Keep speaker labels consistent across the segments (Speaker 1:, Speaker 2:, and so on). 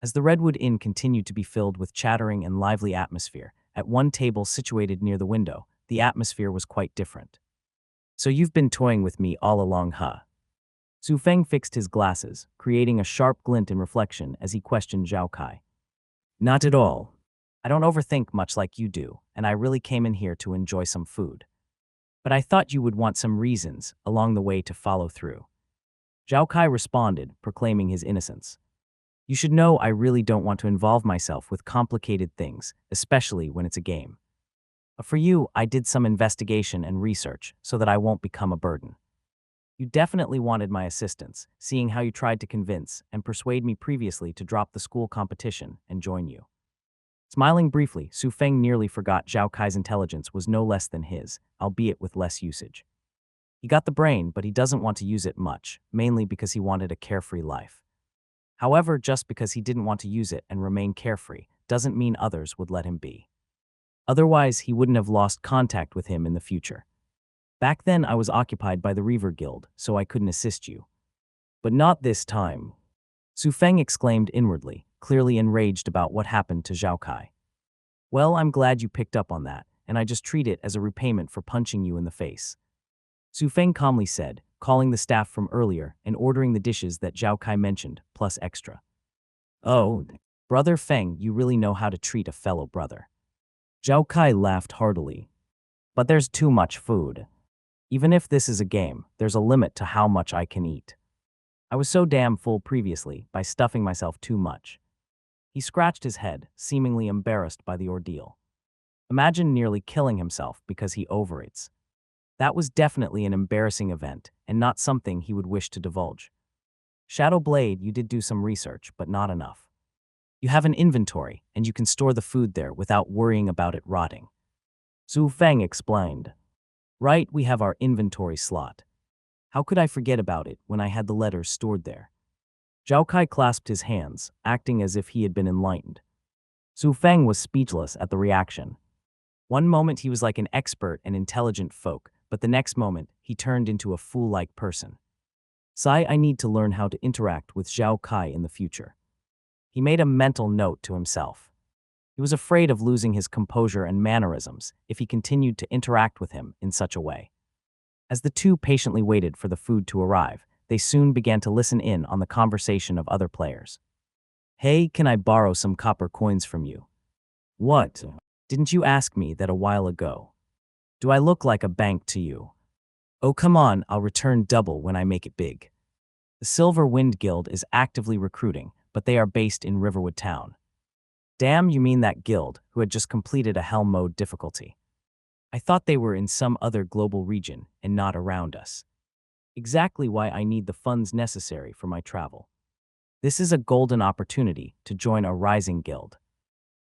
Speaker 1: As the Redwood Inn continued to be filled with chattering and lively atmosphere, at one table situated near the window, the atmosphere was quite different. "So you've been toying with me all along, huh?" Su Feng fixed his glasses, creating a sharp glint in reflection as he questioned Zhao Kai. "Not at all. I don't overthink much like you do, and I really came in here to enjoy some food. But I thought you would want some reasons along the way to follow through." Zhao Kai responded, proclaiming his innocence. "You should know I really don't want to involve myself with complicated things, especially when it's a game. But for you, I did some investigation and research so that I won't become a burden. You definitely wanted my assistance, seeing how you tried to convince and persuade me previously to drop the school competition and join you." Smiling briefly, Su Feng nearly forgot Zhao Kai's intelligence was no less than his, albeit with less usage. He got the brain, but he doesn't want to use it much, mainly because he wanted a carefree life. However, just because he didn't want to use it and remain carefree doesn't mean others would let him be. Otherwise, he wouldn't have lost contact with him in the future. "Back then, I was occupied by the Reaver Guild, so I couldn't assist you. But not this time," Su Feng exclaimed inwardly, clearly enraged about what happened to Zhao Kai. "Well, I'm glad you picked up on that, and I just treat it as a repayment for punching you in the face," Su Feng calmly said, calling the staff from earlier and ordering the dishes that Zhao Kai mentioned, plus extra. "Oh, Brother Feng, you really know how to treat a fellow brother." Zhao Kai laughed heartily. "But there's too much food. Even if this is a game, there's a limit to how much I can eat. I was so damn full previously by stuffing myself too much." He scratched his head, seemingly embarrassed by the ordeal. Imagine nearly killing himself because he overeats. That was definitely an embarrassing event, and not something he would wish to divulge. "Shadow Blade, you did do some research, but not enough. You have an inventory, and you can store the food there without worrying about it rotting," Su Feng explained. "Right, we have our inventory slot. How could I forget about it when I had the letters stored there?" Zhao Kai clasped his hands, acting as if he had been enlightened. Su Feng was speechless at the reaction. One moment he was like an expert and intelligent folk, but the next moment he turned into a fool-like person. I need to learn how to interact with Zhao Kai in the future." He made a mental note to himself. He was afraid of losing his composure and mannerisms if he continued to interact with him in such a way. As the two patiently waited for the food to arrive, they soon began to listen in on the conversation of other players. "Hey, can I borrow some copper coins from you?" "What? Didn't you ask me that a while ago? Do I look like a bank to you?" "Oh, come on, I'll return double when I make it big." The Silver Wind Guild is actively recruiting, but they are based in Riverwood Town. "Damn, you mean that guild, who had just completed a Hell Mode difficulty? I thought they were in some other global region and not around us. Exactly why I need the funds necessary for my travel. This is a golden opportunity to join a rising guild."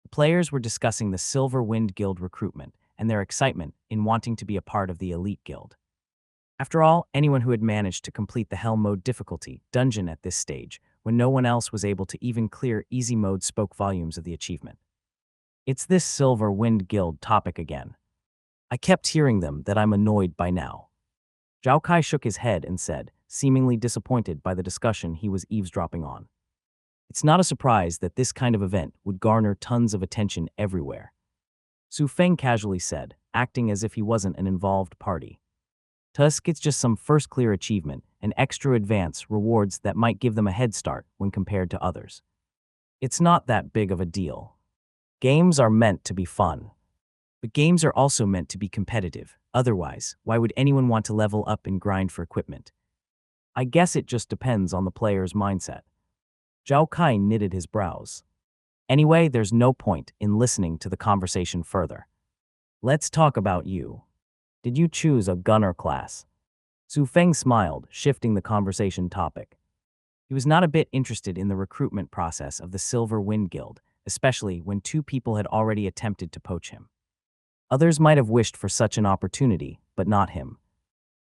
Speaker 1: The players were discussing the Silver Wind Guild recruitment and their excitement in wanting to be a part of the elite guild. After all, anyone who had managed to complete the Hell Mode difficulty dungeon at this stage, when no one else was able to even clear easy mode, spoke volumes of the achievement. "It's this Silver Wind Guild topic again. I kept hearing them that I'm annoyed by now." Zhao Kai shook his head and said, seemingly disappointed by the discussion he was eavesdropping on. "It's not a surprise that this kind of event would garner tons of attention everywhere," Su Feng casually said, acting as if he wasn't an involved party. "Tusk, it's just some first clear achievement and extra advance rewards that might give them a head start when compared to others. It's not that big of a deal. Games are meant to be fun. But games are also meant to be competitive. Otherwise, why would anyone want to level up and grind for equipment? I guess it just depends on the player's mindset." Zhao Kai knitted his brows. "Anyway, there's no point in listening to the conversation further. Let's talk about you. Did you choose a gunner class?" Su Feng smiled, shifting the conversation topic. He was not a bit interested in the recruitment process of the Silver Wind Guild, especially when two people had already attempted to poach him. Others might have wished for such an opportunity, but not him.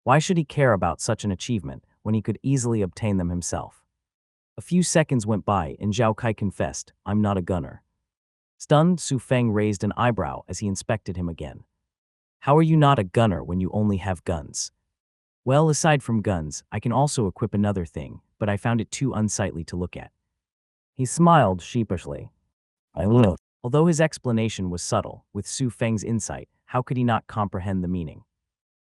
Speaker 1: Why should he care about such an achievement when he could easily obtain them himself? A few seconds went by and Zhao Kai confessed, "I'm not a gunner." Stunned, Su Feng raised an eyebrow as he inspected him again. "How are you not a gunner when you only have guns?" "Well, aside from guns, I can also equip another thing, but I found it too unsightly to look at." He smiled sheepishly. I will. Although his explanation was subtle, with Su Feng's insight, how could he not comprehend the meaning?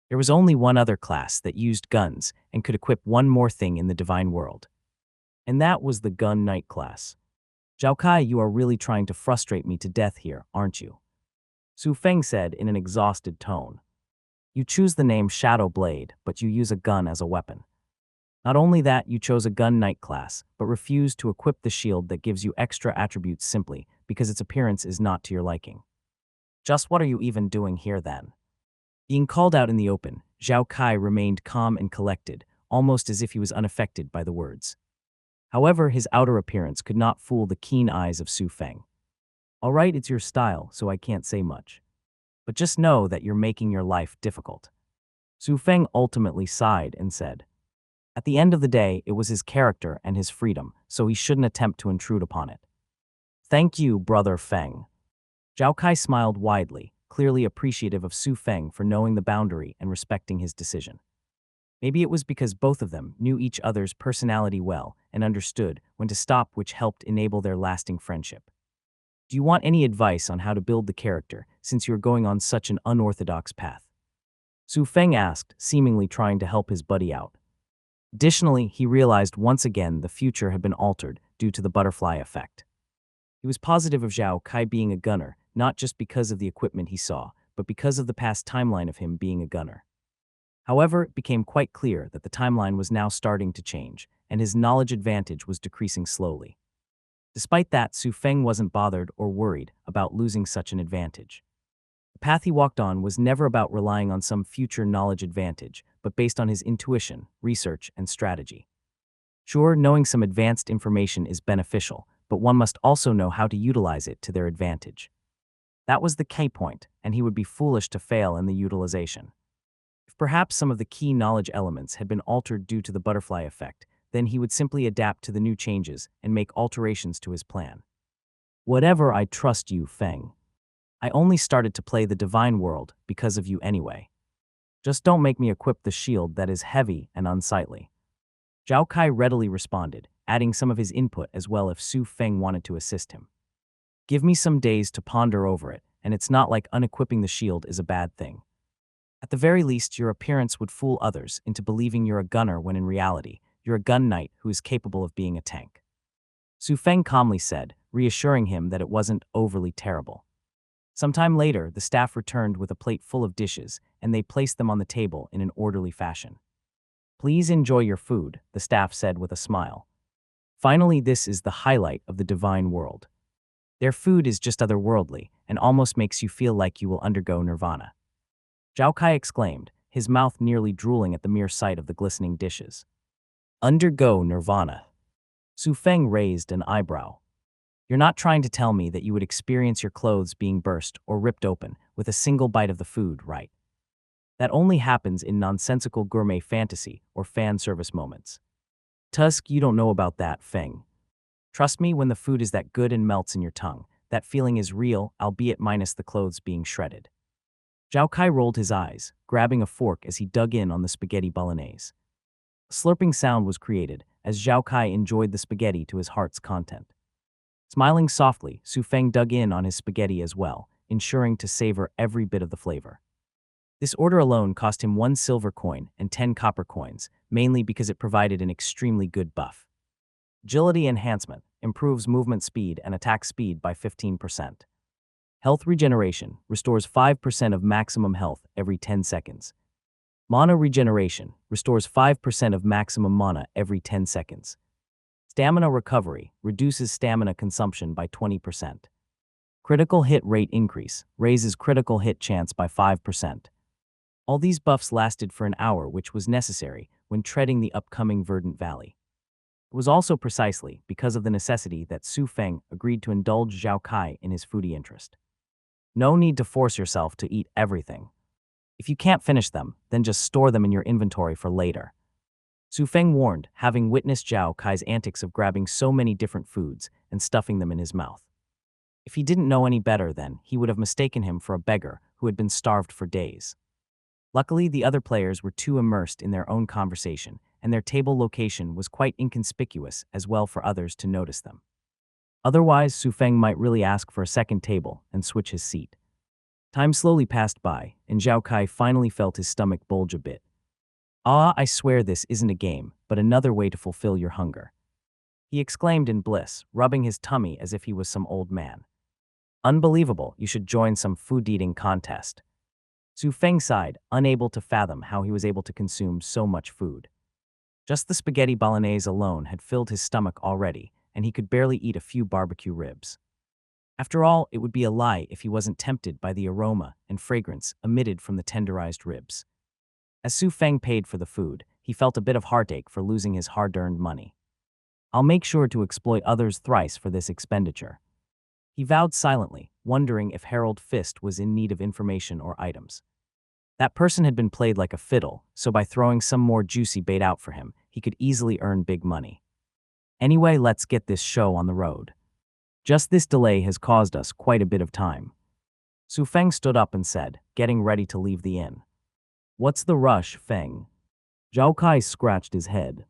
Speaker 1: There was only one other class that used guns and could equip one more thing in the divine world. And that was the Gun Knight class. Zhao Kai, you are really trying to frustrate me to death here, aren't you? Su Feng said in an exhausted tone. You choose the name Shadow Blade, but you use a gun as a weapon. Not only that, you chose a Gun Knight class, but refused to equip the shield that gives you extra attributes simply because its appearance is not to your liking. Just what are you even doing here then? Being called out in the open, Zhao Kai remained calm and collected, almost as if he was unaffected by the words. However, his outer appearance could not fool the keen eyes of Su Feng. All right, it's your style, so I can't say much. But just know that you're making your life difficult. Su Feng ultimately sighed and said, at the end of the day, it was his character and his freedom, so he shouldn't attempt to intrude upon it. Thank you, Brother Feng. Zhao Kai smiled widely, clearly appreciative of Su Feng for knowing the boundary and respecting his decision. Maybe it was because both of them knew each other's personality well and understood when to stop, which helped enable their lasting friendship. Do you want any advice on how to build the character, since you're going on such an unorthodox path? Su Feng asked, seemingly trying to help his buddy out. Additionally, he realized once again the future had been altered due to the butterfly effect. He was positive of Zhao Kai being a gunner, not just because of the equipment he saw, but because of the past timeline of him being a gunner. However, it became quite clear that the timeline was now starting to change, and his knowledge advantage was decreasing slowly. Despite that, Su Feng wasn't bothered or worried about losing such an advantage. The path he walked on was never about relying on some future knowledge advantage, but based on his intuition, research, and strategy. Sure, knowing some advanced information is beneficial, but one must also know how to utilize it to their advantage. That was the key point, and he would be foolish to fail in the utilization. If perhaps some of the key knowledge elements had been altered due to the butterfly effect, then he would simply adapt to the new changes and make alterations to his plan. Whatever, I trust you, Feng. I only started to play the divine world because of you anyway. Just don't make me equip the shield that is heavy and unsightly. Zhao Kai readily responded, adding some of his input as well if Su Feng wanted to assist him. Give me some days to ponder over it, and it's not like unequipping the shield is a bad thing. At the very least, your appearance would fool others into believing you're a gunner when in reality, you're a gun knight who is capable of being a tank. Su Feng calmly said, reassuring him that it wasn't overly terrible. Sometime later, the staff returned with a plate full of dishes, and they placed them on the table in an orderly fashion. Please enjoy your food, the staff said with a smile. Finally, this is the highlight of the divine world. Their food is just otherworldly, and almost makes you feel like you will undergo nirvana. Zhao Kai exclaimed, his mouth nearly drooling at the mere sight of the glistening dishes. Undergo nirvana. Su Feng raised an eyebrow. You're not trying to tell me that you would experience your clothes being burst or ripped open with a single bite of the food, right? That only happens in nonsensical gourmet fantasy or fan service moments. Tusk, you don't know about that, Feng. Trust me, when the food is that good and melts in your tongue, that feeling is real, albeit minus the clothes being shredded. Zhao Kai rolled his eyes, grabbing a fork as he dug in on the spaghetti bolognese. A slurping sound was created as Zhao Kai enjoyed the spaghetti to his heart's content. Smiling softly, Su Feng dug in on his spaghetti as well, ensuring to savor every bit of the flavor. This order alone cost him 1 silver coin and 10 copper coins, mainly because it provided an extremely good buff. Agility enhancement improves movement speed and attack speed by 15%. Health regeneration restores 5% of maximum health every 10 seconds. Mana regeneration restores 5% of maximum mana every 10 seconds. Stamina recovery reduces stamina consumption by 20%. Critical hit rate increase raises critical hit chance by 5%. All these buffs lasted for an hour, which was necessary when treading the upcoming verdant valley. It was also precisely because of the necessity that Su Feng agreed to indulge Zhao Kai in his foodie interest. No need to force yourself to eat everything. If you can't finish them, then just store them in your inventory for later. Su Feng warned, having witnessed Zhao Kai's antics of grabbing so many different foods and stuffing them in his mouth. If he didn't know any better then, he would have mistaken him for a beggar who had been starved for days. Luckily, the other players were too immersed in their own conversation, and their table location was quite inconspicuous as well for others to notice them. Otherwise, Su Feng might really ask for a second table and switch his seat. Time slowly passed by, and Zhao Kai finally felt his stomach bulge a bit. "Ah, I swear this isn't a game, but another way to fulfill your hunger," he exclaimed in bliss, rubbing his tummy as if he was some old man. "Unbelievable, you should join some food-eating contest." Su Feng sighed, unable to fathom how he was able to consume so much food. Just the spaghetti bolognese alone had filled his stomach already, and he could barely eat a few barbecue ribs. After all, it would be a lie if he wasn't tempted by the aroma and fragrance emitted from the tenderized ribs. As Su Feng paid for the food, he felt a bit of heartache for losing his hard-earned money. "I'll make sure to exploit others thrice for this expenditure," he vowed silently, wondering if Harold Fist was in need of information or items. That person had been played like a fiddle, so by throwing some more juicy bait out for him, he could easily earn big money. Anyway, let's get this show on the road. Just this delay has caused us quite a bit of time. Su Feng stood up and said, getting ready to leave the inn. "What's the rush, Feng?" Zhao Kai scratched his head.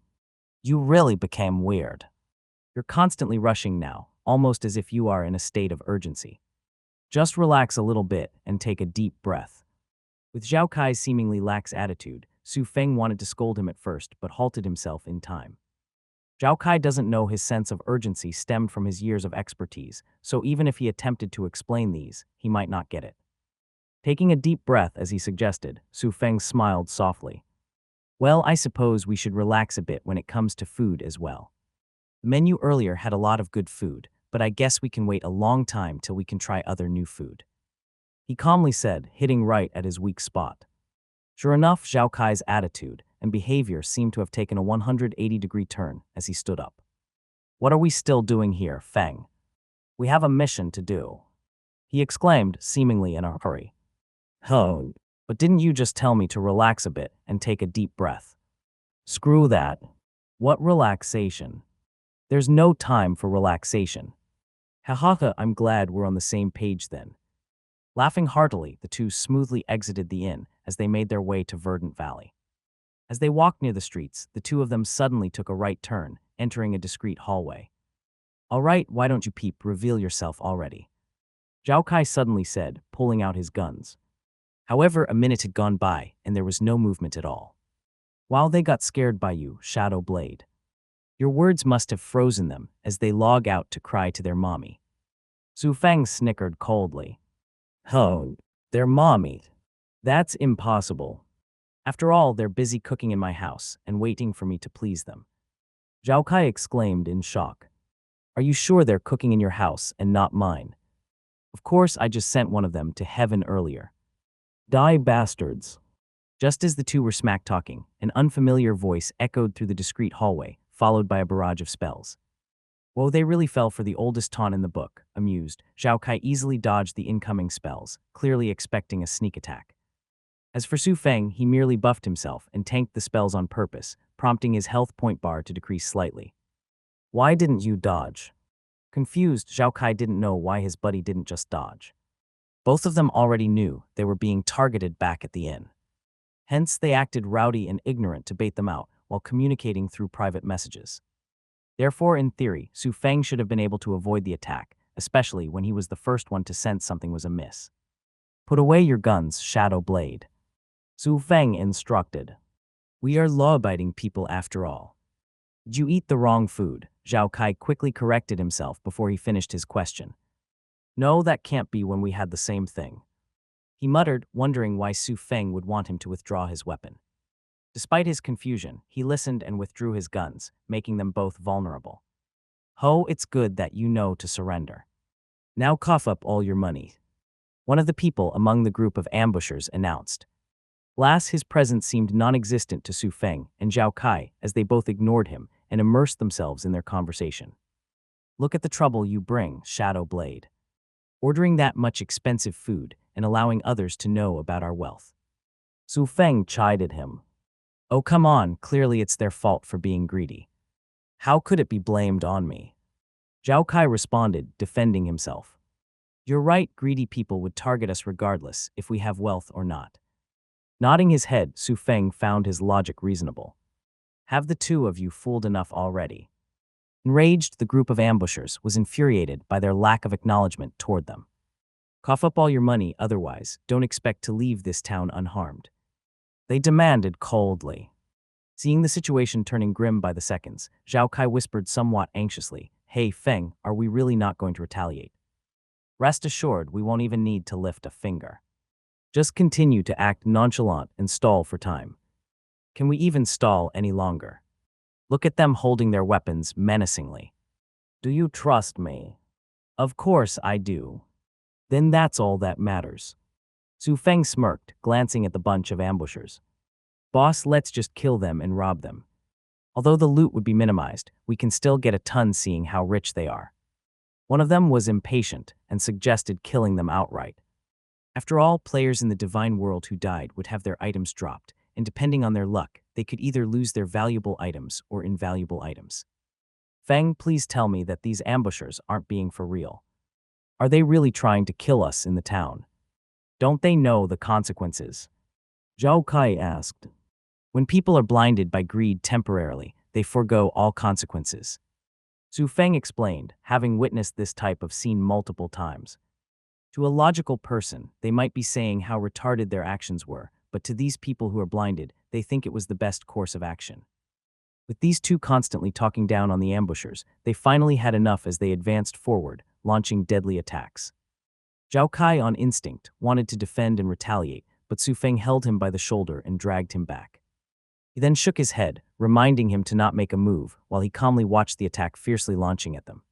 Speaker 1: "You really became weird. You're constantly rushing now, almost as if you are in a state of urgency. Just relax a little bit and take a deep breath." With Zhao Kai's seemingly lax attitude, Su Feng wanted to scold him at first but halted himself in time. Zhao Kai doesn't know his sense of urgency stemmed from his years of expertise, so even if he attempted to explain these, he might not get it. Taking a deep breath as he suggested, Su Feng smiled softly. "Well, I suppose we should relax a bit when it comes to food as well. The menu earlier had a lot of good food, but I guess we can wait a long time till we can try other new food," he calmly said, hitting right at his weak spot. Sure enough, Zhao Kai's attitude and behavior seemed to have taken a 180-degree turn as he stood up. "What are we still doing here, Feng? We have a mission to do," he exclaimed, seemingly in a hurry. "Oh, but didn't you just tell me to relax a bit and take a deep breath?" "Screw that. What relaxation? There's no time for relaxation." "Ha ha ha, I'm glad we're on the same page then." Laughing heartily, the two smoothly exited the inn as they made their way to Verdant Valley. As they walked near the streets, the two of them suddenly took a right turn, entering a discreet hallway. "All right, why don't you reveal yourself already?" Zhao Kai suddenly said, pulling out his guns. However, a minute had gone by, and there was no movement at all. "While they got scared by you, Shadow Blade. Your words must have frozen them as they log out to cry to their mommy." Su Feng snickered coldly. "Oh, their mommy? That's impossible. After all, they're busy cooking in my house and waiting for me to please them." Zhao Kai exclaimed in shock. "Are you sure they're cooking in your house and not mine? Of course, I just sent one of them to heaven earlier." "Die bastards." Just as the two were smack-talking, an unfamiliar voice echoed through the discreet hallway, followed by a barrage of spells. Whoa, they really fell for the oldest taunt in the book. Amused, Zhao Kai easily dodged the incoming spells, clearly expecting a sneak attack. As for Su Feng, he merely buffed himself and tanked the spells on purpose, prompting his health point bar to decrease slightly. "Why didn't you dodge?" Confused, Zhao Kai didn't know why his buddy didn't just dodge. Both of them already knew they were being targeted back at the inn. Hence, they acted rowdy and ignorant to bait them out while communicating through private messages. Therefore, in theory, Su Feng should have been able to avoid the attack, especially when he was the first one to sense something was amiss. "Put away your guns, Shadow Blade," Su Feng instructed. "We are law-abiding people after all." "Did you eat the wrong food?" Zhao Kai quickly corrected himself before he finished his question. "No, that can't be when we had the same thing," he muttered, wondering why Su Feng would want him to withdraw his weapon. Despite his confusion, he listened and withdrew his guns, making them both vulnerable. "Ho, it's good that you know to surrender. Now cough up all your money," one of the people among the group of ambushers announced. Alas, his presence seemed non-existent to Su Feng and Zhao Kai as they both ignored him and immersed themselves in their conversation. "Look at the trouble you bring, Shadow Blade. Ordering that much expensive food and allowing others to know about our wealth." Su Feng chided him. "Oh, come on, clearly it's their fault for being greedy. How could it be blamed on me?" Zhao Kai responded, defending himself. "You're right, greedy people would target us regardless if we have wealth or not." Nodding his head, Su Feng found his logic reasonable. "Have the two of you fooled enough already? Enraged, the group of ambushers was infuriated by their lack of acknowledgement toward them. Cough up all your money, otherwise, don't expect to leave this town unharmed, they demanded coldly. Seeing the situation turning grim by the seconds, Zhao Kai whispered somewhat anxiously, "Hey Feng, are we really not going to retaliate? Rest assured, we won't even need to lift a finger. Just continue to act nonchalant and stall for time. Can we even stall any longer? Look at them holding their weapons menacingly. Do you trust me?" "Of course I do." "Then that's all that matters." Su Feng smirked, glancing at the bunch of ambushers. "Boss, let's just kill them and rob them. Although the loot would be minimized, we can still get a ton seeing how rich they are." One of them was impatient and suggested killing them outright. After all, players in the divine world who died would have their items dropped, and depending on their luck, they could either lose their valuable items or invaluable items. "Feng, please tell me that these ambushers aren't being for real. Are they really trying to kill us in the town? Don't they know the consequences?" Zhao Kai asked. "When people are blinded by greed temporarily, they forego all consequences." Su Feng explained, having witnessed this type of scene multiple times. To a logical person, they might be saying how retarded their actions were, but to these people who are blinded, they think it was the best course of action. With these two constantly talking down on the ambushers, they finally had enough as they advanced forward, launching deadly attacks. Zhao Kai, on instinct, wanted to defend and retaliate, but Su Feng held him by the shoulder and dragged him back. He then shook his head, reminding him to not make a move, while he calmly watched the attack fiercely launching at them.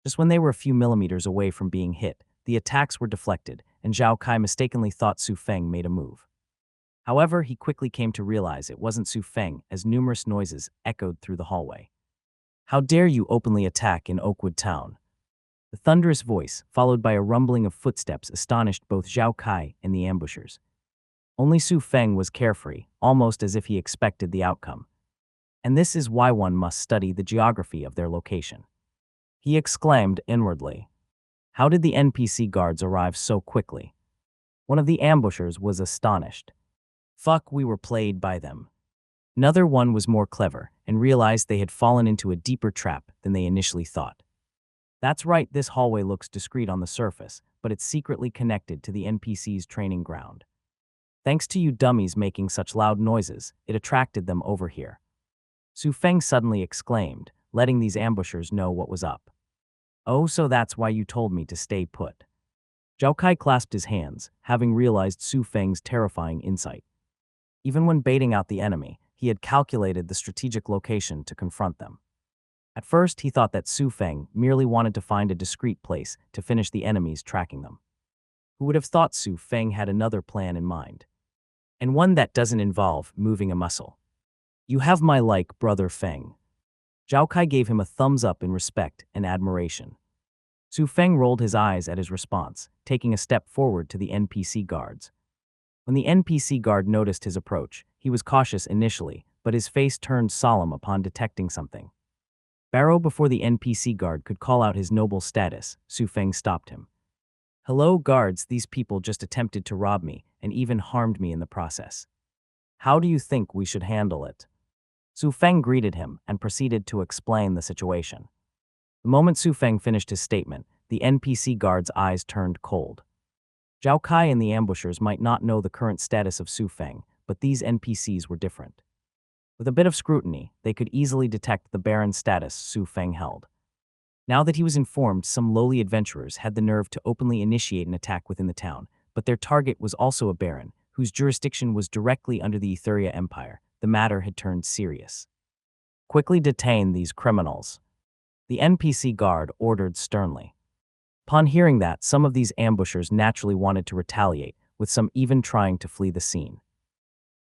Speaker 1: Just when they were a few millimeters away from being hit, the attacks were deflected, and Zhao Kai mistakenly thought Su Feng made a move. However, he quickly came to realize it wasn't Su Feng, as numerous noises echoed through the hallway. "How dare you openly attack in Oakwood Town?" The thunderous voice, followed by a rumbling of footsteps, astonished both Zhao Kai and the ambushers. Only Su Feng was carefree, almost as if he expected the outcome. "And this is why one must study the geography of their location," he exclaimed inwardly. "How did the NPC guards arrive so quickly?" One of the ambushers was astonished. "Fuck, we were played by them." Another one was more clever and realized they had fallen into a deeper trap than they initially thought. "That's right, this hallway looks discreet on the surface, but it's secretly connected to the NPC's training ground. Thanks to you dummies making such loud noises, it attracted them over here." Su Feng suddenly exclaimed, letting these ambushers know what was up. "Oh, so that's why you told me to stay put." Zhao Kai clasped his hands, having realized Su Feng's terrifying insight. Even when baiting out the enemy, he had calculated the strategic location to confront them. At first, he thought that Su Feng merely wanted to find a discreet place to finish the enemies tracking them. Who would have thought Su Feng had another plan in mind? And one that doesn't involve moving a muscle. "You have my like, brother Feng." Zhao Kai gave him a thumbs up in respect and admiration. Su Feng rolled his eyes at his response, taking a step forward to the NPC guards. When the NPC guard noticed his approach, he was cautious initially, but his face turned solemn upon detecting something. Barrow, before the NPC guard could call out his noble status, Su Feng stopped him. "Hello, guards, these people just attempted to rob me and even harmed me in the process. How do you think we should handle it?" Su Feng greeted him and proceeded to explain the situation. The moment Su Feng finished his statement, the NPC guard's eyes turned cold. Zhao Kai and the ambushers might not know the current status of Su Feng, but these NPCs were different. With a bit of scrutiny, they could easily detect the barren status Su Feng held. Now that he was informed, some lowly adventurers had the nerve to openly initiate an attack within the town, but their target was also a baron, whose jurisdiction was directly under the Etheria Empire. The matter had turned serious. "Quickly detain these criminals," the NPC guard ordered sternly. Upon hearing that, some of these ambushers naturally wanted to retaliate, with some even trying to flee the scene.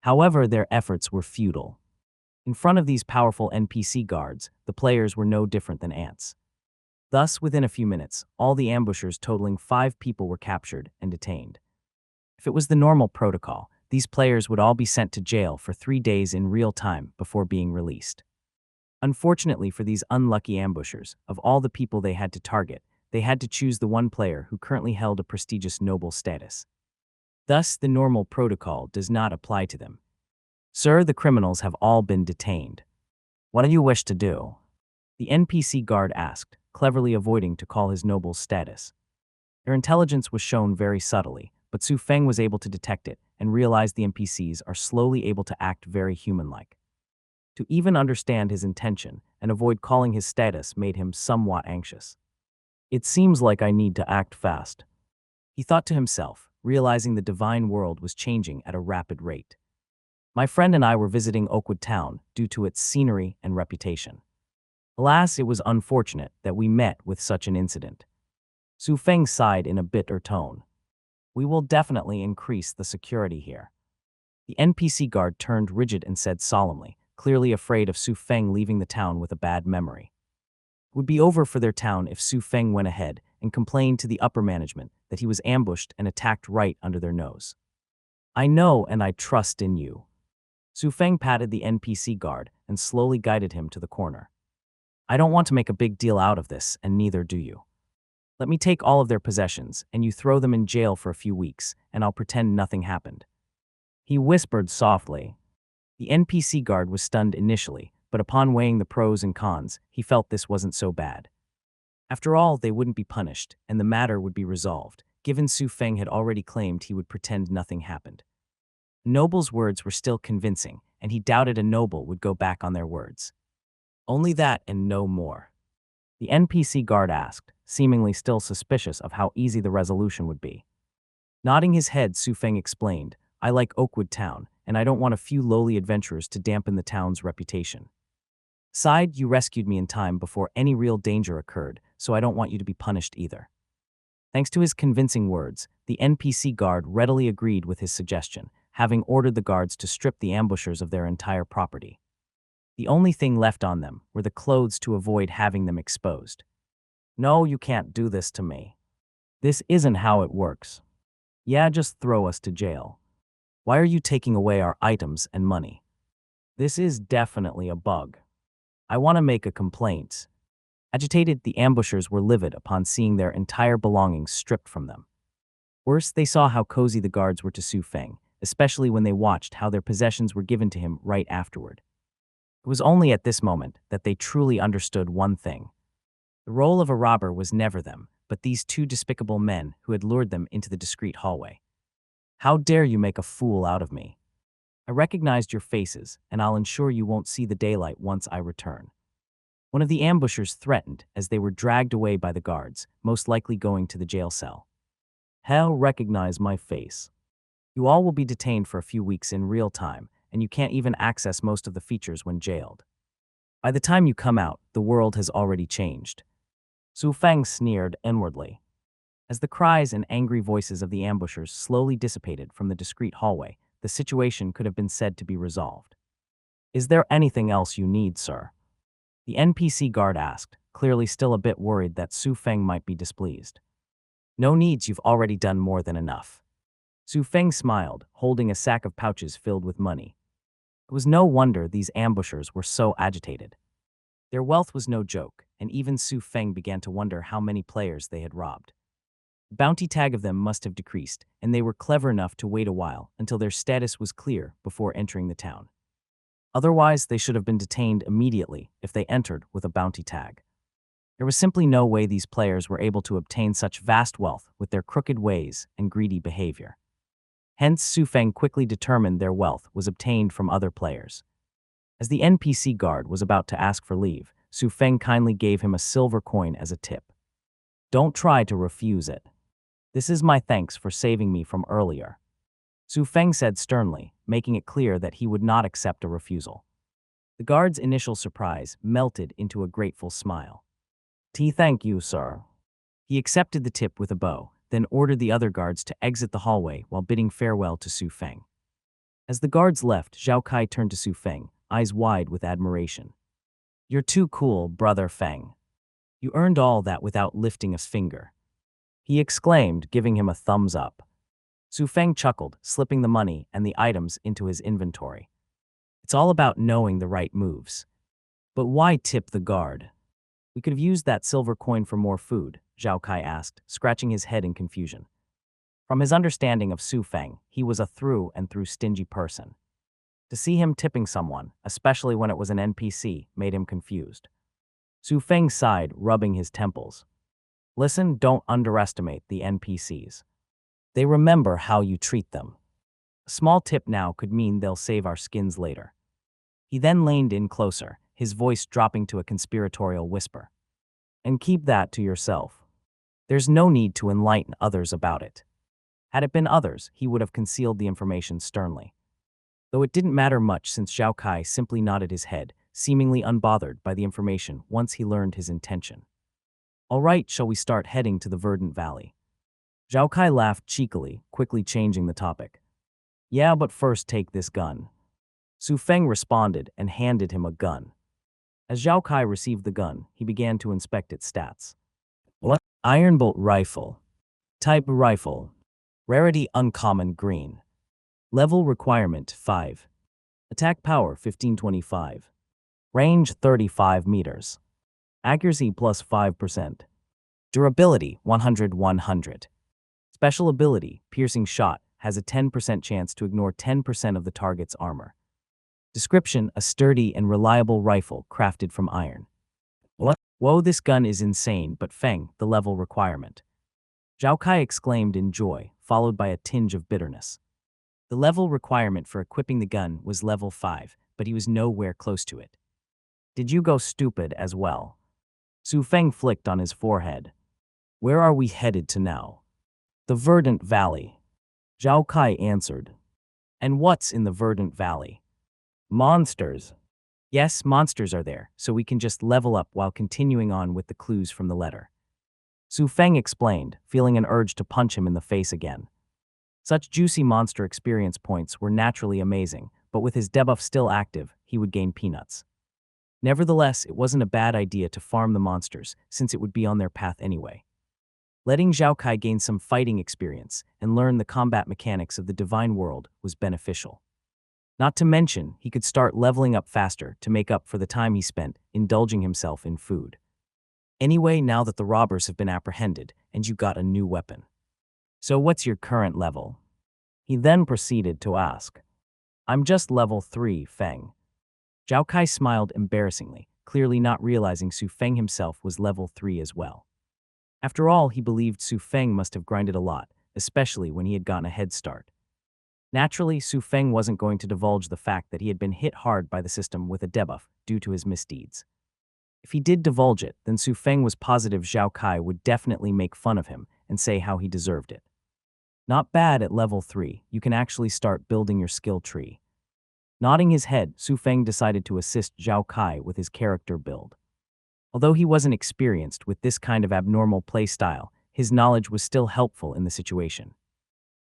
Speaker 1: However, their efforts were futile. In front of these powerful NPC guards, the players were no different than ants. Thus, within a few minutes, all the ambushers totaling 5 people were captured and detained. If it was the normal protocol, these players would all be sent to jail for 3 days in real time before being released. Unfortunately for these unlucky ambushers, of all the people they had to target, they had to choose the one player who currently held a prestigious noble status. Thus, the normal protocol does not apply to them. "Sir, the criminals have all been detained. What do you wish to do?" The NPC guard asked, cleverly avoiding to call his noble's status. Their intelligence was shown very subtly, but Su Feng was able to detect it and realized the NPCs are slowly able to act very human-like. To even understand his intention and avoid calling his status made him somewhat anxious. It seems like I need to act fast, he thought to himself, realizing the divine world was changing at a rapid rate. My friend and I were visiting Oakwood Town due to its scenery and reputation. Alas, it was unfortunate that we met with such an incident. Su Feng sighed in a bitter tone. We will definitely increase the security here. The NPC guard turned rigid and said solemnly, clearly afraid of Su Feng leaving the town with a bad memory. It would be over for their town if Su Feng went ahead and complained to the upper management that he was ambushed and attacked right under their nose. I know and I trust in you. Su Feng patted the NPC guard and slowly guided him to the corner. I don't want to make a big deal out of this, and neither do you. Let me take all of their possessions, and you throw them in jail for a few weeks, and I'll pretend nothing happened. He whispered softly. The NPC guard was stunned initially, but upon weighing the pros and cons, he felt this wasn't so bad. After all, they wouldn't be punished, and the matter would be resolved, given Su Feng had already claimed he would pretend nothing happened. A noble's words were still convincing, and he doubted a noble would go back on their words. Only that and no more. The NPC guard asked, seemingly still suspicious of how easy the resolution would be. Nodding his head, Su Feng explained, I like Oakwood Town, and I don't want a few lowly adventurers to dampen the town's reputation. Besides, you rescued me in time before any real danger occurred, so I don't want you to be punished either. Thanks to his convincing words, the NPC guard readily agreed with his suggestion, having ordered the guards to strip the ambushers of their entire property. The only thing left on them were the clothes to avoid having them exposed. No, you can't do this to me. This isn't how it works. Yeah, just throw us to jail. Why are you taking away our items and money? This is definitely a bug. I want to make a complaint. Agitated, the ambushers were livid upon seeing their entire belongings stripped from them. Worse, they saw how cozy the guards were to Su Feng, especially when they watched how their possessions were given to him right afterward. It was only at this moment that they truly understood one thing. The role of a robber was never them, but these two despicable men who had lured them into the discreet hallway. How dare you make a fool out of me? I recognized your faces, and I'll ensure you won't see the daylight once I return. One of the ambushers threatened as they were dragged away by the guards, most likely going to the jail cell. Hell, recognize my face. You all will be detained for a few weeks in real time, and you can't even access most of the features when jailed. By the time you come out, the world has already changed. Su Feng sneered inwardly. As the cries and angry voices of the ambushers slowly dissipated from the discreet hallway, the situation could have been said to be resolved. Is there anything else you need, sir? The NPC guard asked, clearly still a bit worried that Su Feng might be displeased. No needs, you've already done more than enough. Su Feng smiled, holding a sack of pouches filled with money. It was no wonder these ambushers were so agitated. Their wealth was no joke, and even Su Feng began to wonder how many players they had robbed. The bounty tag of them must have decreased, and they were clever enough to wait a while until their status was clear before entering the town. Otherwise, they should have been detained immediately if they entered with a bounty tag. There was simply no way these players were able to obtain such vast wealth with their crooked ways and greedy behavior. Hence, Su Feng quickly determined their wealth was obtained from other players. As the NPC guard was about to ask for leave, Su Feng kindly gave him a silver coin as a tip. Don't try to refuse it. This is my thanks for saving me from earlier. Su Feng said sternly, making it clear that he would not accept a refusal. The guard's initial surprise melted into a grateful smile. Thank you, sir. He accepted the tip with a bow, then ordered the other guards to exit the hallway while bidding farewell to Su Feng. As the guards left, Zhao Kai turned to Su Feng, eyes wide with admiration. You're too cool, brother Feng. You earned all that without lifting a finger. He exclaimed, giving him a thumbs up. Su Feng chuckled, slipping the money and the items into his inventory. It's all about knowing the right moves. But why tip the guard? We could have used that silver coin for more food, Zhao Kai asked, scratching his head in confusion. From his understanding of Su Feng, he was a through and through stingy person. To see him tipping someone, especially when it was an NPC, made him confused. Su Feng sighed, rubbing his temples. Listen, don't underestimate the NPCs. They remember how you treat them. A small tip now could mean they'll save our skins later. He then leaned in closer, his voice dropping to a conspiratorial whisper. And keep that to yourself. There's no need to enlighten others about it. Had it been others, he would have concealed the information sternly. Though it didn't matter much since Zhao Kai simply nodded his head, seemingly unbothered by the information once he learned his intention. All right, shall we start heading to the Verdant Valley? Zhao Kai laughed cheekily, quickly changing the topic. Yeah, but first take this gun. Su Feng responded and handed him a gun. As Zhao Kai received the gun, he began to inspect its stats. What? Iron bolt rifle. Type rifle. Rarity uncommon green. Level requirement 5. Attack power 1525. Range 35 meters. Accuracy plus 5%. Durability 100-100. Special ability, piercing shot, has a 10% chance to ignore 10% of the target's armor. Description, a sturdy and reliable rifle crafted from iron. What? Whoa, this gun is insane, but Feng, the level requirement. Zhao Kai exclaimed in joy, followed by a tinge of bitterness. The level requirement for equipping the gun was level 5, but he was nowhere close to it. Did you go stupid as well? Su Feng flicked on his forehead. Where are we headed to now? The Verdant Valley. Zhao Kai answered. And what's in the Verdant Valley? Monsters. Yes, monsters are there, so we can just level up while continuing on with the clues from the letter. Su Feng explained, feeling an urge to punch him in the face again. Such juicy monster experience points were naturally amazing, but with his debuff still active, he would gain peanuts. Nevertheless, it wasn't a bad idea to farm the monsters, since it would be on their path anyway. Letting Zhao Kai gain some fighting experience and learn the combat mechanics of the divine world was beneficial. Not to mention, he could start leveling up faster to make up for the time he spent indulging himself in food. Anyway, now that the robbers have been apprehended and you got a new weapon. So what's your current level? He then proceeded to ask. I'm just level 3, Feng. Zhao Kai smiled embarrassingly, clearly not realizing Su Feng himself was level 3 as well. After all, he believed Su Feng must have grinded a lot, especially when he had gotten a head start. Naturally, Su Feng wasn't going to divulge the fact that he had been hit hard by the system with a debuff due to his misdeeds. If he did divulge it, then Su Feng was positive Zhao Kai would definitely make fun of him and say how he deserved it. Not bad at level 3, you can actually start building your skill tree. Nodding his head, Su Feng decided to assist Zhao Kai with his character build. Although he wasn't experienced with this kind of abnormal playstyle, his knowledge was still helpful in the situation.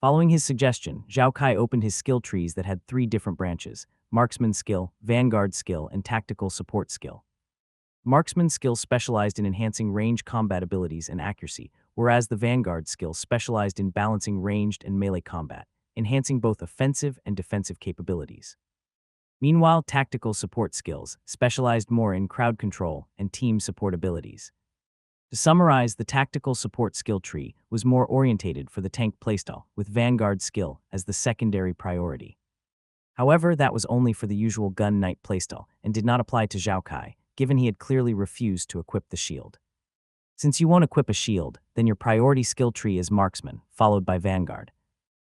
Speaker 1: Following his suggestion, Zhao Kai opened his skill trees that had 3 different branches: Marksman skill, Vanguard skill, and Tactical Support skill. Marksman skill specialized in enhancing range combat abilities and accuracy, whereas the Vanguard skill specialized in balancing ranged and melee combat, enhancing both offensive and defensive capabilities. Meanwhile, Tactical Support skills specialized more in crowd control and team support abilities. To summarize, the Tactical Support skill tree was more orientated for the tank playstyle, with Vanguard skill as the secondary priority. However, that was only for the usual Gun Knight playstyle and did not apply to Zhao Kai, given he had clearly refused to equip the shield. Since you won't equip a shield, then your priority skill tree is Marksman, followed by Vanguard.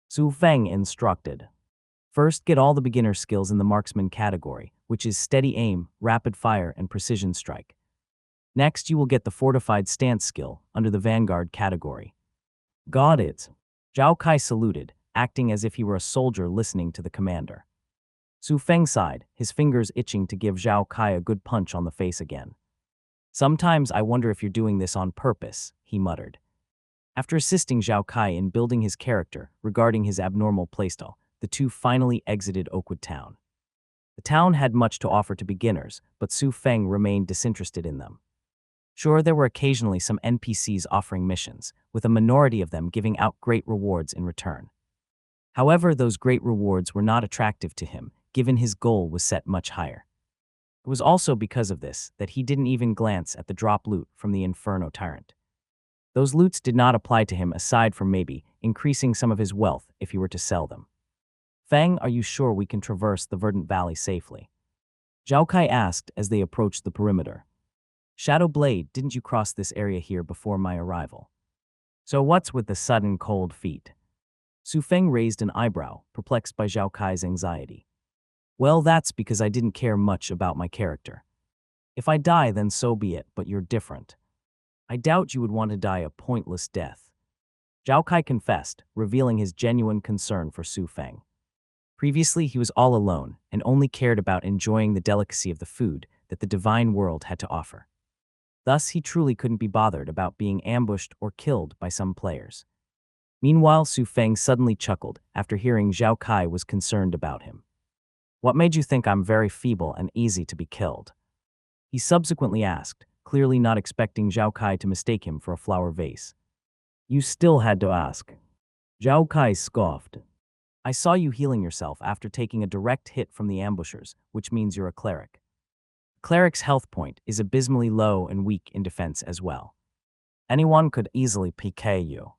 Speaker 1: Su Feng instructed. First, get all the beginner skills in the Marksman category, which is Steady Aim, Rapid Fire, and Precision Strike. Next, you will get the Fortified Stance skill under the Vanguard category. Got it. Zhao Kai saluted, acting as if he were a soldier listening to the commander. Su Feng sighed, his fingers itching to give Zhao Kai a good punch on the face again. Sometimes I wonder if you're doing this on purpose, he muttered. After assisting Zhao Kai in building his character regarding his abnormal playstyle, the two finally exited Oakwood Town. The town had much to offer to beginners, but Su Feng remained disinterested in them. Sure, there were occasionally some NPCs offering missions, with a minority of them giving out great rewards in return. However, those great rewards were not attractive to him, given his goal was set much higher. It was also because of this that he didn't even glance at the drop loot from the Inferno Tyrant. Those loots did not apply to him aside from maybe increasing some of his wealth if he were to sell them. Feng, are you sure we can traverse the Verdant Valley safely? Zhao Kai asked as they approached the perimeter. Shadow Blade, didn't you cross this area here before my arrival? So what's with the sudden cold feet? Su Feng raised an eyebrow, perplexed by Zhao Kai's anxiety. Well, that's because I didn't care much about my character. If I die, then so be it, but you're different. I doubt you would want to die a pointless death. Zhao Kai confessed, revealing his genuine concern for Su Feng. Previously, he was all alone and only cared about enjoying the delicacy of the food that the divine world had to offer. Thus, he truly couldn't be bothered about being ambushed or killed by some players. Meanwhile, Su Feng suddenly chuckled after hearing Zhao Kai was concerned about him. What made you think I'm very feeble and easy to be killed? He subsequently asked, clearly not expecting Zhao Kai to mistake him for a flower vase. You still had to ask. Zhao Kai scoffed. I saw you healing yourself after taking a direct hit from the ambushers, which means you're a cleric. A cleric's health point is abysmally low and weak in defense as well. Anyone could easily PK you.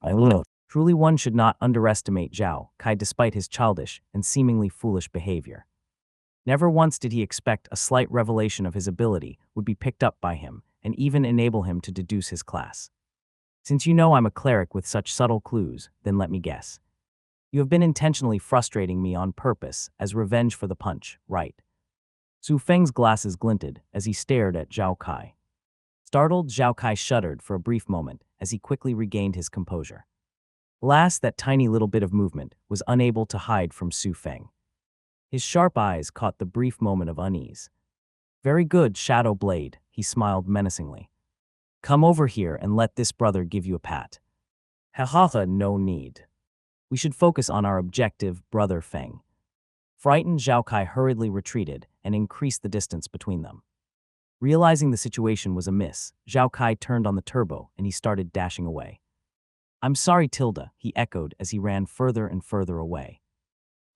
Speaker 1: I will. Truly, one should not underestimate Zhao Kai despite his childish and seemingly foolish behavior. Never once did he expect a slight revelation of his ability would be picked up by him and even enable him to deduce his class. Since you know I'm a cleric with such subtle clues, then let me guess. You have been intentionally frustrating me on purpose as revenge for the punch, right? Su Feng's glasses glinted as he stared at Zhao Kai. Startled, Zhao Kai shuddered for a brief moment as he quickly regained his composure. Alas, that tiny little bit of movement was unable to hide from Su Feng. His sharp eyes caught the brief moment of unease. Very good, Shadow Blade, he smiled menacingly. Come over here and let this brother give you a pat. Ha ha ha, no need. We should focus on our objective, Brother Feng. Frightened, Zhao Kai hurriedly retreated and increased the distance between them. Realizing the situation was amiss, Zhao Kai turned on the turbo and he started dashing away. I'm sorry, Tilda, he echoed as he ran further and further away.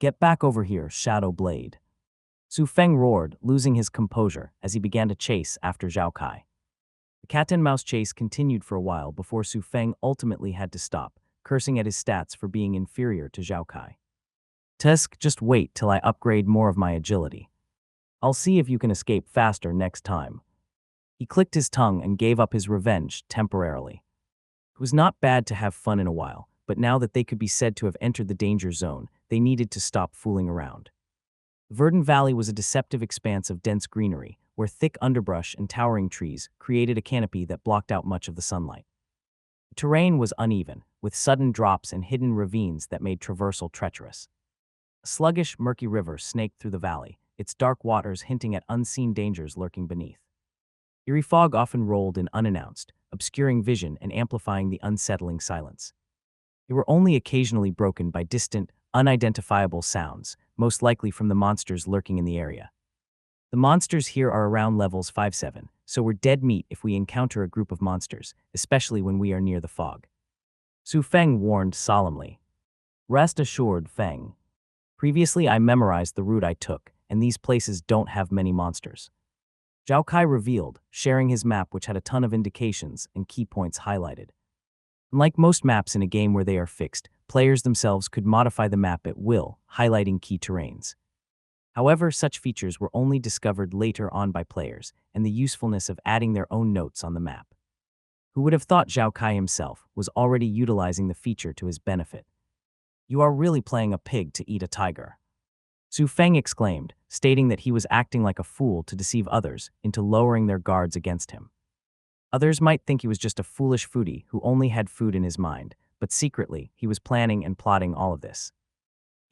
Speaker 1: Get back over here, Shadow Blade. Su Feng roared, losing his composure as he began to chase after Zhao Kai. The cat-and-mouse chase continued for a while before Su Feng ultimately had to stop, cursing at his stats for being inferior to Zhao Kai. Tusk, just wait till I upgrade more of my agility. I'll see if you can escape faster next time. He clicked his tongue and gave up his revenge temporarily. It was not bad to have fun in a while, but now that they could be said to have entered the danger zone, they needed to stop fooling around. Verdant Valley was a deceptive expanse of dense greenery, where thick underbrush and towering trees created a canopy that blocked out much of the sunlight. The terrain was uneven, with sudden drops and hidden ravines that made traversal treacherous. A sluggish, murky river snaked through the valley, its dark waters hinting at unseen dangers lurking beneath. Eerie fog often rolled in unannounced, obscuring vision and amplifying the unsettling silence. They were only occasionally broken by distant, unidentifiable sounds, most likely from the monsters lurking in the area. The monsters here are around levels 5-7, so we're dead meat if we encounter a group of monsters, especially when we are near the fog. Su Feng warned solemnly. Rest assured, Feng. Previously, I memorized the route I took, and these places don't have many monsters. Zhao Kai revealed, sharing his map which had a ton of indications and key points highlighted. Unlike most maps in a game where they are fixed, players themselves could modify the map at will, highlighting key terrains. However, such features were only discovered later on by players, and the usefulness of adding their own notes on the map. Who would have thought Zhao Kai himself was already utilizing the feature to his benefit? You are really playing a pig to eat a tiger. Su Feng exclaimed, stating that he was acting like a fool to deceive others into lowering their guards against him. Others might think he was just a foolish foodie who only had food in his mind, but secretly, he was planning and plotting all of this.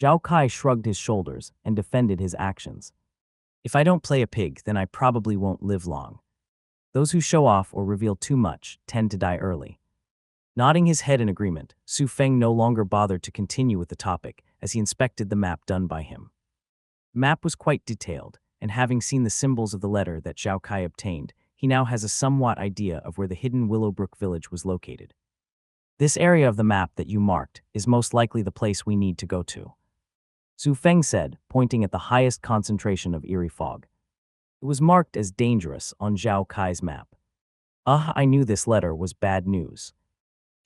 Speaker 1: Zhao Kai shrugged his shoulders and defended his actions. If I don't play a pig, then I probably won't live long. Those who show off or reveal too much tend to die early. Nodding his head in agreement, Su Feng no longer bothered to continue with the topic as he inspected the map done by him. The map was quite detailed, and having seen the symbols of the letter that Zhao Kai obtained, he now has a somewhat idea of where the hidden Willowbrook village was located. This area of the map that you marked is most likely the place we need to go to, Su Feng said, pointing at the highest concentration of eerie fog. It was marked as dangerous on Zhao Kai's map. I knew this letter was bad news.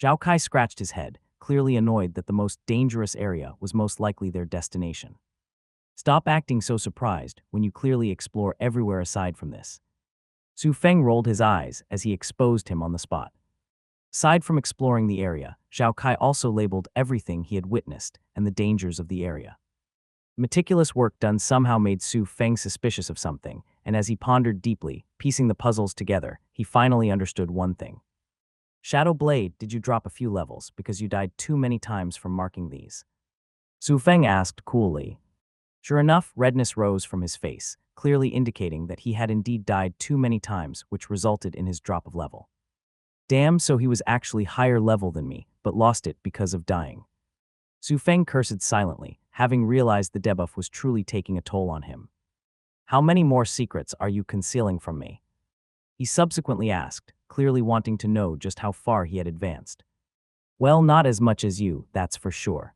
Speaker 1: Zhao Kai scratched his head, clearly annoyed that the most dangerous area was most likely their destination. Stop acting so surprised when you clearly explore everywhere aside from this. Su Feng rolled his eyes as he exposed him on the spot. Aside from exploring the area, Zhao Kai also labeled everything he had witnessed and the dangers of the area. Meticulous work done somehow made Su Feng suspicious of something, and as he pondered deeply, piecing the puzzles together, he finally understood one thing. Shadow Blade, did you drop a few levels because you died too many times from marking these? Su Feng asked coolly. Sure enough, redness rose from his face, clearly indicating that he had indeed died too many times, which resulted in his drop of level. Damn, so he was actually higher level than me, but lost it because of dying. Su Feng cursed silently, having realized the debuff was truly taking a toll on him. How many more secrets are you concealing from me? He subsequently asked, clearly wanting to know just how far he had advanced. Well, not as much as you, that's for sure.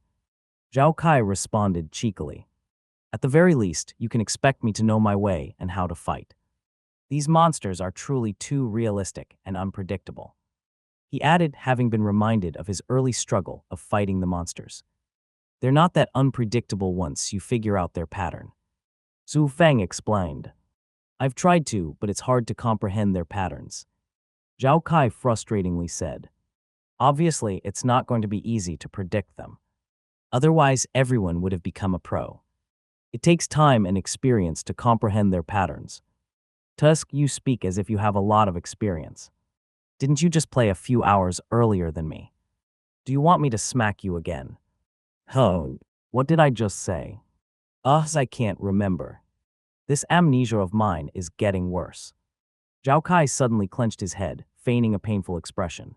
Speaker 1: Zhao Kai responded cheekily. At the very least, you can expect me to know my way and how to fight. These monsters are truly too realistic and unpredictable. He added, having been reminded of his early struggle of fighting the monsters. They're not that unpredictable once you figure out their pattern. Su Feng explained. I've tried to, but it's hard to comprehend their patterns. Zhao Kai frustratingly said. Obviously, it's not going to be easy to predict them. Otherwise, everyone would have become a pro. It takes time and experience to comprehend their patterns. Tusk, you speak as if you have a lot of experience. Didn't you just play a few hours earlier than me? Do you want me to smack you again? Oh, what did I just say? I can't remember. This amnesia of mine is getting worse. Zhao Kai suddenly clenched his head, feigning a painful expression.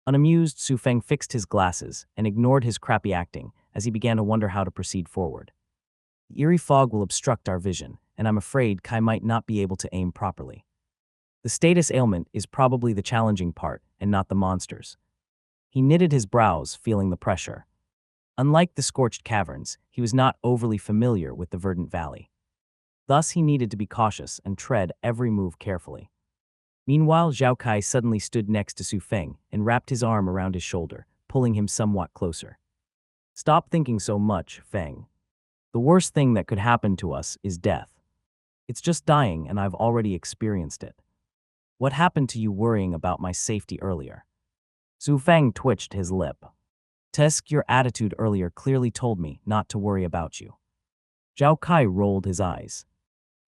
Speaker 1: Unamused, Su Feng fixed his glasses and ignored his crappy acting as he began to wonder how to proceed forward. The eerie fog will obstruct our vision, and I'm afraid Kai might not be able to aim properly. The status ailment is probably the challenging part and not the monsters. He knitted his brows, feeling the pressure. Unlike the scorched caverns, he was not overly familiar with the verdant valley. Thus, he needed to be cautious and tread every move carefully. Meanwhile, Zhao Kai suddenly stood next to Su Feng and wrapped his arm around his shoulder, pulling him somewhat closer. Stop thinking so much, Feng. The worst thing that could happen to us is death. It's just dying, and I've already experienced it. What happened to you worrying about my safety earlier? Su Feng twitched his lip. Tusk, your attitude earlier clearly told me not to worry about you. Zhao Kai rolled his eyes.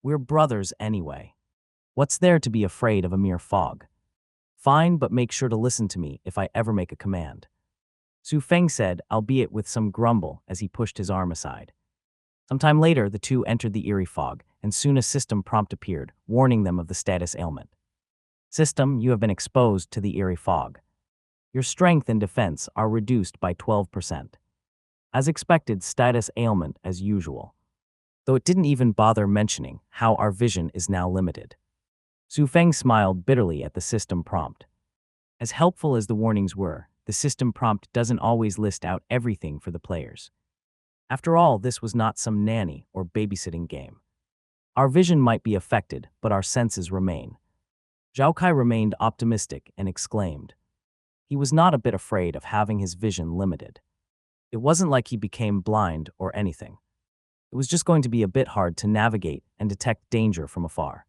Speaker 1: We're brothers anyway. What's there to be afraid of a mere fog? Fine, but make sure to listen to me if I ever make a command. Su Feng said, albeit with some grumble as he pushed his arm aside. Sometime later, the two entered the eerie fog, and soon a system prompt appeared, warning them of the status ailment. System, you have been exposed to the eerie fog. Your strength and defense are reduced by 12%. As expected, status ailment as usual. Though it didn't even bother mentioning how our vision is now limited. Su Feng smiled bitterly at the system prompt. As helpful as the warnings were, the system prompt doesn't always list out everything for the players. After all, this was not some nanny or babysitting game. Our vision might be affected, but our senses remain. Zhao Kai remained optimistic and exclaimed. He was not a bit afraid of having his vision limited. It wasn't like he became blind or anything. It was just going to be a bit hard to navigate and detect danger from afar.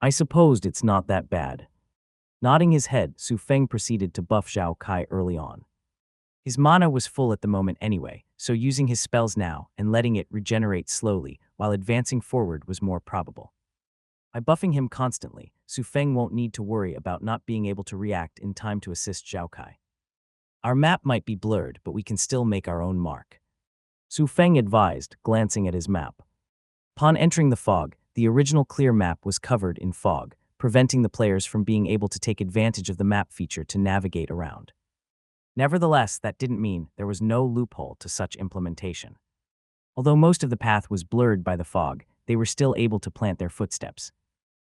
Speaker 1: I supposed it's not that bad. Nodding his head, Su Feng proceeded to buff Zhao Kai early on. His mana was full at the moment anyway, so using his spells now and letting it regenerate slowly while advancing forward was more probable. By buffing him constantly, Su Feng won't need to worry about not being able to react in time to assist Zhao Kai. Our map might be blurred, but we can still make our own mark. Su Feng advised, glancing at his map. Upon entering the fog, the original clear map was covered in fog, preventing the players from being able to take advantage of the map feature to navigate around. Nevertheless, that didn't mean there was no loophole to such implementation. Although most of the path was blurred by the fog, they were still able to plant their footsteps.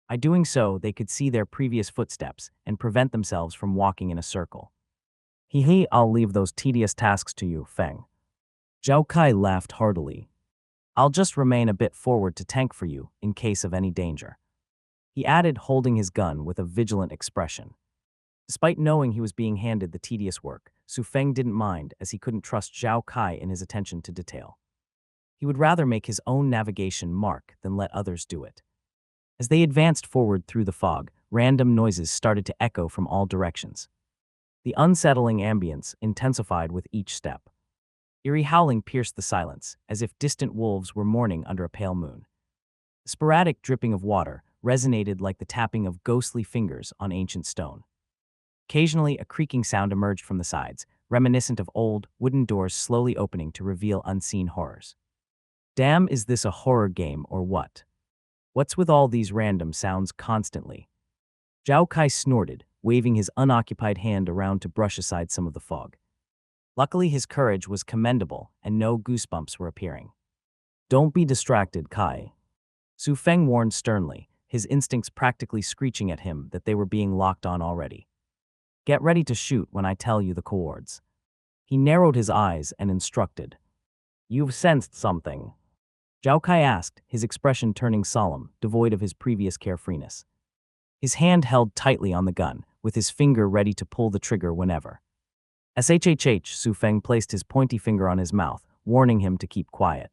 Speaker 1: By doing so, they could see their previous footsteps and prevent themselves from walking in a circle. I'll leave those tedious tasks to you, Feng. Zhao Kai laughed heartily. I'll just remain a bit forward to tank for you in case of any danger. He added, holding his gun with a vigilant expression. Despite knowing he was being handed the tedious work, Su Feng didn't mind as he couldn't trust Zhao Kai in his attention to detail. He would rather make his own navigation mark than let others do it. As they advanced forward through the fog, random noises started to echo from all directions. The unsettling ambience intensified with each step. Eerie howling pierced the silence, as if distant wolves were mourning under a pale moon. The sporadic dripping of water resonated like the tapping of ghostly fingers on ancient stone. Occasionally, a creaking sound emerged from the sides, reminiscent of old, wooden doors slowly opening to reveal unseen horrors. Damn, is this a horror game or what? What's with all these random sounds constantly? Zhao Kai snorted, waving his unoccupied hand around to brush aside some of the fog. Luckily, his courage was commendable, and no goosebumps were appearing. Don't be distracted, Kai. Su Feng warned sternly, his instincts practically screeching at him that they were being locked on already. Get ready to shoot when I tell you the chords. He narrowed his eyes and instructed. You've sensed something. Zhao Kai asked, his expression turning solemn, devoid of his previous carefreeness. His hand held tightly on the gun, with his finger ready to pull the trigger whenever. Shhh, Su Feng placed his pointy finger on his mouth, warning him to keep quiet.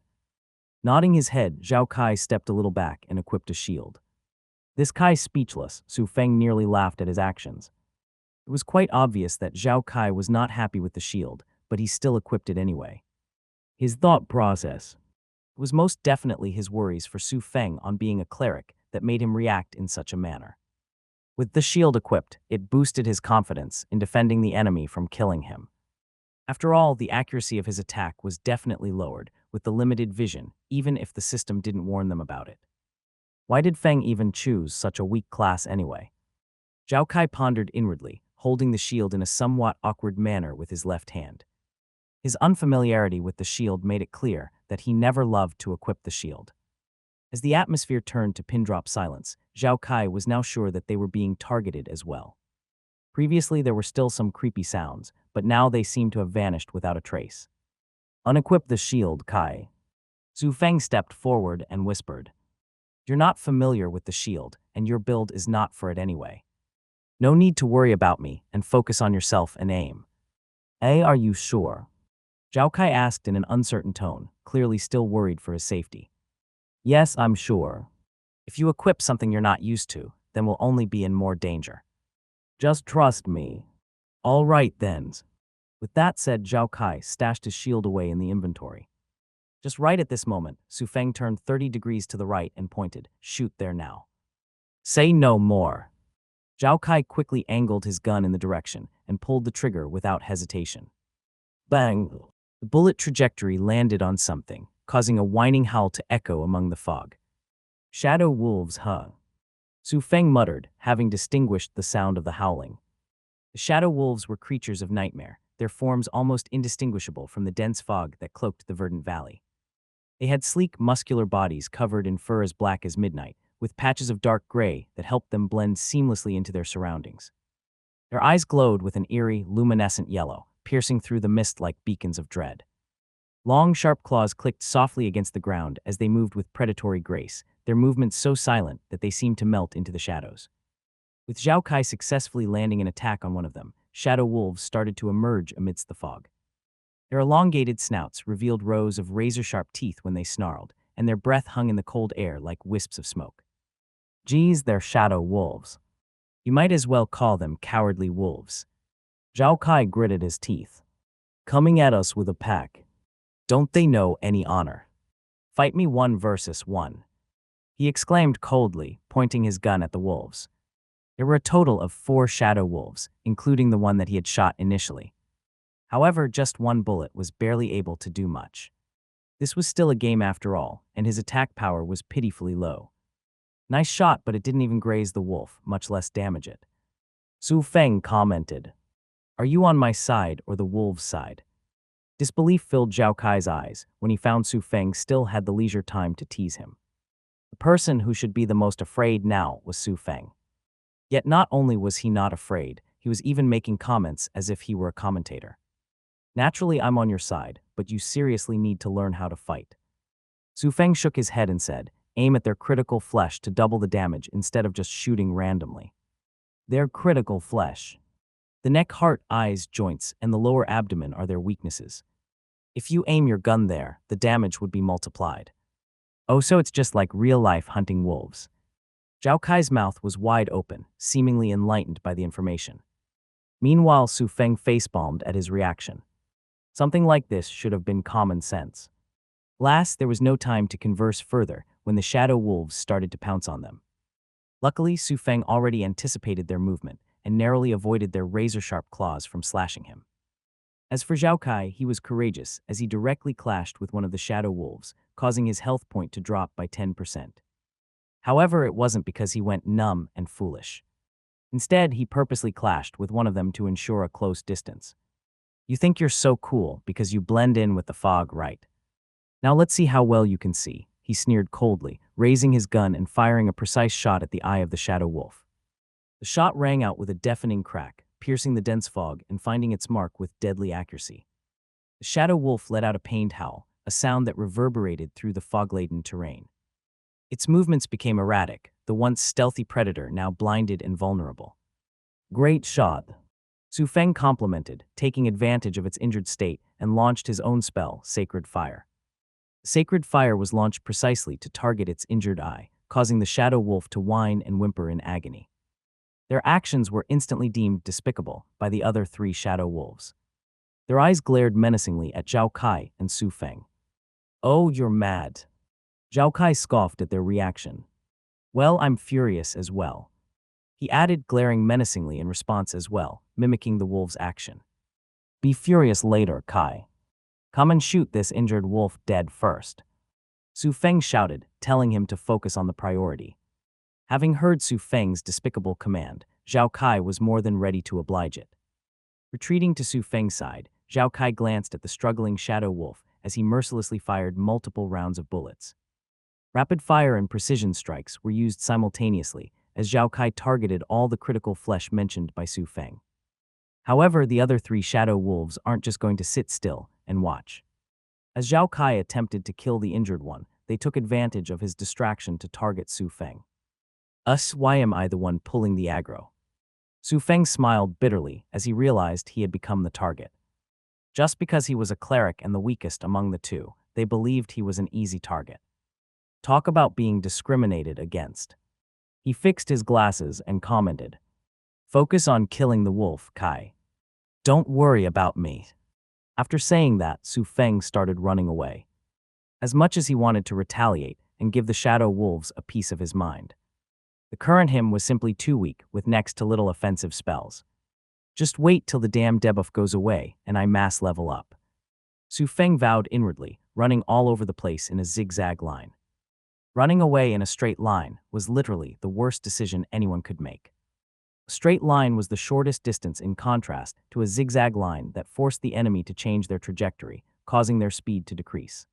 Speaker 1: Nodding his head, Zhao Kai stepped a little back and equipped a shield. This Kai speechless, Su Feng nearly laughed at his actions. It was quite obvious that Zhao Kai was not happy with the shield, but he still equipped it anyway. His thought process was most definitely his worries for Su Feng on being a cleric that made him react in such a manner. With the shield equipped, it boosted his confidence in defending the enemy from killing him. After all, the accuracy of his attack was definitely lowered with the limited vision, even if the system didn't warn them about it. Why did Feng even choose such a weak class anyway? Zhao Kai pondered inwardly, holding the shield in a somewhat awkward manner with his left hand. His unfamiliarity with the shield made it clear that he never loved to equip the shield. As the atmosphere turned to pin-drop silence, Zhao Kai was now sure that they were being targeted as well. Previously, there were still some creepy sounds, but now they seemed to have vanished without a trace. Unequip the shield, Kai. Su Feng stepped forward and whispered. You're not familiar with the shield, and your build is not for it anyway. No need to worry about me, and focus on yourself and aim. Are you sure? Zhao Kai asked in an uncertain tone, clearly still worried for his safety. Yes, I'm sure. If you equip something you're not used to, then we'll only be in more danger. Just trust me. All right then. With that said, Zhao Kai stashed his shield away in the inventory. Just right at this moment, Su Feng turned 30 degrees to the right and pointed, shoot there now. Say no more. Zhao Kai quickly angled his gun in the direction and pulled the trigger without hesitation. Bang! The bullet trajectory landed on something, causing a whining howl to echo among the fog. Shadow wolves, huh? Su Feng muttered, having distinguished the sound of the howling. The shadow wolves were creatures of nightmare, their forms almost indistinguishable from the dense fog that cloaked the verdant valley. They had sleek, muscular bodies covered in fur as black as midnight, with patches of dark gray that helped them blend seamlessly into their surroundings. Their eyes glowed with an eerie, luminescent yellow, piercing through the mist like beacons of dread. Long, sharp claws clicked softly against the ground as they moved with predatory grace, their movements so silent that they seemed to melt into the shadows. With Zhao Kai successfully landing an attack on one of them, shadow wolves started to emerge amidst the fog. Their elongated snouts revealed rows of razor-sharp teeth when they snarled, and their breath hung in the cold air like wisps of smoke. Geez, they're shadow wolves. You might as well call them cowardly wolves. Zhao Kai gritted his teeth. Coming at us with a pack. Don't they know any honor? Fight me 1 versus 1. He exclaimed coldly, pointing his gun at the wolves. There were a total of 4 shadow wolves, including the one that he had shot initially. However, just one bullet was barely able to do much. This was still a game after all, and his attack power was pitifully low. Nice shot, but it didn't even graze the wolf, much less damage it. Su Feng commented, Are you on my side or the wolves' side? Disbelief filled Zhao Kai's eyes when he found Su Feng still had the leisure time to tease him. The person who should be the most afraid now was Su Feng. Yet not only was he not afraid, he was even making comments as if he were a commentator. Naturally, I'm on your side, but you seriously need to learn how to fight. Su Feng shook his head and said, aim at their critical flesh to double the damage instead of just shooting randomly. Their critical flesh. The neck, heart, eyes, joints, and the lower abdomen are their weaknesses. If you aim your gun there, the damage would be multiplied. Oh, so it's just like real-life hunting wolves. Zhao Kai's mouth was wide open, seemingly enlightened by the information. Meanwhile, Su Feng facepalmed at his reaction. Something like this should have been common sense. Last, there was no time to converse further when the shadow wolves started to pounce on them. Luckily, Su Feng already anticipated their movement and narrowly avoided their razor-sharp claws from slashing him. As for Zhao Kai, he was courageous as he directly clashed with one of the shadow wolves, causing his health point to drop by 10%. However, it wasn't because he went numb and foolish. Instead, he purposely clashed with one of them to ensure a close distance. You think you're so cool because you blend in with the fog, right? Now let's see how well you can see, he sneered coldly, raising his gun and firing a precise shot at the eye of the shadow wolf. The shot rang out with a deafening crack, piercing the dense fog and finding its mark with deadly accuracy. The shadow wolf let out a pained howl, a sound that reverberated through the fog-laden terrain. Its movements became erratic, the once stealthy predator now blinded and vulnerable. Great shot, Su Feng complimented, taking advantage of its injured state and launched his own spell, Sacred Fire. Sacred Fire was launched precisely to target its injured eye, causing the shadow wolf to whine and whimper in agony. Their actions were instantly deemed despicable by the other three shadow wolves. Their eyes glared menacingly at Zhao Kai and Su Feng. "Oh, you're mad." Zhao Kai scoffed at their reaction. "Well, I'm furious as well." He added, glaring menacingly in response as well, mimicking the wolf's action. "Be furious later, Kai. Come and shoot this injured wolf dead first." Su Feng shouted, telling him to focus on the priority. Having heard Su Feng's despicable command, Zhao Kai was more than ready to oblige it. Retreating to Su Feng's side, Zhao Kai glanced at the struggling shadow wolf as he mercilessly fired multiple rounds of bullets. Rapid fire and precision strikes were used simultaneously as Zhao Kai targeted all the critical flesh mentioned by Su Feng. However, the other three shadow wolves aren't just going to sit still and watch. As Zhao Kai attempted to kill the injured one, they took advantage of his distraction to target Su Feng. Why am I the one pulling the aggro?" Su Feng smiled bitterly as he realized he had become the target. Just because he was a cleric and the weakest among the two, they believed he was an easy target. Talk about being discriminated against. He fixed his glasses and commented, "Focus on killing the wolf, Kai. Don't worry about me." After saying that, Su Feng started running away. As much as he wanted to retaliate and give the shadow wolves a piece of his mind, the current him was simply too weak with next to little offensive spells. Just wait till the damn debuff goes away and I mass level up. Su Feng vowed inwardly, running all over the place in a zigzag line. Running away in a straight line was literally the worst decision anyone could make. A straight line was the shortest distance in contrast to a zigzag line that forced the enemy to change their trajectory, causing their speed to decrease.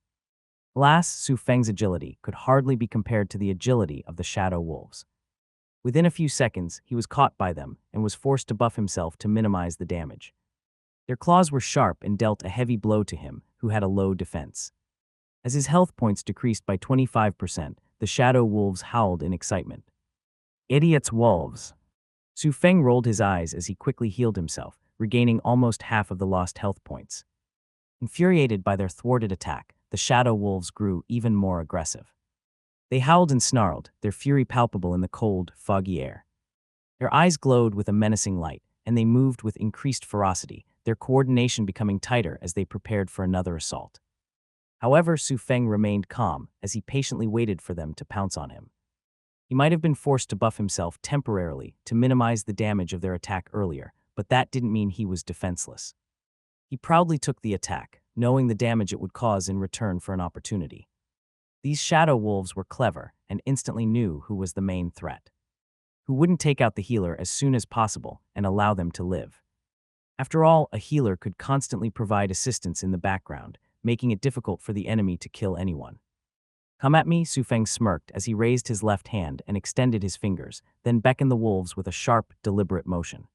Speaker 1: Alas, Su Feng's agility could hardly be compared to the agility of the shadow wolves. Within a few seconds, he was caught by them and was forced to buff himself to minimize the damage. Their claws were sharp and dealt a heavy blow to him, who had a low defense. As his health points decreased by 25%, the shadow wolves howled in excitement. "Idiots, wolves!" Su Feng rolled his eyes as he quickly healed himself, regaining almost half of the lost health points. Infuriated by their thwarted attack, the shadow wolves grew even more aggressive. They howled and snarled, their fury palpable in the cold, foggy air. Their eyes glowed with a menacing light, and they moved with increased ferocity, their coordination becoming tighter as they prepared for another assault. However, Su Feng remained calm as he patiently waited for them to pounce on him. He might have been forced to buff himself temporarily to minimize the damage of their attack earlier, but that didn't mean he was defenseless. He proudly took the attack, knowing the damage it would cause in return for an opportunity. These shadow wolves were clever and instantly knew who was the main threat, who wouldn't take out the healer as soon as possible and allow them to live. After all, a healer could constantly provide assistance in the background, making it difficult for the enemy to kill anyone. "Come at me," Su Feng smirked as he raised his left hand and extended his fingers, then beckoned the wolves with a sharp, deliberate motion.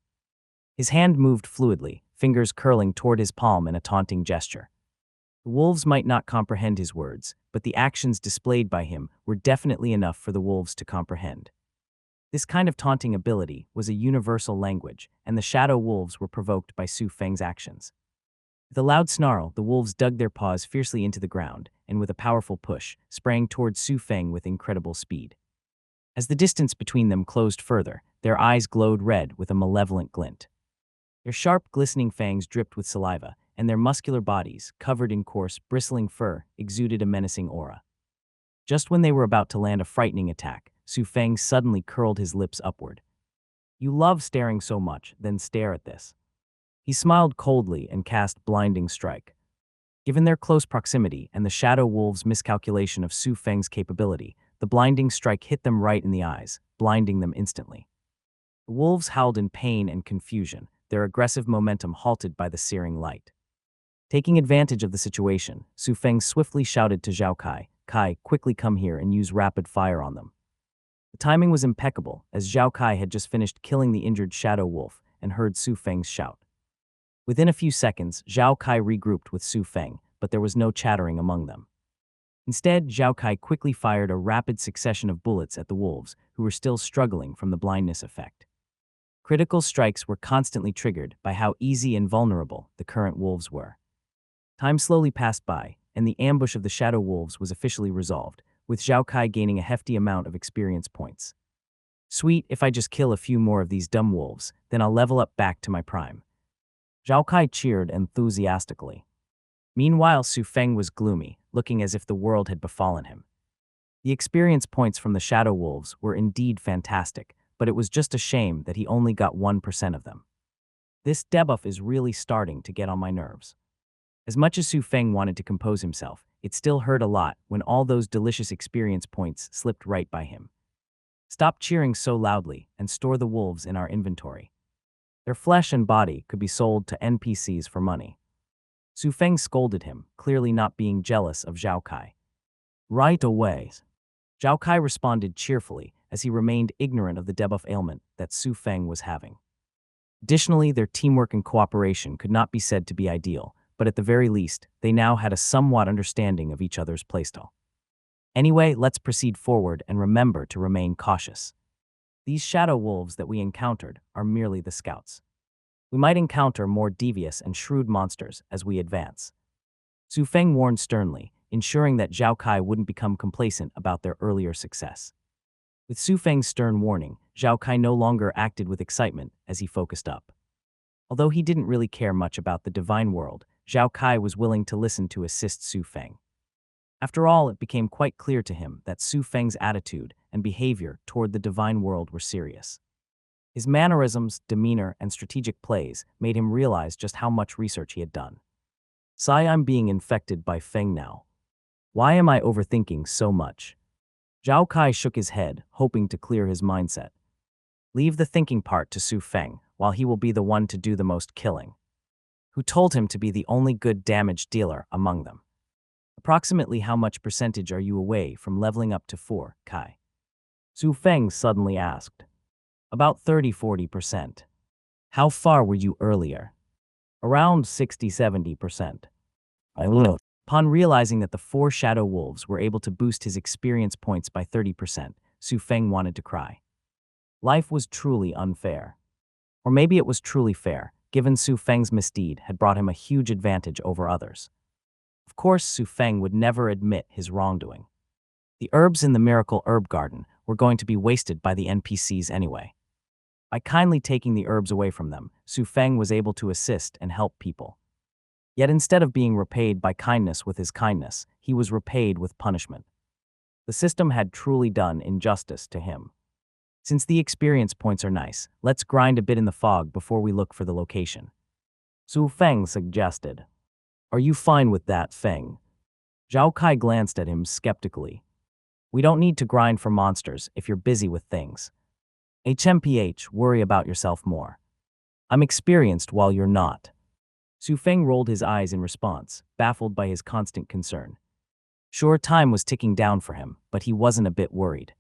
Speaker 1: His hand moved fluidly, fingers curling toward his palm in a taunting gesture. The wolves might not comprehend his words, but the actions displayed by him were definitely enough for the wolves to comprehend. This kind of taunting ability was a universal language, and the shadow wolves were provoked by Su Feng's actions. With a loud snarl, the wolves dug their paws fiercely into the ground, and with a powerful push, sprang towards Su Feng with incredible speed. As the distance between them closed further, their eyes glowed red with a malevolent glint. Their sharp, glistening fangs dripped with saliva, and their muscular bodies, covered in coarse, bristling fur, exuded a menacing aura. Just when they were about to land a frightening attack, Su Feng suddenly curled his lips upward. "You love staring so much, then stare at this." He smiled coldly and cast Blinding Strike. Given their close proximity and the Shadow Wolves' miscalculation of Su Feng's capability, the Blinding Strike hit them right in the eyes, blinding them instantly. The wolves howled in pain and confusion, their aggressive momentum halted by the searing light. Taking advantage of the situation, Su Feng swiftly shouted to Zhao Kai, "Kai, quickly come here and use rapid fire on them." The timing was impeccable, as Zhao Kai had just finished killing the injured Shadow Wolf and heard Su Feng's shout. Within a few seconds, Zhao Kai regrouped with Su Feng, but there was no chattering among them. Instead, Zhao Kai quickly fired a rapid succession of bullets at the wolves, who were still struggling from the blindness effect. Critical strikes were constantly triggered by how easy and vulnerable the current wolves were. Time slowly passed by, and the ambush of the Shadow Wolves was officially resolved, with Zhao Kai gaining a hefty amount of experience points. "Sweet, if I just kill a few more of these dumb wolves, then I'll level up back to my prime." Zhao Kai cheered enthusiastically. Meanwhile, Su Feng was gloomy, looking as if the world had befallen him. The experience points from the Shadow Wolves were indeed fantastic, but it was just a shame that he only got 1% of them. "This debuff is really starting to get on my nerves." As much as Su Feng wanted to compose himself, it still hurt a lot when all those delicious experience points slipped right by him. "Stop cheering so loudly and store the wolves in our inventory. Their flesh and body could be sold to NPCs for money." Su Feng scolded him, clearly not being jealous of Zhao Kai. "Right away." Zhao Kai responded cheerfully, as he remained ignorant of the debuff ailment that Su Feng was having. Additionally, their teamwork and cooperation could not be said to be ideal, but at the very least, they now had a somewhat understanding of each other's playstyle. "Anyway, let's proceed forward and remember to remain cautious. These Shadow Wolves that we encountered are merely the scouts. We might encounter more devious and shrewd monsters as we advance." Su Feng warned sternly, ensuring that Zhao Kai wouldn't become complacent about their earlier success. With Su Feng's stern warning, Zhao Kai no longer acted with excitement as he focused up. Although he didn't really care much about the divine world, Zhao Kai was willing to listen to assist Su Feng. After all, it became quite clear to him that Su Feng's attitude and behavior toward the divine world were serious. His mannerisms, demeanor, and strategic plays made him realize just how much research he had done. "Sigh, I'm being infected by Feng now. Why am I overthinking so much?" Zhao Kai shook his head, hoping to clear his mindset. "Leave the thinking part to Su Feng, while he will be the one to do the most killing." Who told him to be the only good damage dealer among them? "Approximately how much percentage are you away from leveling up to 4, Kai?" Su Feng suddenly asked. "About 30–40%. How far were you earlier?" "Around 60–70%. I looked. Upon realizing that the 4 Shadow Wolves were able to boost his experience points by 30%, Su Feng wanted to cry. Life was truly unfair. Or maybe it was truly fair, given Su Feng's misdeed had brought him a huge advantage over others. Of course, Su Feng would never admit his wrongdoing. The herbs in the miracle herb garden were going to be wasted by the NPCs anyway. By kindly taking the herbs away from them, Su Feng was able to assist and help people. Yet instead of being repaid by kindness with his kindness, he was repaid with punishment. The system had truly done injustice to him. "Since the experience points are nice, let's grind a bit in the fog before we look for the location," Su Feng suggested. "Are you fine with that, Feng?" Zhao Kai glanced at him skeptically. "We don't need to grind for monsters if you're busy with things. HMPH, worry about yourself more. I'm experienced while you're not." Su Feng rolled his eyes in response, baffled by his constant concern. Sure, time was ticking down for him, but he wasn't a bit worried.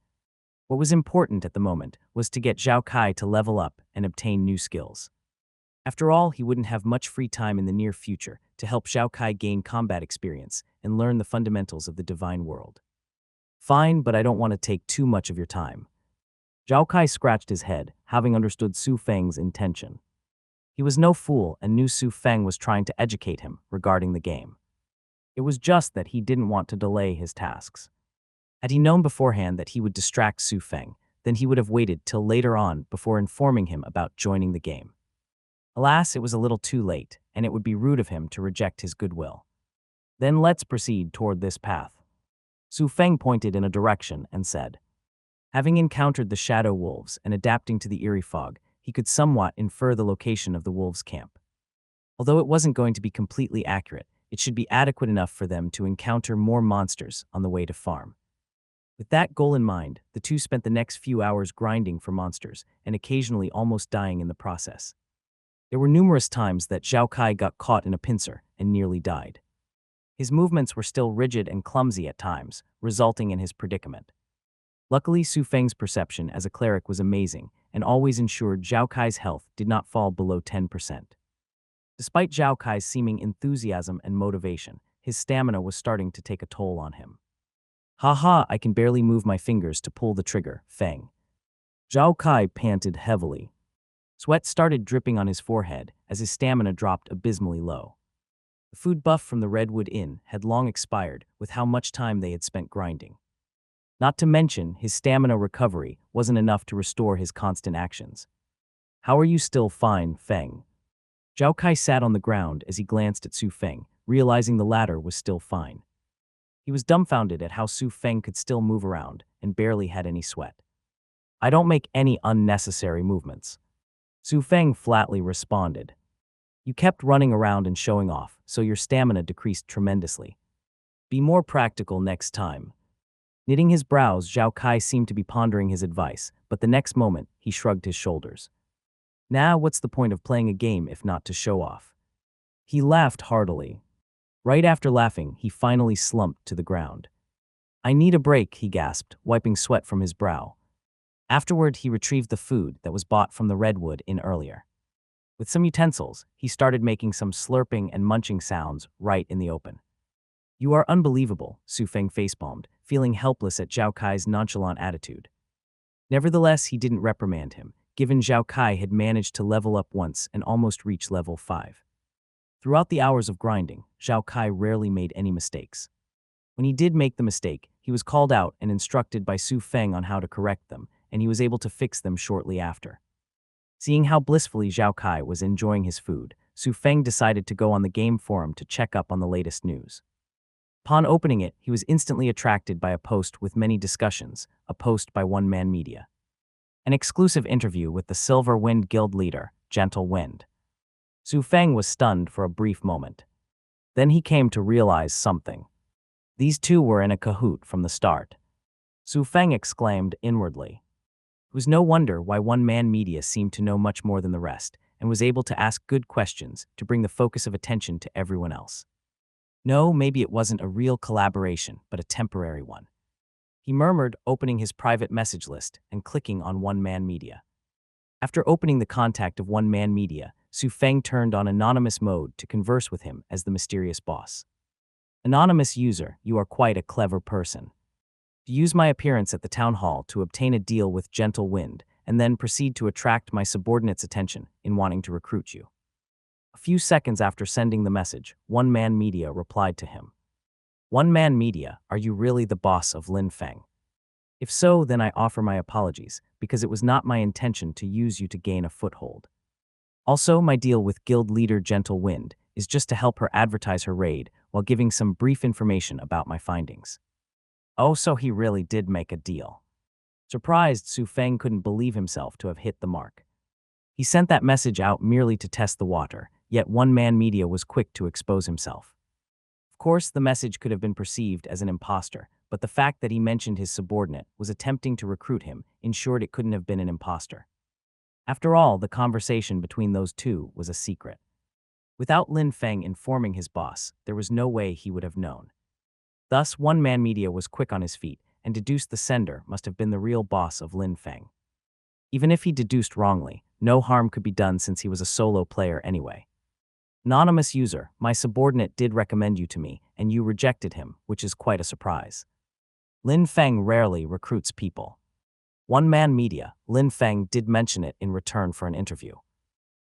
Speaker 1: What was important at the moment was to get Zhao Kai to level up and obtain new skills. After all, he wouldn't have much free time in the near future to help Zhao Kai gain combat experience and learn the fundamentals of the divine world. "Fine, but I don't want to take too much of your time." Zhao Kai scratched his head, having understood Su Feng's intention. He was no fool and knew Su Feng was trying to educate him regarding the game. It was just that he didn't want to delay his tasks. Had he known beforehand that he would distract Su Feng, then he would have waited till later on before informing him about joining the game. Alas, it was a little too late, and it would be rude of him to reject his goodwill. Then let's proceed toward this path. Su Feng pointed in a direction and said, having encountered the shadow wolves and adapting to the eerie fog, he could somewhat infer the location of the wolves' camp. Although it wasn't going to be completely accurate, it should be adequate enough for them to encounter more monsters on the way to farm. With that goal in mind, the two spent the next few hours grinding for monsters and occasionally almost dying in the process. There were numerous times that Zhao Kai got caught in a pincer and nearly died. His movements were still rigid and clumsy at times, resulting in his predicament. Luckily, Su Feng's perception as a cleric was amazing and always ensured Zhao Kai's health did not fall below 10%. Despite Zhao Kai's seeming enthusiasm and motivation, his stamina was starting to take a toll on him. Haha, I can barely move my fingers to pull the trigger, Feng. Zhao Kai panted heavily. Sweat started dripping on his forehead as his stamina dropped abysmally low. The food buff from the Redwood Inn had long expired with how much time they had spent grinding. Not to mention, his stamina recovery wasn't enough to restore his constant actions. How are you still fine, Feng? Zhao Kai sat on the ground as he glanced at Su Feng, realizing the latter was still fine. He was dumbfounded at how Su Feng could still move around and barely had any sweat. I don't make any unnecessary movements. Su Feng flatly responded. You kept running around and showing off, so your stamina decreased tremendously. Be more practical next time. Knitting his brows, Zhao Kai seemed to be pondering his advice, but the next moment, he shrugged his shoulders. Now, what's the point of playing a game if not to show off? He laughed heartily. Right after laughing, he finally slumped to the ground. I need a break, he gasped, wiping sweat from his brow. Afterward, he retrieved the food that was bought from the Redwood Inn earlier. With some utensils, he started making some slurping and munching sounds right in the open. You are unbelievable, Su Feng facepalmed, feeling helpless at Zhao Kai's nonchalant attitude. Nevertheless, he didn't reprimand him, given Zhao Kai had managed to level up once and almost reach level 5. Throughout the hours of grinding, Zhao Kai rarely made any mistakes. When he did make the mistake, he was called out and instructed by Su Feng on how to correct them, and he was able to fix them shortly after. Seeing how blissfully Zhao Kai was enjoying his food, Su Feng decided to go on the game forum to check up on the latest news. Upon opening it, he was instantly attracted by a post with many discussions, a post by One Man Media. An exclusive interview with the Silver Wind Guild leader, Gentle Wind. Su Feng was stunned for a brief moment. Then he came to realize something. These two were in a cahoot from the start. Su Feng exclaimed inwardly. It was no wonder why One Man Media seemed to know much more than the rest, and was able to ask good questions to bring the focus of attention to everyone else. No, maybe it wasn't a real collaboration, but a temporary one. He murmured, opening his private message list and clicking on One Man Media. After opening the contact of One Man Media, Su Feng turned on anonymous mode to converse with him as the mysterious boss. Anonymous user, you are quite a clever person. To use my appearance at the town hall to obtain a deal with Gentle Wind, and then proceed to attract my subordinate's attention in wanting to recruit you. A few seconds after sending the message, One Man Media replied to him. One Man Media, are you really the boss of Lin Feng? If so, then I offer my apologies, because it was not my intention to use you to gain a foothold. Also, my deal with guild leader Gentle Wind is just to help her advertise her raid while giving some brief information about my findings. Oh, so he really did make a deal. Surprised, Su Feng couldn't believe himself to have hit the mark. He sent that message out merely to test the water, yet One Man Media was quick to expose himself. Of course, the message could have been perceived as an imposter, but the fact that he mentioned his subordinate was attempting to recruit him ensured it couldn't have been an imposter. After all, the conversation between those two was a secret. Without Lin Feng informing his boss, there was no way he would have known. Thus, One Man Media was quick on his feet and deduced the sender must have been the real boss of Lin Feng. Even if he deduced wrongly, no harm could be done since he was a solo player anyway. Anonymous user, my subordinate did recommend you to me, and you rejected him, which is quite a surprise. Lin Feng rarely recruits people. One Man Media, Lin Feng did mention it in return for an interview.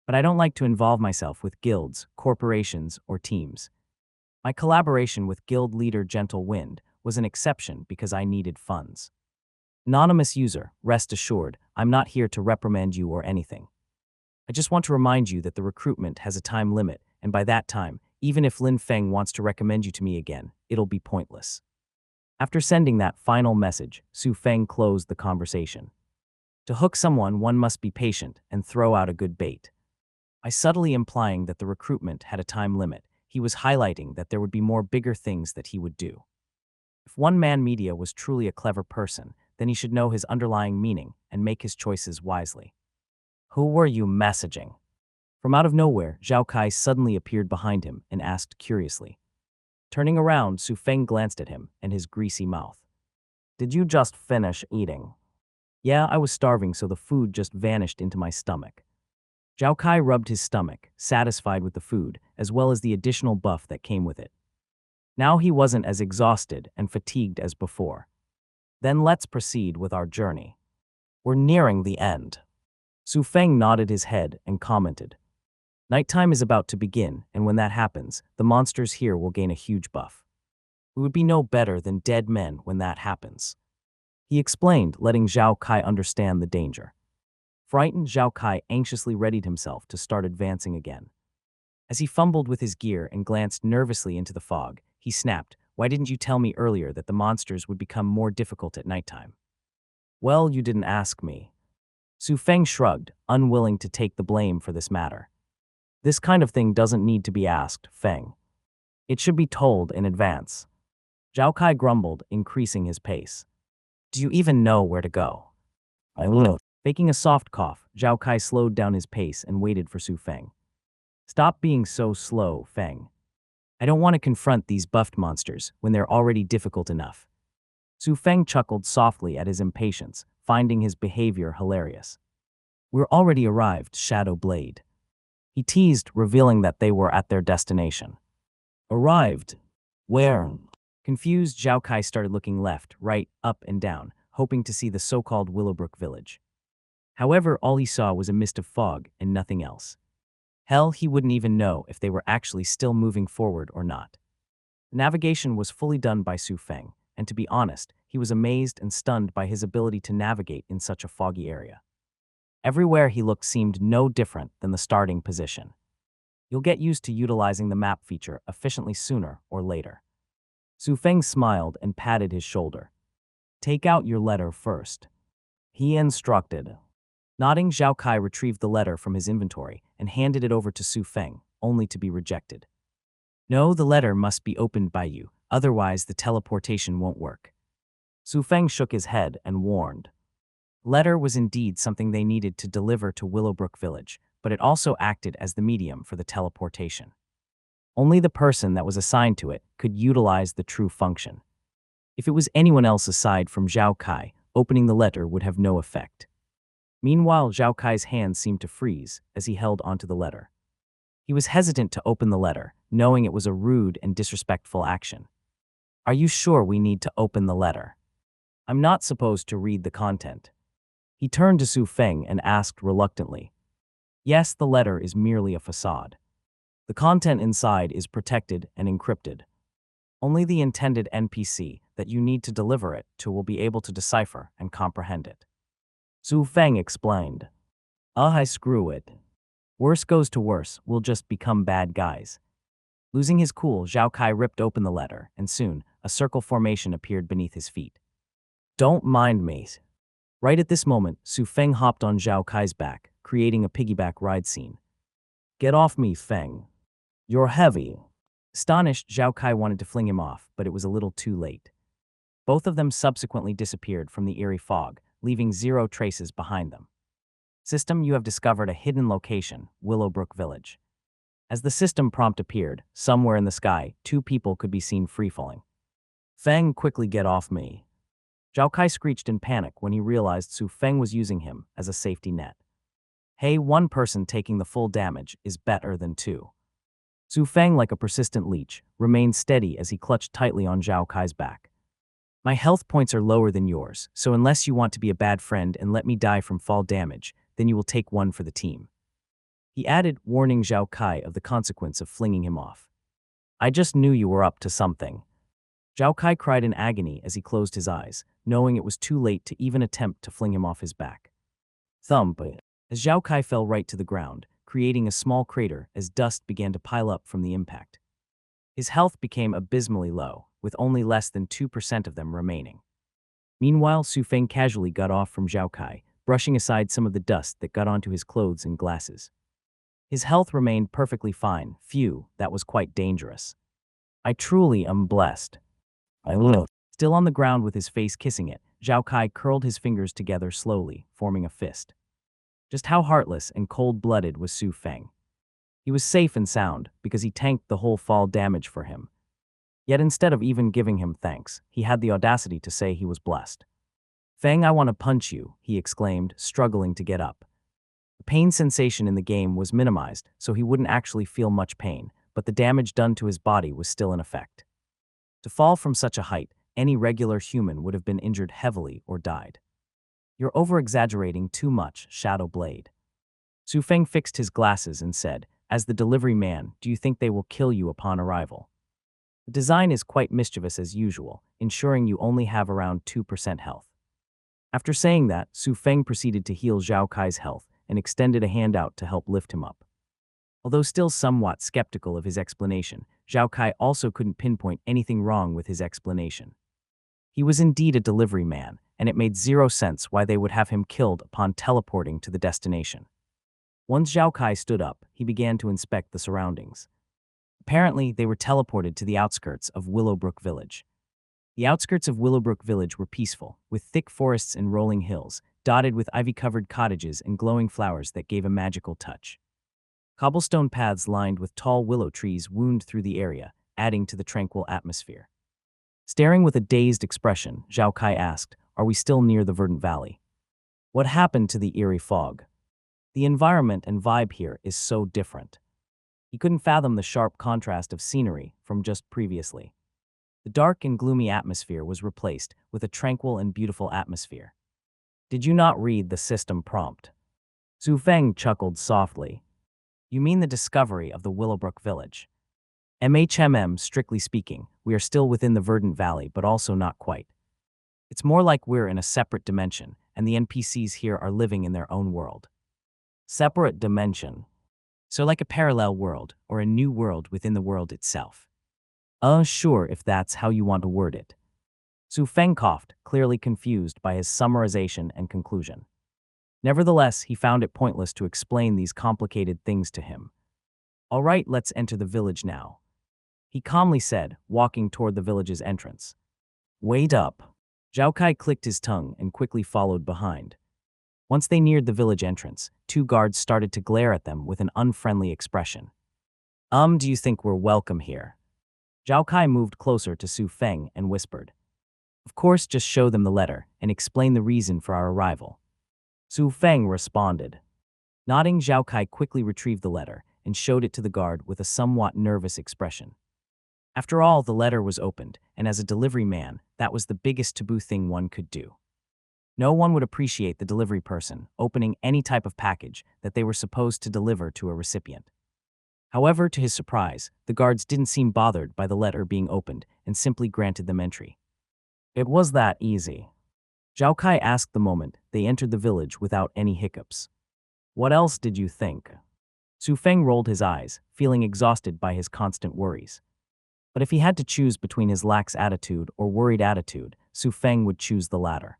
Speaker 1: But I don't like to involve myself with guilds, corporations, or teams. My collaboration with guild leader Gentle Wind was an exception because I needed funds. Anonymous user, rest assured, I'm not here to reprimand you or anything. I just want to remind you that the recruitment has a time limit, and by that time, even if Lin Feng wants to recommend you to me again, it'll be pointless. After sending that final message, Su Feng closed the conversation. To hook someone, one must be patient and throw out a good bait. By subtly implying that the recruitment had a time limit, he was highlighting that there would be more bigger things that he would do. If one man media was truly a clever person, then he should know his underlying meaning and make his choices wisely. Who were you messaging? From out of nowhere, Zhao Kai suddenly appeared behind him and asked curiously. Turning around, Su Feng glanced at him and his greasy mouth. Did you just finish eating? Yeah, I was starving, so the food just vanished into my stomach. Zhao Kai rubbed his stomach, satisfied with the food, as well as the additional buff that came with it. Now he wasn't as exhausted and fatigued as before. Then let's proceed with our journey. We're nearing the end. Su Feng nodded his head and commented. Nighttime is about to begin, and when that happens, the monsters here will gain a huge buff. We would be no better than dead men when that happens. He explained, letting Zhao Kai understand the danger. Frightened, Zhao Kai anxiously readied himself to start advancing again. As he fumbled with his gear and glanced nervously into the fog, he snapped, "Why didn't you tell me earlier that the monsters would become more difficult at nighttime?" Well, you didn't ask me. Su Feng shrugged, unwilling to take the blame for this matter. This kind of thing doesn't need to be asked, Feng. It should be told in advance. Zhao Kai grumbled, increasing his pace. Do you even know where to go? I will. Faking a soft cough, Zhao Kai slowed down his pace and waited for Su Feng. Stop being so slow, Feng. I don't want to confront these buffed monsters when they're already difficult enough. Su Feng chuckled softly at his impatience, finding his behavior hilarious. We're already arrived, Shadow Blade. He teased, revealing that they were at their destination. Arrived? Where? Confused, Zhao Kai started looking left, right, up, and down, hoping to see the so-called Willowbrook village. However, all he saw was a mist of fog and nothing else. Hell, he wouldn't even know if they were actually still moving forward or not. The navigation was fully done by Su Feng, and to be honest, he was amazed and stunned by his ability to navigate in such a foggy area. Everywhere he looked seemed no different than the starting position. You'll get used to utilizing the map feature efficiently sooner or later. Su Feng smiled and patted his shoulder. Take out your letter first. He instructed. Nodding, Zhao Kai retrieved the letter from his inventory and handed it over to Su Feng, only to be rejected. No, the letter must be opened by you, otherwise the teleportation won't work. Su Feng shook his head and warned. Letter was indeed something they needed to deliver to Willowbrook Village, but it also acted as the medium for the teleportation. Only the person that was assigned to it could utilize the true function. If it was anyone else aside from Zhao Kai, opening the letter would have no effect. Meanwhile, Zhao Kai's hands seemed to freeze as he held onto the letter. He was hesitant to open the letter, knowing it was a rude and disrespectful action. Are you sure we need to open the letter? I'm not supposed to read the content. He turned to Su Feng and asked reluctantly. Yes, the letter is merely a facade. The content inside is protected and encrypted. Only the intended NPC that you need to deliver it to will be able to decipher and comprehend it. Su Feng explained. I screw it. Worse goes to worse, we'll just become bad guys. Losing his cool, Zhao Kai ripped open the letter, and soon, a circle formation appeared beneath his feet. Don't mind me. Right at this moment, Su Feng hopped on Zhao Kai's back, creating a piggyback ride scene. Get off me, Feng. You're heavy. Astonished, Zhao Kai wanted to fling him off, but it was a little too late. Both of them subsequently disappeared from the eerie fog, leaving zero traces behind them. System, you have discovered a hidden location, Willowbrook Village. As the system prompt appeared, somewhere in the sky, two people could be seen free-falling. Feng, quickly get off me. Zhao Kai screeched in panic when he realized Su Feng was using him as a safety net. Hey, one person taking the full damage is better than two. Su Feng, like a persistent leech, remained steady as he clutched tightly on Zhao Kai's back. My health points are lower than yours, so unless you want to be a bad friend and let me die from fall damage, then you will take one for the team. He added, warning Zhao Kai of the consequence of flinging him off. I just knew you were up to something. Zhao Kai cried in agony as he closed his eyes, knowing it was too late to even attempt to fling him off his back. Thump! As Zhao Kai fell right to the ground, creating a small crater as dust began to pile up from the impact. His health became abysmally low, with only less than 2% of them remaining. Meanwhile, Su Feng casually got off from Zhao Kai, brushing aside some of the dust that got onto his clothes and glasses. His health remained perfectly fine. Phew, that was quite dangerous. I truly am blessed. I will. Still on the ground with his face kissing it, Zhao Kai curled his fingers together slowly, forming a fist. Just how heartless and cold-blooded was Su Feng? He was safe and sound because he tanked the whole fall damage for him. Yet instead of even giving him thanks, he had the audacity to say he was blessed. Feng, I want to punch you, he exclaimed, struggling to get up. The pain sensation in the game was minimized, so he wouldn't actually feel much pain, but the damage done to his body was still in effect. To fall from such a height, any regular human would have been injured heavily or died. You're over-exaggerating too much, Shadow Blade. Su Feng fixed his glasses and said, as the delivery man, do you think they will kill you upon arrival? The design is quite mischievous as usual, ensuring you only have around 2% health. After saying that, Su Feng proceeded to heal Zhao Kai's health and extended a hand out to help lift him up. Although still somewhat skeptical of his explanation, Zhao Kai also couldn't pinpoint anything wrong with his explanation. He was indeed a delivery man, and it made zero sense why they would have him killed upon teleporting to the destination. Once Zhao Kai stood up, he began to inspect the surroundings. Apparently, they were teleported to the outskirts of Willowbrook Village. The outskirts of Willowbrook Village were peaceful, with thick forests and rolling hills, dotted with ivy-covered cottages and glowing flowers that gave a magical touch. Cobblestone paths lined with tall willow trees wound through the area, adding to the tranquil atmosphere. Staring with a dazed expression, Zhao Kai asked, "Are we still near the verdant valley? What happened to the eerie fog? The environment and vibe here is so different." He couldn't fathom the sharp contrast of scenery from just previously. The dark and gloomy atmosphere was replaced with a tranquil and beautiful atmosphere. Did you not read the system prompt? Su Feng chuckled softly. You mean the discovery of the Willowbrook Village? Strictly speaking, we are still within the Verdant Valley, but also not quite. It's more like we're in a separate dimension, and the NPCs here are living in their own world. Separate dimension. So like a parallel world, or a new world within the world itself. Sure, if that's how you want to word it. Su Feng coughed, clearly confused by his summarization and conclusion. Nevertheless, he found it pointless to explain these complicated things to him. All right, let's enter the village now, he calmly said, walking toward the village's entrance. Wait up. Zhao Kai clicked his tongue and quickly followed behind. Once they neared the village entrance, two guards started to glare at them with an unfriendly expression. Do you think we're welcome here? Zhao Kai moved closer to Su Feng and whispered. Of course, just show them the letter and explain the reason for our arrival. Su Feng responded. Nodding, Zhao Kai quickly retrieved the letter and showed it to the guard with a somewhat nervous expression. After all, the letter was opened, and as a delivery man, that was the biggest taboo thing one could do. No one would appreciate the delivery person opening any type of package that they were supposed to deliver to a recipient. However, to his surprise, the guards didn't seem bothered by the letter being opened and simply granted them entry. It was that easy. Zhao Kai asked the moment they entered the village without any hiccups. What else did you think? Su Feng rolled his eyes, feeling exhausted by his constant worries. But if he had to choose between his lax attitude or worried attitude, Su Feng would choose the latter.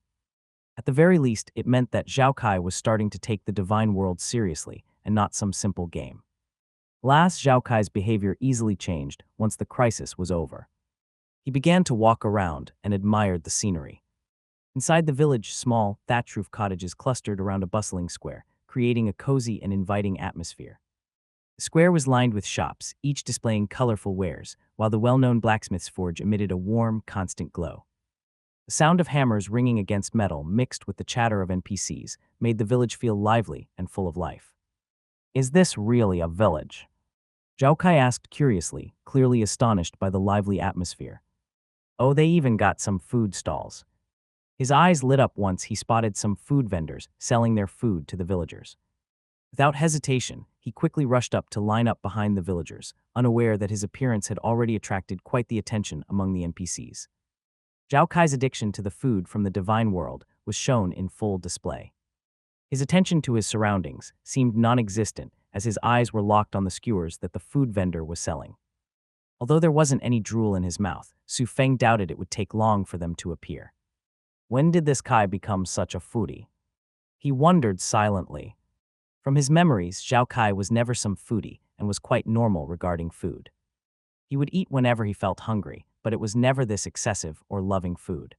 Speaker 1: At the very least, it meant that Zhao Kai was starting to take the divine world seriously and not some simple game. Last, Zhao Kai's behavior easily changed once the crisis was over. He began to walk around and admired the scenery. Inside the village, small, thatch-roof cottages clustered around a bustling square, creating a cozy and inviting atmosphere. The square was lined with shops, each displaying colorful wares, while the well-known blacksmith's forge emitted a warm, constant glow. The sound of hammers ringing against metal mixed with the chatter of NPCs made the village feel lively and full of life. Is this really a village? Zhao Kai asked curiously, clearly astonished by the lively atmosphere. Oh, they even got some food stalls. His eyes lit up once he spotted some food vendors selling their food to the villagers. Without hesitation, he quickly rushed up to line up behind the villagers, unaware that his appearance had already attracted quite the attention among the NPCs. Zhao Kai's addiction to the food from the divine world was shown in full display. His attention to his surroundings seemed non-existent as his eyes were locked on the skewers that the food vendor was selling. Although there wasn't any drool in his mouth, Su Feng doubted it would take long for them to appear. When did this Kai become such a foodie? He wondered silently. From his memories, Zhao Kai was never some foodie and was quite normal regarding food. He would eat whenever he felt hungry, but it was never this excessive or loving food.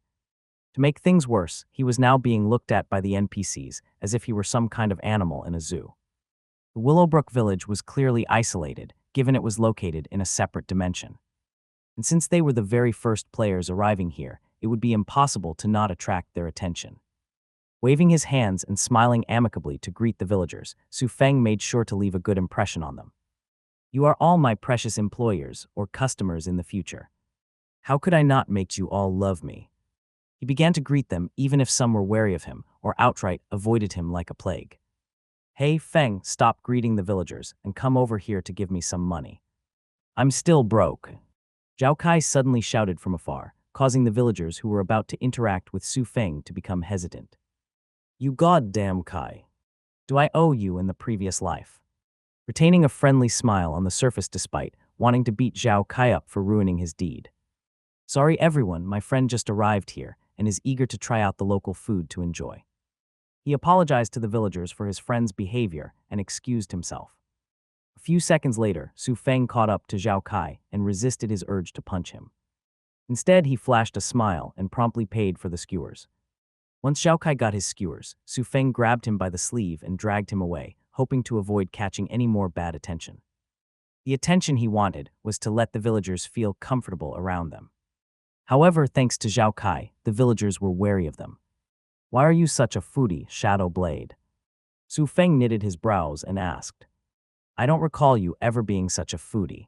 Speaker 1: To make things worse, he was now being looked at by the NPCs as if he were some kind of animal in a zoo. The Willowbrook village was clearly isolated, given it was located in a separate dimension. And since they were the very first players arriving here, it would be impossible to not attract their attention. Waving his hands and smiling amicably to greet the villagers, Su Feng made sure to leave a good impression on them. You are all my precious employers or customers in the future. How could I not make you all love me? He began to greet them even if some were wary of him or outright avoided him like a plague. Hey Feng, stop greeting the villagers and come over here to give me some money. I'm still broke. Zhao Kai suddenly shouted from afar, causing the villagers who were about to interact with Su Feng to become hesitant. You goddamn Kai. Do I owe you in the previous life? Retaining a friendly smile on the surface despite wanting to beat Zhao Kai up for ruining his deed. Sorry everyone, my friend just arrived here and is eager to try out the local food to enjoy. He apologized to the villagers for his friend's behavior and excused himself. A few seconds later, Su Feng caught up to Zhao Kai and resisted his urge to punch him. Instead, he flashed a smile and promptly paid for the skewers. Once Zhao Kai got his skewers, Su Feng grabbed him by the sleeve and dragged him away, hoping to avoid catching any more bad attention. The attention he wanted was to let the villagers feel comfortable around them. However, thanks to Zhao Kai, the villagers were wary of them. Why are you such a foodie, Shadow Blade? Su Feng knitted his brows and asked. I don't recall you ever being such a foodie.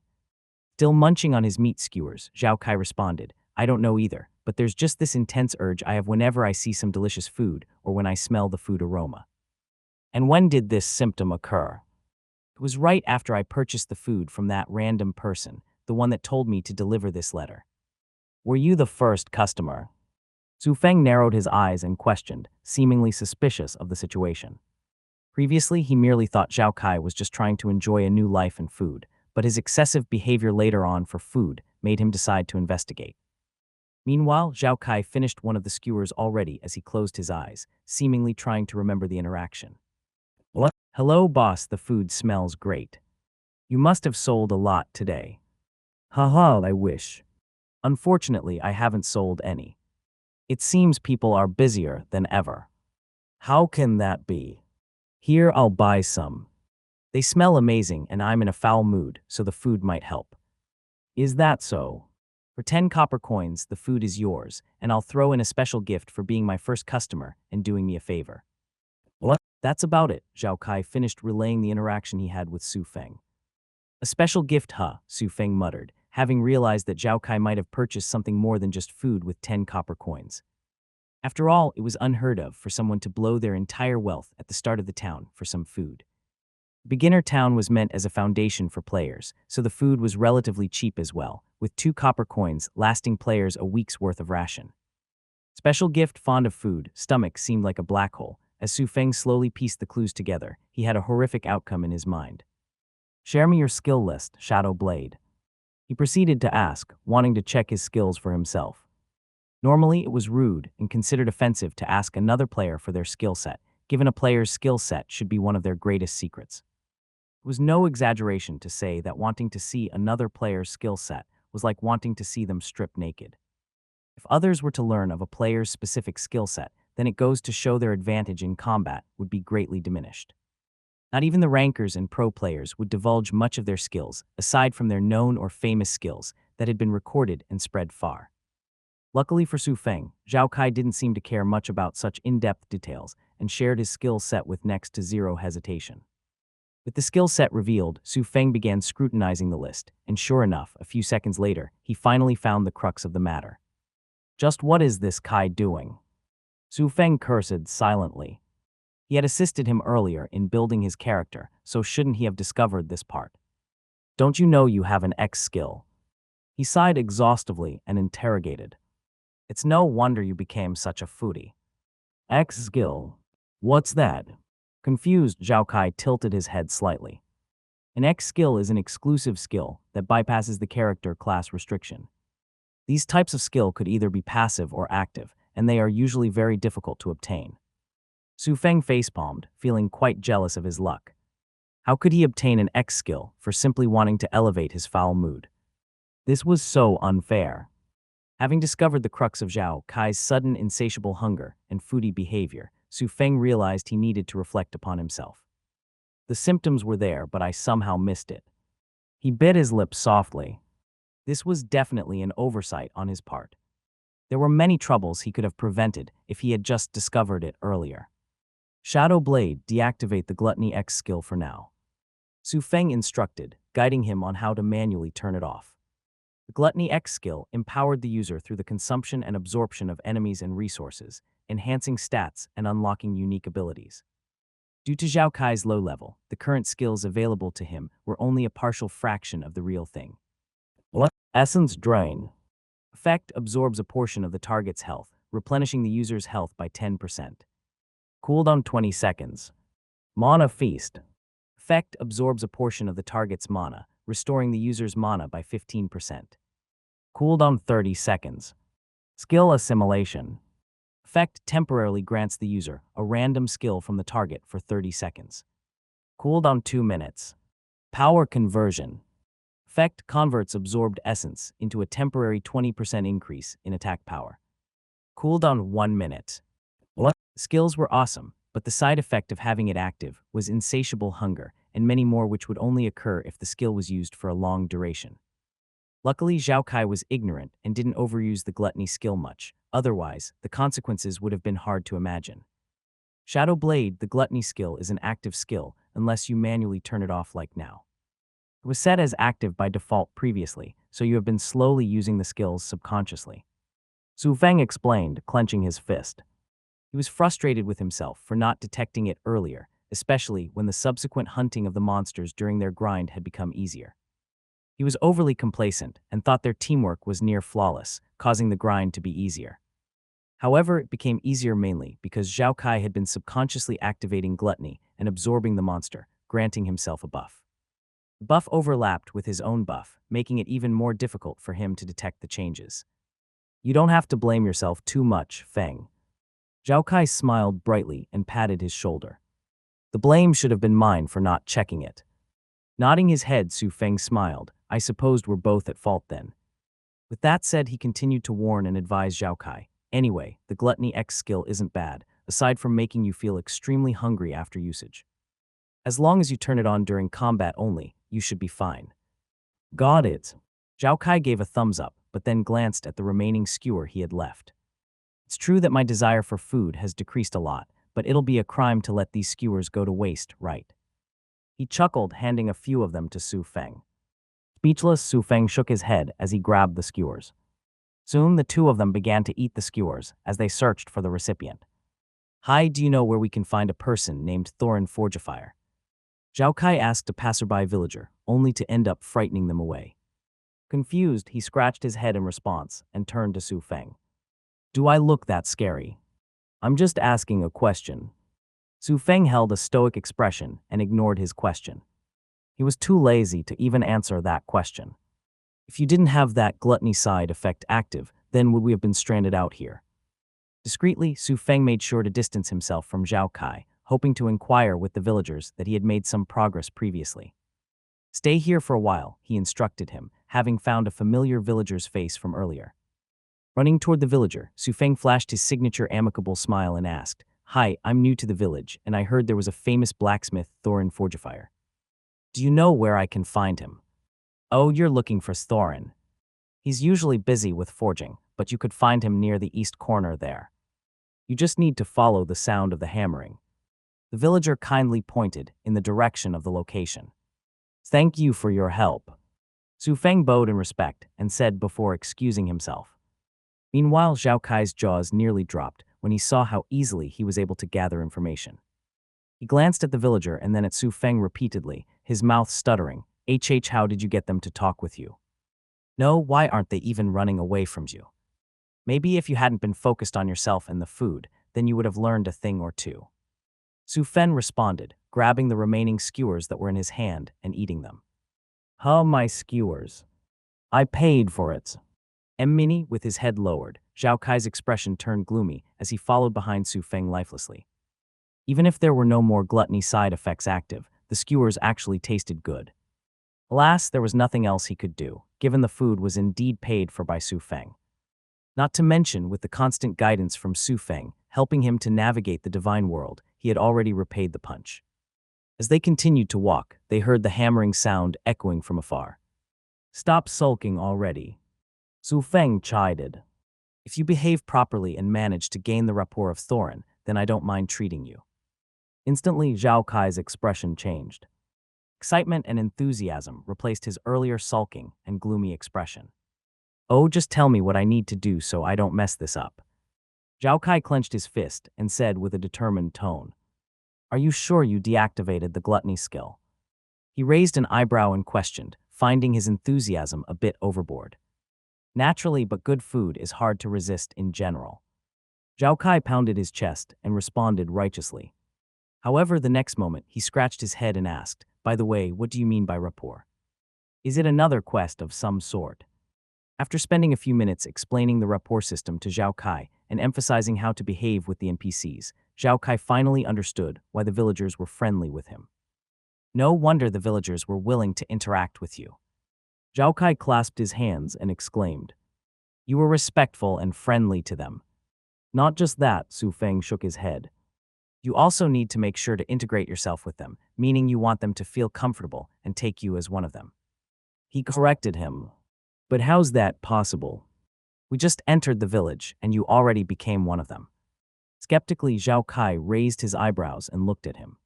Speaker 1: Still munching on his meat skewers, Zhao Kai responded, I don't know either, but there's just this intense urge I have whenever I see some delicious food or when I smell the food aroma. And when did this symptom occur? It was right after I purchased the food from that random person, the one that told me to deliver this letter. Were you the first customer? Su Feng narrowed his eyes and questioned, seemingly suspicious of the situation. Previously, he merely thought Zhao Kai was just trying to enjoy a new life and food, but his excessive behavior later on for food made him decide to investigate. Meanwhile, Zhao Kai finished one of the skewers already as he closed his eyes, seemingly trying to remember the interaction. What? Hello, boss, the food smells great. You must have sold a lot today. Haha, I wish. Unfortunately, I haven't sold any. It seems people are busier than ever. How can that be? Here, I'll buy some. They smell amazing and I'm in a foul mood, so the food might help. Is that so? For 10 copper coins, the food is yours, and I'll throw in a special gift for being my first customer and doing me a favor. What? That's about it, Zhao Kai finished relaying the interaction he had with Su Feng. A special gift, huh? Su Feng muttered, having realized that Zhao Kai might have purchased something more than just food with 10 copper coins. After all, it was unheard of for someone to blow their entire wealth at the start of the town for some food. Beginner Town was meant as a foundation for players, so the food was relatively cheap as well, with 2 copper coins lasting players a week's worth of ration. Special gift fond of food, stomach seemed like a black hole. As Su Feng slowly pieced the clues together, he had a horrific outcome in his mind. Share me your skill list, Shadow Blade. He proceeded to ask, wanting to check his skills for himself. Normally, it was rude and considered offensive to ask another player for their skill set, given a player's skill set should be one of their greatest secrets. It was no exaggeration to say that wanting to see another player's skill set was like wanting to see them stripped naked. If others were to learn of a player's specific skill set, then it goes to show their advantage in combat would be greatly diminished. Not even the rankers and pro players would divulge much of their skills, aside from their known or famous skills that had been recorded and spread far. Luckily for Su Feng, Zhao Kai didn't seem to care much about such in-depth details and shared his skill set with next to zero hesitation. With the skill set revealed, Su Feng began scrutinizing the list, and sure enough, a few seconds later, he finally found the crux of the matter. Just what is this Kai doing? Su Feng cursed silently. He had assisted him earlier in building his character, so shouldn't he have discovered this part? Don't you know you have an X skill? He sighed exhaustively and interrogated. It's no wonder you became such a foodie. X skill? What's that? Confused, Zhao Kai tilted his head slightly. An X skill is an exclusive skill that bypasses the character class restriction. These types of skill could either be passive or active, and they are usually very difficult to obtain. Su Feng facepalmed, feeling quite jealous of his luck. How could he obtain an X skill for simply wanting to elevate his foul mood? This was so unfair. Having discovered the crux of Zhao Kai's sudden insatiable hunger and foodie behavior, Su Feng realized he needed to reflect upon himself. The symptoms were there, but I somehow missed it. He bit his lips softly. This was definitely an oversight on his part. There were many troubles he could have prevented if he had just discovered it earlier. Shadow Blade, deactivate the Gluttony X skill for now. Su Feng instructed, guiding him on how to manually turn it off. The Gluttony X skill empowered the user through the consumption and absorption of enemies and resources, enhancing stats and unlocking unique abilities. Due to Zhao Kai's low level, the current skills available to him were only a partial fraction of the real thing. What? Essence Drain. Effect absorbs a portion of the target's health, replenishing the user's health by 10%. Cooldown 20 seconds. Mana Feast. Effect absorbs a portion of the target's mana, restoring the user's mana by 15%. Cooldown 30 seconds. Skill Assimilation. Effect temporarily grants the user a random skill from the target for 30 seconds. Cooldown 2 minutes. Power Conversion. Effect converts absorbed essence into a temporary 20% increase in attack power. Cooldown 1 minute. What? Skills were awesome, but the side effect of having it active was insatiable hunger, and many more which would only occur if the skill was used for a long duration. Luckily, Zhao Kai was ignorant and didn't overuse the gluttony skill much, otherwise, the consequences would have been hard to imagine. Shadow Blade, the gluttony skill, is an active skill unless you manually turn it off like now. It was set as active by default previously, so you have been slowly using the skills subconsciously. Su Feng explained, clenching his fist. He was frustrated with himself for not detecting it earlier, especially when the subsequent hunting of the monsters during their grind had become easier. He was overly complacent and thought their teamwork was near flawless, causing the grind to be easier. However, it became easier mainly because Zhao Kai had been subconsciously activating gluttony and absorbing the monster, granting himself a buff. The buff overlapped with his own buff, making it even more difficult for him to detect the changes. You don't have to blame yourself too much, Feng. Zhao Kai smiled brightly and patted his shoulder. The blame should have been mine for not checking it. Nodding his head, Su Feng smiled. I supposed we're both at fault then. With that said, he continued to warn and advise Zhao Kai. Anyway, the Gluttony X skill isn't bad, aside from making you feel extremely hungry after usage. As long as you turn it on during combat only, you should be fine. Got it. Zhao Kai gave a thumbs up, but then glanced at the remaining skewer he had left. It's true that my desire for food has decreased a lot, but it'll be a crime to let these skewers go to waste, right? He chuckled, handing a few of them to Su Feng. Speechless, Su Feng shook his head as he grabbed the skewers. Soon, the two of them began to eat the skewers as they searched for the recipient. Hi, do you know where we can find a person named Thorin Forgifier? Zhao Kai asked a passerby villager, only to end up frightening them away. Confused, he scratched his head in response and turned to Su Feng. Do I look that scary? I'm just asking a question. Su Feng held a stoic expression and ignored his question. He was too lazy to even answer that question. If you didn't have that gluttony side effect active, then would we have been stranded out here? Discreetly, Su Feng made sure to distance himself from Zhao Kai, hoping to inquire with the villagers that he had made some progress previously. Stay here for a while, he instructed him, having found a familiar villager's face from earlier. Running toward the villager, Su Feng flashed his signature amicable smile and asked, Hi, I'm new to the village, and I heard there was a famous blacksmith, Thorin Forgifier. Do you know where I can find him? Oh, you're looking for Thorin. He's usually busy with forging, but you could find him near the east corner there. You just need to follow the sound of the hammering. The villager kindly pointed in the direction of the location. Thank you for your help. Su Feng bowed in respect and said before excusing himself. Meanwhile, Zhao Kai's jaws nearly dropped when he saw how easily he was able to gather information. He glanced at the villager and then at Su Feng repeatedly, his mouth stuttering. How did you get them to talk with you? No, why aren't they even running away from you? Maybe if you hadn't been focused on yourself and the food, then you would have learned a thing or two. Su Fen responded, grabbing the remaining skewers that were in his hand and eating them. Huh, my skewers. I paid for it. Mini, with his head lowered, Zhao Kai's expression turned gloomy as he followed behind Su Feng lifelessly. Even if there were no more gluttony side effects active, the skewers actually tasted good. Alas, there was nothing else he could do, given the food was indeed paid for by Su Feng. Not to mention, with the constant guidance from Su Feng, helping him to navigate the divine world, he had already repaid the punch. As they continued to walk, they heard the hammering sound echoing from afar. Stop sulking already. Su Feng chided. If you behave properly and manage to gain the rapport of Thorin, then I don't mind treating you. Instantly, Zhao Kai's expression changed. Excitement and enthusiasm replaced his earlier sulking and gloomy expression. Oh, just tell me what I need to do so I don't mess this up. Zhao Kai clenched his fist and said with a determined tone, Are you sure you deactivated the gluttony skill? He raised an eyebrow and questioned, finding his enthusiasm a bit overboard. Naturally, but good food is hard to resist in general. Zhao Kai pounded his chest and responded righteously. However, the next moment, he scratched his head and asked, By the way, what do you mean by rapport? Is it another quest of some sort? After spending a few minutes explaining the rapport system to Zhao Kai and emphasizing how to behave with the NPCs, Zhao Kai finally understood why the villagers were friendly with him. No wonder the villagers were willing to interact with you. Zhao Kai clasped his hands and exclaimed, You were respectful and friendly to them. Not just that, Su Feng shook his head. You also need to make sure to integrate yourself with them, meaning you want them to feel comfortable and take you as one of them. He corrected him. But how's that possible? We just entered the village, and you already became one of them. Skeptically, Zhao Kai raised his eyebrows and looked at him.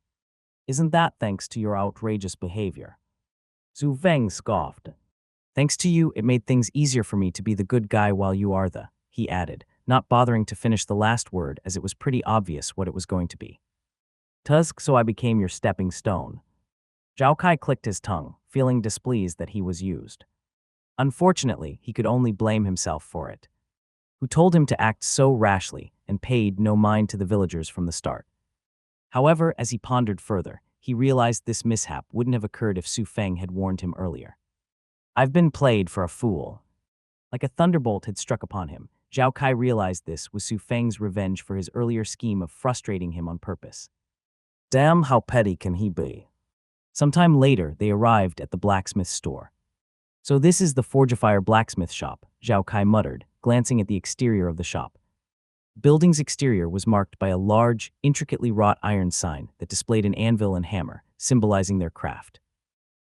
Speaker 1: Isn't that thanks to your outrageous behavior? Su Feng scoffed. Thanks to you, it made things easier for me to be the good guy while you are the, he added, not bothering to finish the last word as it was pretty obvious what it was going to be. Tusk, so I became your stepping stone. Zhao Kai clicked his tongue, feeling displeased that he was used. Unfortunately, he could only blame himself for it. Who told him to act so rashly and paid no mind to the villagers from the start? However, as he pondered further, he realized this mishap wouldn't have occurred if Su Feng had warned him earlier. I've been played for a fool. Like a thunderbolt had struck upon him, Zhao Kai realized this was Su Feng's revenge for his earlier scheme of frustrating him on purpose. Damn, how petty can he be? Sometime later, they arrived at the blacksmith store. So this is the Forgifier blacksmith shop, Zhao Kai muttered, glancing at the exterior of the shop. The building's exterior was marked by a large, intricately wrought iron sign that displayed an anvil and hammer, symbolizing their craft.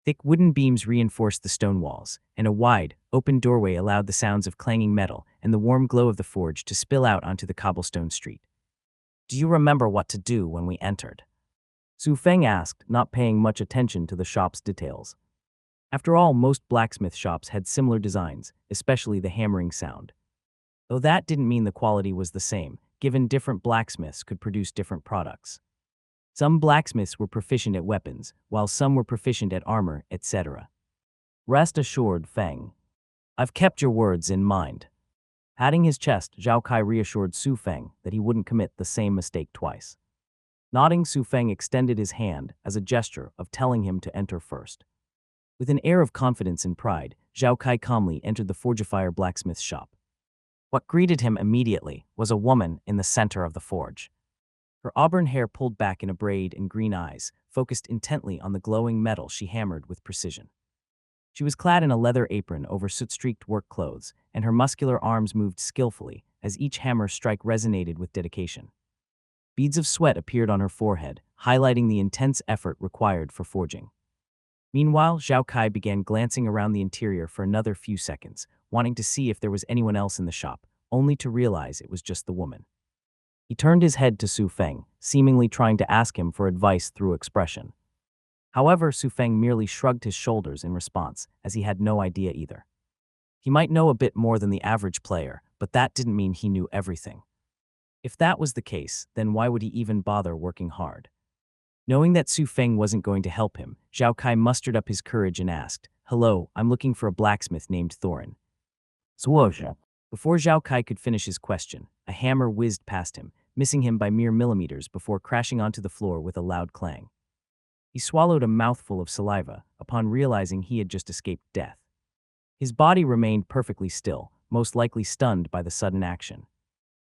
Speaker 1: Thick wooden beams reinforced the stone walls, and a wide, open doorway allowed the sounds of clanging metal and the warm glow of the forge to spill out onto the cobblestone street. Do you remember what to do when we entered? Su Feng asked, not paying much attention to the shop's details. After all, most blacksmith shops had similar designs, especially the hammering sound. Though that didn't mean the quality was the same, given different blacksmiths could produce different products. Some blacksmiths were proficient at weapons, while some were proficient at armor, etc. Rest assured, Feng. I've kept your words in mind. Patting his chest, Zhao Kai reassured Su Feng that he wouldn't commit the same mistake twice. Nodding, Su Feng extended his hand as a gesture of telling him to enter first. With an air of confidence and pride, Zhao Kai calmly entered the Forgifier blacksmith's shop. What greeted him immediately was a woman in the center of the forge. Her auburn hair pulled back in a braid and green eyes, focused intently on the glowing metal she hammered with precision. She was clad in a leather apron over soot-streaked work clothes, and her muscular arms moved skillfully as each hammer strike resonated with dedication. Beads of sweat appeared on her forehead, highlighting the intense effort required for forging. Meanwhile, Zhao Kai began glancing around the interior for another few seconds, wanting to see if there was anyone else in the shop, only to realize it was just the woman. He turned his head to Su Feng, seemingly trying to ask him for advice through expression. However, Su Feng merely shrugged his shoulders in response, as he had no idea either. He might know a bit more than the average player, but that didn't mean he knew everything. If that was the case, then why would he even bother working hard? Knowing that Su Feng wasn't going to help him, Zhao Kai mustered up his courage and asked, "Hello, I'm looking for a blacksmith named Thorin." Swosha. Before Zhao Kai could finish his question, a hammer whizzed past him, missing him by mere millimeters before crashing onto the floor with a loud clang. He swallowed a mouthful of saliva upon realizing he had just escaped death. His body remained perfectly still, most likely stunned by the sudden action.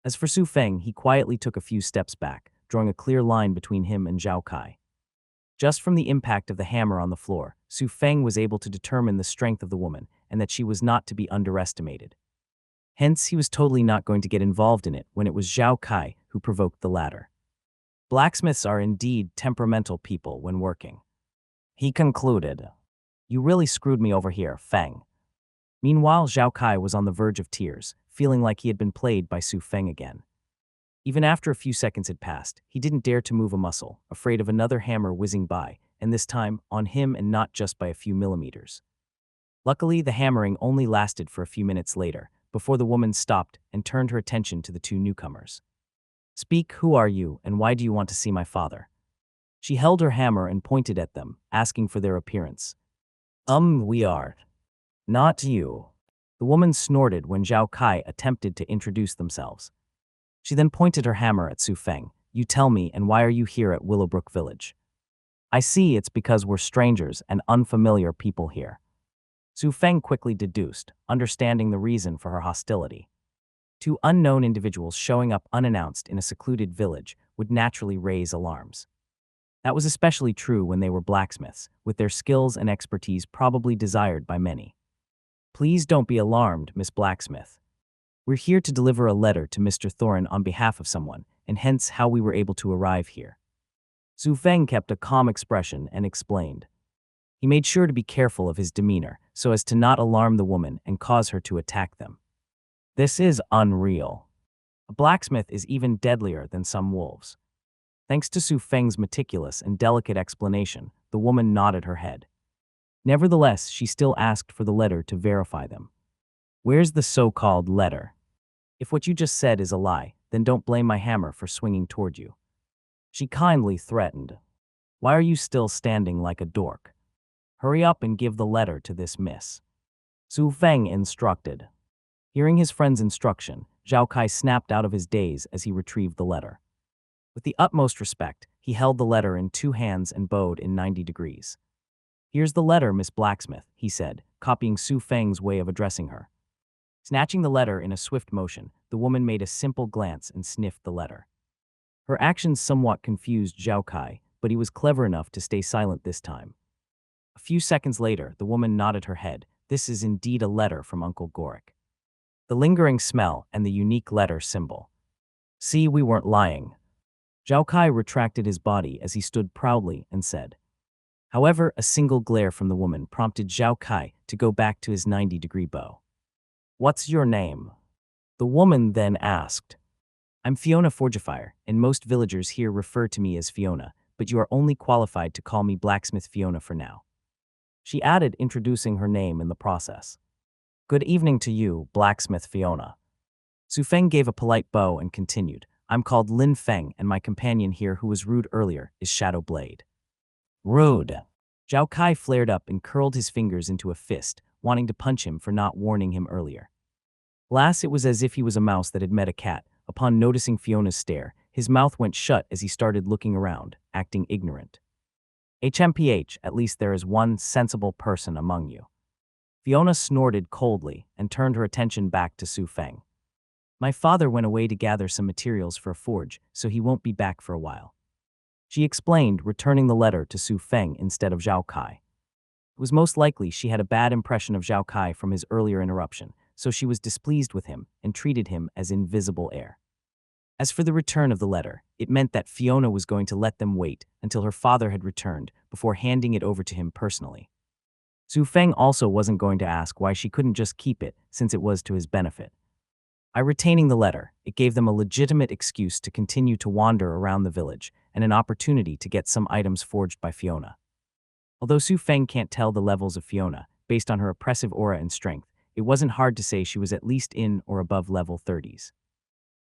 Speaker 1: As for Su Feng, he quietly took a few steps back, drawing a clear line between him and Zhao Kai. Just from the impact of the hammer on the floor, Su Feng was able to determine the strength of the woman and that she was not to be underestimated. Hence, he was totally not going to get involved in it when it was Zhao Kai who provoked the latter. Blacksmiths are indeed temperamental people when working. He concluded. You really screwed me over here, Feng. Meanwhile, Zhao Kai was on the verge of tears, feeling like he had been played by Su Feng again. Even after a few seconds had passed, he didn't dare to move a muscle, afraid of another hammer whizzing by, and this time on him and not just by a few millimeters. Luckily, the hammering only lasted for a few minutes later, before the woman stopped and turned her attention to the two newcomers. Speak, who are you, and why do you want to see my father? She held her hammer and pointed at them, asking for their appearance. We are. Not you. The woman snorted when Zhao Kai attempted to introduce themselves. She then pointed her hammer at Su Feng. You tell me, and why are you here at Willowbrook Village? I see it's because we're strangers and unfamiliar people here. Su Feng quickly deduced, understanding the reason for her hostility. Two unknown individuals showing up unannounced in a secluded village would naturally raise alarms. That was especially true when they were blacksmiths, with their skills and expertise probably desired by many. Please don't be alarmed, Miss Blacksmith. We're here to deliver a letter to Mr. Thorin on behalf of someone, and hence how we were able to arrive here. Su Feng kept a calm expression and explained. He made sure to be careful of his demeanor so as to not alarm the woman and cause her to attack them. This is unreal. A blacksmith is even deadlier than some wolves. Thanks to Su Feng's meticulous and delicate explanation, the woman nodded her head. Nevertheless, she still asked for the letter to verify them. Where's the so-called letter? If what you just said is a lie, then don't blame my hammer for swinging toward you. She kindly threatened. Why are you still standing like a dork? Hurry up and give the letter to this miss. Su Feng instructed. Hearing his friend's instruction, Zhao Kai snapped out of his daze as he retrieved the letter. With the utmost respect, he held the letter in two hands and bowed in 90 degrees. Here's the letter, Miss Blacksmith, he said, copying Su Feng's way of addressing her. Snatching the letter in a swift motion, the woman made a simple glance and sniffed the letter. Her actions somewhat confused Zhao Kai, but he was clever enough to stay silent this time. A few seconds later, the woman nodded her head. This is indeed a letter from Uncle Gorick. The lingering smell and the unique letter symbol. See, we weren't lying. Zhao Kai retracted his body as he stood proudly and said. However, a single glare from the woman prompted Zhao Kai to go back to his 90-degree bow. What's your name? The woman then asked. I'm Fiona Forgifier, and most villagers here refer to me as Fiona, but you are only qualified to call me Blacksmith Fiona for now. She added, introducing her name in the process. Good evening to you, Blacksmith Fiona. Su Feng gave a polite bow and continued. I'm called Lin Feng, and my companion here who was rude earlier is Shadow Blade. Rude. Zhao Kai flared up and curled his fingers into a fist, wanting to punch him for not warning him earlier. Alas, it was as if he was a mouse that had met a cat. Upon noticing Fiona's stare, his mouth went shut as he started looking around, acting ignorant. HMPH, at least there is one sensible person among you. Fiona snorted coldly and turned her attention back to Su Feng. My father went away to gather some materials for a forge, so he won't be back for a while. She explained, returning the letter to Su Feng instead of Zhao Kai. It was most likely she had a bad impression of Zhao Kai from his earlier interruption, so she was displeased with him and treated him as invisible air. As for the return of the letter, it meant that Fiona was going to let them wait until her father had returned before handing it over to him personally. Su Feng also wasn't going to ask why she couldn't just keep it since it was to his benefit. By retaining the letter, it gave them a legitimate excuse to continue to wander around the village and an opportunity to get some items forged by Fiona. Although Su Feng can't tell the levels of Fiona, based on her oppressive aura and strength, it wasn't hard to say she was at least in or above level 30s.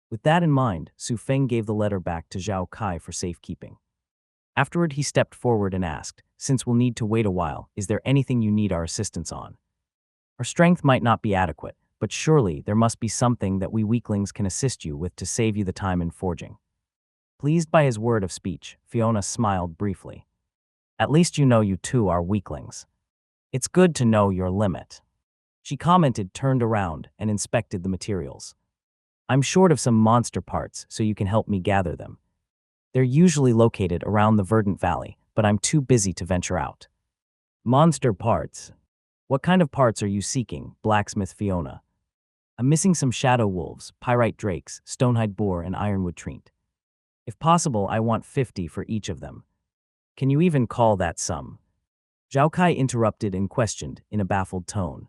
Speaker 1: With that in mind, Su Feng gave the letter back to Zhao Kai for safekeeping. Afterward, he stepped forward and asked, "Since we'll need to wait a while, is there anything you need our assistance on? Our strength might not be adequate, but surely there must be something that we weaklings can assist you with to save you the time in forging." Pleased by his word of speech, Fiona smiled briefly. "At least you know you two are weaklings. It's good to know your limit," she commented, turned around, and inspected the materials. "I'm short of some monster parts, so you can help me gather them. They're usually located around the Verdant Valley, but I'm too busy to venture out." "Monster parts? What kind of parts are you seeking, blacksmith Fiona?" "I'm missing some shadow wolves, pyrite drakes, stonehide boar, and ironwood treant. If possible, I want 50 for each of them." "Can you even call that sum?" Zhao Kai interrupted and questioned in a baffled tone.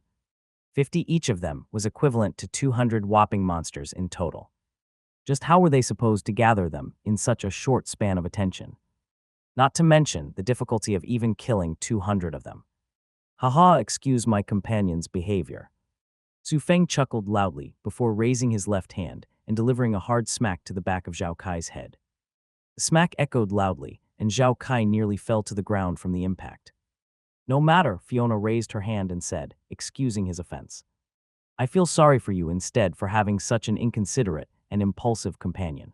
Speaker 1: 50 each of them was equivalent to 200 whopping monsters in total. Just how were they supposed to gather them in such a short span of attention? Not to mention the difficulty of even killing 200 of them. "Haha, excuse my companion's behavior." Su Feng chuckled loudly before raising his left hand and delivering a hard smack to the back of Zhao Kai's head. The smack echoed loudly, and Zhao Kai nearly fell to the ground from the impact. "No matter," Fiona raised her hand and said, excusing his offense. "I feel sorry for you instead for having such an inconsiderate and impulsive companion."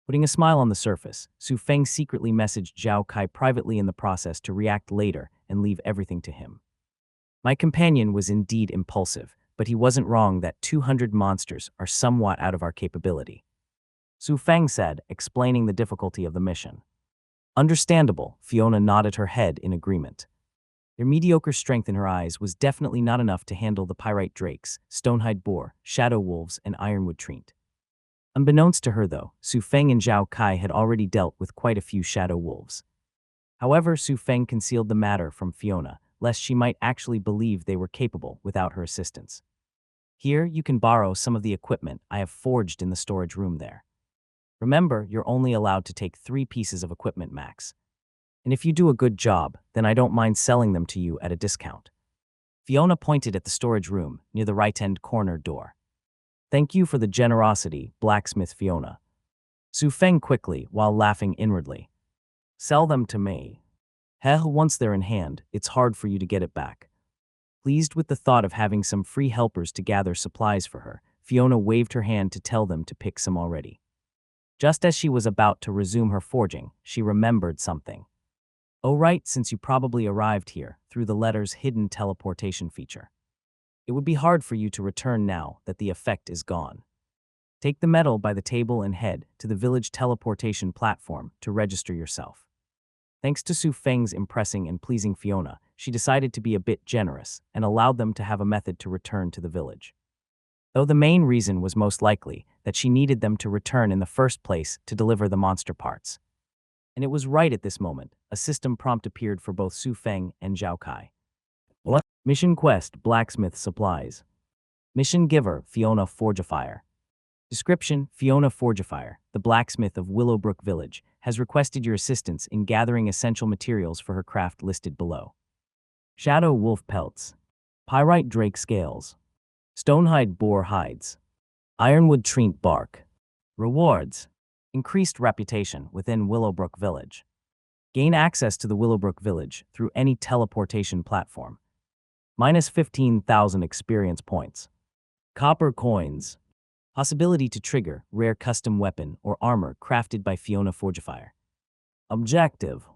Speaker 1: Putting a smile on the surface, Su Feng secretly messaged Zhao Kai privately in the process to react later and leave everything to him. My companion was indeed impulsive, but he wasn't wrong that 200 monsters are somewhat out of our capability, Su Feng said, explaining the difficulty of the mission. Understandable, Fiona nodded her head in agreement. Their mediocre strength in her eyes was definitely not enough to handle the pyrite drakes, stonehide boar, shadow wolves, and ironwood treant. Unbeknownst to her, though, Su Feng and Zhao Kai had already dealt with quite a few shadow wolves. However, Su Feng concealed the matter from Fiona, lest she might actually believe they were capable without her assistance. "Here, you can borrow some of the equipment I have forged in the storage room there. Remember, you're only allowed to take 3 pieces of equipment max. And if you do a good job, then I don't mind selling them to you at a discount." Fiona pointed at the storage room near the right-hand corner door. "Thank you for the generosity, blacksmith Fiona." Su Feng quickly, while laughing inwardly. "Sell them to me. Heh, once they're in hand, it's hard for you to get it back." Pleased with the thought of having some free helpers to gather supplies for her, Fiona waved her hand to tell them to pick some already. Just as she was about to resume her forging, she remembered something. "Oh right, since you probably arrived here through the letter's hidden teleportation feature. It would be hard for you to return now that the effect is gone. Take the medal by the table and head to the village teleportation platform to register yourself." Thanks to Su Feng's impressing and pleasing Fiona, she decided to be a bit generous and allowed them to have a method to return to the village. Though the main reason was most likely that she needed them to return in the first place to deliver the monster parts. And it was right at this moment, a system prompt appeared for both Su Feng and Zhao Kai. What? Mission Quest, Blacksmith Supplies. Mission Giver, Fiona Forgifier. Description: Fiona Forgifier, the blacksmith of Willowbrook Village, has requested your assistance in gathering essential materials for her craft listed below. Shadow wolf pelts, pyrite drake scales, stonehide boar hides, ironwood treant bark. Rewards: increased reputation within Willowbrook Village. Gain access to the Willowbrook Village through any teleportation platform. Minus 15,000 experience points. Copper coins. Possibility to trigger rare custom weapon or armor crafted by Fiona Forgifier. Objective: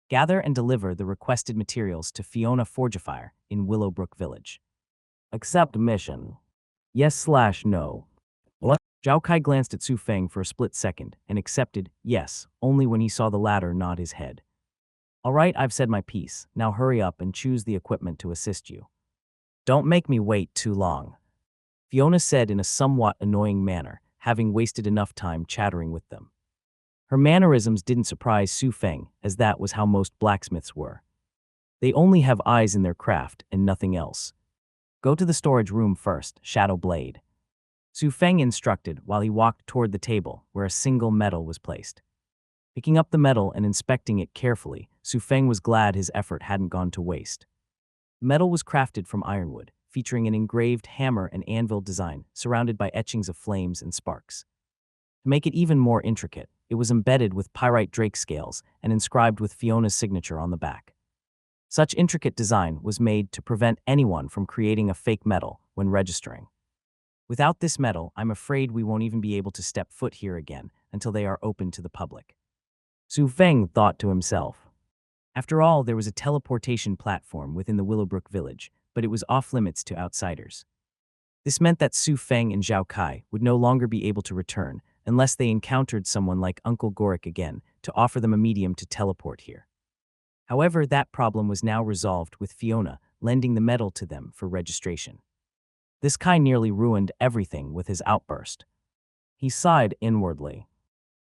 Speaker 1: gather and deliver the requested materials to Fiona Forgifier in Willowbrook Village. Accept mission. Yes/no. What? Zhao Kai glanced at Su Feng for a split second and accepted yes only when he saw the latter nod his head. "All right, I've said my piece. Now hurry up and choose the equipment to assist you." "Don't make me wait too long," Fiona said in a somewhat annoying manner, having wasted enough time chattering with them. Her mannerisms didn't surprise Su Feng, as that was how most blacksmiths were. They only have eyes in their craft and nothing else. "Go to the storage room first, Shadow Blade," Su Feng instructed while he walked toward the table where a single medal was placed. Picking up the medal and inspecting it carefully, Su Feng was glad his effort hadn't gone to waste. The medal was crafted from ironwood, featuring an engraved hammer and anvil design surrounded by etchings of flames and sparks. To make it even more intricate, It was embedded with pyrite drake scales and inscribed with Fiona's signature on the back. Such intricate design was made to prevent anyone from creating a fake medal when registering. Without this medal, I'm afraid we won't even be able to step foot here again until they are open to the public. Su Feng thought to himself. After all, there was a teleportation platform within the Willowbrook village, but it was off-limits to outsiders. This meant that Su Feng and Zhao Kai would no longer be able to return unless they encountered someone like Uncle Gorik again to offer them a medium to teleport here. However, that problem was now resolved with Fiona lending the medal to them for registration. This Kai nearly ruined everything with his outburst. He sighed inwardly.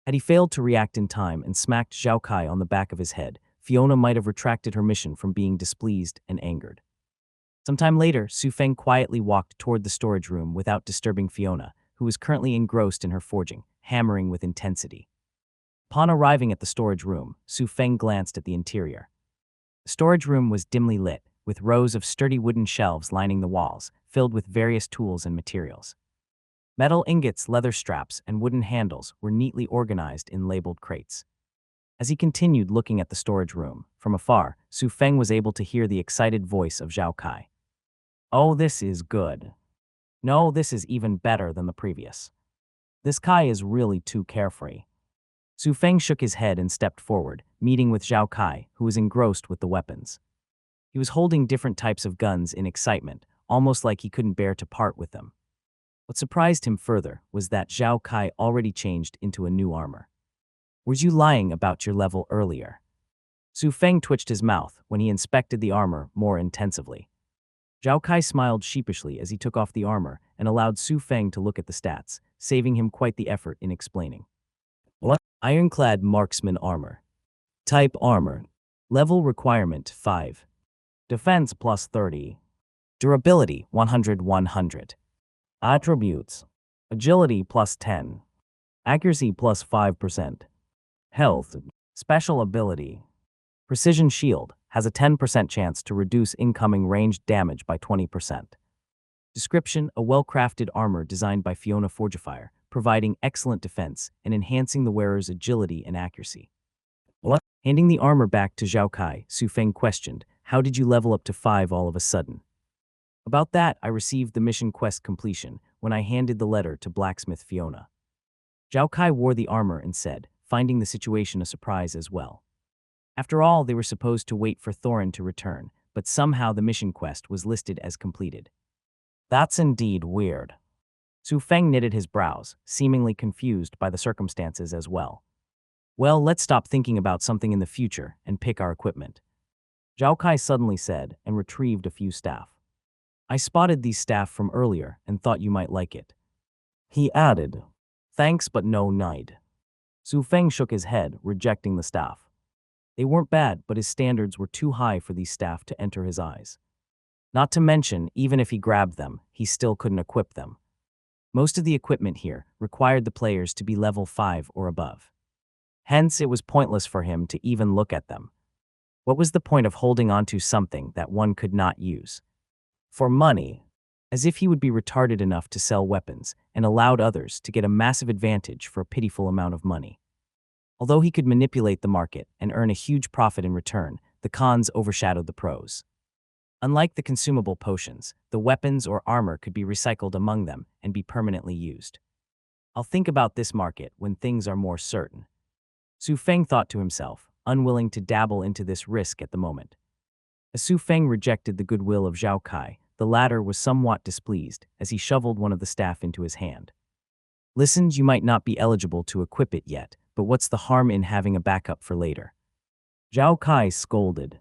Speaker 1: Had he failed to react in time and smacked Zhao Kai on the back of his head, Fiona might have retracted her mission from being displeased and angered. Sometime later, Su Feng quietly walked toward the storage room without disturbing Fiona, who was currently engrossed in her forging, hammering with intensity. Upon arriving at the storage room, Su Feng glanced at the interior. The storage room was dimly lit, with rows of sturdy wooden shelves lining the walls, filled with various tools and materials. Metal ingots, leather straps, and wooden handles were neatly organized in labeled crates. As he continued looking at the storage room, from afar, Su Feng was able to hear the excited voice of Zhao Kai. "Oh, this is good. No, this is even better than the previous. This Kai is really too carefree." Su Feng shook his head and stepped forward, meeting with Zhao Kai, who was engrossed with the weapons. He was holding different types of guns in excitement, almost like he couldn't bear to part with them. What surprised him further was that Zhao Kai already changed into a new armor. "Was you lying about your level earlier?" Su Feng twitched his mouth when he inspected the armor more intensively. Zhao Kai smiled sheepishly as he took off the armor and allowed Su Feng to look at the stats, saving him quite the effort in explaining. "What? Ironclad marksman armor. Type armor. Level requirement 5. Defense plus 30. Durability 100. Attributes. Agility plus 10. Accuracy plus 5%. Health. Special ability. Precision shield has a 10% chance to reduce incoming ranged damage by 20%. Description: a well-crafted armor designed by Fiona Forgifier, providing excellent defense and enhancing the wearer's agility and accuracy. What? Handing the armor back to Zhao Kai, Su Feng questioned, "How did you level up to 5 all of a sudden?" "About that, I received the mission quest completion when I handed the letter to blacksmith Fiona." Zhao Kai wore the armor and said, finding the situation a surprise as well. After all, they were supposed to wait for Thorin to return, but somehow the mission quest was listed as completed. "That's indeed weird." Su Feng knitted his brows, seemingly confused by the circumstances as well. "Well, let's stop thinking about something in the future and pick our equipment," Zhao Kai suddenly said and retrieved a few staff. "I spotted these staff from earlier and thought you might like it," he added. "Thanks, but no need." Su Feng shook his head, rejecting the staff. They weren't bad, but his standards were too high for these staff to enter his eyes. Not to mention, even if he grabbed them, he still couldn't equip them. Most of the equipment here required the players to be level 5 or above. Hence, it was pointless for him to even look at them. What was the point of holding onto something that one could not use? For money, as if he would be retarded enough to sell weapons and allowed others to get a massive advantage for a pitiful amount of money. Although he could manipulate the market and earn a huge profit in return, the cons overshadowed the pros. Unlike the consumable potions, the weapons or armor could be recycled among them and be permanently used. "I'll think about this market when things are more certain," Su Feng thought to himself, unwilling to dabble into this risk at the moment. As Su Feng rejected the goodwill of Zhao Kai, the latter was somewhat displeased as he shoveled one of the staff into his hand. "Listen, you might not be eligible to equip it yet, but what's the harm in having a backup for later?" Zhao Kai scolded.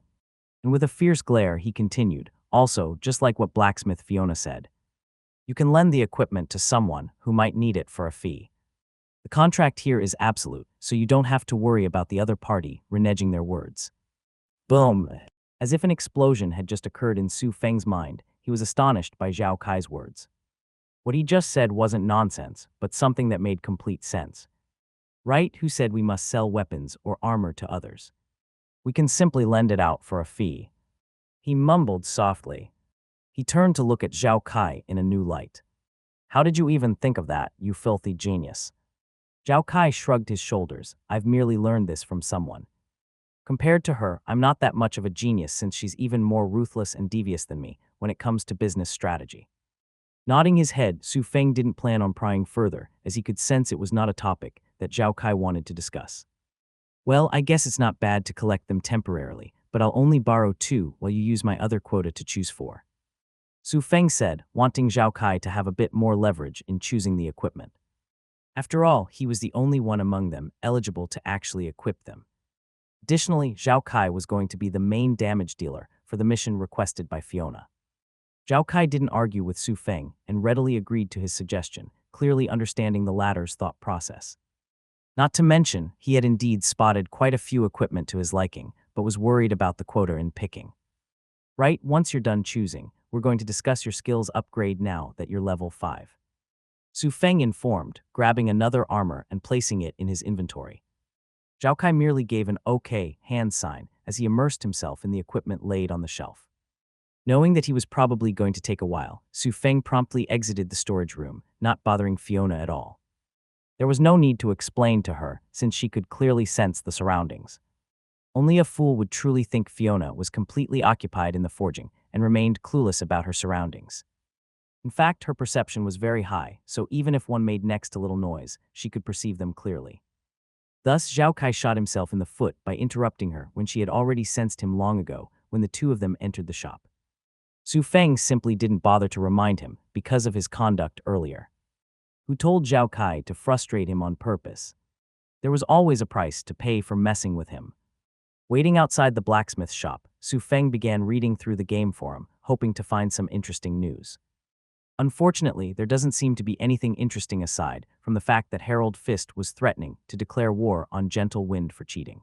Speaker 1: And with a fierce glare, he continued, "Also, just like what blacksmith Fiona said, you can lend the equipment to someone who might need it for a fee. The contract here is absolute, so you don't have to worry about the other party reneging their words." Boom! As if an explosion had just occurred in Su Feng's mind, he was astonished by Zhao Kai's words. What he just said wasn't nonsense, but something that made complete sense. Right? Who said we must sell weapons or armor to others? We can simply lend it out for a fee. He mumbled softly. He turned to look at Zhao Kai in a new light. "How did you even think of that, you filthy genius?" Zhao Kai shrugged his shoulders. I've merely learned this from someone. Compared to her, I'm not that much of a genius since she's even more ruthless and devious than me when it comes to business strategy. Nodding his head, Su Feng didn't plan on prying further, as he could sense it was not a topic that Zhao Kai wanted to discuss. Well, I guess it's not bad to collect them temporarily, but I'll only borrow 2 while you use my other quota to choose 4. Su Feng said, wanting Zhao Kai to have a bit more leverage in choosing the equipment. After all, he was the only one among them eligible to actually equip them. Additionally, Zhao Kai was going to be the main damage dealer for the mission requested by Fiona. Zhao Kai didn't argue with Su Feng and readily agreed to his suggestion, clearly understanding the latter's thought process. Not to mention, he had indeed spotted quite a few equipment to his liking, but was worried about the quota in picking. Right, once you're done choosing, we're going to discuss your skills upgrade now that you're level 5. Su Feng informed, grabbing another armor and placing it in his inventory. Zhao Kai merely gave an okay hand sign as he immersed himself in the equipment laid on the shelf. Knowing that he was probably going to take a while, Su Feng promptly exited the storage room, not bothering Fiona at all. There was no need to explain to her, since she could clearly sense the surroundings. Only a fool would truly think Fiona was completely occupied in the forging and remained clueless about her surroundings. In fact, her perception was very high, so even if one made next to little noise, she could perceive them clearly. Thus, Zhao Kai shot himself in the foot by interrupting her when she had already sensed him long ago when the two of them entered the shop. Su Feng simply didn't bother to remind him because of his conduct earlier. Who told Zhao Kai to frustrate him on purpose? There was always a price to pay for messing with him. Waiting outside the blacksmith shop, Su Feng began reading through the game forum, hoping to find some interesting news. Unfortunately, there doesn't seem to be anything interesting aside from the fact that Herald Fist was threatening to declare war on Gentle Wind for cheating.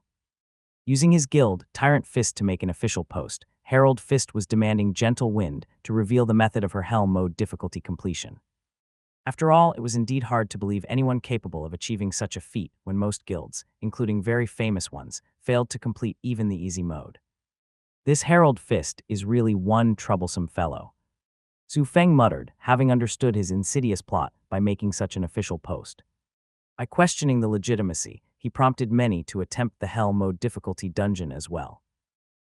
Speaker 1: Using his guild, Tyrant Fist, to make an official post, Herald Fist was demanding Gentle Wind to reveal the method of her Hell mode difficulty completion. After all, it was indeed hard to believe anyone capable of achieving such a feat when most guilds, including very famous ones, failed to complete even the easy mode. This Herald Fist is really one troublesome fellow. Su Feng muttered, having understood his insidious plot by making such an official post. By questioning the legitimacy, he prompted many to attempt the Hell mode difficulty dungeon as well.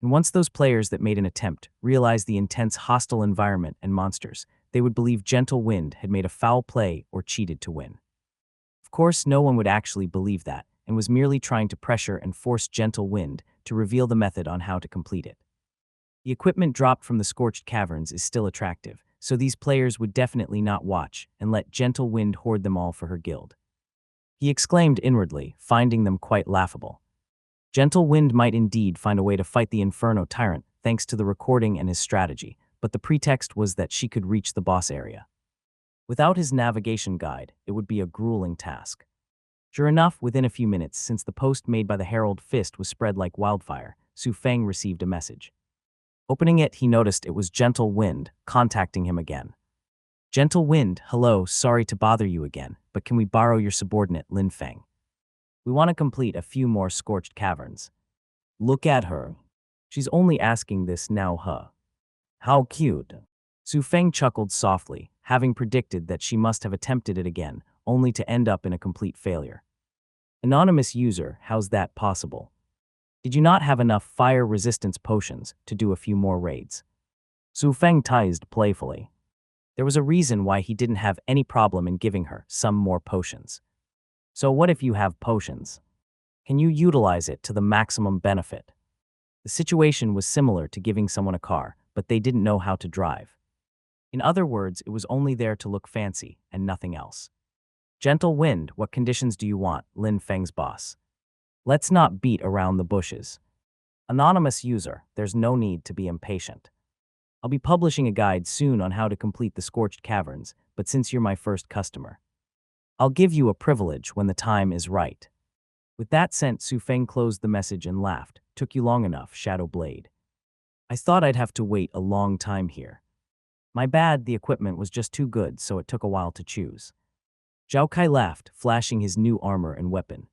Speaker 1: And once those players that made an attempt realized the intense hostile environment and monsters, they would believe Gentle Wind had made a foul play or cheated to win. Of course, no one would actually believe that, and was merely trying to pressure and force Gentle Wind to reveal the method on how to complete it. The equipment dropped from the Scorched Caverns is still attractive, so these players would definitely not watch and let Gentle Wind hoard them all for her guild. He exclaimed inwardly, finding them quite laughable. Gentle Wind might indeed find a way to fight the Inferno Tyrant thanks to the recording and his strategy, but the pretext was that she could reach the boss area. Without his navigation guide, it would be a grueling task. Sure enough, within a few minutes, since the post made by the Herald Fist was spread like wildfire, Su Feng received a message. Opening it, he noticed it was Gentle Wind contacting him again. Gentle Wind, hello, sorry to bother you again, but can we borrow your subordinate, Lin Feng? We want to complete a few more Scorched Caverns. Look at her. She's only asking this now, huh? How cute. Su Feng chuckled softly, having predicted that she must have attempted it again, only to end up in a complete failure. Anonymous user, how's that possible? Did you not have enough fire resistance potions to do a few more raids? Su Feng teased playfully. There was a reason why he didn't have any problem in giving her some more potions. So what if you have potions? Can you utilize it to the maximum benefit? The situation was similar to giving someone a car, but they didn't know how to drive. In other words, it was only there to look fancy and nothing else. Gentle Wind, what conditions do you want, Lin Feng's boss? Let's not beat around the bushes. Anonymous user, there's no need to be impatient. I'll be publishing a guide soon on how to complete the Scorched Caverns, but since you're my first customer, I'll give you a privilege when the time is right. With that sent, Su Feng closed the message and laughed. Took you long enough, Shadow Blade. I thought I'd have to wait a long time here. My bad, the equipment was just too good, so it took a while to choose. Zhao Kai laughed, flashing his new armor and weapon.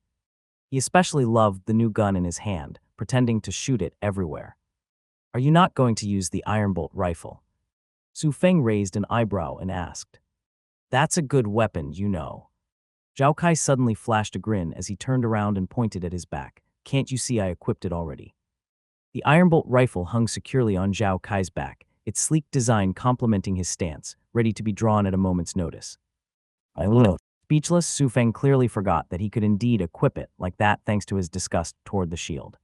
Speaker 1: He especially loved the new gun in his hand, pretending to shoot it everywhere. Are you not going to use the Iron Bolt rifle? Su Feng raised an eyebrow and asked. That's a good weapon, you know. Zhao Kai suddenly flashed a grin as he turned around and pointed at his back. Can't you see I equipped it already? The ironbolt rifle hung securely on Zhao Kai's back, its sleek design complementing his stance, ready to be drawn at a moment's notice. I look. Speechless, Su Feng clearly forgot that he could indeed equip it like that thanks to his disgust toward the shield.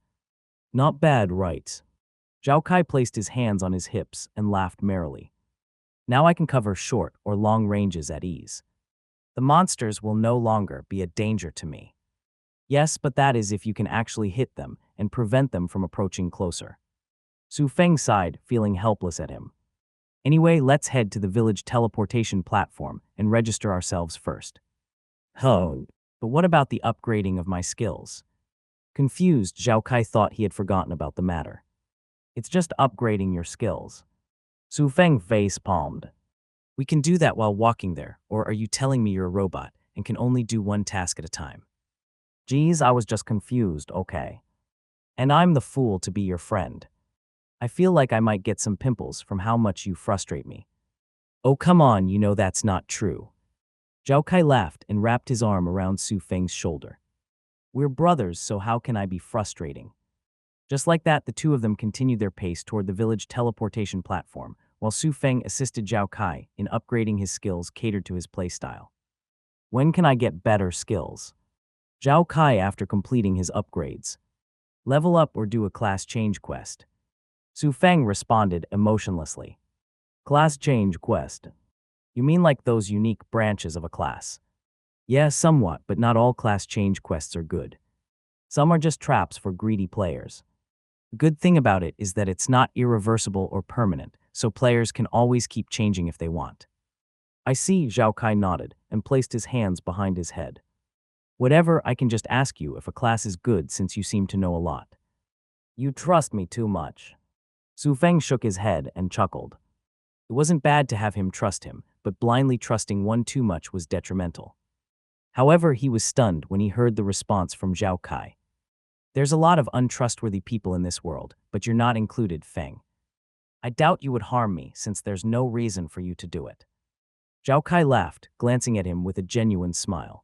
Speaker 1: Not bad, right? Zhao Kai placed his hands on his hips and laughed merrily. Now I can cover short or long ranges at ease. The monsters will no longer be a danger to me. Yes, but that is if you can actually hit them and prevent them from approaching closer. Su Feng sighed, feeling helpless at him. Anyway, let's head to the village teleportation platform and register ourselves first. Oh, but what about the upgrading of my skills? Confused, Zhao Kai thought he had forgotten about the matter. It's just upgrading your skills. Su Feng face-palmed. We can do that while walking there, or are you telling me you're a robot and can only do one task at a time? Geez, I was just confused, okay. And I'm the fool to be your friend. I feel like I might get some pimples from how much you frustrate me. Oh, come on, you know that's not true. Zhao Kai laughed and wrapped his arm around Su Feng's shoulder. We're brothers, so how can I be frustrating? Just like that, the two of them continued their pace toward the village teleportation platform, while Su Feng assisted Zhao Kai in upgrading his skills catered to his playstyle. When can I get better skills? Zhao Kai after completing his upgrades. Level up or do a class change quest. Su Feng responded emotionlessly. Class change quest. You mean like those unique branches of a class? Yeah, somewhat, but not all class change quests are good. Some are just traps for greedy players. The good thing about it is that it's not irreversible or permanent, so players can always keep changing if they want. I see, Zhao Kai nodded and placed his hands behind his head. Whatever, I can just ask you if a class is good since you seem to know a lot. You trust me too much. Su Feng shook his head and chuckled. It wasn't bad to have him trust him, but blindly trusting one too much was detrimental. However, he was stunned when he heard the response from Zhao Kai. There's a lot of untrustworthy people in this world, but you're not included, Feng. I doubt you would harm me since there's no reason for you to do it. Zhao Kai laughed, glancing at him with a genuine smile.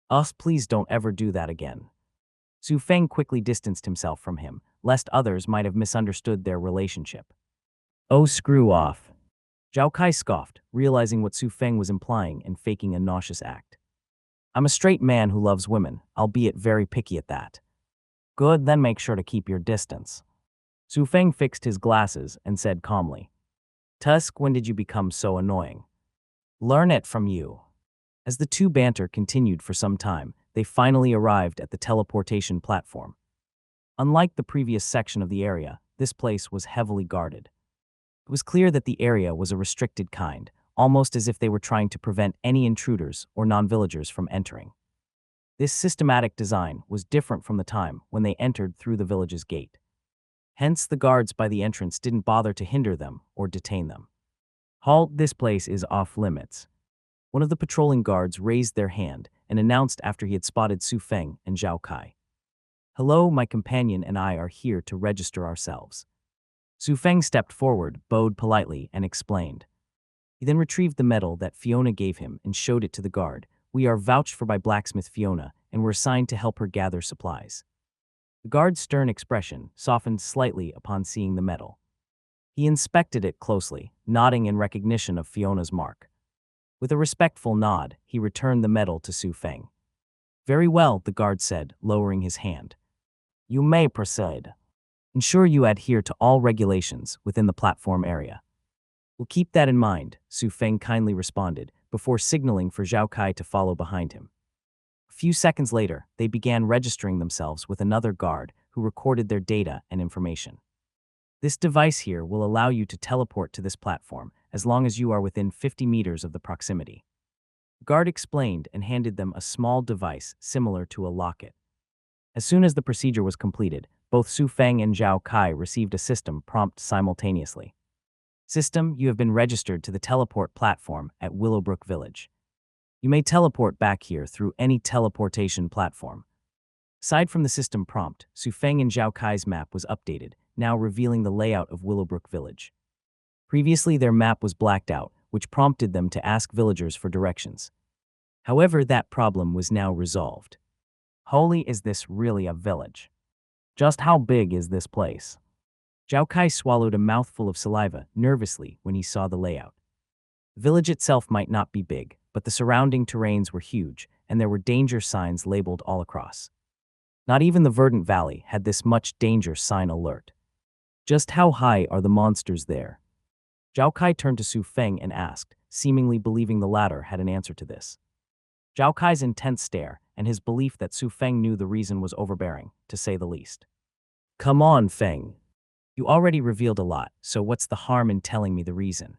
Speaker 1: Us, please don't ever do that again. Su Feng quickly distanced himself from him, lest others might have misunderstood their relationship. Oh, screw off. Zhao Kai scoffed, realizing what Su Feng was implying and faking a nauseous act. I'm a straight man who loves women, albeit very picky at that. Good, then make sure to keep your distance. Su Feng fixed his glasses and said calmly. Tusk, when did you become so annoying? Learn it from you. As the two banter continued for some time, they finally arrived at the teleportation platform. Unlike the previous section of the area, this place was heavily guarded. It was clear that the area was a restricted kind, almost as if they were trying to prevent any intruders or non-villagers from entering. This systematic design was different from the time when they entered through the village's gate. Hence, the guards by the entrance didn't bother to hinder them or detain them. Halt, this place is off limits. One of the patrolling guards raised their hand and announced after he had spotted Su Feng and Zhao Kai. Hello, my companion and I are here to register ourselves. Su Feng stepped forward, bowed politely, and explained. He then retrieved the medal that Fiona gave him and showed it to the guard. We are vouched for by blacksmith Fiona and were assigned to help her gather supplies. The guard's stern expression softened slightly upon seeing the medal. He inspected it closely, nodding in recognition of Fiona's mark. With a respectful nod, he returned the medal to Su Feng. Very well, the guard said, lowering his hand. You may proceed. Ensure you adhere to all regulations within the platform area. We'll keep that in mind, Su Feng kindly responded, before signaling for Zhao Kai to follow behind him. A few seconds later, they began registering themselves with another guard who recorded their data and information. This device here will allow you to teleport to this platform as long as you are within 50 meters of the proximity. The guard explained and handed them a small device similar to a locket. As soon as the procedure was completed, both Su Feng and Zhao Kai received a system prompt simultaneously. System, you have been registered to the teleport platform at Willowbrook Village. You may teleport back here through any teleportation platform. Aside from the system prompt, Su Feng and Zhao Kai's map was updated, now revealing the layout of Willowbrook Village. Previously, their map was blacked out, which prompted them to ask villagers for directions. However, that problem was now resolved. Holy, is this really a village? Just how big is this place? Zhao Kai swallowed a mouthful of saliva nervously when he saw the layout. The village itself might not be big, but the surrounding terrains were huge, and there were danger signs labeled all across. Not even the verdant valley had this much danger sign alert. Just how high are the monsters there? Zhao Kai turned to Su Feng and asked, seemingly believing the latter had an answer to this. Zhao Kai's intense stare and his belief that Su Feng knew the reason was overbearing, to say the least. Come on, Feng. You already revealed a lot, so what's the harm in telling me the reason?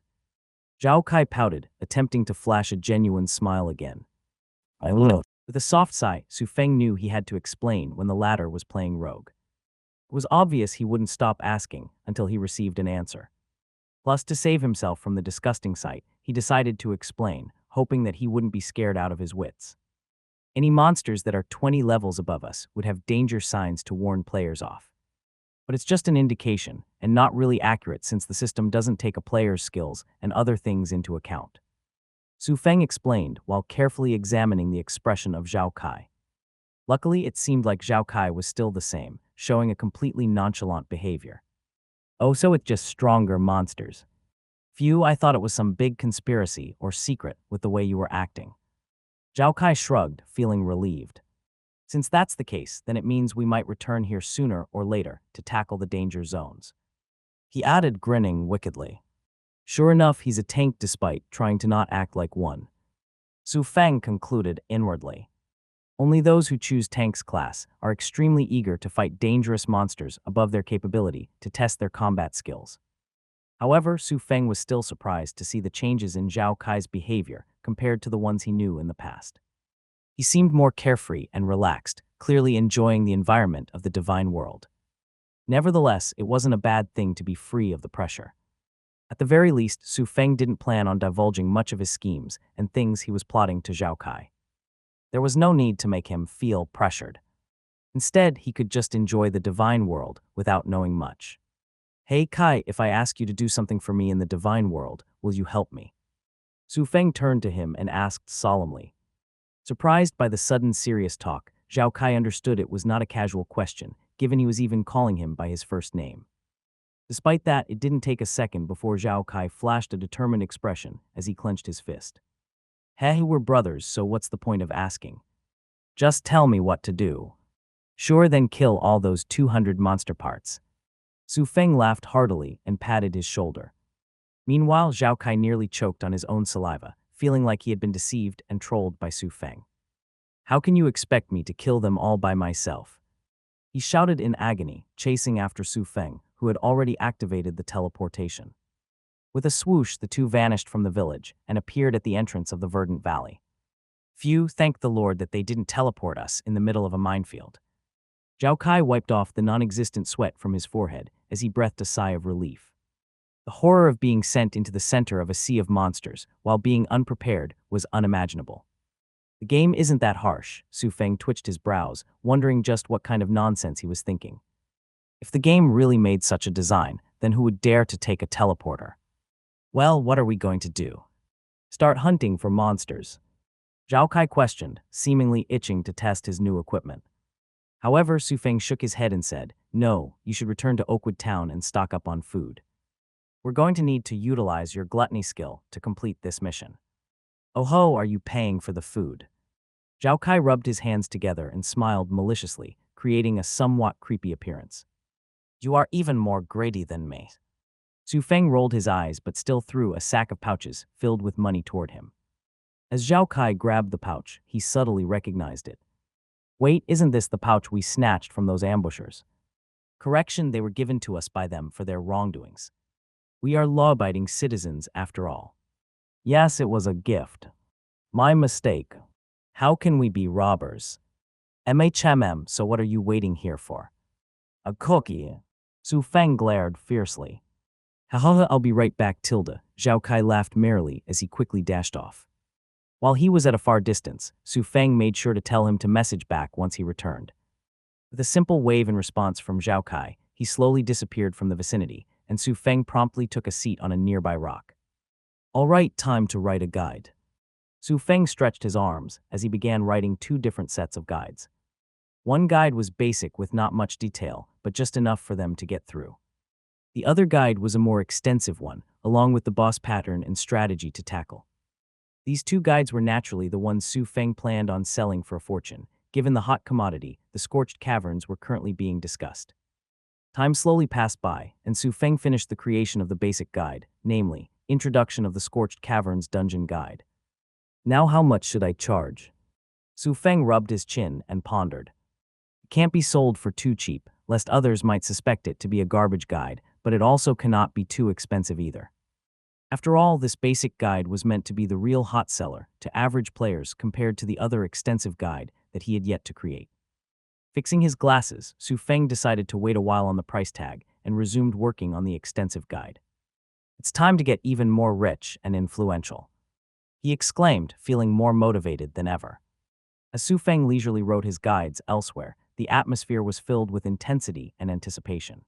Speaker 1: Zhao Kai pouted, attempting to flash a genuine smile again. I will. With a soft sigh, Su Feng knew he had to explain when the latter was playing rogue. It was obvious he wouldn't stop asking until he received an answer. Plus, to save himself from the disgusting sight, he decided to explain, hoping that he wouldn't be scared out of his wits. Any monsters that are 20 levels above us would have danger signs to warn players off. But it's just an indication, and not really accurate since the system doesn't take a player's skills and other things into account. Su Feng explained while carefully examining the expression of Zhao Kai. Luckily, it seemed like Zhao Kai was still the same, showing a completely nonchalant behavior. Oh, so it's just stronger monsters. Phew, I thought it was some big conspiracy or secret with the way you were acting. Zhao Kai shrugged, feeling relieved. Since that's the case, then it means we might return here sooner or later to tackle the danger zones. He added, grinning wickedly. Sure enough, he's a tank despite trying to not act like one. Su Feng concluded inwardly. Only those who choose tank's class are extremely eager to fight dangerous monsters above their capability to test their combat skills. However, Su Feng was still surprised to see the changes in Zhao Kai's behavior compared to the ones he knew in the past. He seemed more carefree and relaxed, clearly enjoying the environment of the divine world. Nevertheless, it wasn't a bad thing to be free of the pressure. At the very least, Su Feng didn't plan on divulging much of his schemes and things he was plotting to Zhao Kai. There was no need to make him feel pressured. Instead, he could just enjoy the divine world without knowing much. Hey Kai, if I ask you to do something for me in the divine world, will you help me? Su Feng turned to him and asked solemnly. Surprised by the sudden serious talk, Zhao Kai understood it was not a casual question, given he was even calling him by his first name. Despite that, it didn't take a second before Zhao Kai flashed a determined expression as he clenched his fist. Hey, we're brothers, so what's the point of asking? Just tell me what to do. Sure, then kill all those 200 monster parts. Su Feng laughed heartily and patted his shoulder. Meanwhile, Zhao Kai nearly choked on his own saliva, feeling like he had been deceived and trolled by Su Feng. How can you expect me to kill them all by myself? He shouted in agony, chasing after Su Feng, who had already activated the teleportation. With a swoosh, the two vanished from the village and appeared at the entrance of the verdant valley. Phew, thank the Lord that they didn't teleport us in the middle of a minefield. Zhao Kai wiped off the non-existent sweat from his forehead as he breathed a sigh of relief. The horror of being sent into the center of a sea of monsters while being unprepared was unimaginable. The game isn't that harsh, Su Feng twitched his brows, wondering just what kind of nonsense he was thinking. If the game really made such a design, then who would dare to take a teleporter? Well, what are we going to do? Start hunting for monsters? Zhao Kai questioned, seemingly itching to test his new equipment. However, Su Feng shook his head and said, no, you should return to Oakwood Town and stock up on food. We're going to need to utilize your gluttony skill to complete this mission. Oh ho, are you paying for the food? Zhao Kai rubbed his hands together and smiled maliciously, creating a somewhat creepy appearance. You are even more greedy than me. Su Feng rolled his eyes but still threw a sack of pouches filled with money toward him. As Zhao Kai grabbed the pouch, he subtly recognized it. Wait, isn't this the pouch we snatched from those ambushers? Correction, they were given to us by them for their wrongdoings. We are law-abiding citizens after all. Yes, it was a gift. My mistake. How can we be robbers? So what are you waiting here for? A cookie. Su Feng glared fiercely. Haha, I'll be right back, Tilda. Zhao Kai laughed merrily as he quickly dashed off. While he was at a far distance, Su Feng made sure to tell him to message back once he returned. With a simple wave in response from Zhao Kai, he slowly disappeared from the vicinity, and Su Feng promptly took a seat on a nearby rock. All right, time to write a guide. Su Feng stretched his arms as he began writing two different sets of guides. One guide was basic with not much detail, but just enough for them to get through. The other guide was a more extensive one, along with the boss pattern and strategy to tackle. These two guides were naturally the ones Su Feng planned on selling for a fortune. Given the hot commodity, the scorched caverns were currently being discussed. Time slowly passed by, and Su Feng finished the creation of the basic guide, namely, Introduction of the Scorched Caverns Dungeon Guide. Now how much should I charge? Su Feng rubbed his chin and pondered. It can't be sold for too cheap, lest others might suspect it to be a garbage guide, but it also cannot be too expensive either. After all, this basic guide was meant to be the real hot seller to average players compared to the other extensive guide that he had yet to create. Fixing his glasses, Su Feng decided to wait a while on the price tag and resumed working on the extensive guide. It's time to get even more rich and influential, he exclaimed, feeling more motivated than ever. As Su Feng leisurely wrote his guides elsewhere, the atmosphere was filled with intensity and anticipation.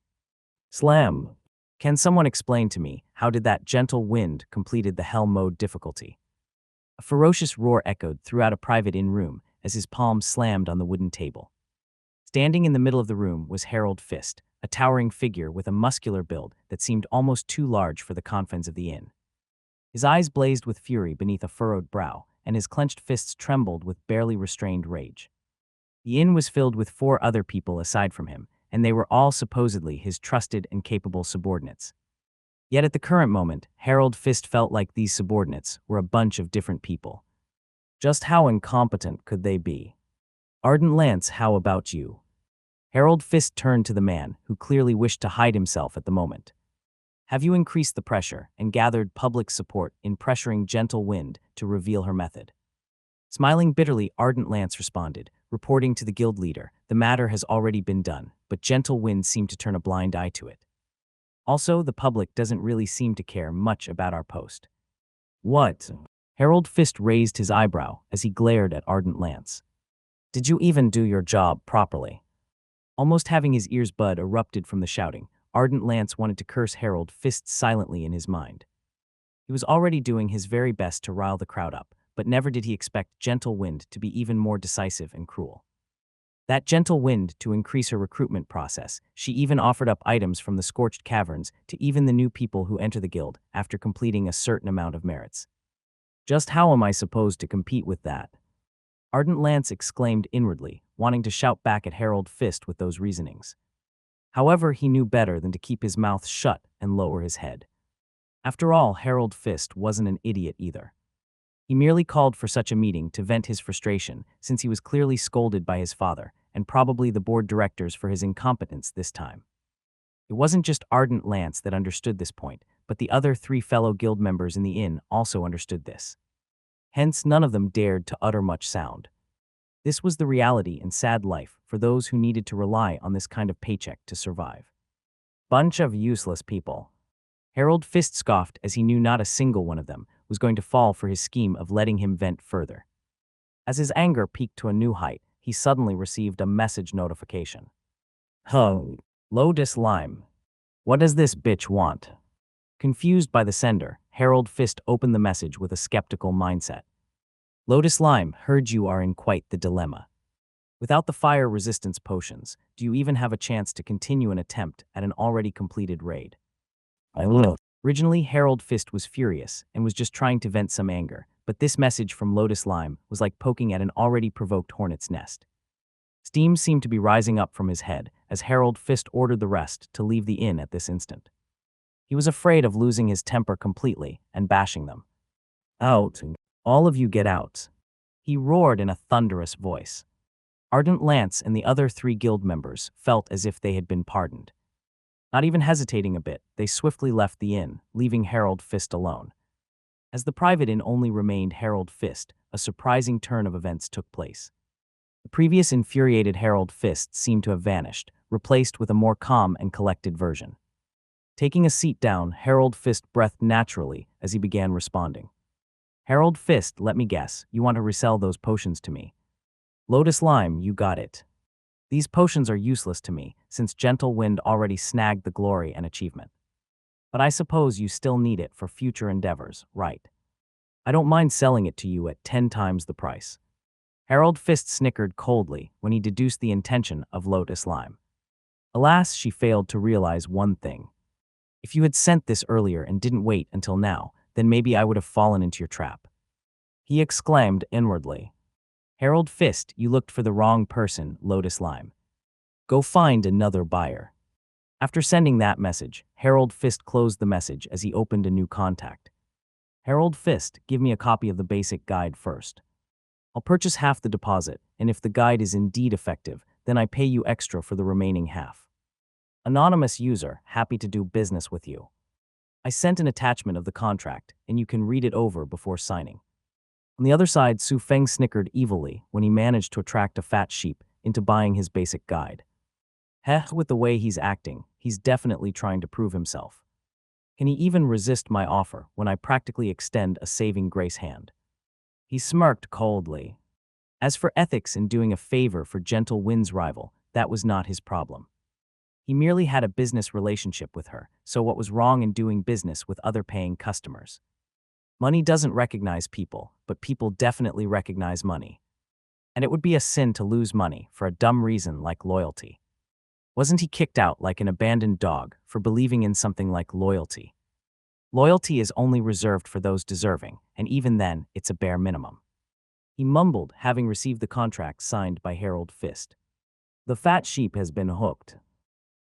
Speaker 1: Slam! Can someone explain to me how did that gentle wind completed the hell mode difficulty? A ferocious roar echoed throughout a private inn room as his palms slammed on the wooden table. Standing in the middle of the room was Harold Fist, a towering figure with a muscular build that seemed almost too large for the confines of the inn. His eyes blazed with fury beneath a furrowed brow, and his clenched fists trembled with barely restrained rage. The inn was filled with 4 other people aside from him, and they were all supposedly his trusted and capable subordinates. Yet at the current moment, Harold Fist felt like these subordinates were a bunch of different people. Just how incompetent could they be? Ardent Lance, how about you? Harold Fist turned to the man, who clearly wished to hide himself at the moment. Have you increased the pressure and gathered public support in pressuring Gentle Wind to reveal her method? Smiling bitterly, Ardent Lance responded, reporting to the guild leader, the matter has already been done, but Gentle Wind seemed to turn a blind eye to it. Also, the public doesn't really seem to care much about our post. What? Harold Fist raised his eyebrow as he glared at Ardent Lance. Did you even do your job properly? Almost having his ears bud erupted from the shouting, Ardent Lance wanted to curse Harold Fist silently in his mind. He was already doing his very best to rile the crowd up, but never did he expect Gentle Wind to be even more decisive and cruel. That Gentle Wind to increase her recruitment process, she even offered up items from the Scorched Caverns to even the new people who enter the guild after completing a certain amount of merits. Just how am I supposed to compete with that? Ardent Lance exclaimed inwardly, wanting to shout back at Harold Fist with those reasonings. However, he knew better than to keep his mouth shut and lower his head. After all, Harold Fist wasn't an idiot either. He merely called for such a meeting to vent his frustration, since he was clearly scolded by his father, and probably the board directors for his incompetence this time. It wasn't just Ardent Lance that understood this point, but the other 3 fellow guild members in the inn also understood this. Hence, none of them dared to utter much sound. This was the reality and sad life for those who needed to rely on this kind of paycheck to survive. Bunch of useless people. Harold Fist scoffed as he knew not a single one of them was going to fall for his scheme of letting him vent further. As his anger peaked to a new height, he suddenly received a message notification. Lotus Lime. What does this bitch want? Confused by the sender, Harold Fist opened the message with a skeptical mindset. Lotus Lime, heard you are in quite the dilemma. Without the fire resistance potions, do you even have a chance to continue an attempt at an already completed raid? I will. Originally, Harold Fist was furious and was just trying to vent some anger, but this message from Lotus Lime was like poking at an already provoked hornet's nest. Steam seemed to be rising up from his head as Harold Fist ordered the rest to leave the inn at this instant. He was afraid of losing his temper completely and bashing them. Out. All of you get out. He roared in a thunderous voice. Ardent Lance and the other 3 guild members felt as if they had been pardoned. Not even hesitating a bit, they swiftly left the inn, leaving Harold Fist alone. As the private inn only remained Harold Fist, a surprising turn of events took place. The previous infuriated Harold Fist seemed to have vanished, replaced with a more calm and collected version. Taking a seat down, Harold Fist breathed naturally as he began responding. Harold Fist, let me guess, you want to resell those potions to me. Lotus Lime, you got it. These potions are useless to me, since Gentle Wind already snagged the glory and achievement. But I suppose you still need it for future endeavors, right? I don't mind selling it to you at 10 times the price. Harold Fist snickered coldly when he deduced the intention of Lotus Lime. Alas, she failed to realize one thing. If you had sent this earlier and didn't wait until now, then maybe I would have fallen into your trap. He exclaimed inwardly. Harold Fist, you looked for the wrong person, Lotus Lime. Go find another buyer. After sending that message, Harold Fist closed the message as he opened a new contact. Harold Fist, give me a copy of the basic guide first. I'll purchase half the deposit, and if the guide is indeed effective, then I pay you extra for the remaining half. Anonymous user, happy to do business with you. I sent an attachment of the contract, and you can read it over before signing. On the other side, Su Feng snickered evilly when he managed to attract a fat sheep into buying his basic guide. Heh, with the way he's acting, he's definitely trying to prove himself. Can he even resist my offer when I practically extend a saving grace hand? He smirked coldly. As for ethics in doing a favor for Gentle Wind's rival, that was not his problem. He merely had a business relationship with her, so what was wrong in doing business with other paying customers? Money doesn't recognize people, but people definitely recognize money. And it would be a sin to lose money for a dumb reason like loyalty. Wasn't he kicked out like an abandoned dog for believing in something like loyalty? Loyalty is only reserved for those deserving, and even then, it's a bare minimum. He mumbled, having received the contract signed by Harold Fist. The fat sheep has been hooked.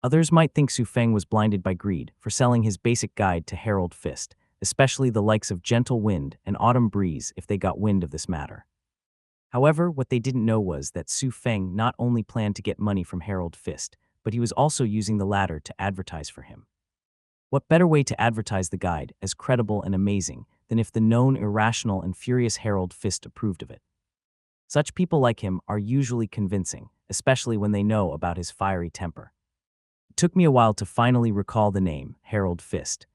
Speaker 1: Others might think Su Feng was blinded by greed for selling his basic guide to Harold Fist, especially the likes of Gentle Wind and Autumn Breeze if they got wind of this matter. However, what they didn't know was that Su Feng not only planned to get money from Harold Fist, but he was also using the latter to advertise for him. What better way to advertise the guide as credible and amazing than if the known irrational and furious Harold Fist approved of it? Such people like him are usually convincing, especially when they know about his fiery temper. It took me a while to finally recall the name, Harold Fist.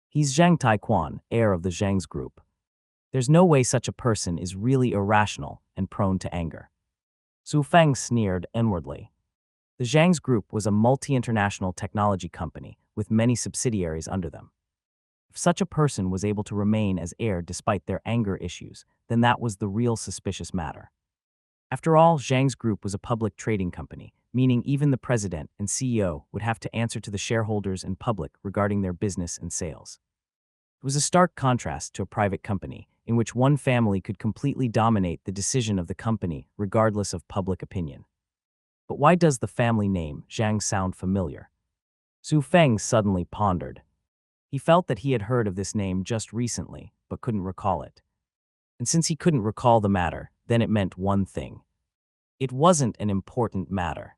Speaker 1: He's Zhang Taiquan, heir of the Zhang's group. There's no way such a person is really irrational and prone to anger. Su Feng sneered inwardly. The Zhang's group was a multi-international technology company with many subsidiaries under them. If such a person was able to remain as heir despite their anger issues, then that was the real suspicious matter. After all, Zhang's group was a public trading company, meaning even the president and CEO would have to answer to the shareholders and public regarding their business and sales. It was a stark contrast to a private company, in which one family could completely dominate the decision of the company regardless of public opinion. But why does the family name Zhang sound familiar? Su Feng suddenly pondered. He felt that he had heard of this name just recently, but couldn't recall it. And since he couldn't recall the matter, then it meant one thing. It wasn't an important matter.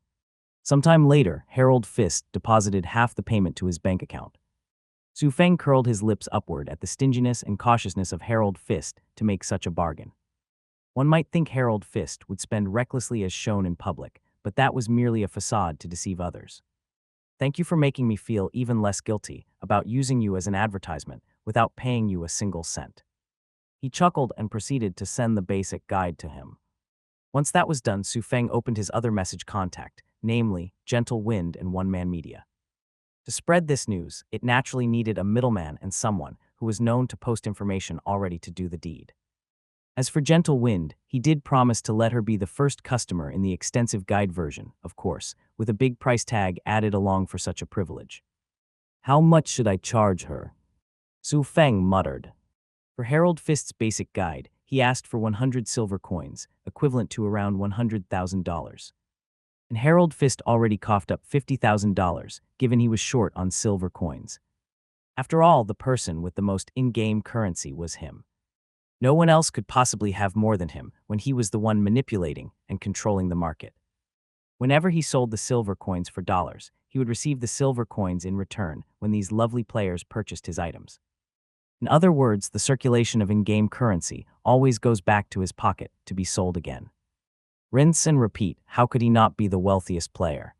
Speaker 1: Sometime later, Harold Fist deposited half the payment to his bank account. Su Feng curled his lips upward at the stinginess and cautiousness of Harold Fist to make such a bargain. One might think Harold Fist would spend recklessly as shown in public, but that was merely a facade to deceive others. Thank you for making me feel even less guilty about using you as an advertisement without paying you a single cent. He chuckled and proceeded to send the basic guide to him. Once that was done, Su Feng opened his other message contact, namely Gentle Wind and One Man Media. To spread this news, it naturally needed a middleman and someone who was known to post information already to do the deed. As for Gentle Wind, he did promise to let her be the first customer in the extensive guide version, of course, with a big price tag added along for such a privilege. How much should I charge her? Su Feng muttered. For Harold Fist's basic guide, he asked for 100 silver coins, equivalent to around $100,000. And Harold Fist already coughed up $50,000, given he was short on silver coins. After all, the person with the most in-game currency was him. No one else could possibly have more than him when he was the one manipulating and controlling the market. Whenever he sold the silver coins for dollars, he would receive the silver coins in return when these lovely players purchased his items. In other words, the circulation of in-game currency always goes back to his pocket to be sold again. Rinse and repeat, how could he not be the wealthiest player?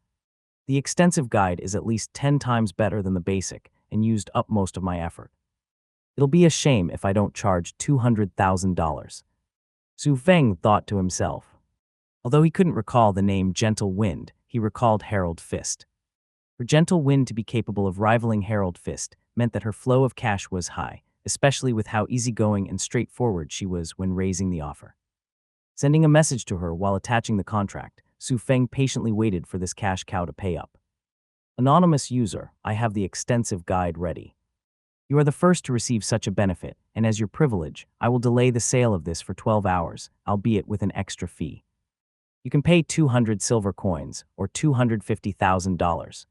Speaker 1: The extensive guide is at least 10 times better than the basic and used up most of my effort. It'll be a shame if I don't charge $200,000. Su Feng thought to himself. Although he couldn't recall the name Gentle Wind, he recalled Harold Fist. For Gentle Wind to be capable of rivaling Harold Fist meant that her flow of cash was high, especially with how easygoing and straightforward she was when raising the offer. Sending a message to her while attaching the contract, Su Feng patiently waited for this cash cow to pay up. Anonymous user, I have the extensive guide ready. You are the first to receive such a benefit, and as your privilege, I will delay the sale of this for 12 hours, albeit with an extra fee. You can pay 200 silver coins, or $250,000.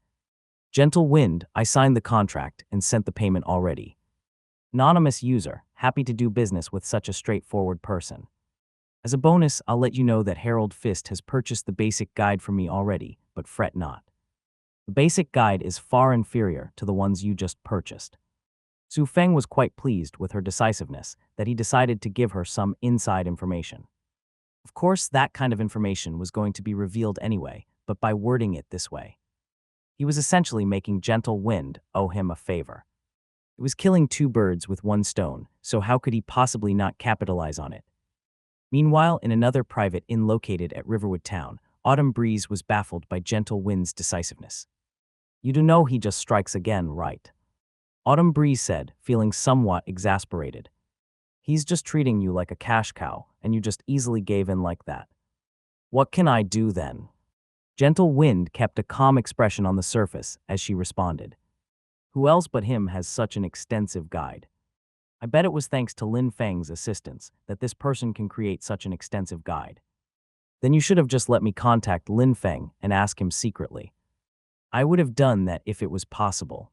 Speaker 1: Gentle Wind, I signed the contract and sent the payment already. Anonymous user, happy to do business with such a straightforward person. As a bonus, I'll let you know that Harold Fist has purchased the basic guide from me already, but fret not. The basic guide is far inferior to the ones you just purchased. Su Feng was quite pleased with her decisiveness that he decided to give her some inside information. Of course, that kind of information was going to be revealed anyway, but by wording it this way. He was essentially making Gentle Wind owe him a favor. It was killing two birds with one stone, so how could he possibly not capitalize on it? Meanwhile, in another private inn located at Riverwood Town, Autumn Breeze was baffled by Gentle Wind's decisiveness. You do know he just strikes again, right? Autumn Breeze said, feeling somewhat exasperated. He's just treating you like a cash cow, and you just easily gave in like that. What can I do then? Gentle Wind kept a calm expression on the surface as she responded. Who else but him has such an extensive guide? I bet it was thanks to Lin Feng's assistance that this person can create such an extensive guide. Then you should have just let me contact Lin Feng and ask him secretly. I would have done that if it was possible.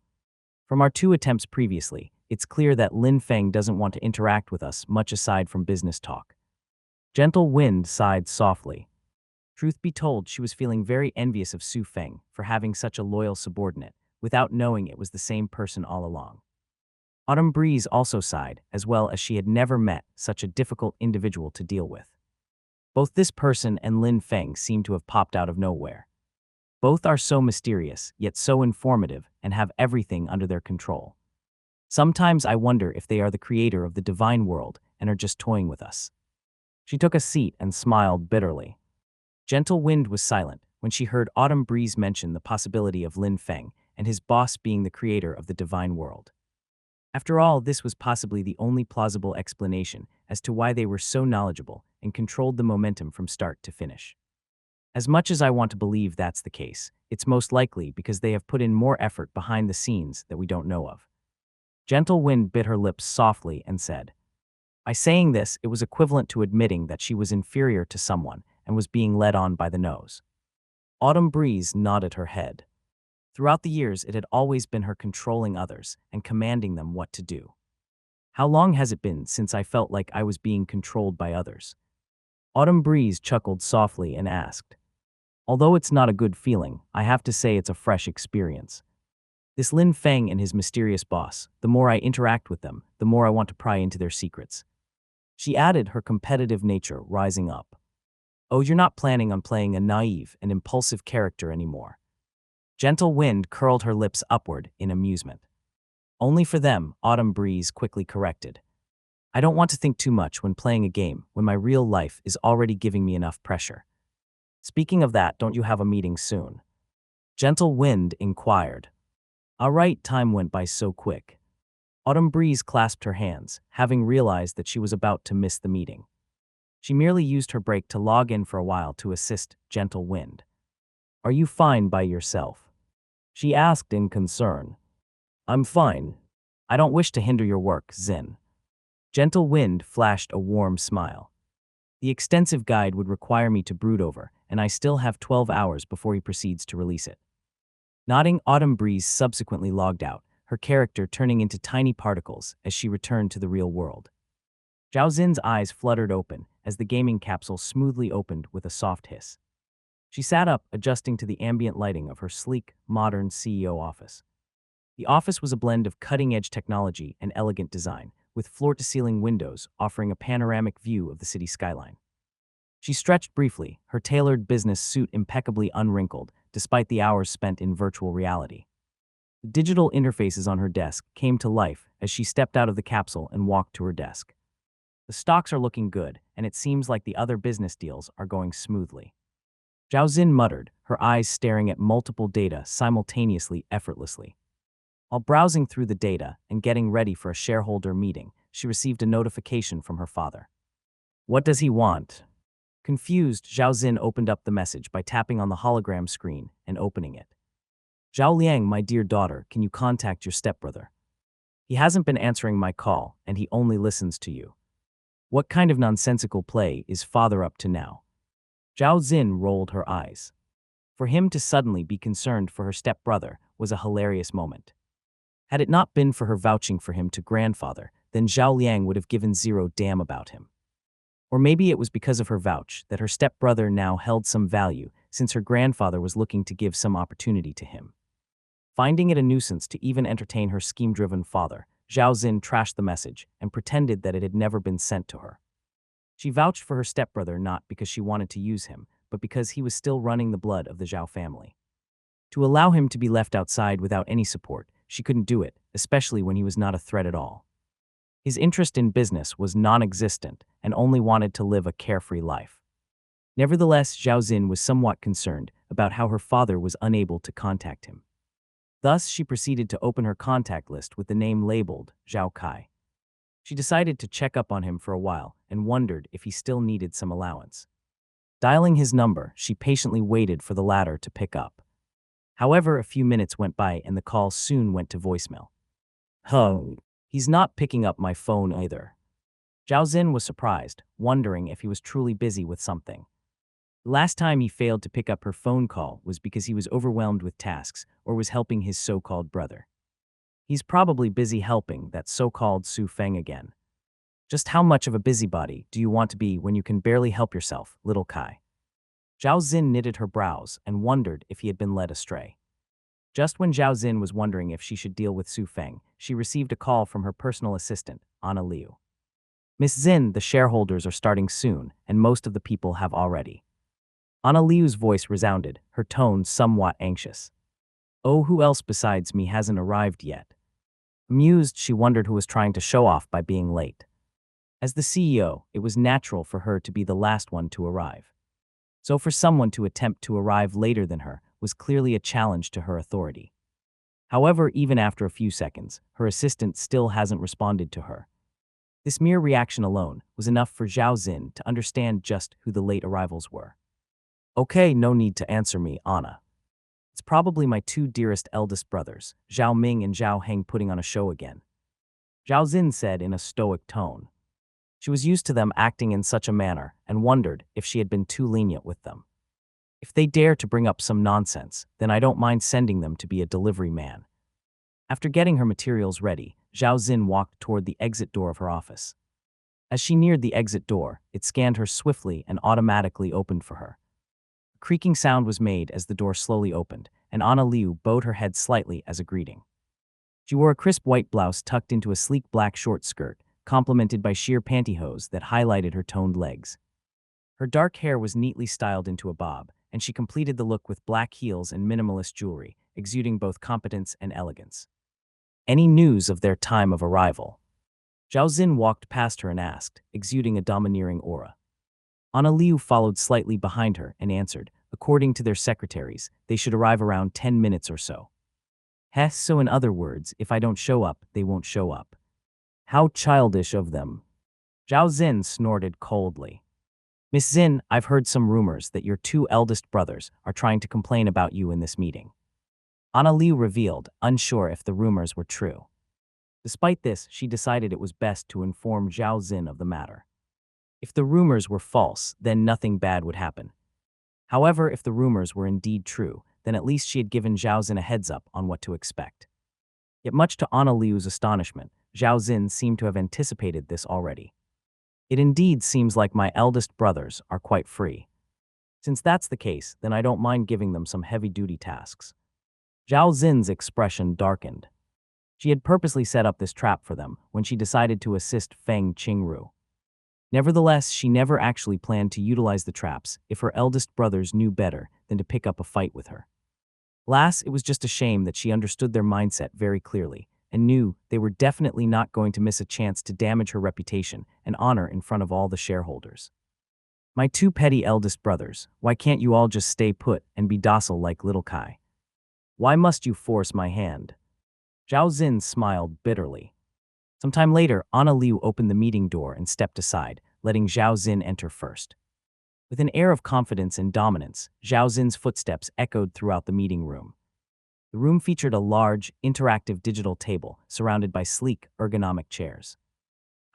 Speaker 1: From our 2 attempts previously, it's clear that Lin Feng doesn't want to interact with us much aside from business talk. Gentle Wind sighed softly. Truth be told, she was feeling very envious of Su Feng for having such a loyal subordinate, without knowing it was the same person all along. Autumn Breeze also sighed, as well as she had never met such a difficult individual to deal with. Both this person and Lin Feng seem to have popped out of nowhere. Both are so mysterious, yet so informative, and have everything under their control. Sometimes I wonder if they are the creator of the divine world and are just toying with us. She took a seat and smiled bitterly. Gentle Wind was silent when she heard Autumn Breeze mention the possibility of Lin Feng and his boss being the creator of the divine world. After all, this was possibly the only plausible explanation as to why they were so knowledgeable and controlled the momentum from start to finish. As much as I want to believe that's the case, it's most likely because they have put in more effort behind the scenes that we don't know of. Gentle Wind bit her lips softly and said, by saying this, it was equivalent to admitting that she was inferior to someone and was being led on by the nose. Autumn Breeze nodded her head. Throughout the years, it had always been her controlling others and commanding them what to do. How long has it been since I felt like I was being controlled by others? Autumn Breeze chuckled softly and asked. Although it's not a good feeling, I have to say it's a fresh experience. This Lin Feng and his mysterious boss, the more I interact with them, the more I want to pry into their secrets. She added, her competitive nature rising up. Oh, you're not planning on playing a naive and impulsive character anymore. Gentle Wind curled her lips upward in amusement. Only for them, Autumn Breeze quickly corrected. I don't want to think too much when playing a game when my real life is already giving me enough pressure. Speaking of that, don't you have a meeting soon? Gentle Wind inquired. All right, time went by so quick. Autumn Breeze clasped her hands, having realized that she was about to miss the meeting. She merely used her break to log in for a while to assist Gentle Wind. Are you fine by yourself? She asked in concern. I'm fine. I don't wish to hinder your work, Zin. Gentle Wind flashed a warm smile. The extensive guide would require me to brood over, and I still have 12 hours before he proceeds to release it. Nodding, Autumn Breeze subsequently logged out, her character turning into tiny particles as she returned to the real world. Zhao Zin's eyes fluttered open as the gaming capsule smoothly opened with a soft hiss. She sat up, adjusting to the ambient lighting of her sleek, modern CEO office. The office was a blend of cutting-edge technology and elegant design, with floor-to-ceiling windows offering a panoramic view of the city skyline. She stretched briefly, her tailored business suit impeccably unwrinkled, despite the hours spent in virtual reality. The digital interfaces on her desk came to life as she stepped out of the capsule and walked to her desk. The stocks are looking good, and it seems like the other business deals are going smoothly. Zhao Zin muttered, her eyes staring at multiple data simultaneously effortlessly. While browsing through the data and getting ready for a shareholder meeting, she received a notification from her father. What does he want? Confused, Zhao Xin opened up the message by tapping on the hologram screen and opening it. Zhao Liang, my dear daughter, can you contact your stepbrother? He hasn't been answering my call, and he only listens to you. What kind of nonsensical play is father up to now? Zhao Xin rolled her eyes. For him to suddenly be concerned for her stepbrother was a hilarious moment. Had it not been for her vouching for him to grandfather, then Zhao Liang would have given zero damn about him. Or maybe it was because of her vouch that her stepbrother now held some value, since her grandfather was looking to give some opportunity to him. Finding it a nuisance to even entertain her scheme-driven father, Zhao Xin trashed the message and pretended that it had never been sent to her. She vouched for her stepbrother not because she wanted to use him, but because he was still running the blood of the Zhao family. To allow him to be left outside without any support, she couldn't do it, especially when he was not a threat at all. His interest in business was non-existent and only wanted to live a carefree life. Nevertheless, Zhao Xin was somewhat concerned about how her father was unable to contact him. Thus, she proceeded to open her contact list with the name labeled Zhao Kai. She decided to check up on him for a while and wondered if he still needed some allowance. Dialing his number, she patiently waited for the latter to pick up. However, a few minutes went by and the call soon went to voicemail. He's not picking up my phone either. Zhao Xin was surprised, wondering if he was truly busy with something. The last time he failed to pick up her phone call was because he was overwhelmed with tasks or was helping his so-called brother. He's probably busy helping that so-called Su Feng again. Just how much of a busybody do you want to be when you can barely help yourself, little Kai? Zhao Xin knitted her brows and wondered if he had been led astray. Just when Zhao Xin was wondering if she should deal with Su Feng, she received a call from her personal assistant, Anna Liu. Miss Xin, the shareholders are starting soon, and most of the people have already. Anna Liu's voice resounded, her tone somewhat anxious. Oh, who else besides me hasn't arrived yet? Amused, she wondered who was trying to show off by being late. As the CEO, it was natural for her to be the last one to arrive. So for someone to attempt to arrive later than her was clearly a challenge to her authority. However, even after a few seconds, her assistant still hasn't responded to her. This mere reaction alone was enough for Zhao Xin to understand just who the late arrivals were. Okay, no need to answer me, Anna. It's probably my two dearest eldest brothers, Zhao Ming and Zhao Heng, putting on a show again. Zhao Xin said in a stoic tone. She was used to them acting in such a manner and wondered if she had been too lenient with them. If they dare to bring up some nonsense, then I don't mind sending them to be a delivery man. After getting her materials ready, Zhao Xin walked toward the exit door of her office. As she neared the exit door, it scanned her swiftly and automatically opened for her. A creaking sound was made as the door slowly opened, and Anna Liu bowed her head slightly as a greeting. She wore a crisp white blouse tucked into a sleek black short skirt, complemented by sheer pantyhose that highlighted her toned legs. Her dark hair was neatly styled into a bob, and she completed the look with black heels and minimalist jewelry, exuding both competence and elegance. Any news of their time of arrival? Zhao Xin walked past her and asked, exuding a domineering aura. Anna Liu followed slightly behind her and answered, according to their secretaries, they should arrive around 10 minutes or so. So in other words, if I don't show up, they won't show up. How childish of them. Zhao Xin snorted coldly. Miss Xin, I've heard some rumors that your two eldest brothers are trying to complain about you in this meeting. Anna Liu revealed, unsure if the rumors were true. Despite this, she decided it was best to inform Zhao Xin of the matter. If the rumors were false, then nothing bad would happen. However, if the rumors were indeed true, then at least she had given Zhao Xin a heads up on what to expect. Yet much to Anna Liu's astonishment, Zhao Xin seemed to have anticipated this already. It indeed seems like my eldest brothers are quite free. Since that's the case, then I don't mind giving them some heavy-duty tasks. Zhao Xin's expression darkened. She had purposely set up this trap for them when she decided to assist Feng Qingru. Nevertheless, she never actually planned to utilize the traps if her eldest brothers knew better than to pick up a fight with her. Alas, it was just a shame that she understood their mindset very clearly and knew they were definitely not going to miss a chance to damage her reputation and honor in front of all the shareholders. My two petty eldest brothers, why can't you all just stay put and be docile like little Kai? Why must you force my hand? Zhao Xin smiled bitterly. Sometime later, Anna Liu opened the meeting door and stepped aside, letting Zhao Xin enter first. With an air of confidence and dominance, Zhao Xin's footsteps echoed throughout the meeting room. The room featured a large, interactive digital table surrounded by sleek, ergonomic chairs.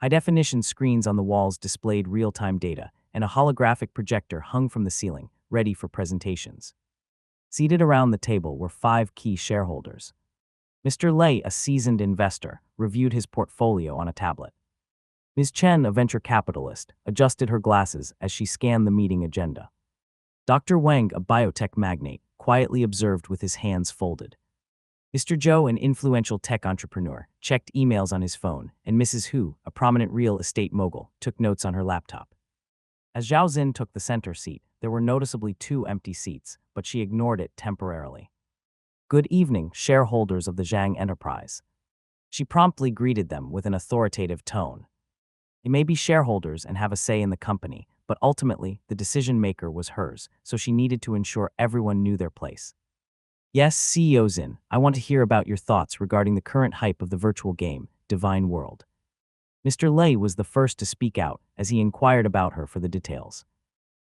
Speaker 1: High-definition screens on the walls displayed real-time data, and a holographic projector hung from the ceiling, ready for presentations. Seated around the table were 5 key shareholders. Mr. Lei, a seasoned investor, reviewed his portfolio on a tablet. Ms. Chen, a venture capitalist, adjusted her glasses as she scanned the meeting agenda. Dr. Wang, a biotech magnate, quietly observed with his hands folded. Mr. Zhou, an influential tech entrepreneur, checked emails on his phone, and Mrs. Hu, a prominent real estate mogul, took notes on her laptop. As Zhao Xin took the center seat, there were noticeably 2 empty seats, but she ignored it temporarily. "Good evening, shareholders of the Zhang Enterprise." She promptly greeted them with an authoritative tone. They may be shareholders and have a say in the company, but ultimately, the decision-maker was hers, so she needed to ensure everyone knew their place. "Yes, CEO Xin, I want to hear about your thoughts regarding the current hype of the virtual game, Divine World." Mr. Lei was the first to speak out as he inquired about her for the details.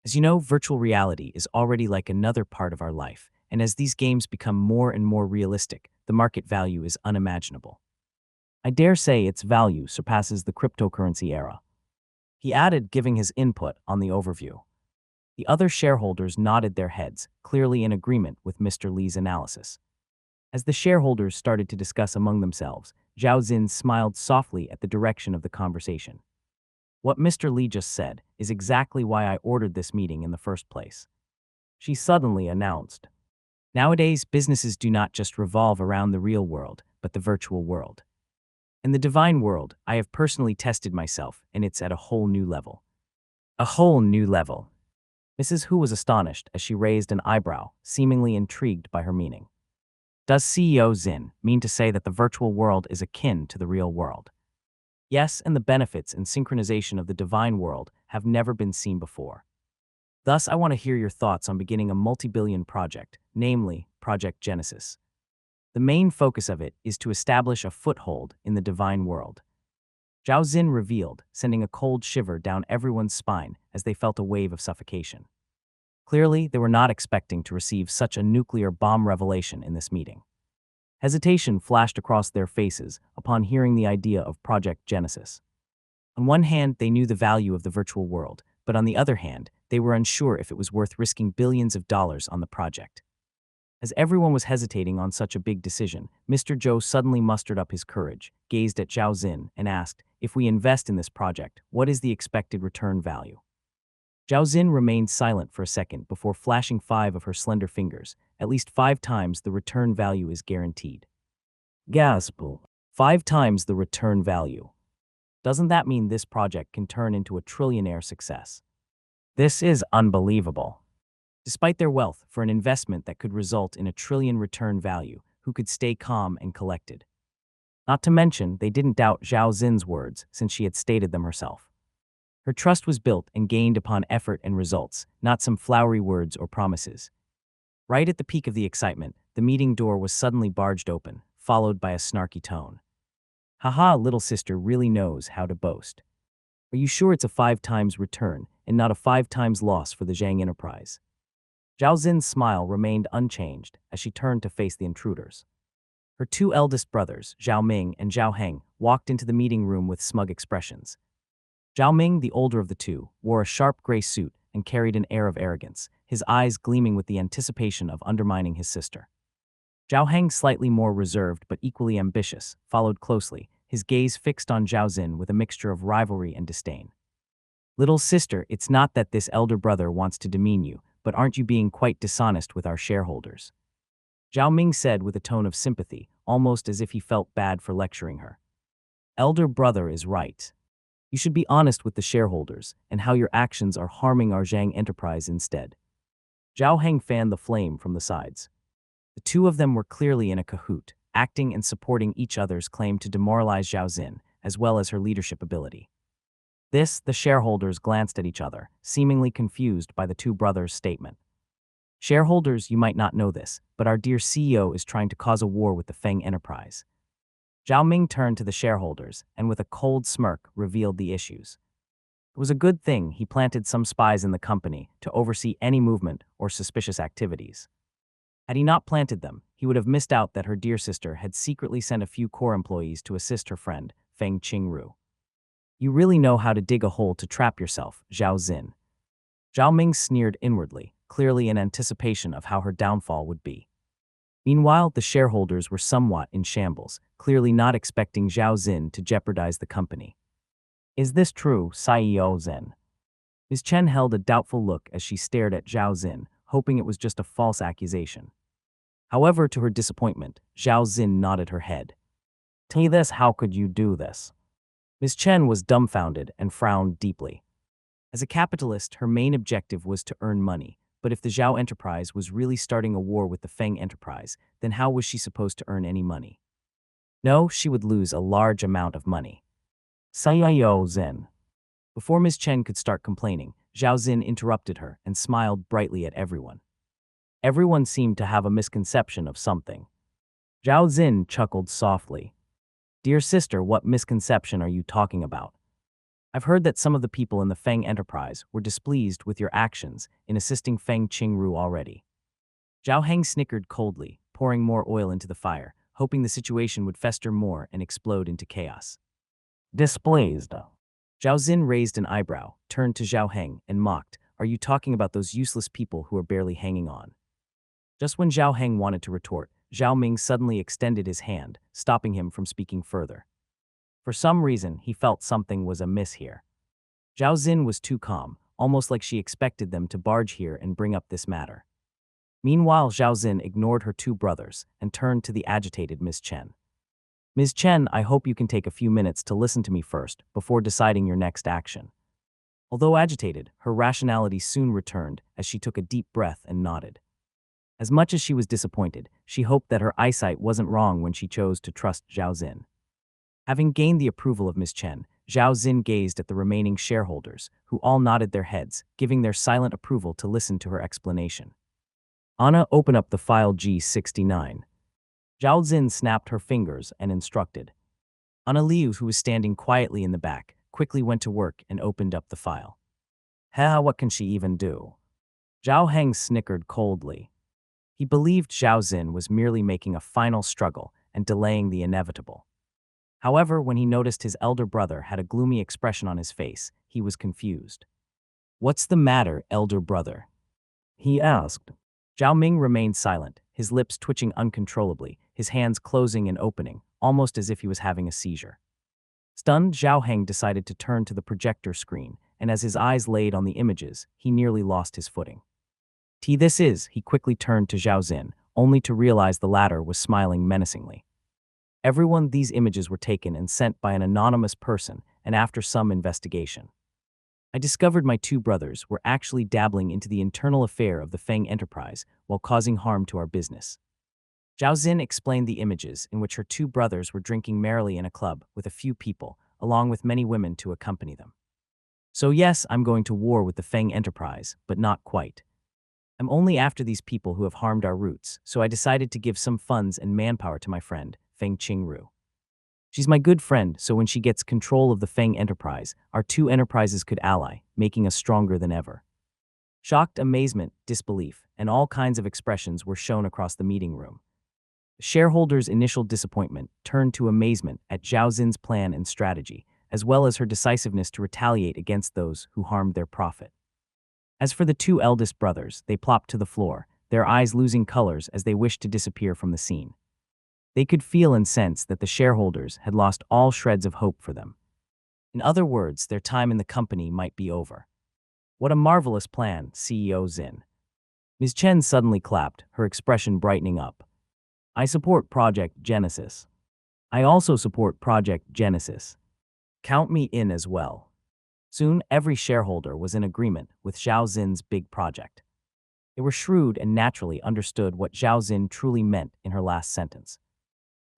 Speaker 1: "As you know, virtual reality is already like another part of our life, and as these games become more and more realistic, the market value is unimaginable. I dare say its value surpasses the cryptocurrency era." He added, giving his input on the overview. The other shareholders nodded their heads, clearly in agreement with Mr. Li's analysis. As the shareholders started to discuss among themselves, Zhao Xin smiled softly at the direction of the conversation. "What Mr. Li just said is exactly why I ordered this meeting in the first place," she suddenly announced. "Nowadays, businesses do not just revolve around the real world, but the virtual world. In the divine world, I have personally tested myself, and it's at a whole new level." "A whole new level." Mrs. Hu was astonished as she raised an eyebrow, seemingly intrigued by her meaning. "Does CEO Xin mean to say that the virtual world is akin to the real world?" "Yes, and the benefits and synchronization of the divine world have never been seen before. Thus, I want to hear your thoughts on beginning a multi-billion project, namely Project Genesis. The main focus of it is to establish a foothold in the divine world." Zhao Xin revealed, sending a cold shiver down everyone's spine as they felt a wave of suffocation. Clearly, they were not expecting to receive such a nuclear bomb revelation in this meeting. Hesitation flashed across their faces upon hearing the idea of Project Genesis. On one hand, they knew the value of the virtual world, but on the other hand, they were unsure if it was worth risking billions of dollars on the project. As everyone was hesitating on such a big decision, Mr. Zhou suddenly mustered up his courage, gazed at Zhao Xin, and asked, "If we invest in this project, what is the expected return value?" Zhao Xin remained silent for a second before flashing 5 of her slender fingers. "At least 5 times the return value is guaranteed." Gasp. 5 times the return value. Doesn't that mean this project can turn into a trillionaire success? This is unbelievable. Despite their wealth, for an investment that could result in a trillion return value, who could stay calm and collected? Not to mention, they didn't doubt Zhao Xin's words since she had stated them herself. Her trust was built and gained upon effort and results, not some flowery words or promises. Right at the peak of the excitement, the meeting door was suddenly barged open, followed by a snarky tone. "Haha, little sister really knows how to boast. Are you sure it's a 5 times return and not a 5 times loss for the Zhang Enterprise?" Zhao Xin's smile remained unchanged as she turned to face the intruders. Her 2 eldest brothers, Zhao Ming and Zhao Heng, walked into the meeting room with smug expressions. Zhao Ming, the older of the 2, wore a sharp gray suit and carried an air of arrogance, his eyes gleaming with the anticipation of undermining his sister. Zhao Heng, slightly more reserved but equally ambitious, followed closely, his gaze fixed on Zhao Xin with a mixture of rivalry and disdain. "Little sister, it's not that this elder brother wants to demean you, but aren't you being quite dishonest with our shareholders?" Zhao Ming said with a tone of sympathy, almost as if he felt bad for lecturing her. "Elder brother is right. You should be honest with the shareholders and how your actions are harming our Zhang Enterprise instead." Zhao Heng fanned the flame from the sides. The 2 of them were clearly in a cahoot, acting and supporting each other's claim to demoralize Zhao Xin, as well as her leadership ability. The shareholders glanced at each other, seemingly confused by the 2 brothers' statement. "Shareholders, you might not know this, but our dear CEO is trying to cause a war with the Feng Enterprise. Zhao Ming turned to the shareholders and with a cold smirk revealed the issues. It was a good thing he planted some spies in the company to oversee any movement or suspicious activities. Had he not planted them, he would have missed out that her dear sister had secretly sent a few core employees to assist her friend, Feng Qingru. You really know how to dig a hole to trap yourself, Zhao Xin. Zhao Ming sneered inwardly, clearly in anticipation of how her downfall would be. Meanwhile, the shareholders were somewhat in shambles, clearly not expecting Zhao Xin to jeopardize the company. Is this true, CEO Zhen? Ms. Chen held a doubtful look as she stared at Zhao Xin, hoping it was just a false accusation. However, to her disappointment, Zhao Xin nodded her head. Tell me this, how could you do this? Ms. Chen was dumbfounded and frowned deeply. As a capitalist, her main objective was to earn money, but if the Zhao enterprise was really starting a war with the Feng enterprise, then how was she supposed to earn any money? No, she would lose a large amount of money. Sayao Zhen. Before Ms. Chen could start complaining, Zhao Xin interrupted her and smiled brightly at everyone. Everyone seemed to have a misconception of something. Zhao Xin chuckled softly. Dear sister, what misconception are you talking about? I've heard that some of the people in the Feng enterprise were displeased with your actions in assisting Feng Qingru already. Zhao Heng snickered coldly, pouring more oil into the fire, hoping the situation would fester more and explode into chaos. Displeased? Zhao Xin raised an eyebrow, turned to Zhao Heng, and mocked, are you talking about those useless people who are barely hanging on? Just when Zhao Heng wanted to retort, Zhao Ming suddenly extended his hand, stopping him from speaking further. For some reason, he felt something was amiss here. Zhao Xin was too calm, almost like she expected them to barge here and bring up this matter. Meanwhile, Zhao Xin ignored her two brothers and turned to the agitated Ms. Chen. Ms. Chen, I hope you can take a few minutes to listen to me first before deciding your next action. Although agitated, her rationality soon returned as she took a deep breath and nodded. As much as she was disappointed, she hoped that her eyesight wasn't wrong when she chose to trust Zhao Xin. Having gained the approval of Ms. Chen, Zhao Xin gazed at the remaining shareholders, who all nodded their heads, giving their silent approval to listen to her explanation. Anna, open up the file G69. Zhao Xin snapped her fingers and instructed. Anna Liu, who was standing quietly in the back, quickly went to work and opened up the file. What can she even do? Zhao Heng snickered coldly. He believed Zhao Xin was merely making a final struggle and delaying the inevitable. However, when he noticed his elder brother had a gloomy expression on his face, he was confused. What's the matter, elder brother? He asked. Zhao Ming remained silent, his lips twitching uncontrollably, his hands closing and opening, almost as if he was having a seizure. Stunned, Zhao Heng decided to turn to the projector screen, and as his eyes laid on the images, he nearly lost his footing. This is, he quickly turned to Zhao Xin, only to realize the latter was smiling menacingly. Everyone, these images were taken and sent by an anonymous person, and after some investigation. I discovered my two brothers were actually dabbling into the internal affair of the Feng enterprise while causing harm to our business. Zhao Xin explained the images in which her two brothers were drinking merrily in a club with a few people, along with many women to accompany them. So yes, I'm going to war with the Feng enterprise, but not quite. I'm only after these people who have harmed our roots, so I decided to give some funds and manpower to my friend, Feng Qingru. She's my good friend, so when she gets control of the Feng enterprise, our two enterprises could ally, making us stronger than ever. Shocked amazement, disbelief, and all kinds of expressions were shown across the meeting room. The shareholders' initial disappointment turned to amazement at Zhao Xin's plan and strategy, as well as her decisiveness to retaliate against those who harmed their profit. As for the two eldest brothers, they plopped to the floor, their eyes losing colors as they wished to disappear from the scene. They could feel and sense that the shareholders had lost all shreds of hope for them. In other words, their time in the company might be over. What a marvelous plan, CEO Xin. Ms. Chen suddenly clapped, her expression brightening up. I support Project Genesis. I also support Project Genesis. Count me in as well. Soon, every shareholder was in agreement with Zhao Xin's big project. They were shrewd and naturally understood what Zhao Xin truly meant in her last sentence.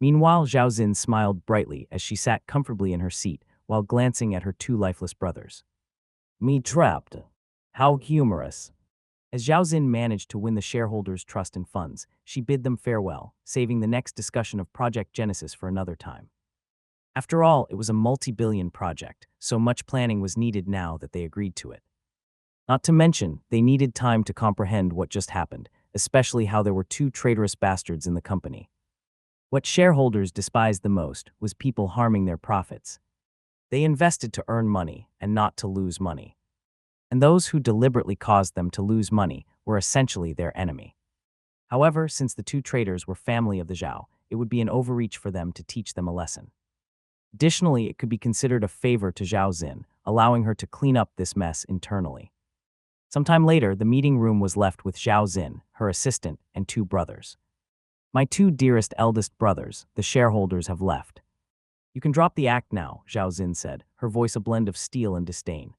Speaker 1: Meanwhile, Zhao Xin smiled brightly as she sat comfortably in her seat while glancing at her two lifeless brothers. Me trapped. How humorous. As Zhao Xin managed to win the shareholders' trust and funds, she bid them farewell, saving the next discussion of Project Genesis for another time. After all, it was a multi-billion project, so much planning was needed now that they agreed to it. Not to mention, they needed time to comprehend what just happened, especially how there were two traitorous bastards in the company. What shareholders despised the most was people harming their profits. They invested to earn money and not to lose money. And those who deliberately caused them to lose money were essentially their enemy. However, since the two traitors were family of the Zhao, it would be an overreach for them to teach them a lesson. Additionally, it could be considered a favor to Zhao Xin, allowing her to clean up this mess internally. Sometime later, the meeting room was left with Zhao Xin, her assistant, and two brothers. My two dearest eldest brothers, the shareholders, have left. You can drop the act now, Zhao Xin said, her voice a blend of steel and disdain.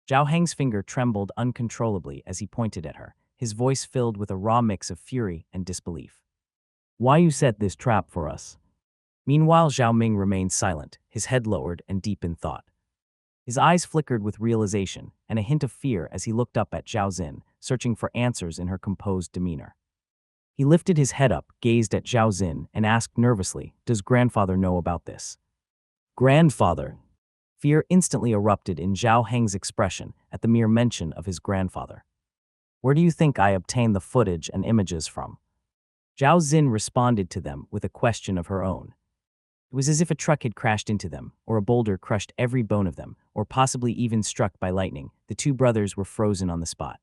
Speaker 1: Zhao Heng's finger trembled uncontrollably as he pointed at her, his voice filled with a raw mix of fury and disbelief. Why you set this trap for us? Meanwhile, Zhao Ming remained silent, his head lowered and deep in thought. His eyes flickered with realization and a hint of fear as he looked up at Zhao Xin, searching for answers in her composed demeanor. He lifted his head up, gazed at Zhao Xin, and asked nervously, "Does grandfather know about this?" Grandfather? Fear instantly erupted in Zhao Heng's expression at the mere mention of his grandfather. Where do you think I obtained the footage and images from? Zhao Xin responded to them with a question of her own. It was as if a truck had crashed into them, or a boulder crushed every bone of them, or possibly even struck by lightning. The two brothers were frozen on the spot.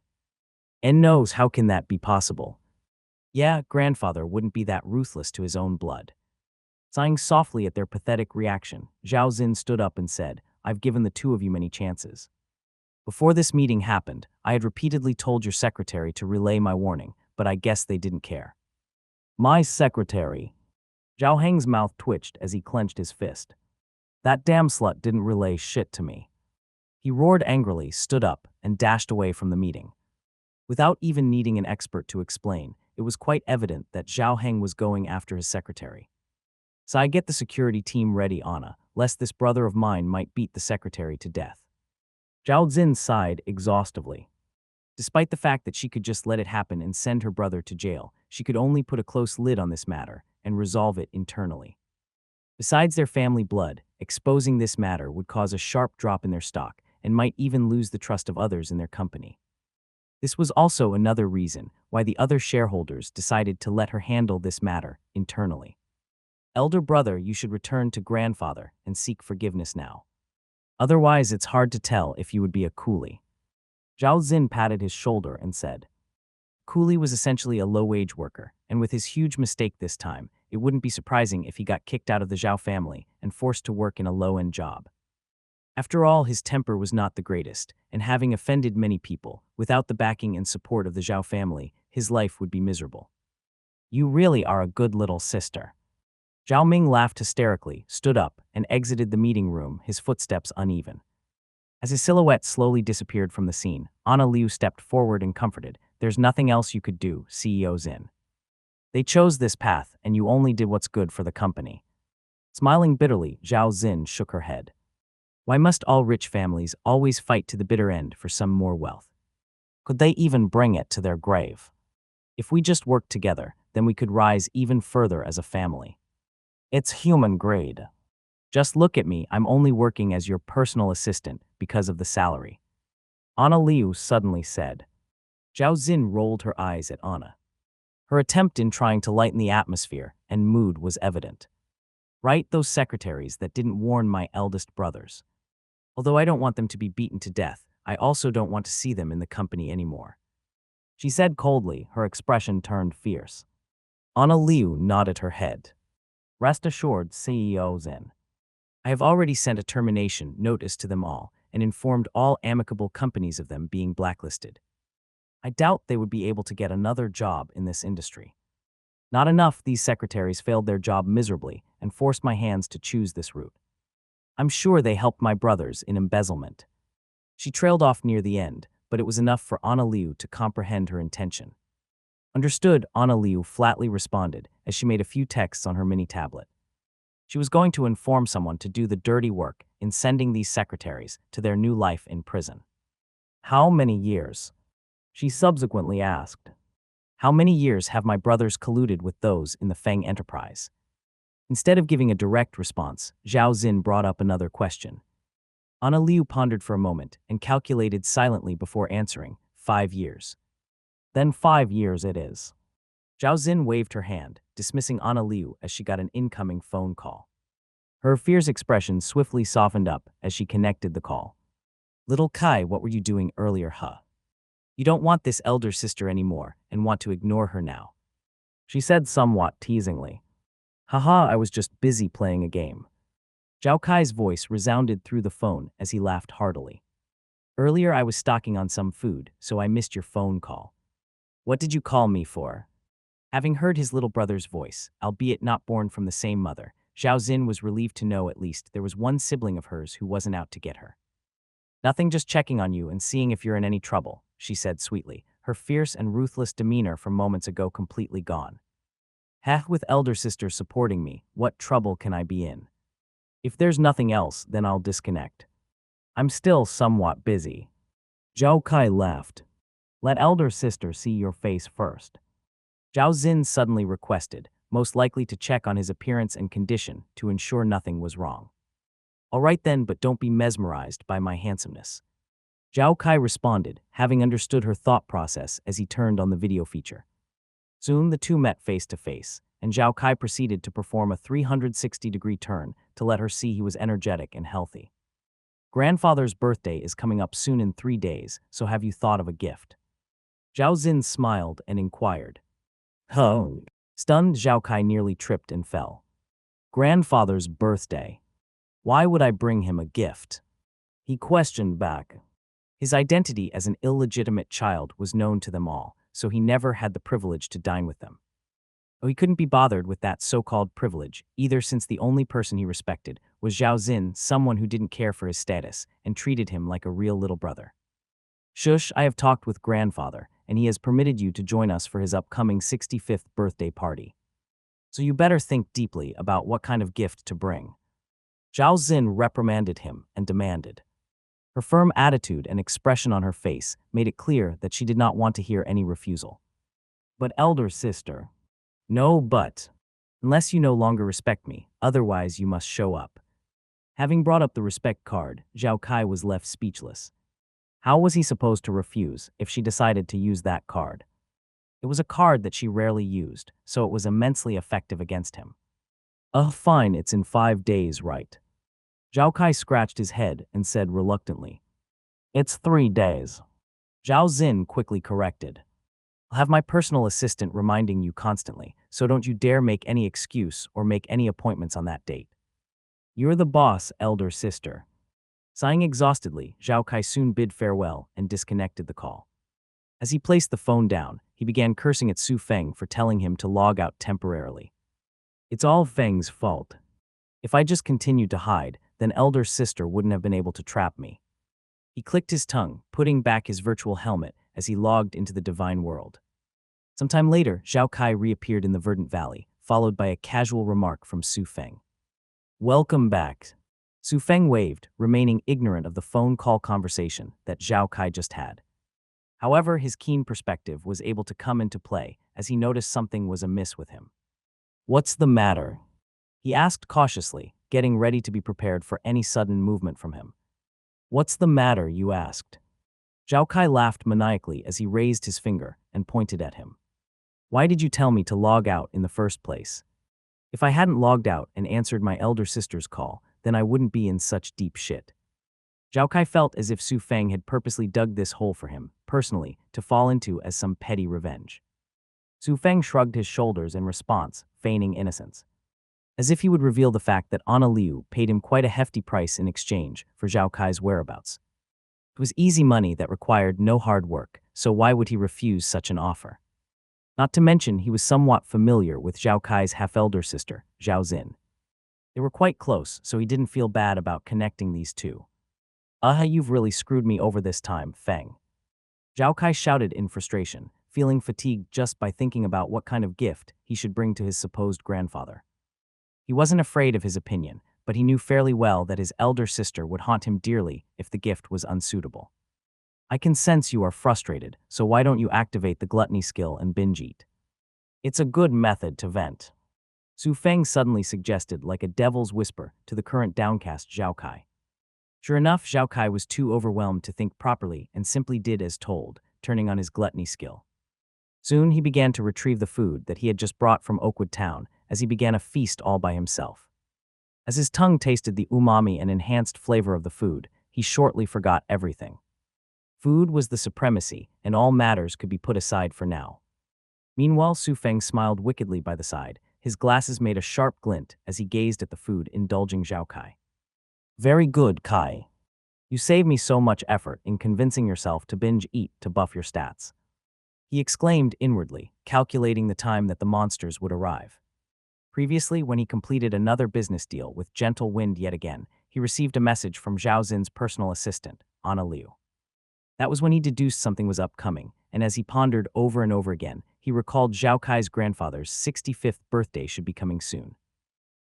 Speaker 1: And knows, how can that be possible? Yeah, grandfather wouldn't be that ruthless to his own blood. Sighing softly at their pathetic reaction, Zhao Xin stood up and said, I've given the two of you many chances. Before this meeting happened, I had repeatedly told your secretary to relay my warning, but I guess they didn't care. My secretary? Zhao Heng's mouth twitched as he clenched his fist. That damn slut didn't relay shit to me. He roared angrily, stood up, and dashed away from the meeting. Without even needing an expert to explain, it was quite evident that Zhao Heng was going after his secretary. So I get the security team ready, Anna, lest this brother of mine might beat the secretary to death. Zhao Xin sighed exhaustively. Despite the fact that she could just let it happen and send her brother to jail, she could only put a close lid on this matter and resolve it internally. Besides their family blood, exposing this matter would cause a sharp drop in their stock and might even lose the trust of others in their company. This was also another reason why the other shareholders decided to let her handle this matter internally. Elder brother, you should return to grandfather and seek forgiveness now. Otherwise, it's hard to tell if you would be a coolie. Zhao Xin patted his shoulder and said, Coolie was essentially a low-wage worker, and with his huge mistake this time, it wouldn't be surprising if he got kicked out of the Zhao family and forced to work in a low-end job. After all, his temper was not the greatest, and having offended many people, without the backing and support of the Zhao family, his life would be miserable. You really are a good little sister. Zhao Ming laughed hysterically, stood up, and exited the meeting room, his footsteps uneven. As his silhouette slowly disappeared from the scene, Anna Liu stepped forward and comforted, There's nothing else you could do, CEO Xin. They chose this path, and you only did what's good for the company. Smiling bitterly, Zhao Xin shook her head. Why must all rich families always fight to the bitter end for some more wealth? Could they even bring it to their grave? If we just worked together, then we could rise even further as a family. It's human grade. Just look at me, I'm only working as your personal assistant because of the salary. Anna Liu suddenly said. Zhao Xin rolled her eyes at Anna. Her attempt in trying to lighten the atmosphere and mood was evident. Right, those secretaries that didn't warn my eldest brothers. Although I don't want them to be beaten to death, I also don't want to see them in the company anymore. She said coldly, her expression turned fierce. Anna Liu nodded her head. Rest assured, CEO Xin. I have already sent a termination notice to them all and informed all amicable companies of them being blacklisted. I doubt they would be able to get another job in this industry. Not enough, these secretaries failed their job miserably and forced my hands to choose this route. I'm sure they helped my brothers in embezzlement. She trailed off near the end, but it was enough for Anna Liu to comprehend her intention. Understood, Anna Liu flatly responded as she made a few texts on her mini tablet. She was going to inform someone to do the dirty work in sending these secretaries to their new life in prison. How many years? She subsequently asked. How many years have my brothers colluded with those in the Feng enterprise? Instead of giving a direct response, Zhao Xin brought up another question. Ana Liu pondered for a moment and calculated silently before answering, 5 years. Then 5 years it is. Zhao Xin waved her hand, dismissing Ana Liu as she got an incoming phone call. Her fierce expression swiftly softened up as she connected the call. Little Kai, what were you doing earlier, huh? You don't want this elder sister anymore and want to ignore her now. She said somewhat teasingly. Haha, I was just busy playing a game. Zhao Kai's voice resounded through the phone as he laughed heartily. Earlier I was stocking on some food, so I missed your phone call. What did you call me for? Having heard his little brother's voice, albeit not born from the same mother, Zhao Xin was relieved to know at least there was one sibling of hers who wasn't out to get her. Nothing, just checking on you and seeing if you're in any trouble, she said sweetly, her fierce and ruthless demeanor from moments ago completely gone. Heh, with elder sister supporting me, what trouble can I be in? If there's nothing else, then I'll disconnect. I'm still somewhat busy. Zhao Kai laughed. Let elder sister see your face first. Zhao Xin suddenly requested, most likely to check on his appearance and condition to ensure nothing was wrong. All right then, but don't be mesmerized by my handsomeness. Zhao Kai responded, having understood her thought process as he turned on the video feature. Soon the two met face to face, and Zhao Kai proceeded to perform a 360-degree turn to let her see he was energetic and healthy. Grandfather's birthday is coming up soon in 3 days, so have you thought of a gift? Zhao Xin smiled and inquired. Oh. Stunned, Zhao Kai nearly tripped and fell. Grandfather's birthday. Why would I bring him a gift? He questioned back. His identity as an illegitimate child was known to them all, so he never had the privilege to dine with them. Oh, he couldn't be bothered with that so-called privilege, either, since the only person he respected was Zhao Xin, someone who didn't care for his status and treated him like a real little brother. Shush, I have talked with grandfather, and he has permitted you to join us for his upcoming 65th birthday party. So you better think deeply about what kind of gift to bring. Zhao Xin reprimanded him and demanded. Her firm attitude and expression on her face made it clear that she did not want to hear any refusal. But elder sister. No, but. Unless you no longer respect me, otherwise you must show up. Having brought up the respect card, Zhao Kai was left speechless. How was he supposed to refuse if she decided to use that card? It was a card that she rarely used, so it was immensely effective against him. Fine, it's in 5 days, right? Zhao Kai scratched his head and said reluctantly. It's 3 days. Zhao Xin quickly corrected. I'll have my personal assistant reminding you constantly, so don't you dare make any excuse or make any appointments on that date. You're the boss, elder sister. Sighing exhaustedly, Zhao Kai soon bid farewell and disconnected the call. As he placed the phone down, he began cursing at Su Feng for telling him to log out temporarily. It's all Feng's fault. If I just continued to hide, then elder sister wouldn't have been able to trap me. He clicked his tongue, putting back his virtual helmet as he logged into the divine world. Sometime later, Zhao Kai reappeared in the Verdant Valley, followed by a casual remark from Su Feng. Welcome back. Su Feng waved, remaining ignorant of the phone call conversation that Zhao Kai just had. However, his keen perspective was able to come into play as he noticed something was amiss with him. What's the matter? He asked cautiously, getting ready to be prepared for any sudden movement from him. What's the matter, you asked? Zhao Kai laughed maniacally as he raised his finger and pointed at him. Why did you tell me to log out in the first place? If I hadn't logged out and answered my elder sister's call, then I wouldn't be in such deep shit. Zhao Kai felt as if Su Feng had purposely dug this hole for him, personally, to fall into as some petty revenge. Su Feng shrugged his shoulders in response, feigning innocence. As if he would reveal the fact that Ana Liu paid him quite a hefty price in exchange for Zhao Kai's whereabouts. It was easy money that required no hard work, so why would he refuse such an offer? Not to mention he was somewhat familiar with Zhao Kai's half-elder sister, Zhao Xin. They were quite close, so he didn't feel bad about connecting these two. You've really screwed me over this time, Feng. Zhao Kai shouted in frustration, feeling fatigued just by thinking about what kind of gift he should bring to his supposed grandfather. He wasn't afraid of his opinion, but he knew fairly well that his elder sister would haunt him dearly if the gift was unsuitable. I can sense you are frustrated, so why don't you activate the gluttony skill and binge eat? It's a good method to vent. Su Feng suddenly suggested, like a devil's whisper, to the current downcast Zhao Kai. Sure enough, Zhao Kai was too overwhelmed to think properly and simply did as told, turning on his gluttony skill. Soon he began to retrieve the food that he had just brought from Oakwood Town as he began a feast all by himself. As his tongue tasted the umami and enhanced flavor of the food, he shortly forgot everything. Food was the supremacy, and all matters could be put aside for now. Meanwhile, Su Feng smiled wickedly by the side. His glasses made a sharp glint as he gazed at the food, indulging Zhao Kai. Very good, Kai. You saved me so much effort in convincing yourself to binge eat to buff your stats. He exclaimed inwardly, calculating the time that the monsters would arrive. Previously, when he completed another business deal with Gentle Wind yet again, he received a message from Zhao Xin's personal assistant, Anna Liu. That was when he deduced something was upcoming, and as he pondered over and over again, he recalled Zhao Kai's grandfather's 65th birthday should be coming soon.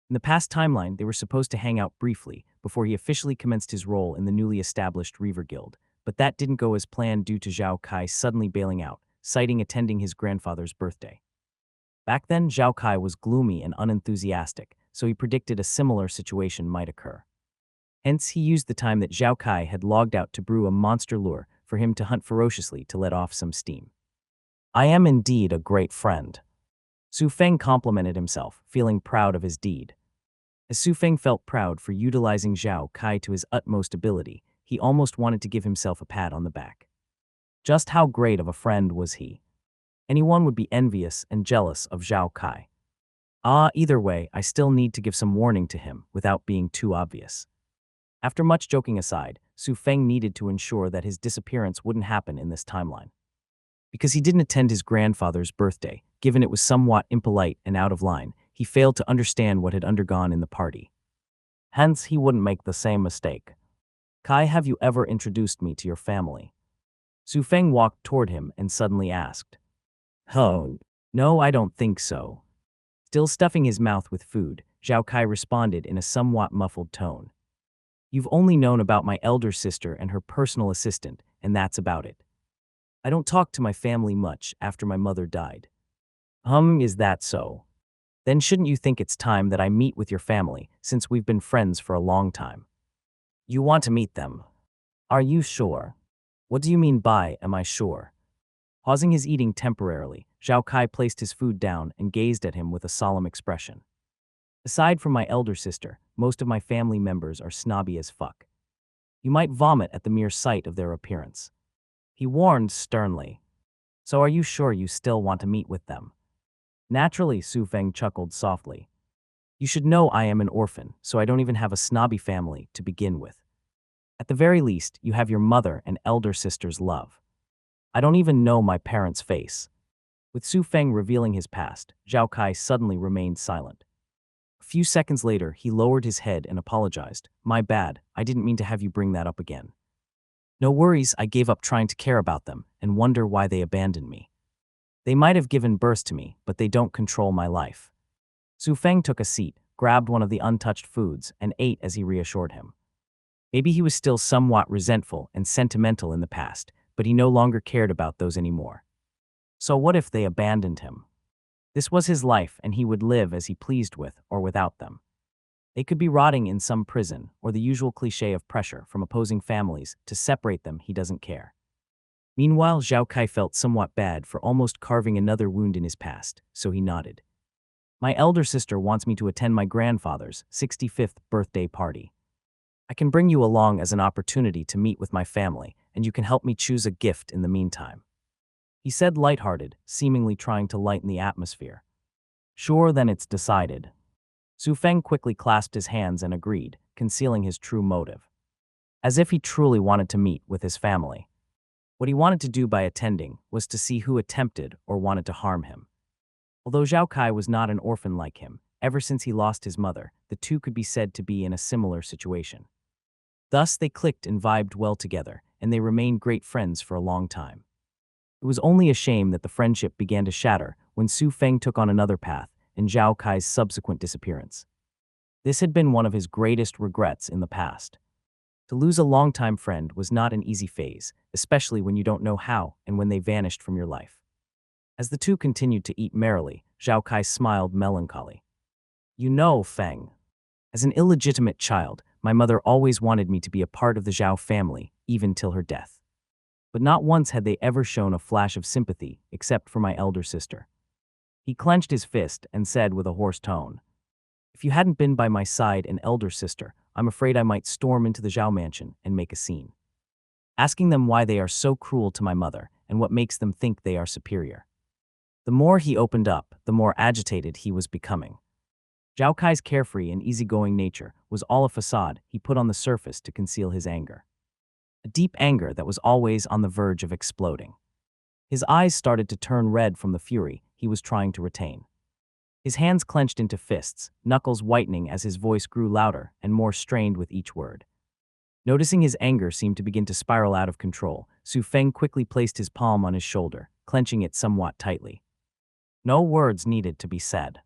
Speaker 1: In the past timeline, they were supposed to hang out briefly before he officially commenced his role in the newly established Reaver Guild, but that didn't go as planned due to Zhao Kai suddenly bailing out, citing attending his grandfather's birthday. Back then, Zhao Kai was gloomy and unenthusiastic, so he predicted a similar situation might occur. Hence, he used the time that Zhao Kai had logged out to brew a monster lure for him to hunt ferociously to let off some steam. I am indeed a great friend. Su Feng complimented himself, feeling proud of his deed. As Su Feng felt proud for utilizing Zhao Kai to his utmost ability, he almost wanted to give himself a pat on the back. Just how great of a friend was he? Anyone would be envious and jealous of Zhao Kai. Either way, I still need to give some warning to him without being too obvious. After much joking aside, Su Feng needed to ensure that his disappearance wouldn't happen in this timeline. Because he didn't attend his grandfather's birthday, given it was somewhat impolite and out of line, he failed to understand what had undergone in the party. Hence, he wouldn't make the same mistake. Kai, have you ever introduced me to your family? Su Feng walked toward him and suddenly asked. Oh, no, I don't think so. Still stuffing his mouth with food, Zhao Kai responded in a somewhat muffled tone. You've only known about my elder sister and her personal assistant, and that's about it. I don't talk to my family much after my mother died. Is that so? Then shouldn't you think it's time that I meet with your family, since we've been friends for a long time? You want to meet them? Are you sure? What do you mean by, am I sure? Pausing his eating temporarily, Zhao Kai placed his food down and gazed at him with a solemn expression. Aside from my elder sister, most of my family members are snobby as fuck. You might vomit at the mere sight of their appearance. He warned sternly. So are you sure you still want to meet with them? Naturally, Su Feng chuckled softly. You should know I am an orphan, so I don't even have a snobby family to begin with. At the very least, you have your mother and elder sister's love. I don't even know my parents' face. With Su Feng revealing his past, Zhao Kai suddenly remained silent. A few seconds later, he lowered his head and apologized. My bad, I didn't mean to have you bring that up again. No worries, I gave up trying to care about them and wonder why they abandoned me. They might have given birth to me, but they don't control my life. Su Feng took a seat, grabbed one of the untouched foods, and ate as he reassured him. Maybe he was still somewhat resentful and sentimental in the past, but he no longer cared about those anymore. So what if they abandoned him? This was his life, and he would live as he pleased with or without them. They could be rotting in some prison, or the usual cliché of pressure from opposing families to separate them, he doesn't care. Meanwhile, Zhao Kai felt somewhat bad for almost carving another wound in his past, so he nodded. My elder sister wants me to attend my grandfather's 65th birthday party. I can bring you along as an opportunity to meet with my family, and you can help me choose a gift in the meantime. He said lighthearted, seemingly trying to lighten the atmosphere. Sure, then it's decided. Su Feng quickly clasped his hands and agreed, concealing his true motive. As if he truly wanted to meet with his family. What he wanted to do by attending was to see who attempted or wanted to harm him. Although Zhao Kai was not an orphan like him, ever since he lost his mother, the two could be said to be in a similar situation. Thus, they clicked and vibed well together, and they remained great friends for a long time. It was only a shame that the friendship began to shatter when Su Feng took on another path and Zhao Kai's subsequent disappearance. This had been one of his greatest regrets in the past. To lose a longtime friend was not an easy phase, especially when you don't know how and when they vanished from your life. As the two continued to eat merrily, Zhao Kai smiled melancholy. You know, Feng, as an illegitimate child, my mother always wanted me to be a part of the Zhao family, even till her death. But not once had they ever shown a flash of sympathy, except for my elder sister. He clenched his fist and said with a hoarse tone, "If you hadn't been by my side and elder sister, I'm afraid I might storm into the Zhao mansion and make a scene, asking them why they are so cruel to my mother and what makes them think they are superior." The more he opened up, the more agitated he was becoming. Zhao Kai's carefree and easygoing nature was all a facade he put on the surface to conceal his anger. A deep anger that was always on the verge of exploding. His eyes started to turn red from the fury he was trying to retain. His hands clenched into fists, knuckles whitening as his voice grew louder and more strained with each word. Noticing his anger seemed to begin to spiral out of control, Su Feng quickly placed his palm on his shoulder, clenching it somewhat tightly. No words needed to be said.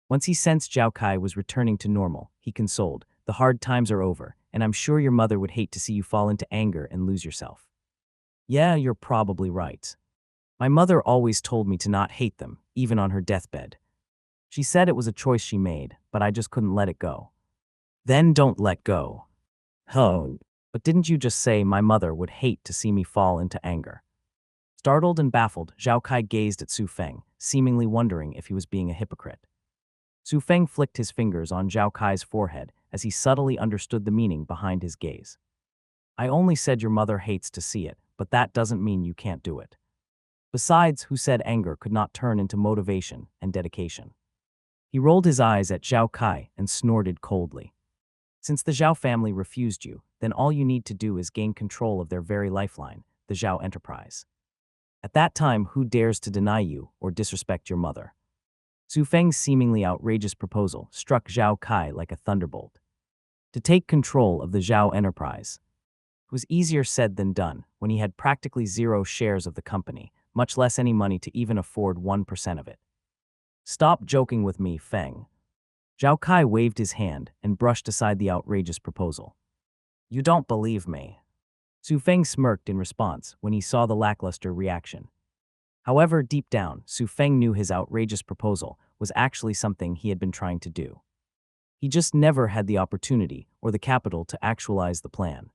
Speaker 1: Once he sensed Zhao Kai was returning to normal, he consoled, "The hard times are over, and I'm sure your mother would hate to see you fall into anger and lose yourself." "Yeah, you're probably right. My mother always told me to not hate them, even on her deathbed. She said it was a choice she made, but I just couldn't let it go." "Then don't let go." "Oh, but didn't you just say my mother would hate to see me fall into anger?" Startled and baffled, Zhao Kai gazed at Su Feng, seemingly wondering if he was being a hypocrite. Su Feng flicked his fingers on Zhao Kai's forehead as he subtly understood the meaning behind his gaze. "I only said your mother hates to see it, but that doesn't mean you can't do it. Besides, who said anger could not turn into motivation and dedication?" He rolled his eyes at Zhao Kai and snorted coldly. "Since the Zhao family refused you, then all you need to do is gain control of their very lifeline, the Zhao enterprise. At that time, who dares to deny you or disrespect your mother?" Su Feng's seemingly outrageous proposal struck Zhao Kai like a thunderbolt. To take control of the Zhao enterprise. It was easier said than done when he had practically zero shares of the company, much less any money to even afford 1% of it. "Stop joking with me, Feng." Zhao Kai waved his hand and brushed aside the outrageous proposal. "You don't believe me." Su Feng smirked in response when he saw the lackluster reaction. However, deep down, Su Feng knew his outrageous proposal was actually something he had been trying to do. He just never had the opportunity or the capital to actualize the plan.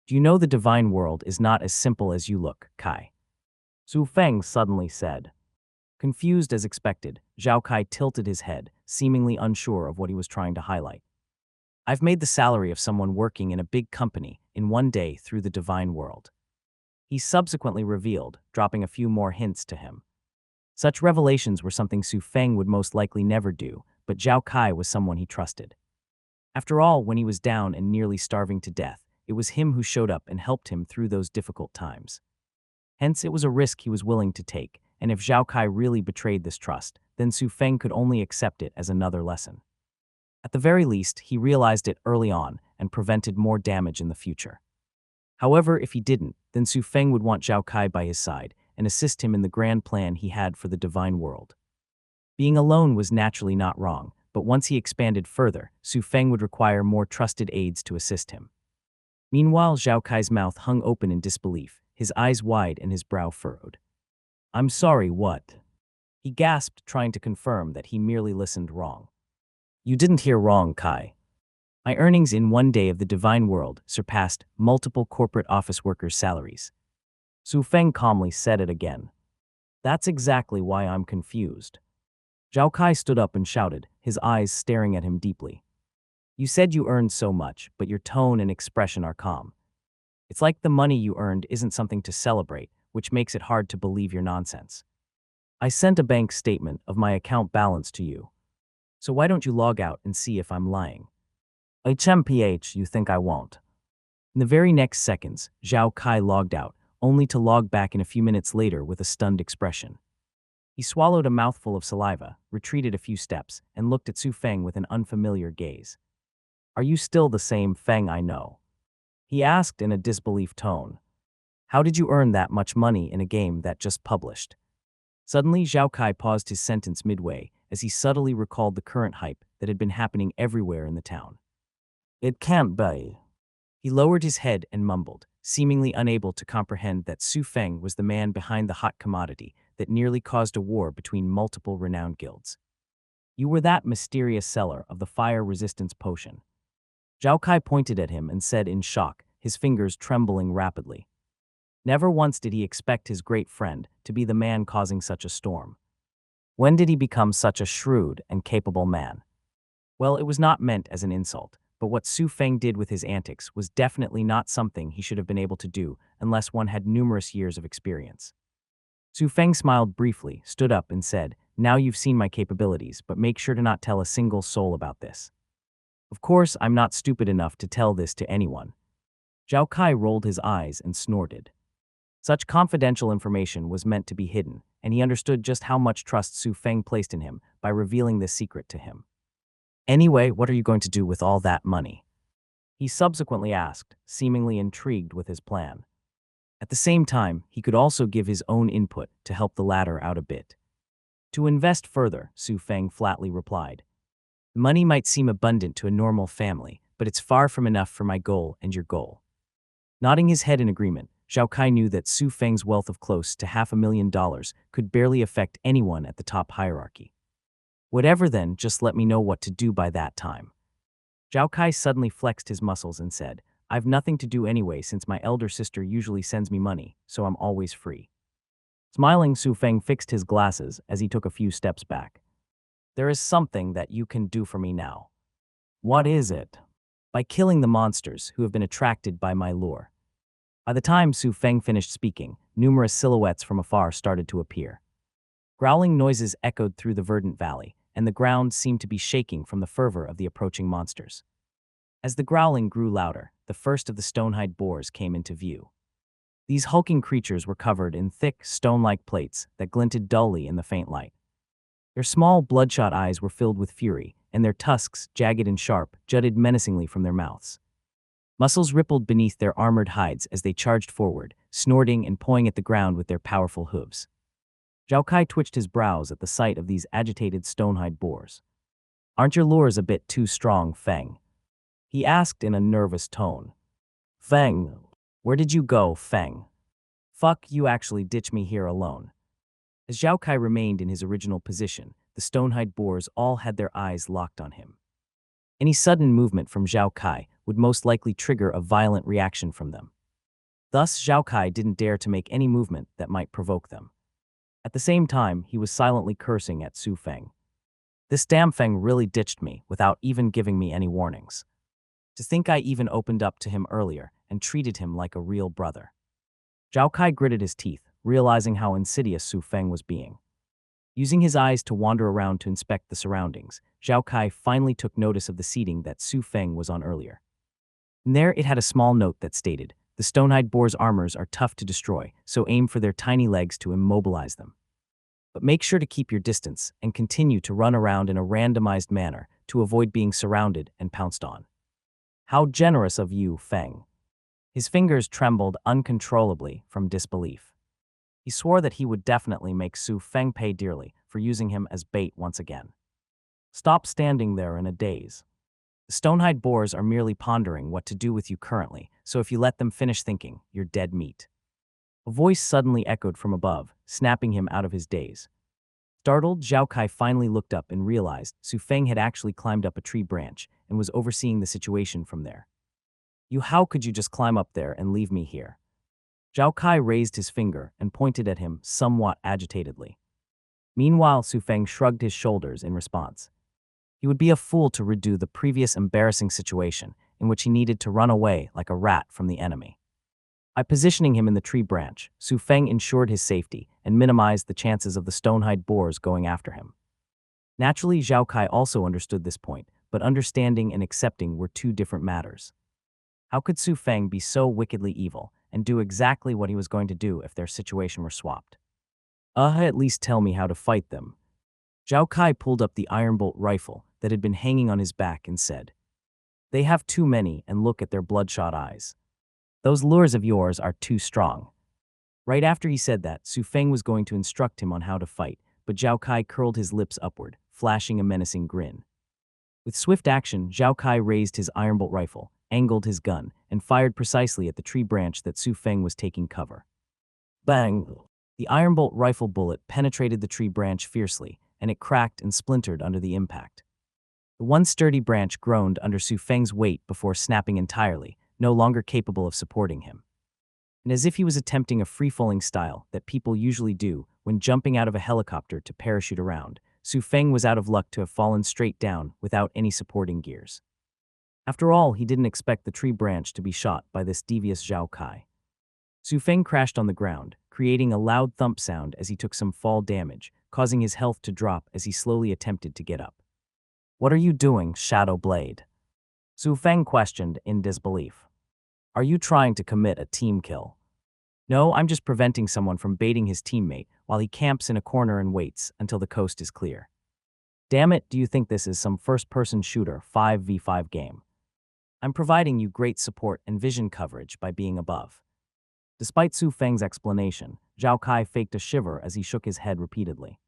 Speaker 1: "Do you know the divine world is not as simple as you look, Kai?" Su Feng suddenly said. Confused as expected, Zhao Kai tilted his head, seemingly unsure of what he was trying to highlight. "I've made the salary of someone working in a big company in one day through the divine world." He subsequently revealed, dropping a few more hints to him. Such revelations were something Su Feng would most likely never do, but Zhao Kai was someone he trusted. After all, when he was down and nearly starving to death, it was him who showed up and helped him through those difficult times. Hence, it was a risk he was willing to take, and if Zhao Kai really betrayed this trust, then Su Feng could only accept it as another lesson. At the very least, he realized it early on and prevented more damage in the future. However, if he didn't, then Su Feng would want Zhao Kai by his side and assist him in the grand plan he had for the divine world. Being alone was naturally not wrong, but once he expanded further, Su Feng would require more trusted aides to assist him. Meanwhile, Zhao Kai's mouth hung open in disbelief, his eyes wide and his brow furrowed. "I'm sorry, what?" He gasped, trying to confirm that he merely listened wrong. "You didn't hear wrong, Kai. My earnings in one day of the divine world surpassed multiple corporate office workers' salaries." Su Feng calmly said it again. "That's exactly why I'm confused." Zhao Kai stood up and shouted, his eyes staring at him deeply. "You said you earned so much, but your tone and expression are calm. It's like the money you earned isn't something to celebrate, which makes it hard to believe your nonsense. I sent a bank statement of my account balance to you. So why don't you log out and see if I'm lying?" "HMPH, you think I won't?" In the very next seconds, Zhao Kai logged out, only to log back in a few minutes later with a stunned expression. He swallowed a mouthful of saliva, retreated a few steps, and looked at Su Feng with an unfamiliar gaze. "Are you still the same Feng I know?" he asked in a disbelief tone. "How did you earn that much money in a game that just published?" Suddenly, Zhao Kai paused his sentence midway as he subtly recalled the current hype that had been happening everywhere in the town. "It can't be." He lowered his head and mumbled, seemingly unable to comprehend that Su Feng was the man behind the hot commodity that nearly caused a war between multiple renowned guilds. You were that mysterious seller of the fire resistance potion. Zhao Kai pointed at him and said in shock, his fingers trembling rapidly. Never once did he expect his great friend to be the man causing such a storm. When did he become such a shrewd and capable man? Well, it was not meant as an insult, but what Su Feng did with his antics was definitely not something he should have been able to do unless one had numerous years of experience. Su Feng smiled briefly, stood up and said, "Now you've seen my capabilities, but make sure to not tell a single soul about this." Of course, I'm not stupid enough to tell this to anyone. Zhao Kai rolled his eyes and snorted. Such confidential information was meant to be hidden, and he understood just how much trust Su Feng placed in him by revealing this secret to him. "Anyway, what are you going to do with all that money?" he subsequently asked, seemingly intrigued with his plan. At the same time, he could also give his own input to help the latter out a bit. "To invest further," Su Feng flatly replied. "Money might seem abundant to a normal family, but it's far from enough for my goal and your goal." Nodding his head in agreement, Zhao Kai knew that Su Feng's wealth of close to $500,000 could barely affect anyone at the top hierarchy. "Whatever then, just let me know what to do by that time." Zhao Kai suddenly flexed his muscles and said, "I've nothing to do anyway since my elder sister usually sends me money, so I'm always free." Smiling, Su Feng fixed his glasses as he took a few steps back. "There is something that you can do for me now." "What is it?" "By killing the monsters who have been attracted by my lure." By the time Su Feng finished speaking, numerous silhouettes from afar started to appear. Growling noises echoed through the verdant valley, and the ground seemed to be shaking from the fervor of the approaching monsters. As the growling grew louder, the first of the stone-hide boars came into view. These hulking creatures were covered in thick, stone-like plates that glinted dully in the faint light. Their small, bloodshot eyes were filled with fury, and their tusks, jagged and sharp, jutted menacingly from their mouths. Muscles rippled beneath their armored hides as they charged forward, snorting and pawing at the ground with their powerful hooves. Zhao Kai twitched his brows at the sight of these agitated stone-hide boars. "Aren't your lures a bit too strong, Feng?" he asked in a nervous tone. "Feng, where did you go, Feng? Fuck, you actually ditch me here alone." As Zhao Kai remained in his original position, the stone-hide boars all had their eyes locked on him. Any sudden movement from Zhao Kai would most likely trigger a violent reaction from them. Thus, Zhao Kai didn't dare to make any movement that might provoke them. At the same time, he was silently cursing at Su Feng. "This damn Feng really ditched me without even giving me any warnings. To think I even opened up to him earlier and treated him like a real brother." Zhao Kai gritted his teeth, realizing how insidious Su Feng was being. Using his eyes to wander around to inspect the surroundings, Zhao Kai finally took notice of the seating that Su Feng was on earlier. And there it had a small note that stated, "The stone-hide boar's armors are tough to destroy, so aim for their tiny legs to immobilize them. But make sure to keep your distance and continue to run around in a randomized manner to avoid being surrounded and pounced on." "How generous of you, Feng." His fingers trembled uncontrollably from disbelief. He swore that he would definitely make Su Feng pay dearly for using him as bait once again. "Stop standing there in a daze. The stone-hide boars are merely pondering what to do with you currently, so if you let them finish thinking, you're dead meat." A voice suddenly echoed from above, snapping him out of his daze. Startled, Zhao Kai finally looked up and realized Su Feng had actually climbed up a tree branch and was overseeing the situation from there. How could you just climb up there and leave me here?" Zhao Kai raised his finger and pointed at him somewhat agitatedly. Meanwhile, Su Feng shrugged his shoulders in response. He would be a fool to redo the previous embarrassing situation in which he needed to run away like a rat from the enemy. By positioning him in the tree branch, Su Feng ensured his safety and minimized the chances of the stone-hide boars going after him. Naturally, Zhao Kai also understood this point, but understanding and accepting were two different matters. How could Su Feng be so wickedly evil and do exactly what he was going to do if their situation were swapped? At least tell me how to fight them." Zhao Kai pulled up the iron bolt rifle that had been hanging on his back and said, "They have too many, and look at their bloodshot eyes. Those lures of yours are too strong." Right after he said that, Su Feng was going to instruct him on how to fight, but Zhao Kai curled his lips upward, flashing a menacing grin. With swift action, Zhao Kai raised his iron bolt rifle, angled his gun, and fired precisely at the tree branch that Su Feng was taking cover. Bang! The iron bolt rifle bullet penetrated the tree branch fiercely, and it cracked and splintered under the impact. The one sturdy branch groaned under Su Feng's weight before snapping entirely, no longer capable of supporting him. And as if he was attempting a free-falling style that people usually do when jumping out of a helicopter to parachute around, Su Feng was out of luck to have fallen straight down without any supporting gears. After all, he didn't expect the tree branch to be shot by this devious Zhao Kai. Su Feng crashed on the ground, creating a loud thump sound as he took some fall damage, causing his health to drop as he slowly attempted to get up. "What are you doing, Shadow Blade?" Su Feng questioned in disbelief. "Are you trying to commit a team kill?" "No, I'm just preventing someone from baiting his teammate while he camps in a corner and waits until the coast is clear." "Damn it, do you think this is some first-person shooter 5v5 game? I'm providing you great support and vision coverage by being above." Despite Su Feng's explanation, Zhao Kai faked a shiver as he shook his head repeatedly.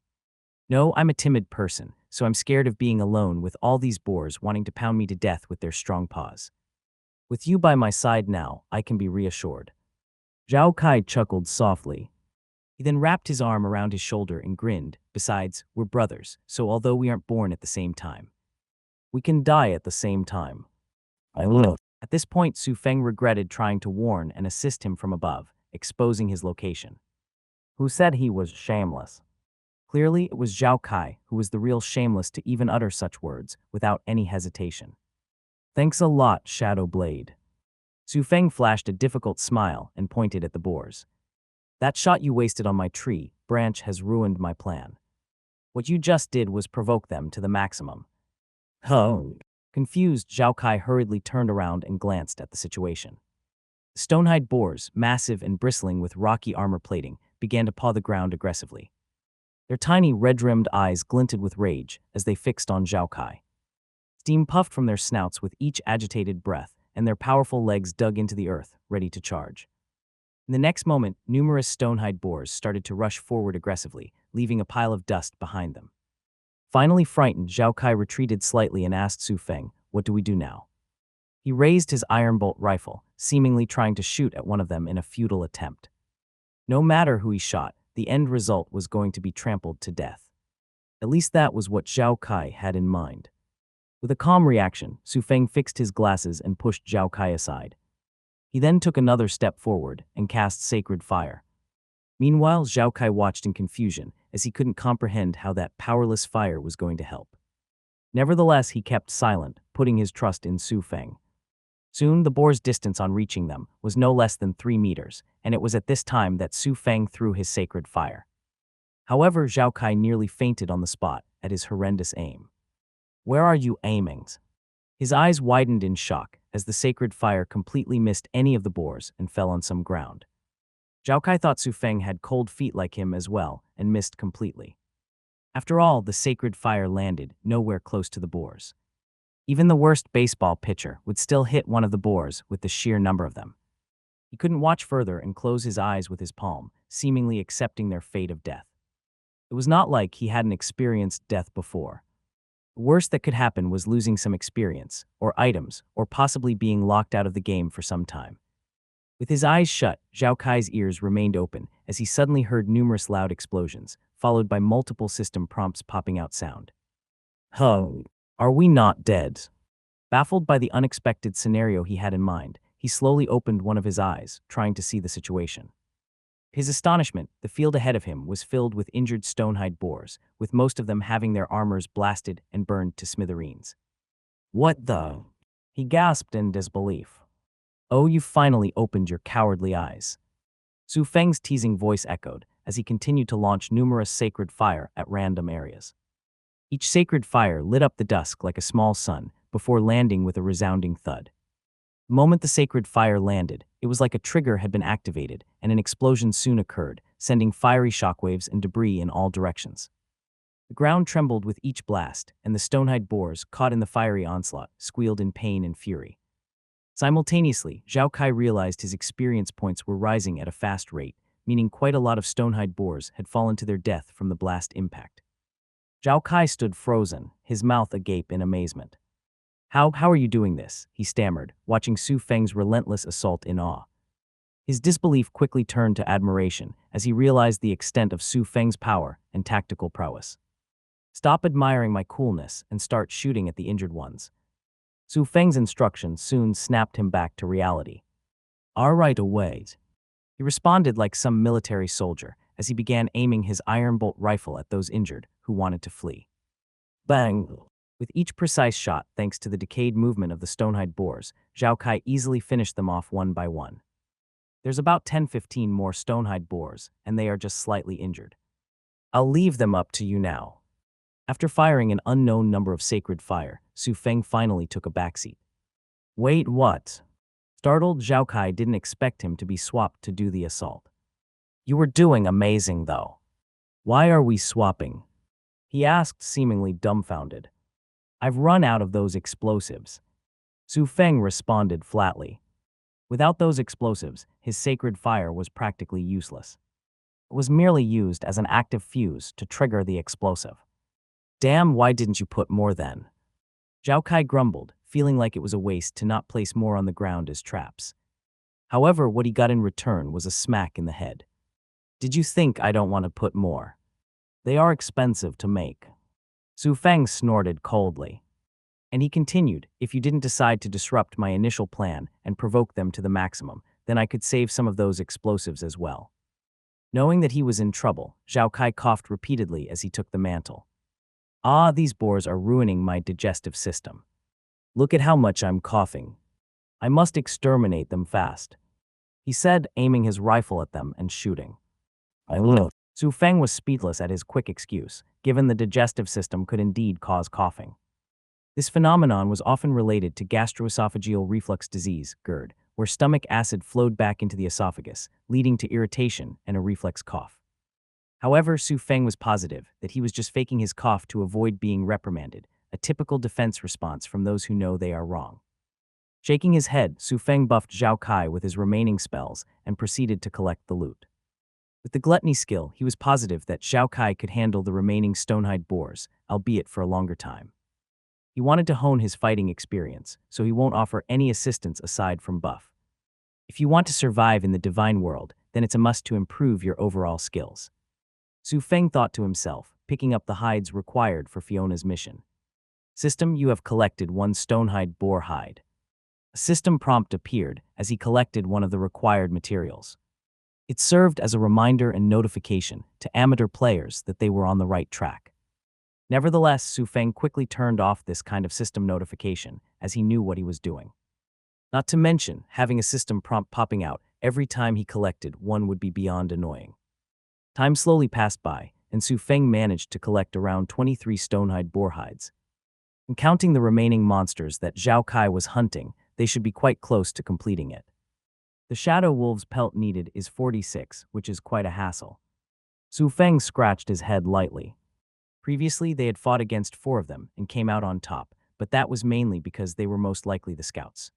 Speaker 1: "No, I'm a timid person, so I'm scared of being alone with all these boars wanting to pound me to death with their strong paws. With you by my side now, I can be reassured." Zhao Kai chuckled softly. He then wrapped his arm around his shoulder and grinned. "Besides, we're brothers, so although we aren't born at the same time, we can die at the same time." "I will." At this point, Su Feng regretted trying to warn and assist him from above, exposing his location. Who said he was shameless? Clearly, it was Zhao Kai who was the real shameless to even utter such words without any hesitation. "Thanks a lot, Shadow Blade." Su Feng flashed a difficult smile and pointed at the boars. "That shot you wasted on my tree branch has ruined my plan. What you just did was provoke them to the maximum." "Oh." Confused, Zhao Kai hurriedly turned around and glanced at the situation. The stonehide boars, massive and bristling with rocky armor plating, began to paw the ground aggressively. Their tiny red-rimmed eyes glinted with rage as they fixed on Zhao Kai. Steam puffed from their snouts with each agitated breath, and their powerful legs dug into the earth, ready to charge. In the next moment, numerous stonehide boars started to rush forward aggressively, leaving a pile of dust behind them. Finally frightened, Zhao Kai retreated slightly and asked Su Feng, "What do we do now?" He raised his iron bolt rifle, seemingly trying to shoot at one of them in a futile attempt. No matter who he shot, the end result was going to be trampled to death. At least that was what Zhao Kai had in mind. With a calm reaction, Su Feng fixed his glasses and pushed Zhao Kai aside. He then took another step forward and cast Sacred Fire. Meanwhile, Zhao Kai watched in confusion as he couldn't comprehend how that powerless fire was going to help. Nevertheless, he kept silent, putting his trust in Su Feng. Soon, the boar's distance on reaching them was no less than 3 meters, and it was at this time that Su Feng threw his Sacred Fire. However, Zhao Kai nearly fainted on the spot at his horrendous aim. "Where are you aiming?" His eyes widened in shock as the Sacred Fire completely missed any of the boars and fell on some ground. Zhao Kai thought Su Feng had cold feet like him as well and missed completely. After all, the Sacred Fire landed nowhere close to the boars. Even the worst baseball pitcher would still hit one of the boars with the sheer number of them. He couldn't watch further and close his eyes with his palm, seemingly accepting their fate of death. It was not like he hadn't experienced death before. The worst that could happen was losing some experience, or items, or possibly being locked out of the game for some time. With his eyes shut, Zhao Kai's ears remained open as he suddenly heard numerous loud explosions, followed by multiple system prompts popping out sound. "Huh, are we not dead?" Baffled by the unexpected scenario he had in mind, he slowly opened one of his eyes, trying to see the situation. To his astonishment, the field ahead of him was filled with injured stonehide boars, with most of them having their armors blasted and burned to smithereens. "What the?" he gasped in disbelief. "Oh, you finally opened your cowardly eyes." Su Feng's teasing voice echoed as he continued to launch numerous sacred fire at random areas. Each sacred fire lit up the dusk like a small sun before landing with a resounding thud. The moment the sacred fire landed, it was like a trigger had been activated, and an explosion soon occurred, sending fiery shockwaves and debris in all directions. The ground trembled with each blast, and the stonehide boars, caught in the fiery onslaught, squealed in pain and fury. Simultaneously, Zhao Kai realized his experience points were rising at a fast rate, meaning quite a lot of stonehide boars had fallen to their death from the blast impact. Zhao Kai stood frozen, his mouth agape in amazement. How are you doing this?" he stammered, watching Su Feng's relentless assault in awe. His disbelief quickly turned to admiration as he realized the extent of Su Feng's power and tactical prowess. Stop admiring my coolness and start shooting at the injured ones. Su Feng's instructions soon snapped him back to reality. All right, away. He responded like some military soldier as he began aiming his iron bolt rifle at those injured who wanted to flee. Bang! With each precise shot, thanks to the decayed movement of the stonehide boars, Zhao Kai easily finished them off one by one. There's about 10-15 more stonehide boars, and they are just slightly injured. I'll leave them up to you now. After firing an unknown number of sacred fire, Su Feng finally took a backseat. Wait, what? Startled, Zhao Kai didn't expect him to be swapped to do the assault. You were doing amazing, though. Why are we swapping? He asked, seemingly dumbfounded. I've run out of those explosives. Su Feng responded flatly. Without those explosives, his sacred fire was practically useless. It was merely used as an active fuse to trigger the explosive. Damn, why didn't you put more then? Zhao Kai grumbled, feeling like it was a waste to not place more on the ground as traps. However, what he got in return was a smack in the head. Did you think I don't want to put more? They are expensive to make. Su Feng snorted coldly. And he continued, if you didn't decide to disrupt my initial plan and provoke them to the maximum, then I could save some of those explosives as well. Knowing that he was in trouble, Zhao Kai coughed repeatedly as he took the mantle. Ah, these boars are ruining my digestive system. Look at how much I'm coughing. I must exterminate them fast, he said, aiming his rifle at them and shooting. I will. Su Feng was speechless at his quick excuse, given the digestive system could indeed cause coughing. This phenomenon was often related to gastroesophageal reflux disease, GERD, where stomach acid flowed back into the esophagus, leading to irritation and a reflex cough. However, Su Feng was positive that he was just faking his cough to avoid being reprimanded, a typical defense response from those who know they are wrong. Shaking his head, Su Feng buffed Zhao Kai with his remaining spells and proceeded to collect the loot. With the gluttony skill, he was positive that Zhao Kai could handle the remaining stonehide boars, albeit for a longer time. He wanted to hone his fighting experience, so he won't offer any assistance aside from buff. If you want to survive in the divine world, then it's a must to improve your overall skills. Su Feng thought to himself, picking up the hides required for Fiona's mission. System, you have collected one stonehide boar hide. A system prompt appeared as he collected one of the required materials. It served as a reminder and notification to amateur players that they were on the right track. Nevertheless, Su Feng quickly turned off this kind of system notification as he knew what he was doing. Not to mention, having a system prompt popping out every time he collected one would be beyond annoying. Time slowly passed by, and Su Feng managed to collect around 23 stonehide boar hides. And counting the remaining monsters that Zhao Kai was hunting, they should be quite close to completing it. The shadow wolf's pelt needed is 46, which is quite a hassle. Su Feng scratched his head lightly. Previously, they had fought against 4 of them and came out on top, but that was mainly because they were most likely the scouts.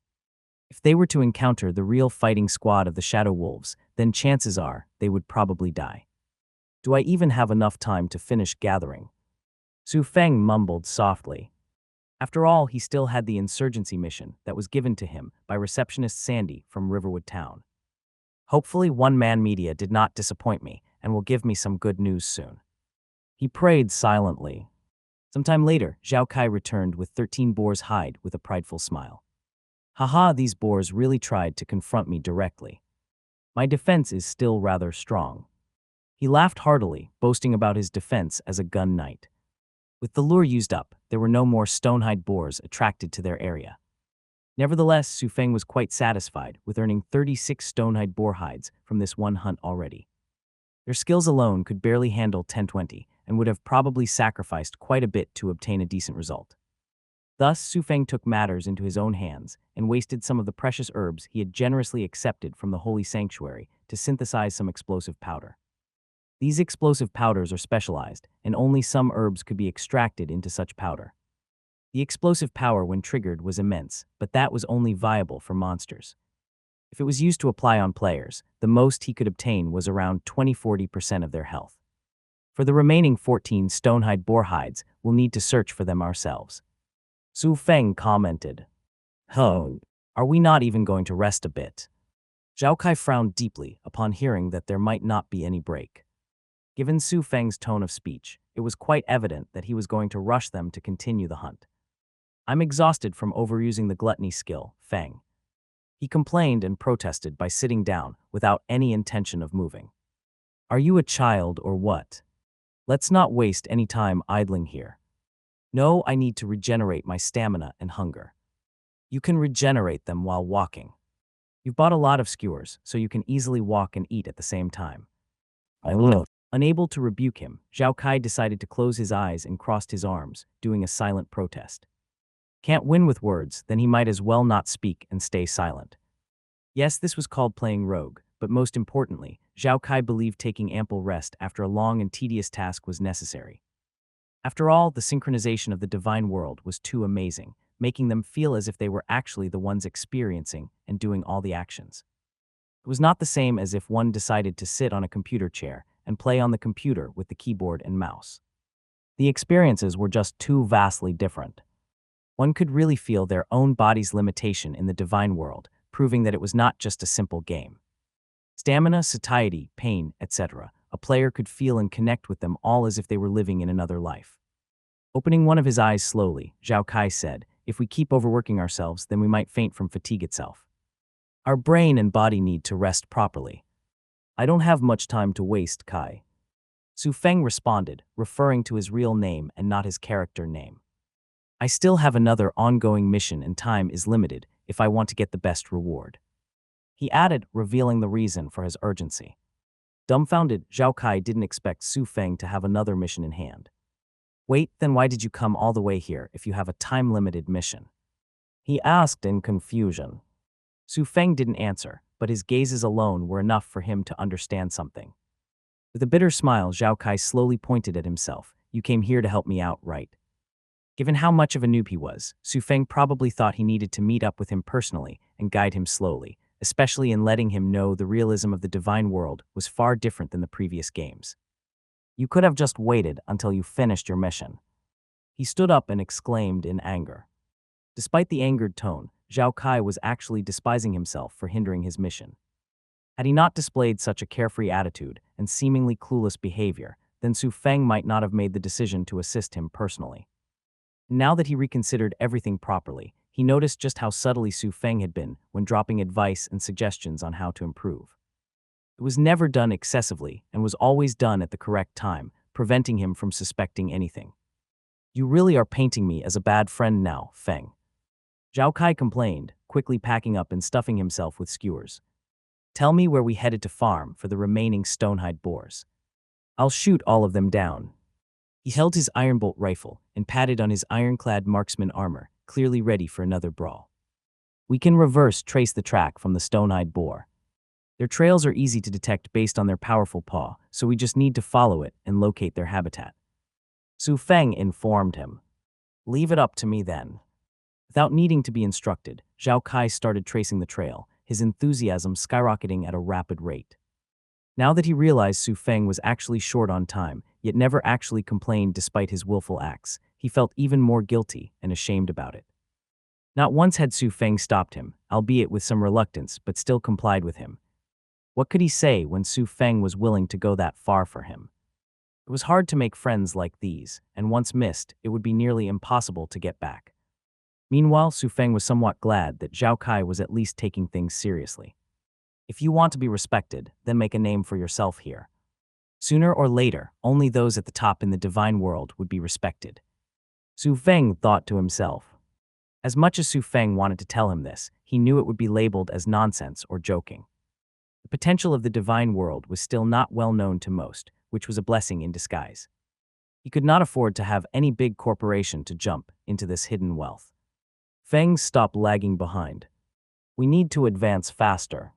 Speaker 1: If they were to encounter the real fighting squad of the shadow wolves, then chances are they would probably die. Do I even have enough time to finish gathering? Su Feng mumbled softly. After all, he still had the insurgency mission that was given to him by receptionist Sandy from Riverwood Town. Hopefully, One Man Media did not disappoint me and will give me some good news soon. He prayed silently. Sometime later, Zhao Kai returned with 13 boars' hide with a prideful smile. Haha, these boars really tried to confront me directly. My defense is still rather strong. He laughed heartily, boasting about his defense as a gun knight. With the lure used up, there were no more stonehide boars attracted to their area. Nevertheless, Su Feng was quite satisfied with earning 36 stonehide boar hides from this one hunt already. Their skills alone could barely handle 10-20 and would have probably sacrificed quite a bit to obtain a decent result. Thus, Su Feng took matters into his own hands and wasted some of the precious herbs he had generously accepted from the holy sanctuary to synthesize some explosive powder. These explosive powders are specialized, and only some herbs could be extracted into such powder. The explosive power when triggered was immense, but that was only viable for monsters. If it was used to apply on players, the most he could obtain was around 20–40% of their health. For the remaining 14 stonehide boar hides, we'll need to search for them ourselves. Su Feng commented. Oh, are we not even going to rest a bit? Zhao Kai frowned deeply upon hearing that there might not be any break. Given Su Feng's tone of speech, it was quite evident that he was going to rush them to continue the hunt. I'm exhausted from overusing the gluttony skill, Feng. He complained and protested by sitting down without any intention of moving. Are you a child or what? Let's not waste any time idling here. No, I need to regenerate my stamina and hunger. You can regenerate them while walking. You've bought a lot of skewers, so you can easily walk and eat at the same time. I will. Unable to rebuke him, Zhao Kai decided to close his eyes and crossed his arms, doing a silent protest. Can't win with words, then he might as well not speak and stay silent. Yes, this was called playing rogue, but most importantly, Zhao Kai believed taking ample rest after a long and tedious task was necessary. After all, the synchronization of the divine world was too amazing, making them feel as if they were actually the ones experiencing and doing all the actions. It was not the same as if one decided to sit on a computer chair and play on the computer with the keyboard and mouse. The experiences were just too vastly different. One could really feel their own body's limitation in the divine world, proving that it was not just a simple game. Stamina, satiety, pain, etc. A player could feel and connect with them all as if they were living in another life. Opening one of his eyes slowly, Zhao Kai said, "If we keep overworking ourselves, then we might faint from fatigue itself. Our brain and body need to rest properly. I don't have much time to waste, Kai." Su Feng responded, referring to his real name and not his character name. I still have another ongoing mission and time is limited if I want to get the best reward. He added, revealing the reason for his urgency. Dumbfounded, Zhao Kai didn't expect Su Feng to have another mission in hand. Wait, then why did you come all the way here if you have a time-limited mission? He asked in confusion. Su Feng didn't answer, but his gazes alone were enough for him to understand something. With a bitter smile, Zhao Kai slowly pointed at himself. You came here to help me out, right? Given how much of a noob he was, Su Feng probably thought he needed to meet up with him personally and guide him slowly, especially in letting him know the realism of the divine world was far different than the previous games. You could have just waited until you finished your mission. He stood up and exclaimed in anger. Despite the angered tone, Zhao Kai was actually despising himself for hindering his mission. Had he not displayed such a carefree attitude and seemingly clueless behavior, then Su Feng might not have made the decision to assist him personally. Now that he reconsidered everything properly, he noticed just how subtly Su Feng had been when dropping advice and suggestions on how to improve. It was never done excessively and was always done at the correct time, preventing him from suspecting anything. You really are painting me as a bad friend now, Feng. Zhao Kai complained, quickly packing up and stuffing himself with skewers. Tell me where we headed to farm for the remaining stonehide boars. I'll shoot all of them down. He held his iron bolt rifle and patted on his ironclad marksman armor, clearly ready for another brawl. We can reverse trace the track from the stone-eyed boar. Their trails are easy to detect based on their powerful paw, so we just need to follow it and locate their habitat. Su Feng informed him. Leave it up to me then. Without needing to be instructed, Zhao Kai started tracing the trail, his enthusiasm skyrocketing at a rapid rate. Now that he realized Su Feng was actually short on time, yet never actually complained despite his willful acts, he felt even more guilty and ashamed about it. Not once had Su Feng stopped him, albeit with some reluctance, but still complied with him. What could he say when Su Feng was willing to go that far for him? It was hard to make friends like these, and once missed, it would be nearly impossible to get back. Meanwhile, Su Feng was somewhat glad that Zhao Kai was at least taking things seriously. If you want to be respected, then make a name for yourself here. Sooner or later, only those at the top in the divine world would be respected. Su Feng thought to himself. As much as Su Feng wanted to tell him this, he knew it would be labeled as nonsense or joking. The potential of the divine world was still not well known to most, which was a blessing in disguise. He could not afford to have any big corporation to jump into this hidden wealth. Feng stopped lagging behind. We need to advance faster.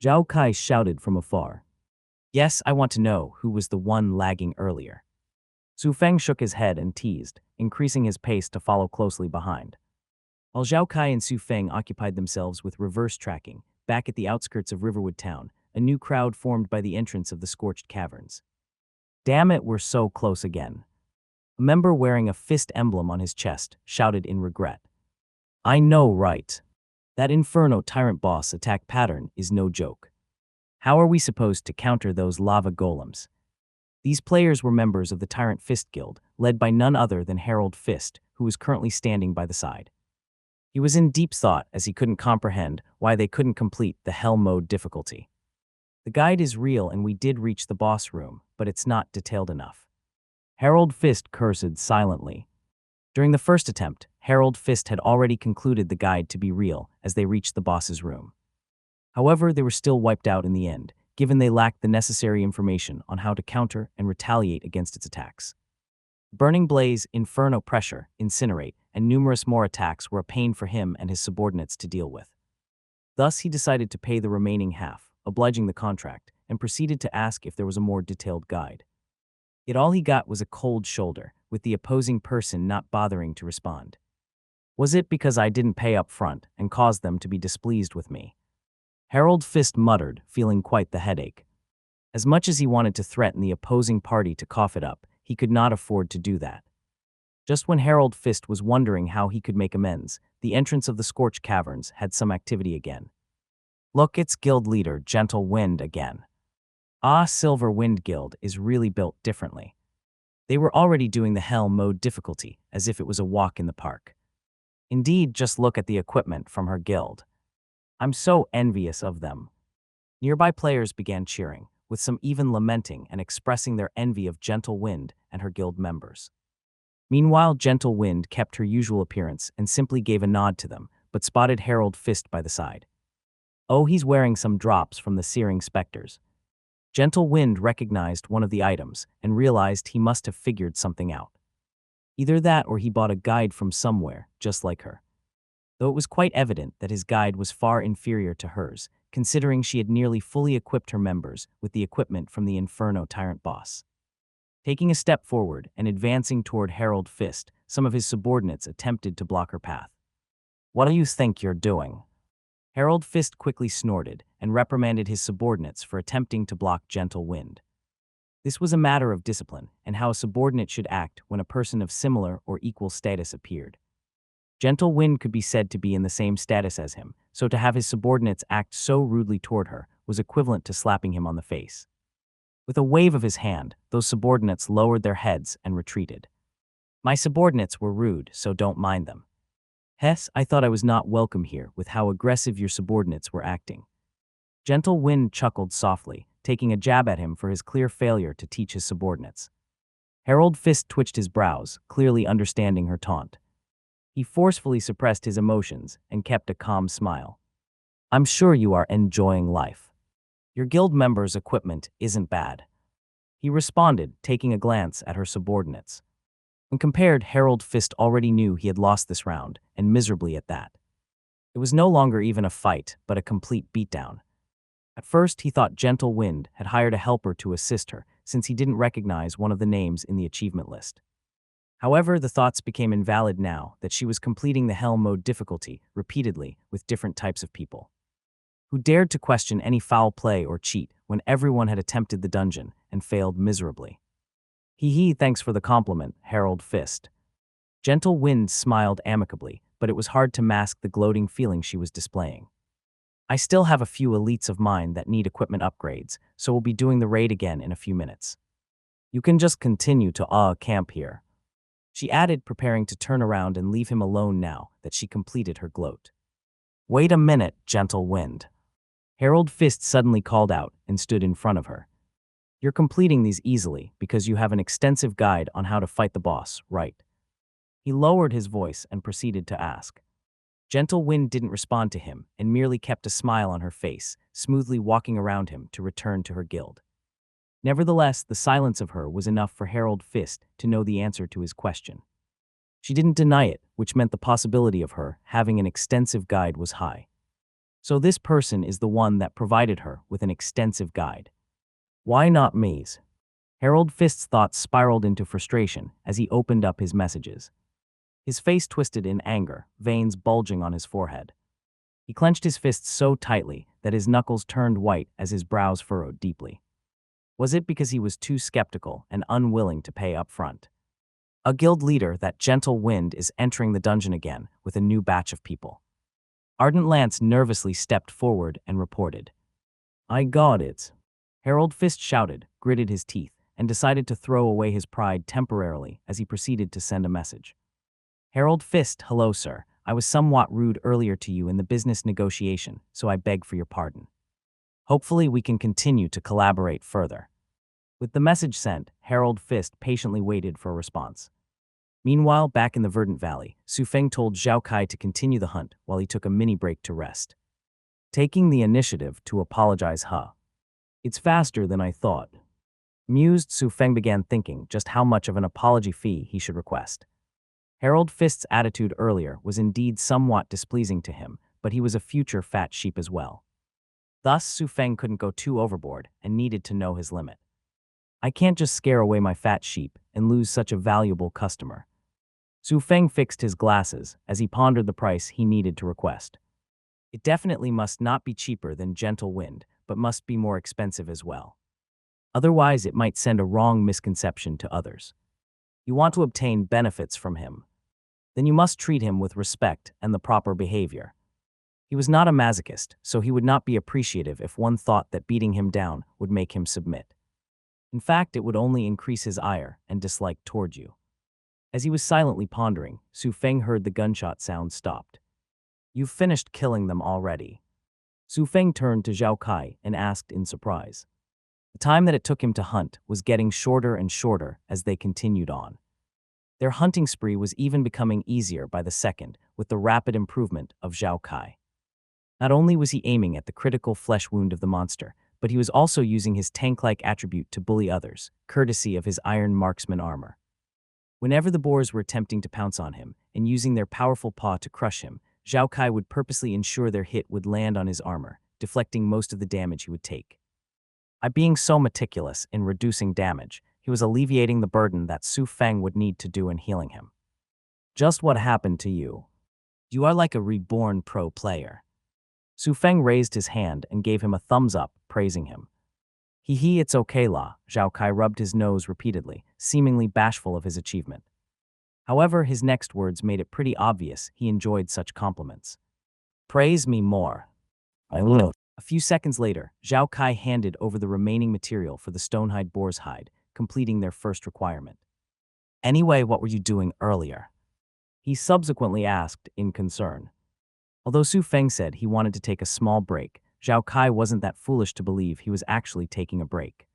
Speaker 1: Zhao Kai shouted from afar. Yes, I want to know who was the one lagging earlier. Su Feng shook his head and teased, increasing his pace to follow closely behind. While Zhao Kai and Su Feng occupied themselves with reverse tracking, back at the outskirts of Riverwood Town, a new crowd formed by the entrance of the Scorched Caverns. Damn it, we're so close again. A member wearing a fist emblem on his chest shouted in regret. I know, right? That Inferno Tyrant boss attack pattern is no joke. How are we supposed to counter those lava golems? These players were members of the Tyrant Fist Guild, led by none other than Harold Fist, who was currently standing by the side. He was in deep thought as he couldn't comprehend why they couldn't complete the Hell mode difficulty. The guide is real and we did reach the boss room, but it's not detailed enough. Harold Fist cursed silently. During the first attempt, Harold Fist had already concluded the guide to be real as they reached the boss's room. However, they were still wiped out in the end, given they lacked the necessary information on how to counter and retaliate against its attacks. Burning Blaze, Inferno Pressure, Incinerate, and numerous more attacks were a pain for him and his subordinates to deal with. Thus, he decided to pay the remaining half, obliging the contract, and proceeded to ask if there was a more detailed guide. Yet all he got was a cold shoulder, with the opposing person not bothering to respond. Was it because I didn't pay up front and caused them to be displeased with me? Harold Fist muttered, feeling quite the headache. As much as he wanted to threaten the opposing party to cough it up, he could not afford to do that. Just when Harold Fist was wondering how he could make amends, the entrance of the Scorch Caverns had some activity again. Look, it's Guild Leader Gentle Wind again. Silver Wind Guild is really built differently. They were already doing the Hell mode difficulty, as if it was a walk in the park. Indeed, just look at the equipment from her guild. I'm so envious of them. Nearby players began cheering, with some even lamenting and expressing their envy of Gentle Wind and her guild members. Meanwhile, Gentle Wind kept her usual appearance and simply gave a nod to them, but spotted Harold Fist by the side. Oh, he's wearing some drops from the Searing Specters. Gentle Wind recognized one of the items and realized he must have figured something out. Either that or he bought a guide from somewhere, just like her. Though it was quite evident that his guide was far inferior to hers, considering she had nearly fully equipped her members with the equipment from the Inferno Tyrant boss. Taking a step forward and advancing toward Harold Fist, some of his subordinates attempted to block her path. What do you think you're doing? Harold Fist quickly snorted and reprimanded his subordinates for attempting to block Gentle Wind. This was a matter of discipline and how a subordinate should act when a person of similar or equal status appeared. Gentle Wind could be said to be in the same status as him, so to have his subordinates act so rudely toward her was equivalent to slapping him on the face. With a wave of his hand, those subordinates lowered their heads and retreated. My subordinates were rude, so don't mind them. Hess, I thought I was not welcome here with how aggressive your subordinates were acting. Gentle Wind chuckled softly, taking a jab at him for his clear failure to teach his subordinates. Harold Fist twitched his brows, clearly understanding her taunt. He forcefully suppressed his emotions and kept a calm smile. I'm sure you are enjoying life. Your guild member's equipment isn't bad. He responded, taking a glance at her subordinates. When compared, Harold Fist already knew he had lost this round, and miserably at that. It was no longer even a fight, but a complete beatdown. At first, he thought Gentle Wind had hired a helper to assist her, since he didn't recognize one of the names in the achievement list. However, the thoughts became invalid now that she was completing the Hell mode difficulty repeatedly with different types of people. Who dared to question any foul play or cheat when everyone had attempted the dungeon and failed miserably? Thanks for the compliment, Harold Fist. Gentle Wind smiled amicably, but it was hard to mask the gloating feeling she was displaying. I still have a few elites of mine that need equipment upgrades, so we'll be doing the raid again in a few minutes. You can just continue to camp here. She added, preparing to turn around and leave him alone now that she completed her gloat. Wait a minute, Gentle Wind. Harold Fist suddenly called out and stood in front of her. You're completing these easily because you have an extensive guide on how to fight the boss, right? He lowered his voice and proceeded to ask. Gentle Wind didn't respond to him and merely kept a smile on her face, smoothly walking around him to return to her guild. Nevertheless, the silence of her was enough for Harold Fist to know the answer to his question. She didn't deny it, which meant the possibility of her having an extensive guide was high. So this person is the one that provided her with an extensive guide. Why not me's? Harold Fist's thoughts spiraled into frustration as he opened up his messages. His face twisted in anger, veins bulging on his forehead. He clenched his fists so tightly that his knuckles turned white as his brows furrowed deeply. Was it because he was too skeptical and unwilling to pay up front? A guild leader, that Gentle Wind, is entering the dungeon again with a new batch of people. Ardent Lance nervously stepped forward and reported. I got it. Harold Fist shouted, gritted his teeth, and decided to throw away his pride temporarily as he proceeded to send a message. Harold Fist, hello sir. I was somewhat rude earlier to you in the business negotiation, so I beg for your pardon. Hopefully we can continue to collaborate further. With the message sent, Harold Fist patiently waited for a response. Meanwhile, back in the Verdant Valley, Su Feng told Zhao Kai to continue the hunt while he took a mini break to rest. Taking the initiative to apologize, It's faster than I thought. Mused, Su Feng began thinking just how much of an apology fee he should request. Harold Fist's attitude earlier was indeed somewhat displeasing to him, but he was a future fat sheep as well. Thus, Su Feng couldn't go too overboard and needed to know his limit. I can't just scare away my fat sheep and lose such a valuable customer. Su Feng fixed his glasses as he pondered the price he needed to request. It definitely must not be cheaper than Gentle Wind, but must be more expensive as well. Otherwise, it might send a wrong misconception to others. You want to obtain benefits from him. Then you must treat him with respect and the proper behavior. He was not a masochist, so he would not be appreciative if one thought that beating him down would make him submit. In fact, it would only increase his ire and dislike toward you. As he was silently pondering, Su Feng heard the gunshot sound stopped. You've finished killing them already. Su Feng turned to Zhao Kai and asked in surprise. The time that it took him to hunt was getting shorter and shorter as they continued on. Their hunting spree was even becoming easier by the second with the rapid improvement of Zhao Kai. Not only was he aiming at the critical flesh wound of the monster, but he was also using his tank-like attribute to bully others, courtesy of his iron marksman armor. Whenever the boars were attempting to pounce on him and using their powerful paw to crush him, Zhao Kai would purposely ensure their hit would land on his armor, deflecting most of the damage he would take. By being so meticulous in reducing damage, he was alleviating the burden that Su Feng would need to do in healing him. Just what happened to you? You are like a reborn pro player. Su Feng raised his hand and gave him a thumbs up, praising him. Hee, it's okay la, Zhao Kai rubbed his nose repeatedly, seemingly bashful of his achievement. However, his next words made it pretty obvious he enjoyed such compliments. Praise me more. I will. A few seconds later, Zhao Kai handed over the remaining material for the stonehide boar's hide, completing their first requirement. Anyway, what were you doing earlier? He subsequently asked in concern. Although Su Feng said he wanted to take a small break, Zhao Kai wasn't that foolish to believe he was actually taking a break.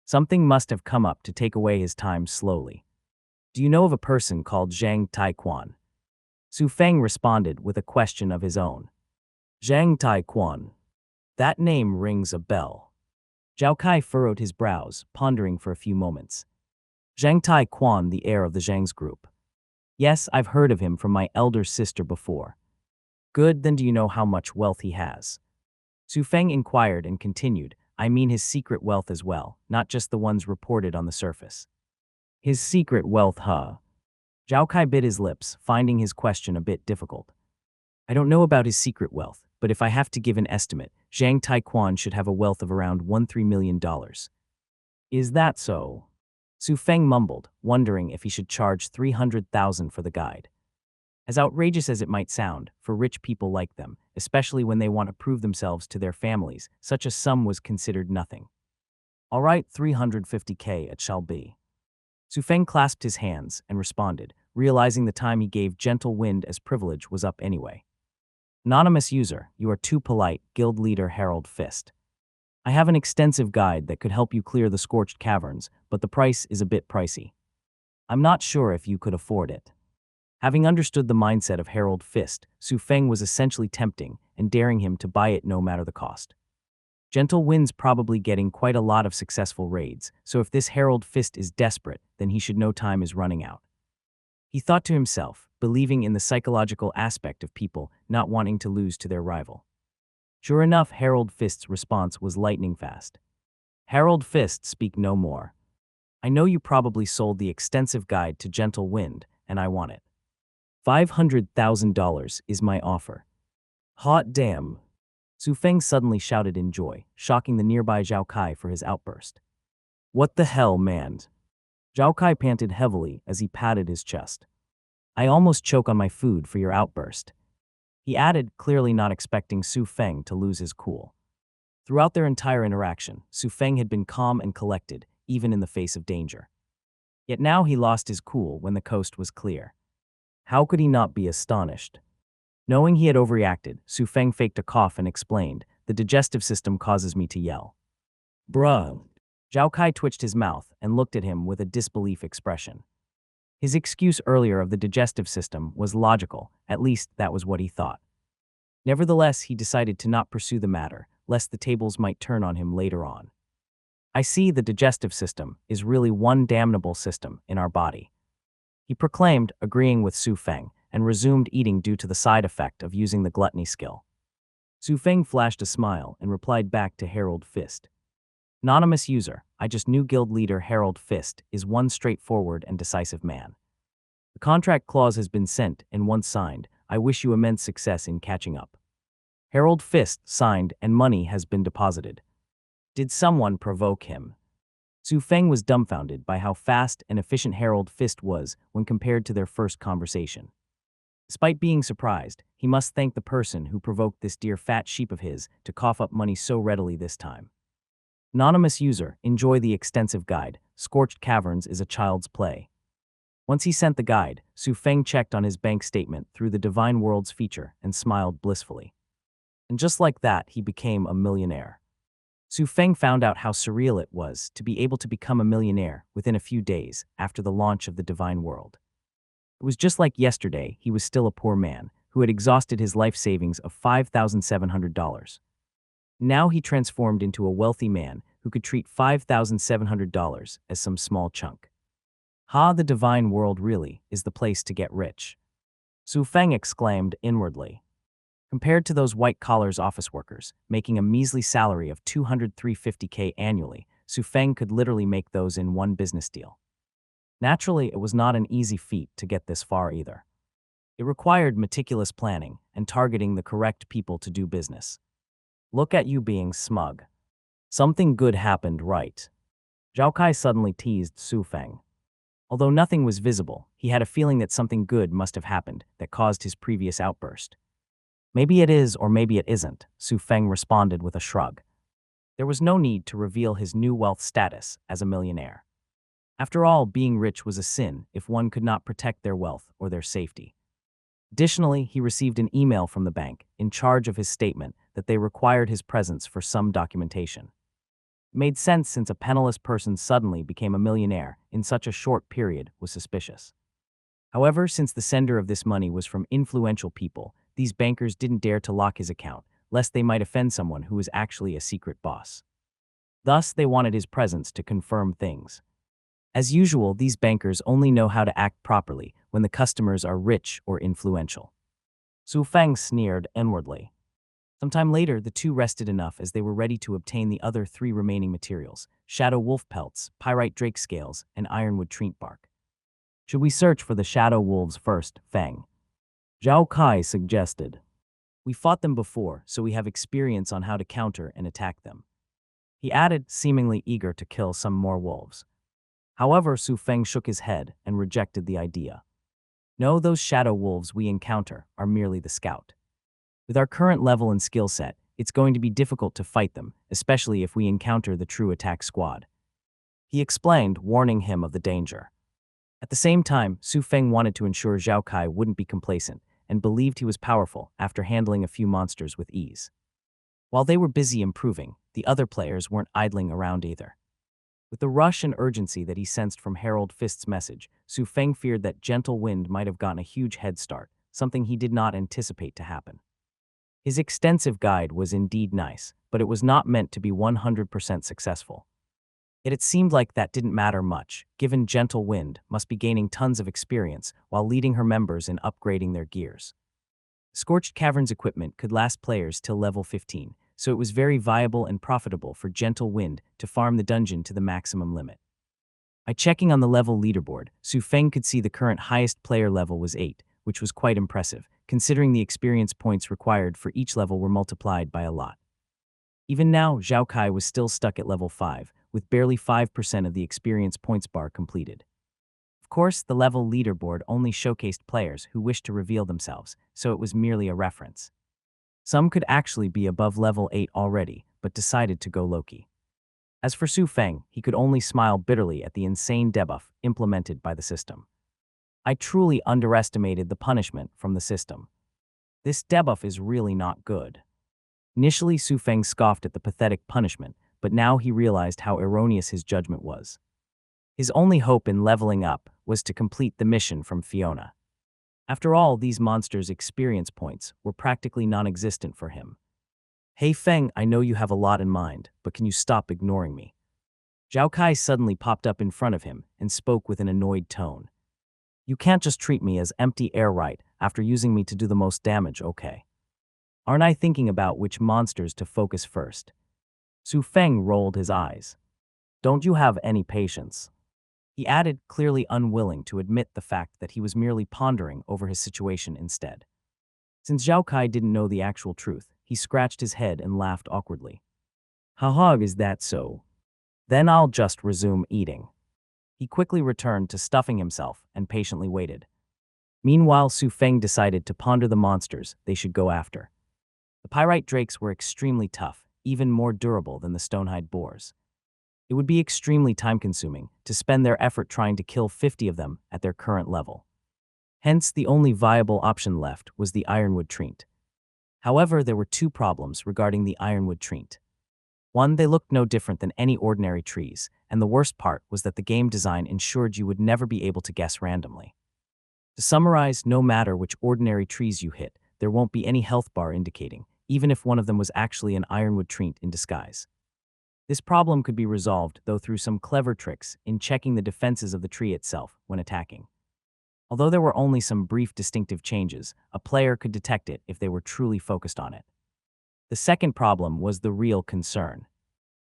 Speaker 1: Something must have come up to take away his time slowly. Do you know of a person called Zhang Taiquan? Su Feng responded with a question of his own. Zhang Taiquan. That name rings a bell. Zhao Kai furrowed his brows, pondering for a few moments. Zhang Taiquan, the heir of the Zhang's group. Yes, I've heard of him from my elder sister before. Good, then do you know how much wealth he has? Su Feng inquired and continued, I mean his secret wealth as well, not just the ones reported on the surface. His secret wealth, huh? Zhao Kai bit his lips, finding his question a bit difficult. I don't know about his secret wealth, but if I have to give an estimate, Zhang Taiquan should have a wealth of around $13 million. Is that so? Su Feng mumbled, wondering if he should charge $300,000 for the guide. As outrageous as it might sound, for rich people like them, especially when they want to prove themselves to their families, such a sum was considered nothing. All right, $350K it shall be. Su Feng clasped his hands and responded, realizing the time he gave Gentle Wind as privilege was up anyway. Anonymous user, you are too polite, guild leader Harold Fist. I have an extensive guide that could help you clear the scorched caverns, but the price is a bit pricey. I'm not sure if you could afford it. Having understood the mindset of Harold Fist, Su Feng was essentially tempting and daring him to buy it no matter the cost. Gentle Wind's probably getting quite a lot of successful raids, so if this Harold Fist is desperate, then he should know time is running out. He thought to himself, believing in the psychological aspect of people not wanting to lose to their rival. Sure enough, Harold Fist's response was lightning fast. Harold Fist, speak no more. I know you probably sold the extensive guide to Gentle Wind, and I want it. $500,000 is my offer. Hot damn. Su Feng suddenly shouted in joy, shocking the nearby Zhao Kai for his outburst. What the hell, man? Zhao Kai panted heavily as he patted his chest. I almost choke on my food for your outburst. He added, clearly not expecting Su Feng to lose his cool. Throughout their entire interaction, Su Feng had been calm and collected, even in the face of danger. Yet now he lost his cool when the coast was clear. How could he not be astonished? Knowing he had overreacted, Su Feng faked a cough and explained, "The digestive system causes me to yell." Bruh. Zhao Kai twitched his mouth and looked at him with a disbelief expression. His excuse earlier of the digestive system was logical, at least that was what he thought. Nevertheless, he decided to not pursue the matter, lest the tables might turn on him later on. "I see the digestive system is really one damnable system in our body," he proclaimed, agreeing with Su Feng, and resumed eating due to the side effect of using the gluttony skill. Su Feng flashed a smile and replied back to Harold Fist. "Anonymous user, I just knew guild leader Harold Fist is one straightforward and decisive man. The contract clause has been sent and once signed, I wish you immense success in catching up." Harold Fist signed and money has been deposited. Did someone provoke him? Su Feng was dumbfounded by how fast and efficient Harold Fist was when compared to their first conversation. Despite being surprised, he must thank the person who provoked this dear fat sheep of his to cough up money so readily this time. Anonymous user, enjoy the extensive guide. Scorched Caverns is a child's play. Once he sent the guide, Su Feng checked on his bank statement through the Divine Worlds feature and smiled blissfully. And just like that, he became a millionaire. Su Feng found out how surreal it was to be able to become a millionaire within a few days after the launch of the Divine World. It was just like yesterday he was still a poor man who had exhausted his life savings of $5,700. Now he transformed into a wealthy man who could treat $5,700 as some small chunk. The Divine World really is the place to get rich. Su Feng exclaimed inwardly. Compared to those white-collars office workers, making a measly salary of $250K annually, Su Feng could literally make those in one business deal. Naturally, it was not an easy feat to get this far either. It required meticulous planning and targeting the correct people to do business. Look at you being smug. Something good happened, right? Zhao Kai suddenly teased Su Feng. Although nothing was visible, he had a feeling that something good must have happened that caused his previous outburst. "Maybe it is or maybe it isn't," Su Feng responded with a shrug. There was no need to reveal his new wealth status as a millionaire. After all, being rich was a sin if one could not protect their wealth or their safety. Additionally, he received an email from the bank in charge of his statement that they required his presence for some documentation. It made sense since a penniless person suddenly became a millionaire in such a short period was suspicious. However, since the sender of this money was from influential people, these bankers didn't dare to lock his account, lest they might offend someone who was actually a secret boss. Thus, they wanted his presence to confirm things. As usual, these bankers only know how to act properly when the customers are rich or influential. Su Feng sneered inwardly. Sometime later, the two rested enough as they were ready to obtain the other 3 remaining materials: shadow wolf pelts, pyrite drake scales, and ironwood treant bark. "Should we search for the shadow wolves first, Feng?" Zhao Kai suggested. "We fought them before, so we have experience on how to counter and attack them," he added, seemingly eager to kill some more wolves. However, Su Feng shook his head and rejected the idea. "No, those shadow wolves we encounter are merely the scout. With our current level and skill set, it's going to be difficult to fight them, especially if we encounter the true attack squad," he explained, warning him of the danger. At the same time, Su Feng wanted to ensure Zhao Kai wouldn't be complacent and believed he was powerful after handling a few monsters with ease. While they were busy improving, the other players weren't idling around either. With the rush and urgency that he sensed from Harold Fist's message, Su Feng feared that Gentle Wind might have gotten a huge head start, something he did not anticipate to happen. His extensive guide was indeed nice, but it was not meant to be 100% successful. Yet it seemed like that didn't matter much, given Gentle Wind must be gaining tons of experience while leading her members in upgrading their gears. Scorched Caverns equipment could last players till level 15, so it was very viable and profitable for Gentle Wind to farm the dungeon to the maximum limit. By checking on the level leaderboard, Su Feng could see the current highest player level was 8, which was quite impressive, considering the experience points required for each level were multiplied by a lot. Even now, Zhao Kai was still stuck at level 5, with barely 5% of the experience points bar completed. Of course, the level leaderboard only showcased players who wished to reveal themselves, so it was merely a reference. Some could actually be above level 8 already, but decided to go low-key. As for Su Feng, he could only smile bitterly at the insane debuff implemented by the system. I truly underestimated the punishment from the system. This debuff is really not good. Initially, Su Feng scoffed at the pathetic punishment, but now he realized how erroneous his judgment was. His only hope in leveling up was to complete the mission from Fiona. After all, these monsters' experience points were practically non-existent for him. Hey Feng, I know you have a lot in mind, but can you stop ignoring me? Zhao Kai suddenly popped up in front of him and spoke with an annoyed tone. You can't just treat me as empty air right after using me to do the most damage, okay? Aren't I thinking about which monsters to focus first? Su Feng rolled his eyes. Don't you have any patience? He added, clearly unwilling to admit the fact that he was merely pondering over his situation instead. Since Zhao Kai didn't know the actual truth, he scratched his head and laughed awkwardly. Haha, is that so? Then I'll just resume eating. He quickly returned to stuffing himself and patiently waited. Meanwhile, Su Feng decided to ponder the monsters they should go after. The pyrite drakes were extremely tough, even more durable than the stonehide boars. It would be extremely time-consuming to spend their effort trying to kill 50 of them at their current level. Hence, the only viable option left was the ironwood treant. However, there were two problems regarding the ironwood treant. One, they looked no different than any ordinary trees, and the worst part was that the game design ensured you would never be able to guess randomly. To summarize, no matter which ordinary trees you hit, there won't be any health bar indicating, even if one of them was actually an ironwood treant in disguise. This problem could be resolved, though, through some clever tricks in checking the defenses of the tree itself when attacking. Although there were only some brief distinctive changes, a player could detect it if they were truly focused on it. The second problem was the real concern.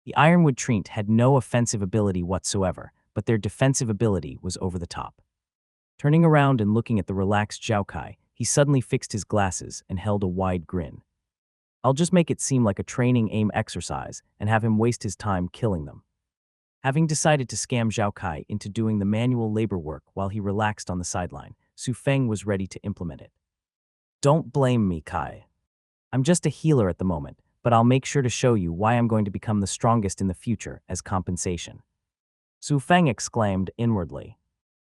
Speaker 1: The ironwood treant had no offensive ability whatsoever, but their defensive ability was over the top. Turning around and looking at the relaxed Zhao Kai, he suddenly fixed his glasses and held a wide grin. I'll just make it seem like a training aim exercise and have him waste his time killing them. Having decided to scam Zhao Kai into doing the manual labor work while he relaxed on the sideline, Su Feng was ready to implement it. Don't blame me, Kai. I'm just a healer at the moment, but I'll make sure to show you why I'm going to become the strongest in the future as compensation. Su Feng exclaimed inwardly.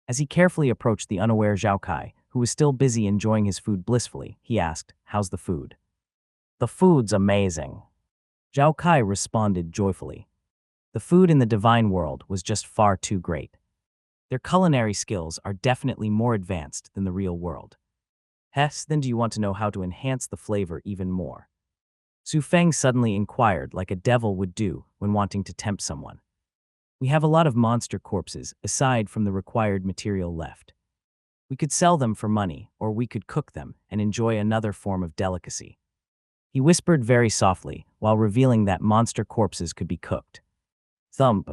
Speaker 1: As he carefully approached the unaware Zhao Kai, who was still busy enjoying his food blissfully, he asked, "How's the food?" "The food's amazing," Zhao Kai responded joyfully. The food in the divine world was just far too great. Their culinary skills are definitely more advanced than the real world. Hess, then do you want to know how to enhance the flavor even more? Su Feng suddenly inquired like a devil would do when wanting to tempt someone. We have a lot of monster corpses aside from the required material left. We could sell them for money, or we could cook them and enjoy another form of delicacy. He whispered very softly while revealing that monster corpses could be cooked. Thump.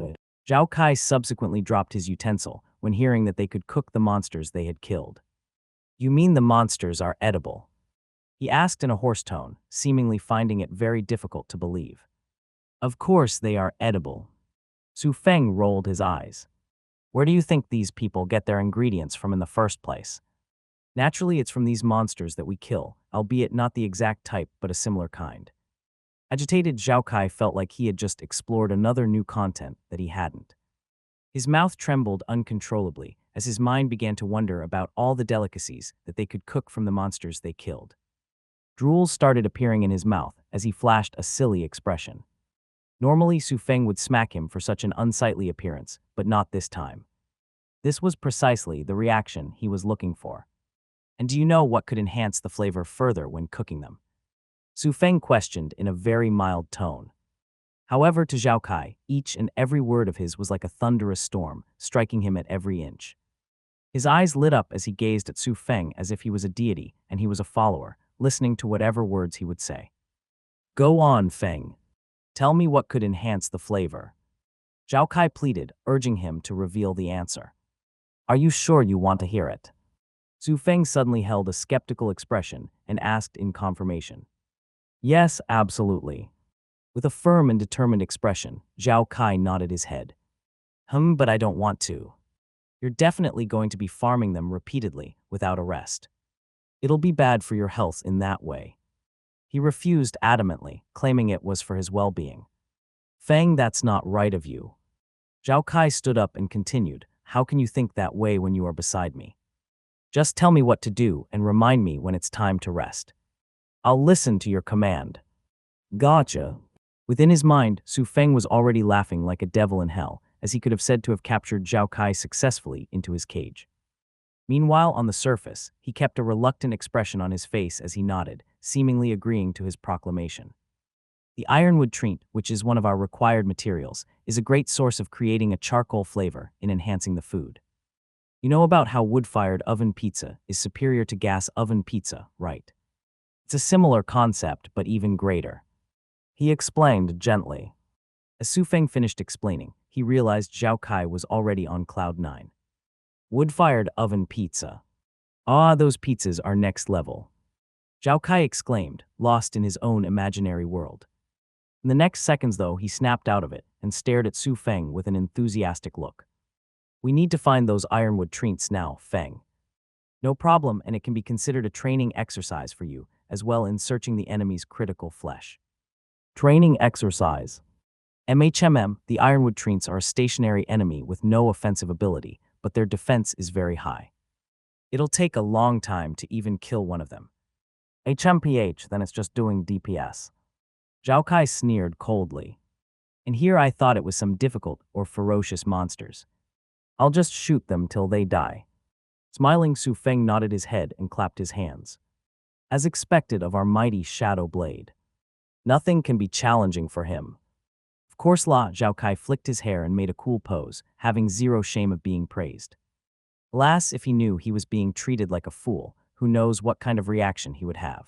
Speaker 1: Zhao Kai subsequently dropped his utensil when hearing that they could cook the monsters they had killed. You mean the monsters are edible? He asked in a hoarse tone, seemingly finding it very difficult to believe. Of course they are edible. Su Feng rolled his eyes. Where do you think these people get their ingredients from in the first place? Naturally, it's from these monsters that we kill, albeit not the exact type but a similar kind. Agitated Zhao Kai felt like he had just explored another new content that he hadn't. His mouth trembled uncontrollably as his mind began to wonder about all the delicacies that they could cook from the monsters they killed. Drool started appearing in his mouth as he flashed a silly expression. Normally, Su Feng would smack him for such an unsightly appearance, but not this time. This was precisely the reaction he was looking for. And do you know what could enhance the flavor further when cooking them? Su Feng questioned in a very mild tone. However, to Zhao Kai, each and every word of his was like a thunderous storm, striking him at every inch. His eyes lit up as he gazed at Su Feng as if he was a deity and he was a follower, listening to whatever words he would say. Go on, Feng. Tell me what could enhance the flavor. Zhao Kai pleaded, urging him to reveal the answer. Are you sure you want to hear it? Su Feng suddenly held a skeptical expression and asked in confirmation. Yes, absolutely. With a firm and determined expression, Zhao Kai nodded his head. But I don't want to. You're definitely going to be farming them repeatedly, without a rest. It'll be bad for your health in that way. He refused adamantly, claiming it was for his well-being. Feng, that's not right of you. Zhao Kai stood up and continued, how can you think that way when you are beside me? Just tell me what to do and remind me when it's time to rest. I'll listen to your command. Gotcha. Within his mind, Su Feng was already laughing like a devil in hell, as he could have said to have captured Zhao Kai successfully into his cage. Meanwhile, on the surface, he kept a reluctant expression on his face as he nodded, seemingly agreeing to his proclamation. The ironwood tree, which is one of our required materials, is a great source of creating a charcoal flavor in enhancing the food. You know about how wood-fired oven pizza is superior to gas oven pizza, right? It's a similar concept, but even greater. He explained gently. As Su Feng finished explaining, he realized Zhao Kai was already on cloud nine. Wood-fired oven pizza. Ah, those pizzas are next level. Zhao Kai exclaimed, lost in his own imaginary world. In the next seconds, though, he snapped out of it and stared at Su Feng with an enthusiastic look. We need to find those ironwood treats now, Feng. No problem, and it can be considered a training exercise for you, as well in searching the enemy's critical flesh. Training exercise. The ironwood treats are a stationary enemy with no offensive ability, but their defense is very high. It'll take a long time to even kill one of them. HMPH, then it's just doing DPS. Zhao Kai sneered coldly. And here I thought it was some difficult or ferocious monsters. I'll just shoot them till they die. Smiling, Su Feng nodded his head and clapped his hands. As expected of our mighty Shadow Blade. Nothing can be challenging for him. Of course, Zhao Kai flicked his hair and made a cool pose, having zero shame of being praised. Alas, if he knew he was being treated like a fool, who knows what kind of reaction he would have.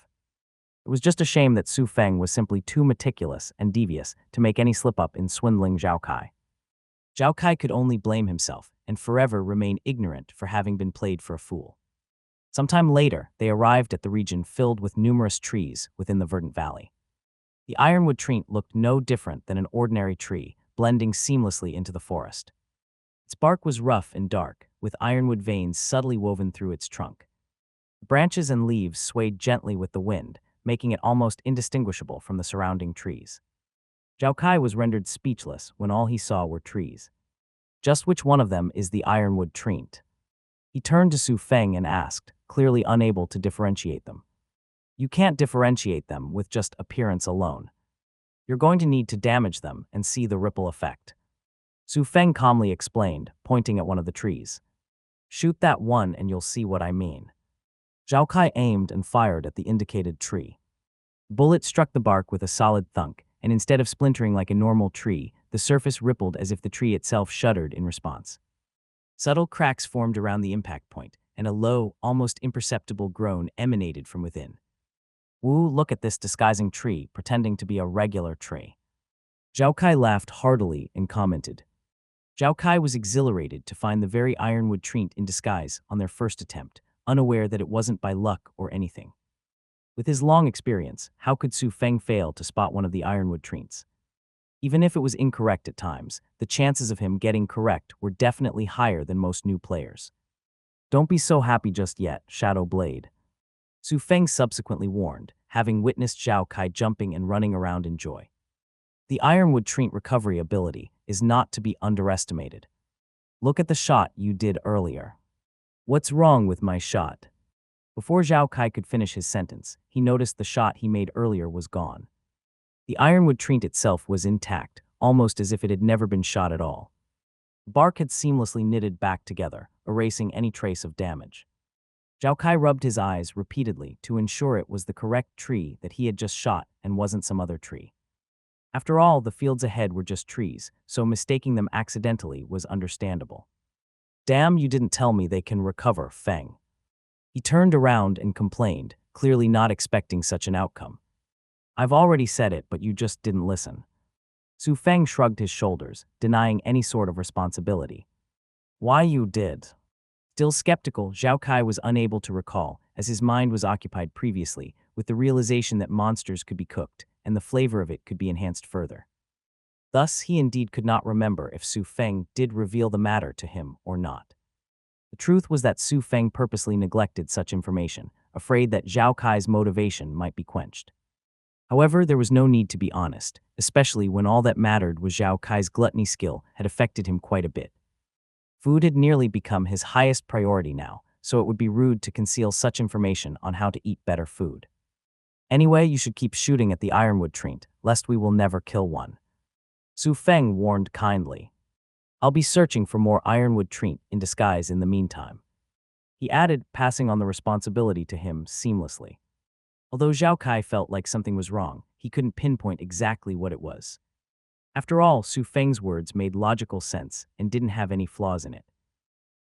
Speaker 1: It was just a shame that Su Feng was simply too meticulous and devious to make any slip-up in swindling Zhao Kai. Zhao Kai could only blame himself and forever remain ignorant for having been played for a fool. Sometime later, they arrived at the region filled with numerous trees within the verdant valley. The ironwood tree looked no different than an ordinary tree, blending seamlessly into the forest. Its bark was rough and dark, with ironwood veins subtly woven through its trunk. Branches and leaves swayed gently with the wind, making it almost indistinguishable from the surrounding trees. Zhao Kai was rendered speechless when all he saw were trees. Just which one of them is the ironwood tree? He turned to Su Feng and asked, clearly unable to differentiate them. You can't differentiate them with just appearance alone. You're going to need to damage them and see the ripple effect. Su Feng calmly explained, pointing at one of the trees. Shoot that one and you'll see what I mean. Zhao Kai aimed and fired at the indicated tree. The bullet struck the bark with a solid thunk, and instead of splintering like a normal tree, the surface rippled as if the tree itself shuddered in response. Subtle cracks formed around the impact point, and a low, almost imperceptible groan emanated from within. Woo, look at this disguising tree, pretending to be a regular tree. Zhao Kai laughed heartily and commented. Zhao Kai was exhilarated to find the very ironwood tree in disguise on their first attempt, unaware that it wasn't by luck or anything. With his long experience, how could Su Feng fail to spot one of the ironwood trees? Even if it was incorrect at times, the chances of him getting correct were definitely higher than most new players. Don't be so happy just yet, Shadow Blade. Su Feng subsequently warned, having witnessed Zhao Kai jumping and running around in joy. The ironwood tree recovery ability is not to be underestimated. Look at the shot you did earlier. What's wrong with my shot? Before Zhao Kai could finish his sentence, he noticed the shot he made earlier was gone. The ironwood tree itself was intact, almost as if it had never been shot at all. The bark had seamlessly knitted back together, erasing any trace of damage. Zhao Kai rubbed his eyes repeatedly to ensure it was the correct tree that he had just shot and wasn't some other tree. After all, the fields ahead were just trees, so mistaking them accidentally was understandable. Damn, you didn't tell me they can recover, Feng. He turned around and complained, clearly not expecting such an outcome. I've already said it, but you just didn't listen. Su Feng shrugged his shoulders, denying any sort of responsibility. Why you did? Still skeptical, Zhao Kai was unable to recall, as his mind was occupied previously with the realization that monsters could be cooked, and the flavor of it could be enhanced further. Thus, he indeed could not remember if Su Feng did reveal the matter to him or not. The truth was that Su Feng purposely neglected such information, afraid that Zhao Kai's motivation might be quenched. However, there was no need to be honest, especially when all that mattered was Zhao Kai's gluttony skill had affected him quite a bit. Food had nearly become his highest priority now, so it would be rude to conceal such information on how to eat better food. Anyway, you should keep shooting at the ironwood tree, lest we will never kill one. Su Feng warned kindly. I'll be searching for more ironwood tree in disguise in the meantime. He added, passing on the responsibility to him seamlessly. Although Zhao Kai felt like something was wrong, he couldn't pinpoint exactly what it was. After all, Su Feng's words made logical sense and didn't have any flaws in it.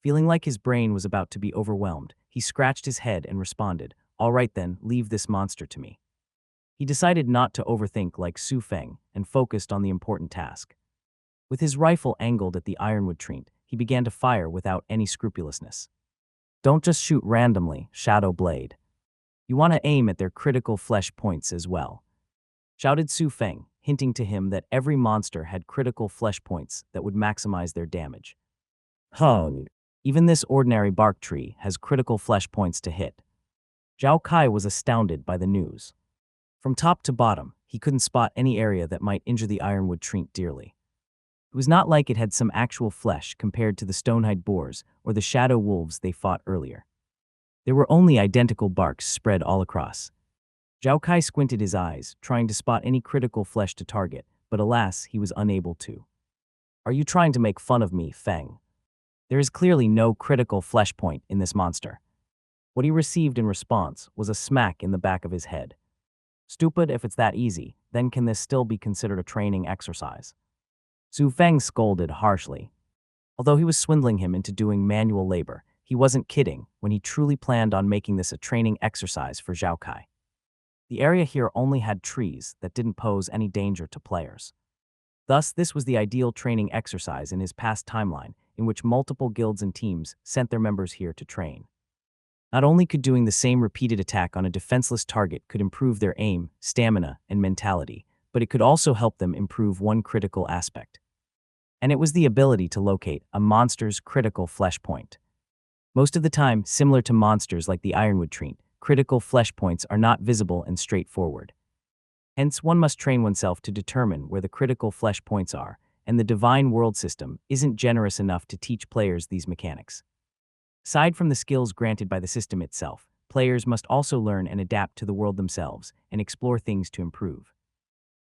Speaker 1: Feeling like his brain was about to be overwhelmed, he scratched his head and responded, "All right then, leave this monster to me." He decided not to overthink like Su Feng and focused on the important task. With his rifle angled at the ironwood tree, he began to fire without any scrupulousness. Don't just shoot randomly, Shadow Blade. You want to aim at their critical flesh points as well, shouted Su Feng, hinting to him that every monster had critical flesh points that would maximize their damage. Huh. Even this ordinary bark tree has critical flesh points to hit. Zhao Kai was astounded by the news. From top to bottom, he couldn't spot any area that might injure the ironwood tree dearly. It was not like it had some actual flesh compared to the stonehide boars or the shadow wolves they fought earlier. There were only identical barks spread all across. Zhao Kai squinted his eyes, trying to spot any critical flesh to target, but alas, he was unable to. Are you trying to make fun of me, Feng? There is clearly no critical flesh point in this monster. What he received in response was a smack in the back of his head. Stupid, if it's that easy, then can this still be considered a training exercise? Su Feng scolded harshly. Although he was swindling him into doing manual labor, he wasn't kidding when he truly planned on making this a training exercise for Zhao Kai. The area here only had trees that didn't pose any danger to players. Thus, this was the ideal training exercise in his past timeline, in which multiple guilds and teams sent their members here to train. Not only could doing the same repeated attack on a defenseless target could improve their aim, stamina, and mentality, but it could also help them improve one critical aspect. And it was the ability to locate a monster's critical flesh point. Most of the time, similar to monsters like the ironwood tree, critical flesh points are not visible and straightforward. Hence, one must train oneself to determine where the critical flesh points are, and the divine world system isn't generous enough to teach players these mechanics. Aside from the skills granted by the system itself, players must also learn and adapt to the world themselves and explore things to improve.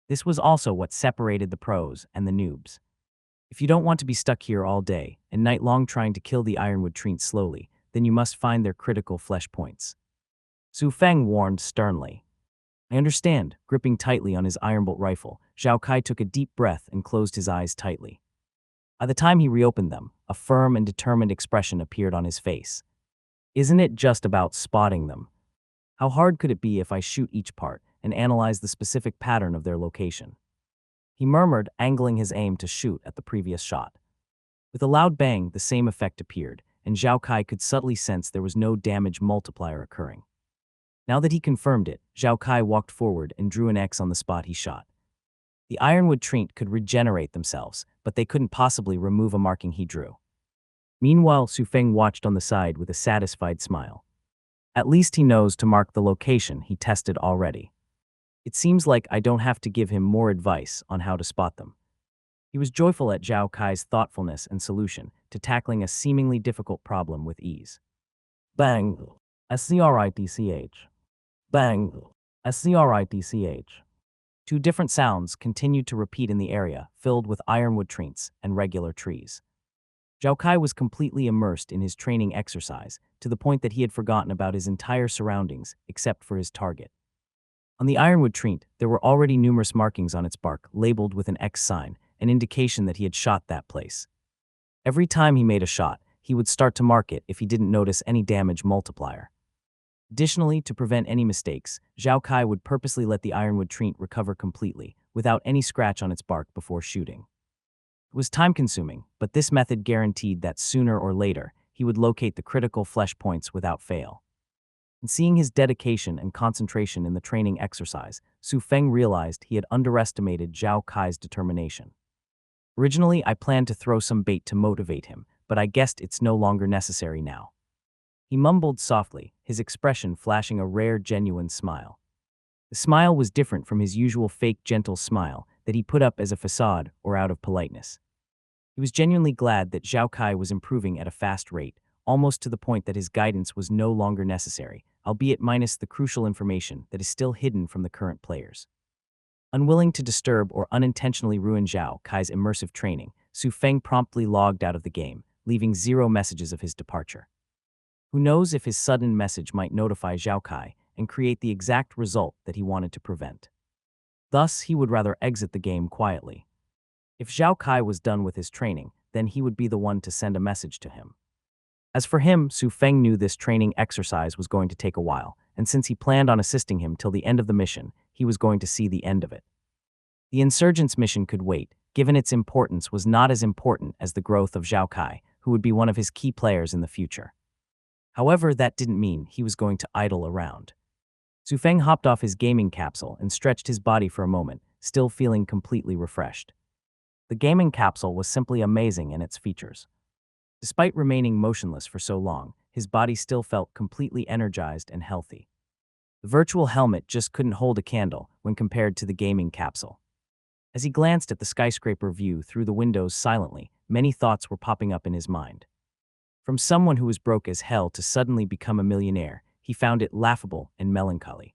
Speaker 1: This was also what separated the pros and the noobs. If you don't want to be stuck here all day and night long trying to kill the ironwood tree slowly, then you must find their critical flesh points. Su Feng warned sternly. I understand. Gripping tightly on his ironbolt rifle, Zhao Kai took a deep breath and closed his eyes tightly. By the time he reopened them, a firm and determined expression appeared on his face. Isn't it just about spotting them? How hard could it be if I shoot each part and analyze the specific pattern of their location? He murmured, angling his aim to shoot at the previous shot. With a loud bang, the same effect appeared, and Zhao Kai could subtly sense there was no damage multiplier occurring. Now that he confirmed it, Zhao Kai walked forward and drew an X on the spot he shot. The ironwood tree could regenerate themselves, but they couldn't possibly remove a marking he drew. Meanwhile, Su Feng watched on the side with a satisfied smile. At least he knows to mark the location he tested already. It seems like I don't have to give him more advice on how to spot them. He was joyful at Zhao Kai's thoughtfulness and solution to tackling a seemingly difficult problem with ease. Bang! SCRITCH. Bang! SCRITCH. Two different sounds continued to repeat in the area filled with ironwood trees and regular trees. Zhao Kai was completely immersed in his training exercise to the point that he had forgotten about his entire surroundings except for his target. On the ironwood tree, there were already numerous markings on its bark labeled with an X sign, an indication that he had shot that place. Every time he made a shot, he would start to mark it if he didn't notice any damage multiplier. Additionally, to prevent any mistakes, Zhao Kai would purposely let the ironwood tree recover completely, without any scratch on its bark before shooting. It was time-consuming, but this method guaranteed that sooner or later, he would locate the critical flesh points without fail. And seeing his dedication and concentration in the training exercise, Su Feng realized he had underestimated Zhao Kai's determination. Originally, I planned to throw some bait to motivate him, but I guessed it's no longer necessary now. He mumbled softly, his expression flashing a rare, genuine smile. The smile was different from his usual fake gentle smile that he put up as a facade or out of politeness. He was genuinely glad that Zhao Kai was improving at a fast rate, almost to the point that his guidance was no longer necessary, albeit minus the crucial information that is still hidden from the current players. Unwilling to disturb or unintentionally ruin Zhao Kai's immersive training, Su Feng promptly logged out of the game, leaving 0 messages of his departure. Who knows if his sudden message might notify Zhao Kai and create the exact result that he wanted to prevent. Thus, he would rather exit the game quietly. If Zhao Kai was done with his training, then he would be the one to send a message to him. As for him, Su Feng knew this training exercise was going to take a while, and since he planned on assisting him till the end of the mission, he was going to see the end of it. The insurgents' mission could wait, given its importance was not as important as the growth of Zhao Kai, who would be one of his key players in the future. However, that didn't mean he was going to idle around. Su Feng hopped off his gaming capsule and stretched his body for a moment, still feeling completely refreshed. The gaming capsule was simply amazing in its features. Despite remaining motionless for so long, his body still felt completely energized and healthy. The virtual helmet just couldn't hold a candle when compared to the gaming capsule. As he glanced at the skyscraper view through the windows silently, many thoughts were popping up in his mind. From someone who was broke as hell to suddenly become a millionaire, he found it laughable and melancholy.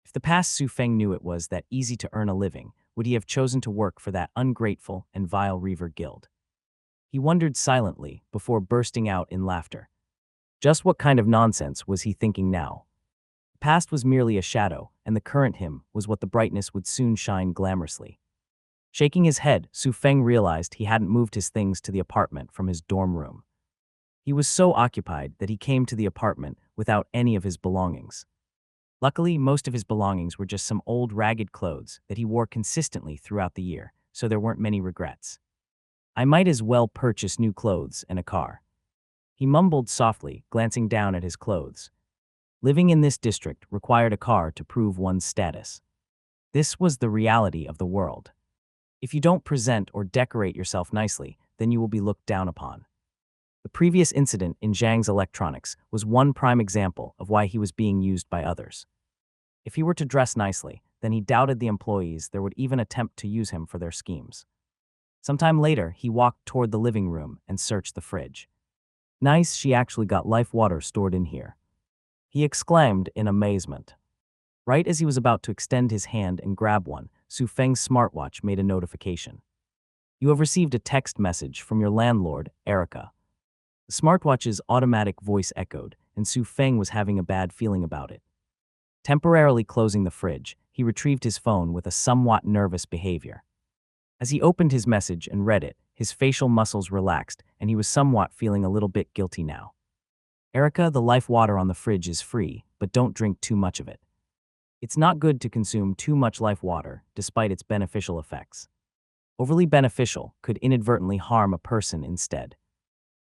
Speaker 1: If the past Su Feng knew it was that easy to earn a living, would he have chosen to work for that ungrateful and vile Reaver Guild? He wondered silently before bursting out in laughter. Just what kind of nonsense was he thinking now? The past was merely a shadow, and the current him was what the brightness would soon shine glamorously. Shaking his head, Su Feng realized he hadn't moved his things to the apartment from his dorm room. He was so occupied that he came to the apartment without any of his belongings. Luckily, most of his belongings were just some old ragged clothes that he wore consistently throughout the year, so there weren't many regrets. I might as well purchase new clothes and a car. He mumbled softly, glancing down at his clothes. Living in this district required a car to prove one's status. This was the reality of the world. If you don't present or decorate yourself nicely, then you will be looked down upon. The previous incident in Zhang's electronics was one prime example of why he was being used by others. If he were to dress nicely, then he doubted the employees there would even attempt to use him for their schemes. Sometime later, he walked toward the living room and searched the fridge. Nice, she actually got life water stored in here, he exclaimed in amazement. Right as he was about to extend his hand and grab one, Su Feng's smartwatch made a notification. You have received a text message from your landlord, Erica. The smartwatch's automatic voice echoed, and Su Feng was having a bad feeling about it. Temporarily closing the fridge, he retrieved his phone with a somewhat nervous behavior. As he opened his message and read it, his facial muscles relaxed, and he was somewhat feeling a little bit guilty now. Erica, the life water on the fridge is free, but don't drink too much of it. It's not good to consume too much life water, despite its beneficial effects. Overly beneficial could inadvertently harm a person instead.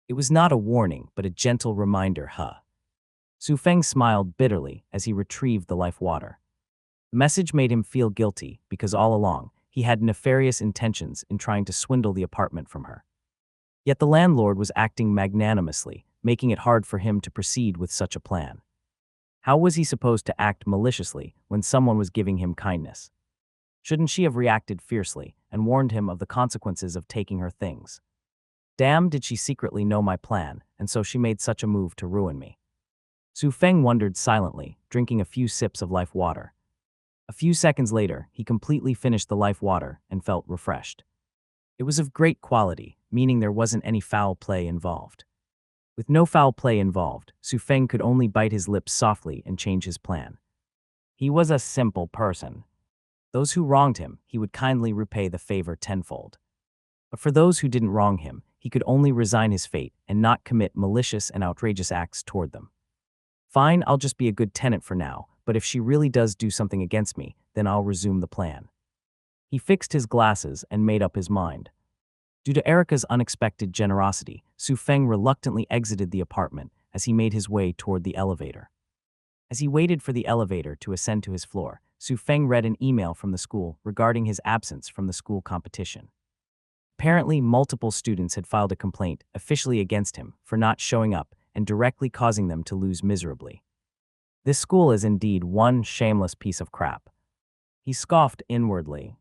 Speaker 1: It was not a warning, but a gentle reminder, Su Feng smiled bitterly as he retrieved the life water. The message made him feel guilty because all along, he had nefarious intentions in trying to swindle the apartment from her. Yet the landlord was acting magnanimously, making it hard for him to proceed with such a plan. How was he supposed to act maliciously when someone was giving him kindness? Shouldn't she have reacted fiercely and warned him of the consequences of taking her things? Damn, did she secretly know my plan, and so she made such a move to ruin me. Su Feng wondered silently, drinking a few sips of life water. A few seconds later, he completely finished the life water and felt refreshed. It was of great quality, meaning there wasn't any foul play involved. With no foul play involved, Su Feng could only bite his lips softly and change his plan. He was a simple person. Those who wronged him, he would kindly repay the favor tenfold. But for those who didn't wrong him, he could only resign his fate and not commit malicious and outrageous acts toward them. Fine, I'll just be a good tenant for now, but if she really does do something against me, then I'll resume the plan. He fixed his glasses and made up his mind. Due to Erica's unexpected generosity, Su Feng reluctantly exited the apartment as he made his way toward the elevator. As he waited for the elevator to ascend to his floor, Su Feng read an email from the school regarding his absence from the school competition. Apparently, multiple students had filed a complaint officially against him for not showing up and directly causing them to lose miserably. This school is indeed one shameless piece of crap. He scoffed inwardly,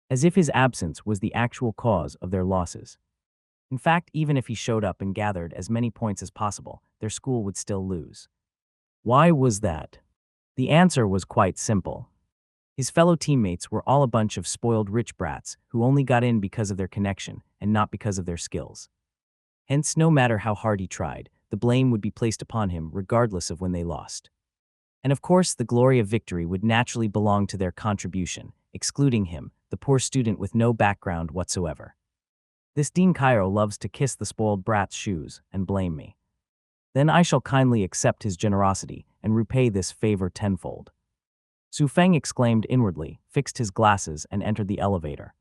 Speaker 1: as if his absence was the actual cause of their losses. In fact, even if he showed up and gathered as many points as possible, their school would still lose. Why was that? The answer was quite simple. His fellow teammates were all a bunch of spoiled rich brats who only got in because of their connection and not because of their skills. Hence, no matter how hard he tried, the blame would be placed upon him regardless of when they lost. And of course, the glory of victory would naturally belong to their contribution, excluding him, the poor student with no background whatsoever. This Dean Cairo loves to kiss the spoiled brat's shoes and blame me. Then I shall kindly accept his generosity and repay this favor tenfold. Su Feng exclaimed inwardly, fixed his glasses, and entered the elevator.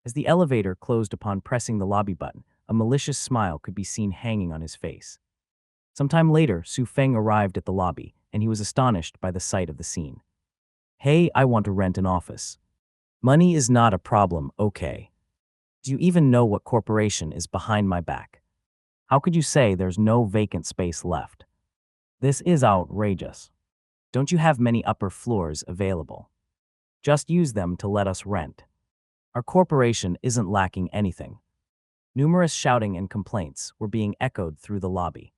Speaker 1: As the elevator closed upon pressing the lobby button, a malicious smile could be seen hanging on his face. Sometime later, Su Feng arrived at the lobby, and he was astonished by the sight of the scene. Hey, I want to rent an office. Money is not a problem, okay? Do you even know what corporation is behind my back? How could you say there's no vacant space left? This is outrageous. Don't you have many upper floors available? Just use them to let us rent. Our corporation isn't lacking anything. Numerous shouting and complaints were being echoed through the lobby.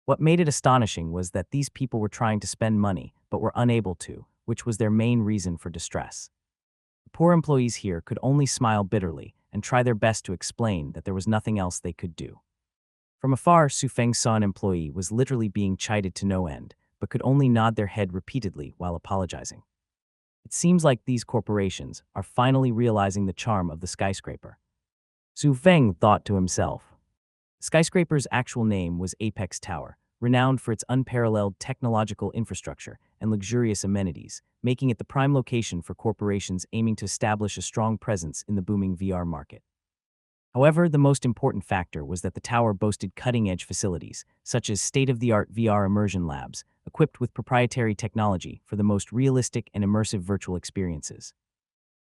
Speaker 1: What made it astonishing was that these people were trying to spend money but were unable to, which was their main reason for distress. The poor employees here could only smile bitterly and try their best to explain that there was nothing else they could do. From afar, Su Feng saw an employee was literally being chided to no end, but could only nod their head repeatedly while apologizing. It seems like these corporations are finally realizing the charm of the skyscraper. Su Feng thought to himself. The skyscraper's actual name was Apex Tower, renowned for its unparalleled technological infrastructure and luxurious amenities, making it the prime location for corporations aiming to establish a strong presence in the booming VR market. However, the most important factor was that the tower boasted cutting-edge facilities, such as state-of-the-art VR immersion labs, equipped with proprietary technology for the most realistic and immersive virtual experiences.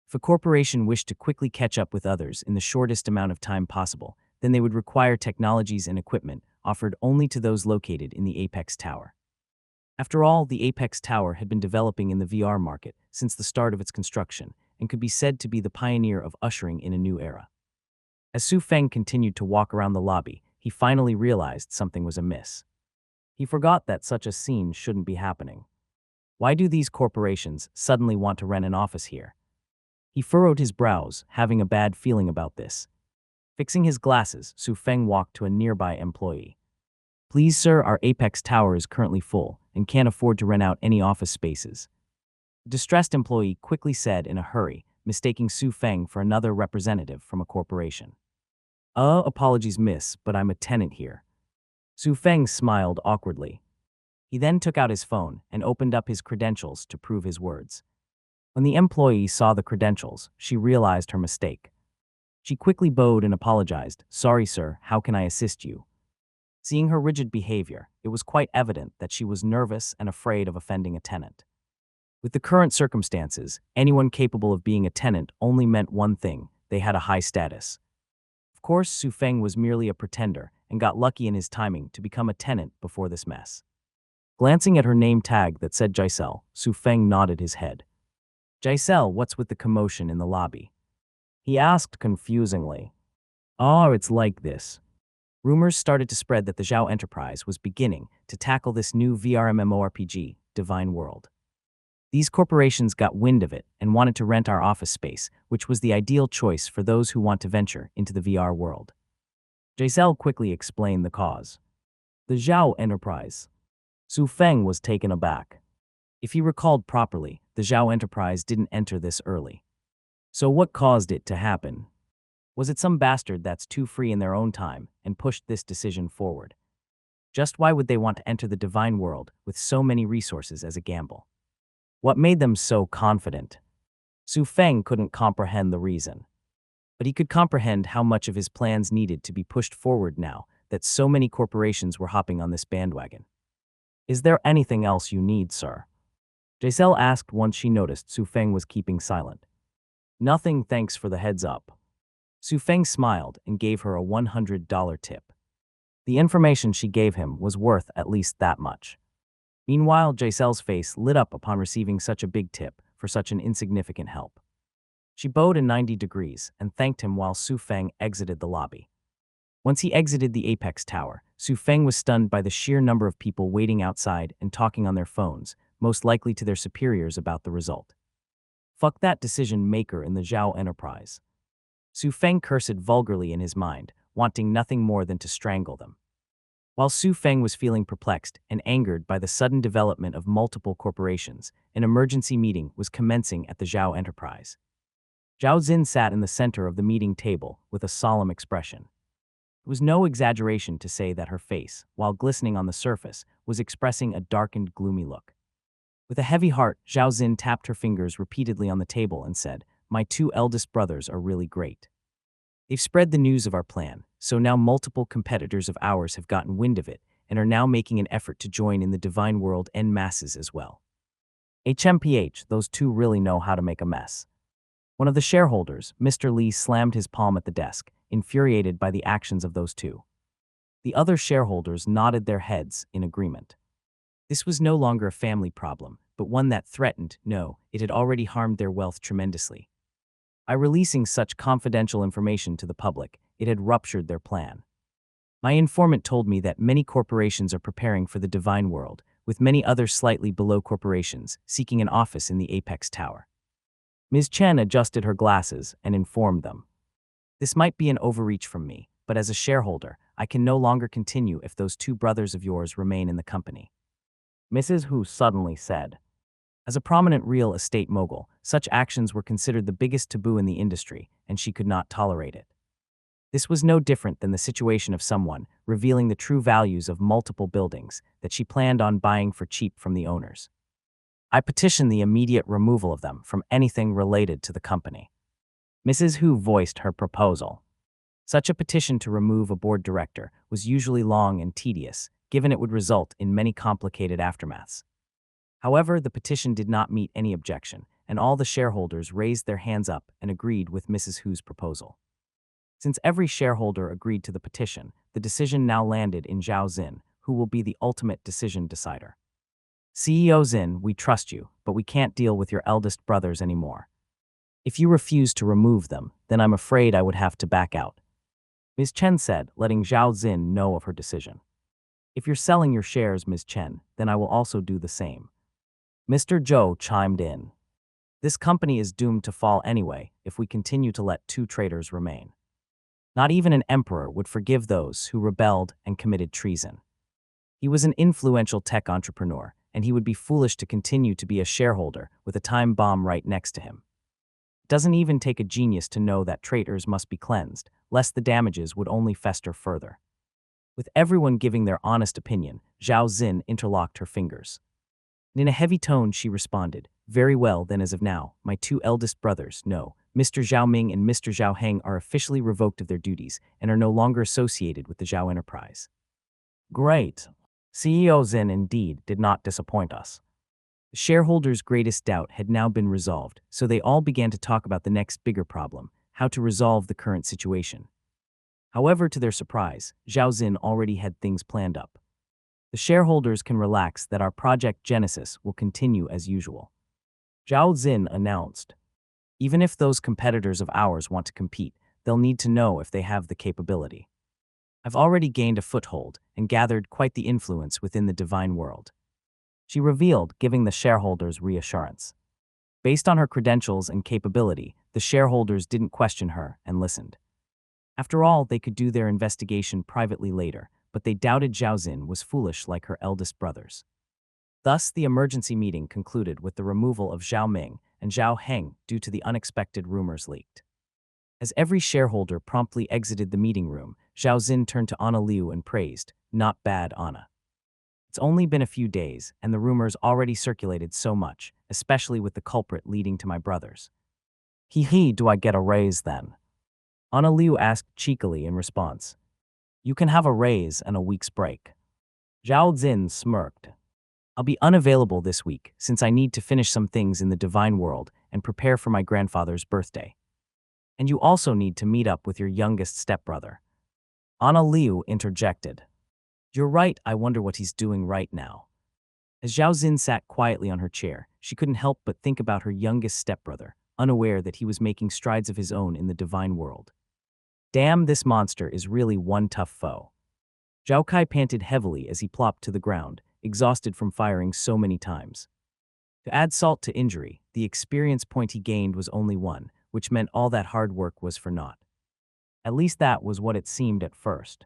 Speaker 1: If a corporation wished to quickly catch up with others in the shortest amount of time possible, then they would require technologies and equipment offered only to those located in the Apex Tower. After all, the Apex Tower had been developing in the VR market since the start of its construction and could be said to be the pioneer of ushering in a new era. As Su Feng continued to walk around the lobby, he finally realized something was amiss. He forgot that such a scene shouldn't be happening. Why do these corporations suddenly want to rent an office here? He furrowed his brows, having a bad feeling about this. Fixing his glasses, Su Feng walked to a nearby employee. Please, sir, our Apex Tower is currently full and can't afford to rent out any office spaces. The distressed employee quickly said in a hurry, mistaking Su Feng for another representative from a corporation. Apologies, miss, but I'm a tenant here. Su Feng smiled awkwardly. He then took out his phone and opened up his credentials to prove his words. When the employee saw the credentials, she realized her mistake. She quickly bowed and apologized. Sorry, sir, how can I assist you? Seeing her rigid behavior, it was quite evident that she was nervous and afraid of offending a tenant. With the current circumstances, anyone capable of being a tenant only meant one thing: they had a high status. Of course, Su Feng was merely a pretender and got lucky in his timing to become a tenant before this mess. Glancing at her name tag that said Giselle, Su Feng nodded his head. Giselle, what's with the commotion in the lobby? He asked confusingly. It's like this. Rumors started to spread that the Zhao Enterprise was beginning to tackle this new VR MMORPG, Divine World. These corporations got wind of it and wanted to rent our office space, which was the ideal choice for those who want to venture into the VR world. Giselle quickly explained the cause. The Zhao Enterprise. Su Feng was taken aback. If he recalled properly, the Zhao Enterprise didn't enter this early. So what caused it to happen? Was it some bastard that's too free in their own time and pushed this decision forward? Just why would they want to enter the divine world with so many resources as a gamble? What made them so confident? Su Feng couldn't comprehend the reason. But he could comprehend how much of his plans needed to be pushed forward now that so many corporations were hopping on this bandwagon. Is there anything else you need, sir? Giselle asked once she noticed Su Feng was keeping silent. Nothing, thanks for the heads up. Su Feng smiled and gave her a $100 tip. The information she gave him was worth at least that much. Meanwhile, Giselle's face lit up upon receiving such a big tip, for such an insignificant help. She bowed 90 degrees and thanked him while Su Feng exited the lobby. Once he exited the apex tower, Su Feng was stunned by the sheer number of people waiting outside and talking on their phones, most likely to their superiors about the result. Fuck that decision maker in the Zhao enterprise. Su Feng cursed vulgarly in his mind, wanting nothing more than to strangle them. While Su Feng was feeling perplexed and angered by the sudden development of multiple corporations, an emergency meeting was commencing at the Zhao enterprise. Zhao Xin sat in the center of the meeting table with a solemn expression. It was no exaggeration to say that her face, while glistening on the surface, was expressing a darkened, gloomy look. With a heavy heart, Zhao Xin tapped her fingers repeatedly on the table and said, "My two eldest brothers are really great. They've spread the news of our plan, so now multiple competitors of ours have gotten wind of it and are now making an effort to join in the divine world en masses as well. HMPH, those two really know how to make a mess." One of the shareholders, Mr. Lee, slammed his palm at the desk, infuriated by the actions of those two. The other shareholders nodded their heads in agreement. This was no longer a family problem, but one that threatened, no, it had already harmed their wealth tremendously. By releasing such confidential information to the public, it had ruptured their plan. My informant told me that many corporations are preparing for the divine world, with many others slightly below corporations seeking an office in the Apex Tower. Ms. Chen adjusted her glasses and informed them. This might be an overreach from me, but as a shareholder, I can no longer continue if those two brothers of yours remain in the company. Mrs. Hu suddenly said. As a prominent real estate mogul, such actions were considered the biggest taboo in the industry, and she could not tolerate it. This was no different than the situation of someone revealing the true values of multiple buildings that she planned on buying for cheap from the owners. I petition the immediate removal of them from anything related to the company. Mrs. Hu voiced her proposal. Such a petition to remove a board director was usually long and tedious, given it would result in many complicated aftermaths. However, the petition did not meet any objection, and all the shareholders raised their hands up and agreed with Mrs. Hu's proposal. Since every shareholder agreed to the petition, the decision now landed in Zhao Xin, who will be the ultimate decision decider. CEO Xin, we trust you, but we can't deal with your eldest brothers anymore. If you refuse to remove them, then I'm afraid I would have to back out. Ms. Chen said, letting Zhao Xin know of her decision. If you're selling your shares, Ms. Chen, then I will also do the same. Mr. Zhou chimed in. This company is doomed to fall anyway if we continue to let two traitors remain. Not even an emperor would forgive those who rebelled and committed treason. He was an influential tech entrepreneur, and he would be foolish to continue to be a shareholder with a time bomb right next to him. It doesn't even take a genius to know that traitors must be cleansed, lest the damages would only fester further. With everyone giving their honest opinion, Zhao Xin interlocked her fingers. In a heavy tone, she responded, "Very well, then as of now, my two eldest brothers, no, Mr. Zhao Ming and Mr. Zhao Heng, are officially revoked of their duties and are no longer associated with the Zhao enterprise." Great. CEO Xin indeed did not disappoint us. The shareholders' greatest doubt had now been resolved, so they all began to talk about the next bigger problem, how to resolve the current situation. However, to their surprise, Zhao Xin already had things planned up. The shareholders can relax that our Project Genesis will continue as usual. Zhao Xin announced. Even if those competitors of ours want to compete, they'll need to know if they have the capability. I've already gained a foothold and gathered quite the influence within the divine world. She revealed, giving the shareholders reassurance. Based on her credentials and capability, the shareholders didn't question her and listened. After all, they could do their investigation privately later, but they doubted Zhao Xin was foolish like her eldest brothers. Thus, the emergency meeting concluded with the removal of Zhao Ming and Zhao Heng due to the unexpected rumors leaked. As every shareholder promptly exited the meeting room, Zhao Xin turned to Anna Liu and praised, "Not bad, Anna. It's only been a few days, and the rumors already circulated so much, especially with the culprit leading to my brothers." "Hee, do I get a raise then?" Anna Liu asked cheekily in response. "You can have a raise and a week's break." Zhao Xin smirked. "I'll be unavailable this week since I need to finish some things in the divine world and prepare for my grandfather's birthday. And you also need to meet up with your youngest stepbrother." Anna Liu interjected. "You're right, I wonder what he's doing right now." As Zhao Xin sat quietly on her chair, she couldn't help but think about her youngest stepbrother, unaware that he was making strides of his own in the divine world. Damn, this monster is really one tough foe. Zhao Kai panted heavily as he plopped to the ground, exhausted from firing so many times. To add salt to injury, the experience point he gained was only one, which meant all that hard work was for naught. At least that was what it seemed at first.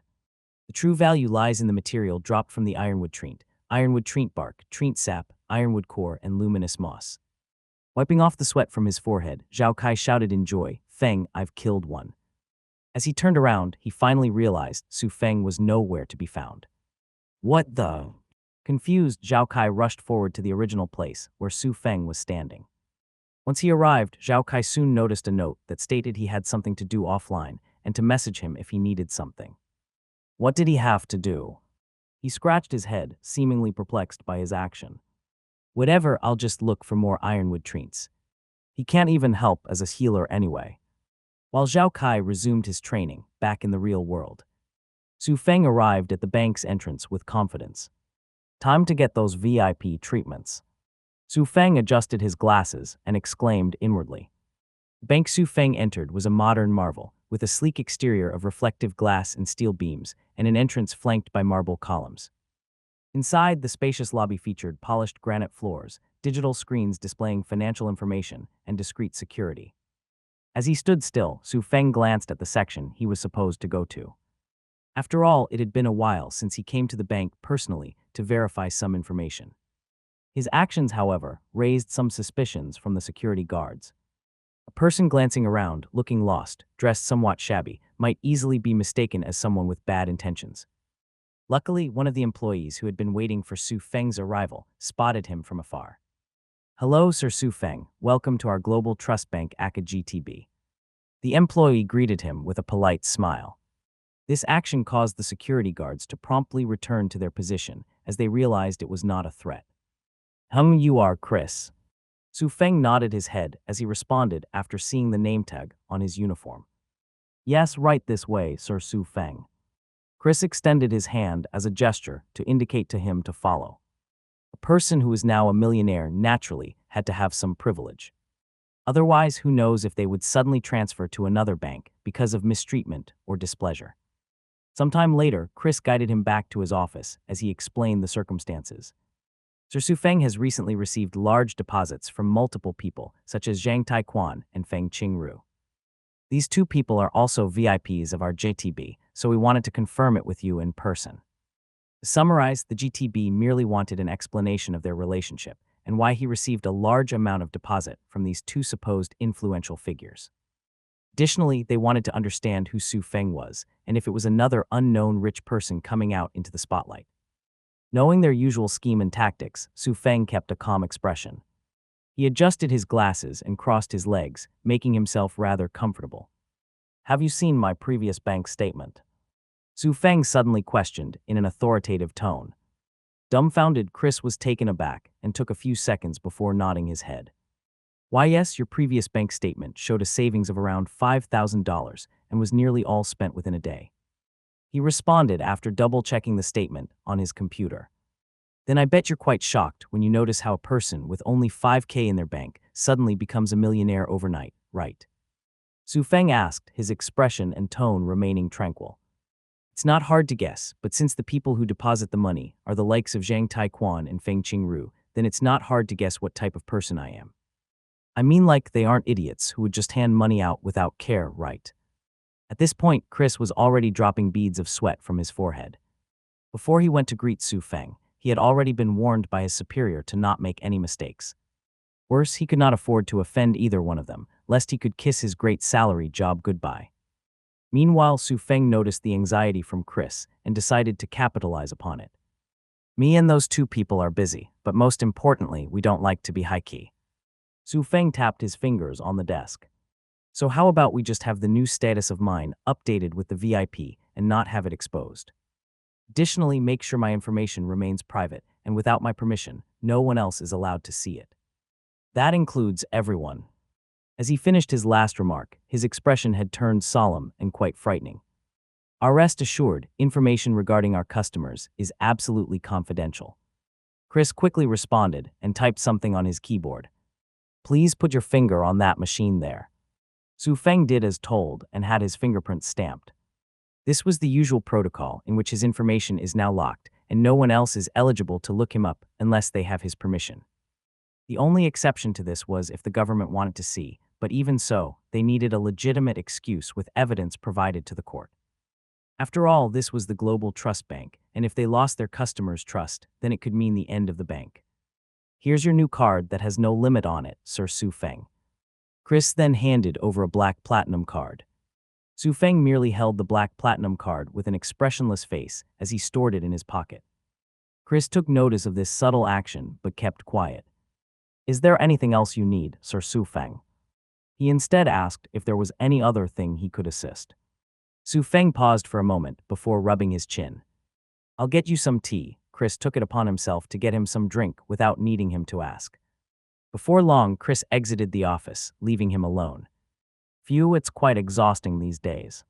Speaker 1: The true value lies in the material dropped from the ironwood treant bark, treant sap, ironwood core, and luminous moss. Wiping off the sweat from his forehead, Zhao Kai shouted in joy, "Feng, I've killed one." As he turned around, he finally realized Su Feng was nowhere to be found. What the? Confused, Zhao Kai rushed forward to the original place where Su Feng was standing. Once he arrived, Zhao Kai soon noticed a note that stated he had something to do offline and to message him if he needed something. What did he have to do? He scratched his head, seemingly perplexed by his action. Whatever, I'll just look for more ironwood treants. He can't even help as a healer anyway. While Zhao Kai resumed his training, back in the real world, Su Feng arrived at the bank's entrance with confidence. Time to get those VIP treatments. Su Feng adjusted his glasses and exclaimed inwardly. The bank Su Feng entered was a modern marvel, with a sleek exterior of reflective glass and steel beams, and an entrance flanked by marble columns. Inside, the spacious lobby featured polished granite floors, digital screens displaying financial information, and discreet security. As he stood still, Su Feng glanced at the section he was supposed to go to. After all, it had been a while since he came to the bank personally to verify some information. His actions, however, raised some suspicions from the security guards. A person glancing around, looking lost, dressed somewhat shabby, might easily be mistaken as someone with bad intentions. Luckily, one of the employees who had been waiting for Su Feng's arrival spotted him from afar. "Hello, Sir Su Feng. Welcome to our Global Trust Bank aka GTB. The employee greeted him with a polite smile. This action caused the security guards to promptly return to their position as they realized it was not a threat. You are Chris." Su Feng nodded his head as he responded after seeing the name tag on his uniform. "Yes, right this way, Sir Su Feng." Chris extended his hand as a gesture to indicate to him to follow. A person who is now a millionaire naturally had to have some privilege. Otherwise, who knows if they would suddenly transfer to another bank because of mistreatment or displeasure. Sometime later, Chris guided him back to his office as he explained the circumstances. Sir Su Feng has recently received large deposits from multiple people, such as Zhang Taiquan and Feng Qingru. These two people are also VIPs of our GTB, so we wanted to confirm it with you in person. To summarize, the GTB merely wanted an explanation of their relationship and why he received a large amount of deposit from these two supposed influential figures. Additionally, they wanted to understand who Su Feng was and if it was another unknown rich person coming out into the spotlight. Knowing their usual scheme and tactics, Su Feng kept a calm expression. He adjusted his glasses and crossed his legs, making himself rather comfortable. "Have you seen my previous bank statement?" Su Feng suddenly questioned in an authoritative tone. Dumbfounded, Chris was taken aback and took a few seconds before nodding his head. "Why, yes, your previous bank statement showed a savings of around $5,000 and was nearly all spent within a day." He responded after double-checking the statement on his computer. "Then I bet you're quite shocked when you notice how a person with only $5K in their bank suddenly becomes a millionaire overnight, right?" Su Feng asked, his expression and tone remaining tranquil. "It's not hard to guess, but since the people who deposit the money are the likes of Zhang Taiquan and Feng Qingru, then it's not hard to guess what type of person I am. I mean, like, they aren't idiots who would just hand money out without care, right?" At this point, Chris was already dropping beads of sweat from his forehead. Before he went to greet Su Feng, he had already been warned by his superior to not make any mistakes. Worse, he could not afford to offend either one of them, lest he could kiss his great salary job goodbye. Meanwhile, Su Feng noticed the anxiety from Chris and decided to capitalize upon it. "Me and those two people are busy, but most importantly, we don't like to be high-key." Su Feng tapped his fingers on the desk. "So how about we just have the new status of mine updated with the VIP and not have it exposed? Additionally, make sure my information remains private, and without my permission, no one else is allowed to see it. That includes everyone." As he finished his last remark, his expression had turned solemn and quite frightening. "Rest assured, information regarding our customers is absolutely confidential. Chris quickly responded and typed something on his keyboard. Please put your finger on that machine there. Su Feng did as told and had his fingerprints stamped. This was the usual protocol in which his information is now locked and no one else is eligible to look him up unless they have his permission. The only exception to this was if the government wanted to see, but even so, they needed a legitimate excuse with evidence provided to the court. After all, this was the global trust bank, and if they lost their customers' trust, then it could mean the end of the bank. Here's your new card that has no limit on it, Sir Su Feng. Chris then handed over a black platinum card. Su Feng merely held the black platinum card with an expressionless face as he stored it in his pocket. Chris took notice of this subtle action but kept quiet. Is there anything else you need, Sir Su Feng? He instead asked if there was any other thing he could assist. Su Feng paused for a moment before rubbing his chin. I'll get you some tea. Chris took it upon himself to get him some drink without needing him to ask. Before long, Chris exited the office, leaving him alone. Phew, it's quite exhausting these days.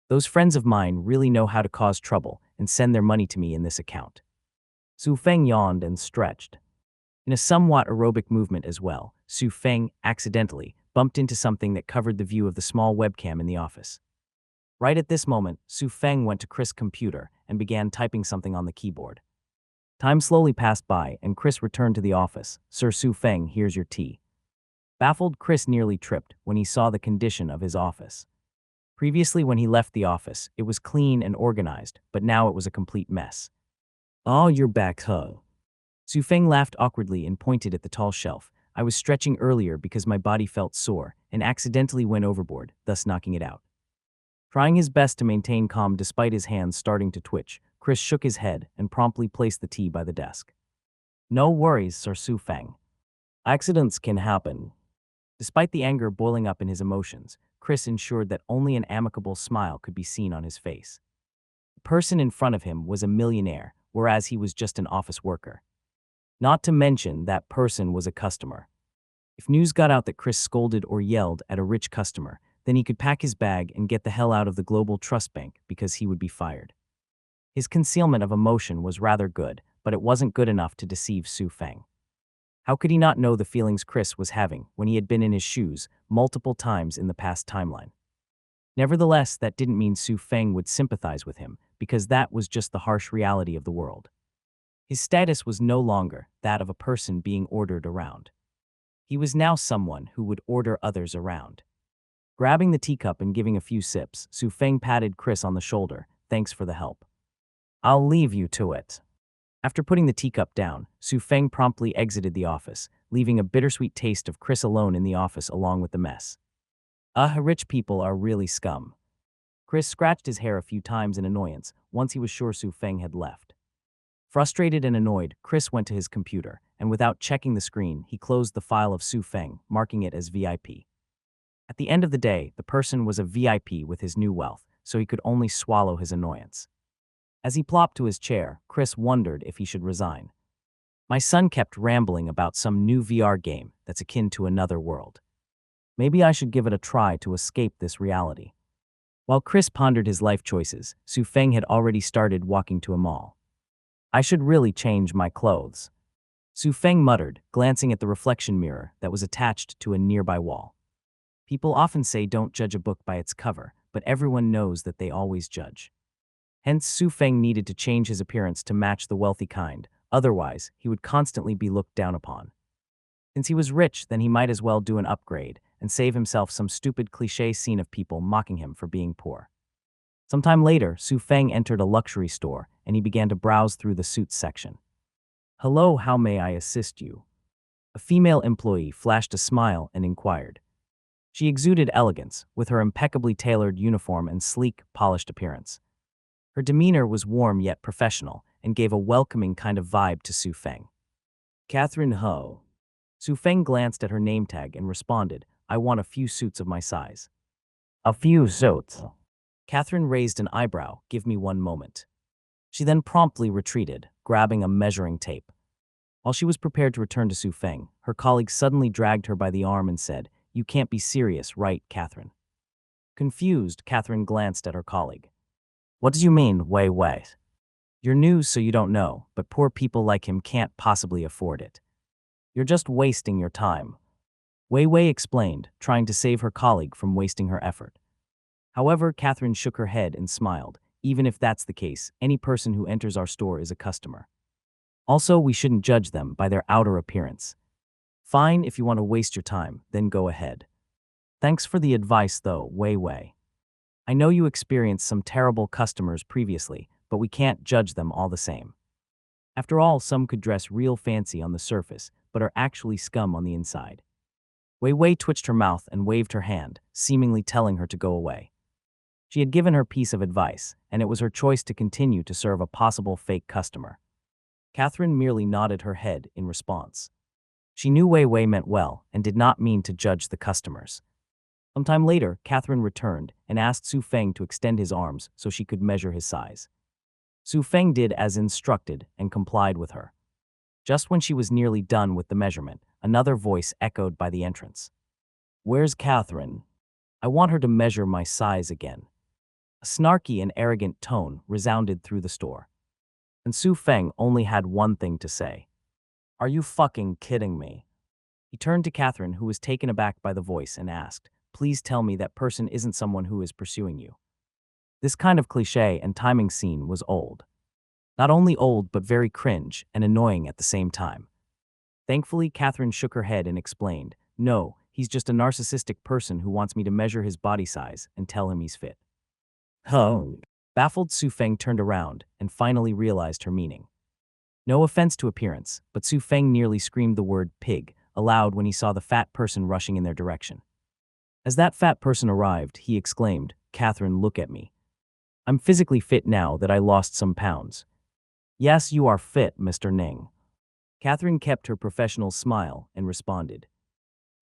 Speaker 1: Those friends of mine really know how to cause trouble and send their money to me in this account. Su Feng yawned and stretched. In a somewhat aerobic movement as well, Su Feng accidentally bumped into something that covered the view of the small webcam in the office. Right at this moment, Su Feng went to Chris' computer and began typing something on the keyboard. Time slowly passed by and Chris returned to the office. Sir Su Feng, here's your tea. Baffled, Chris nearly tripped when he saw the condition of his office. Previously, when he left the office, it was clean and organized, but now it was a complete mess. Oh, you're back, huh? Su Feng laughed awkwardly and pointed at the tall shelf. I was stretching earlier because my body felt sore and accidentally went overboard, thus knocking it out. Trying his best to maintain calm despite his hands starting to twitch, Chris shook his head and promptly placed the tea by the desk. No worries, Sir Su Feng. Accidents can happen. Despite the anger boiling up in his emotions, Chris ensured that only an amicable smile could be seen on his face. The person in front of him was a millionaire, whereas he was just an office worker. Not to mention that person was a customer. If news got out that Chris scolded or yelled at a rich customer, then he could pack his bag and get the hell out of the global trust bank because he would be fired. His concealment of emotion was rather good, but it wasn't good enough to deceive Su Feng. How could he not know the feelings Chris was having when he had been in his shoes multiple times in the past timeline? Nevertheless, that didn't mean Su Feng would sympathize with him, because that was just the harsh reality of the world. His status was no longer that of a person being ordered around. He was now someone who would order others around. Grabbing the teacup and giving a few sips, Su Feng patted Chris on the shoulder. Thanks for the help. I'll leave you to it. After putting the teacup down, Su Feng promptly exited the office, leaving a bittersweet taste of Chris alone in the office along with the mess. Rich people are really scum. Chris scratched his hair a few times in annoyance once he was sure Su Feng had left. Frustrated and annoyed, Chris went to his computer, and without checking the screen, he closed the file of Su Feng, marking it as VIP. At the end of the day, the person was a VIP with his new wealth, so he could only swallow his annoyance. As he plopped to his chair, Chris wondered if he should resign. My son kept rambling about some new VR game that's akin to another world. Maybe I should give it a try to escape this reality. While Chris pondered his life choices, Su Feng had already started walking to a mall. I should really change my clothes. Su Feng muttered, glancing at the reflection mirror that was attached to a nearby wall. People often say don't judge a book by its cover, but everyone knows that they always judge. Hence, Su Feng needed to change his appearance to match the wealthy kind, otherwise, he would constantly be looked down upon. Since he was rich, then he might as well do an upgrade and save himself some stupid cliché scene of people mocking him for being poor. Sometime later, Su Feng entered a luxury store and he began to browse through the suits section. Hello, how may I assist you? A female employee flashed a smile and inquired. She exuded elegance, with her impeccably tailored uniform and sleek, polished appearance. Her demeanor was warm yet professional and gave a welcoming kind of vibe to Su Feng. Catherine Ho. Su Feng glanced at her name tag and responded, I want a few suits of my size. A few suits. Catherine raised an eyebrow, give me one moment. She then promptly retreated, grabbing a measuring tape. While she was prepared to return to Su Feng, her colleague suddenly dragged her by the arm and said, You can't be serious, right, Catherine? Confused, Catherine glanced at her colleague. What do you mean, wait? You're new, so you don't know, but poor people like him can't possibly afford it. You're just wasting your time. Wei Wei explained, trying to save her colleague from wasting her effort. However, Catherine shook her head and smiled. Even if that's the case, any person who enters our store is a customer. Also, we shouldn't judge them by their outer appearance. Fine, if you want to waste your time, then go ahead. Thanks for the advice, though, Wei Wei. I know you experienced some terrible customers previously, but we can't judge them all the same. After all, some could dress real fancy on the surface, but are actually scum on the inside. Wei Wei twitched her mouth and waved her hand, seemingly telling her to go away. She had given her piece of advice, and it was her choice to continue to serve a possible fake customer. Catherine merely nodded her head in response. She knew Wei Wei meant well and did not mean to judge the customers. Sometime later, Catherine returned and asked Su Feng to extend his arms so she could measure his size. Su Feng did as instructed and complied with her. Just when she was nearly done with the measurement, another voice echoed by the entrance. "Where's Catherine? I want her to measure my size again." A snarky and arrogant tone resounded through the store. And Su Feng only had one thing to say. "Are you fucking kidding me?" He turned to Catherine, who was taken aback by the voice, and asked, "Please tell me that person isn't someone who is pursuing you." This kind of cliché and timing scene was old. Not only old, but very cringe and annoying at the same time. Thankfully, Catherine shook her head and explained, "No, he's just a narcissistic person who wants me to measure his body size and tell him he's fit." Oh. Baffled, Su Feng turned around and finally realized her meaning. No offense to appearance, but Su Feng nearly screamed the word pig aloud when he saw the fat person rushing in their direction. As that fat person arrived, he exclaimed, "Catherine, look at me. I'm physically fit now that I lost some pounds." "Yes, you are fit, Mr. Ning." Catherine kept her professional smile and responded.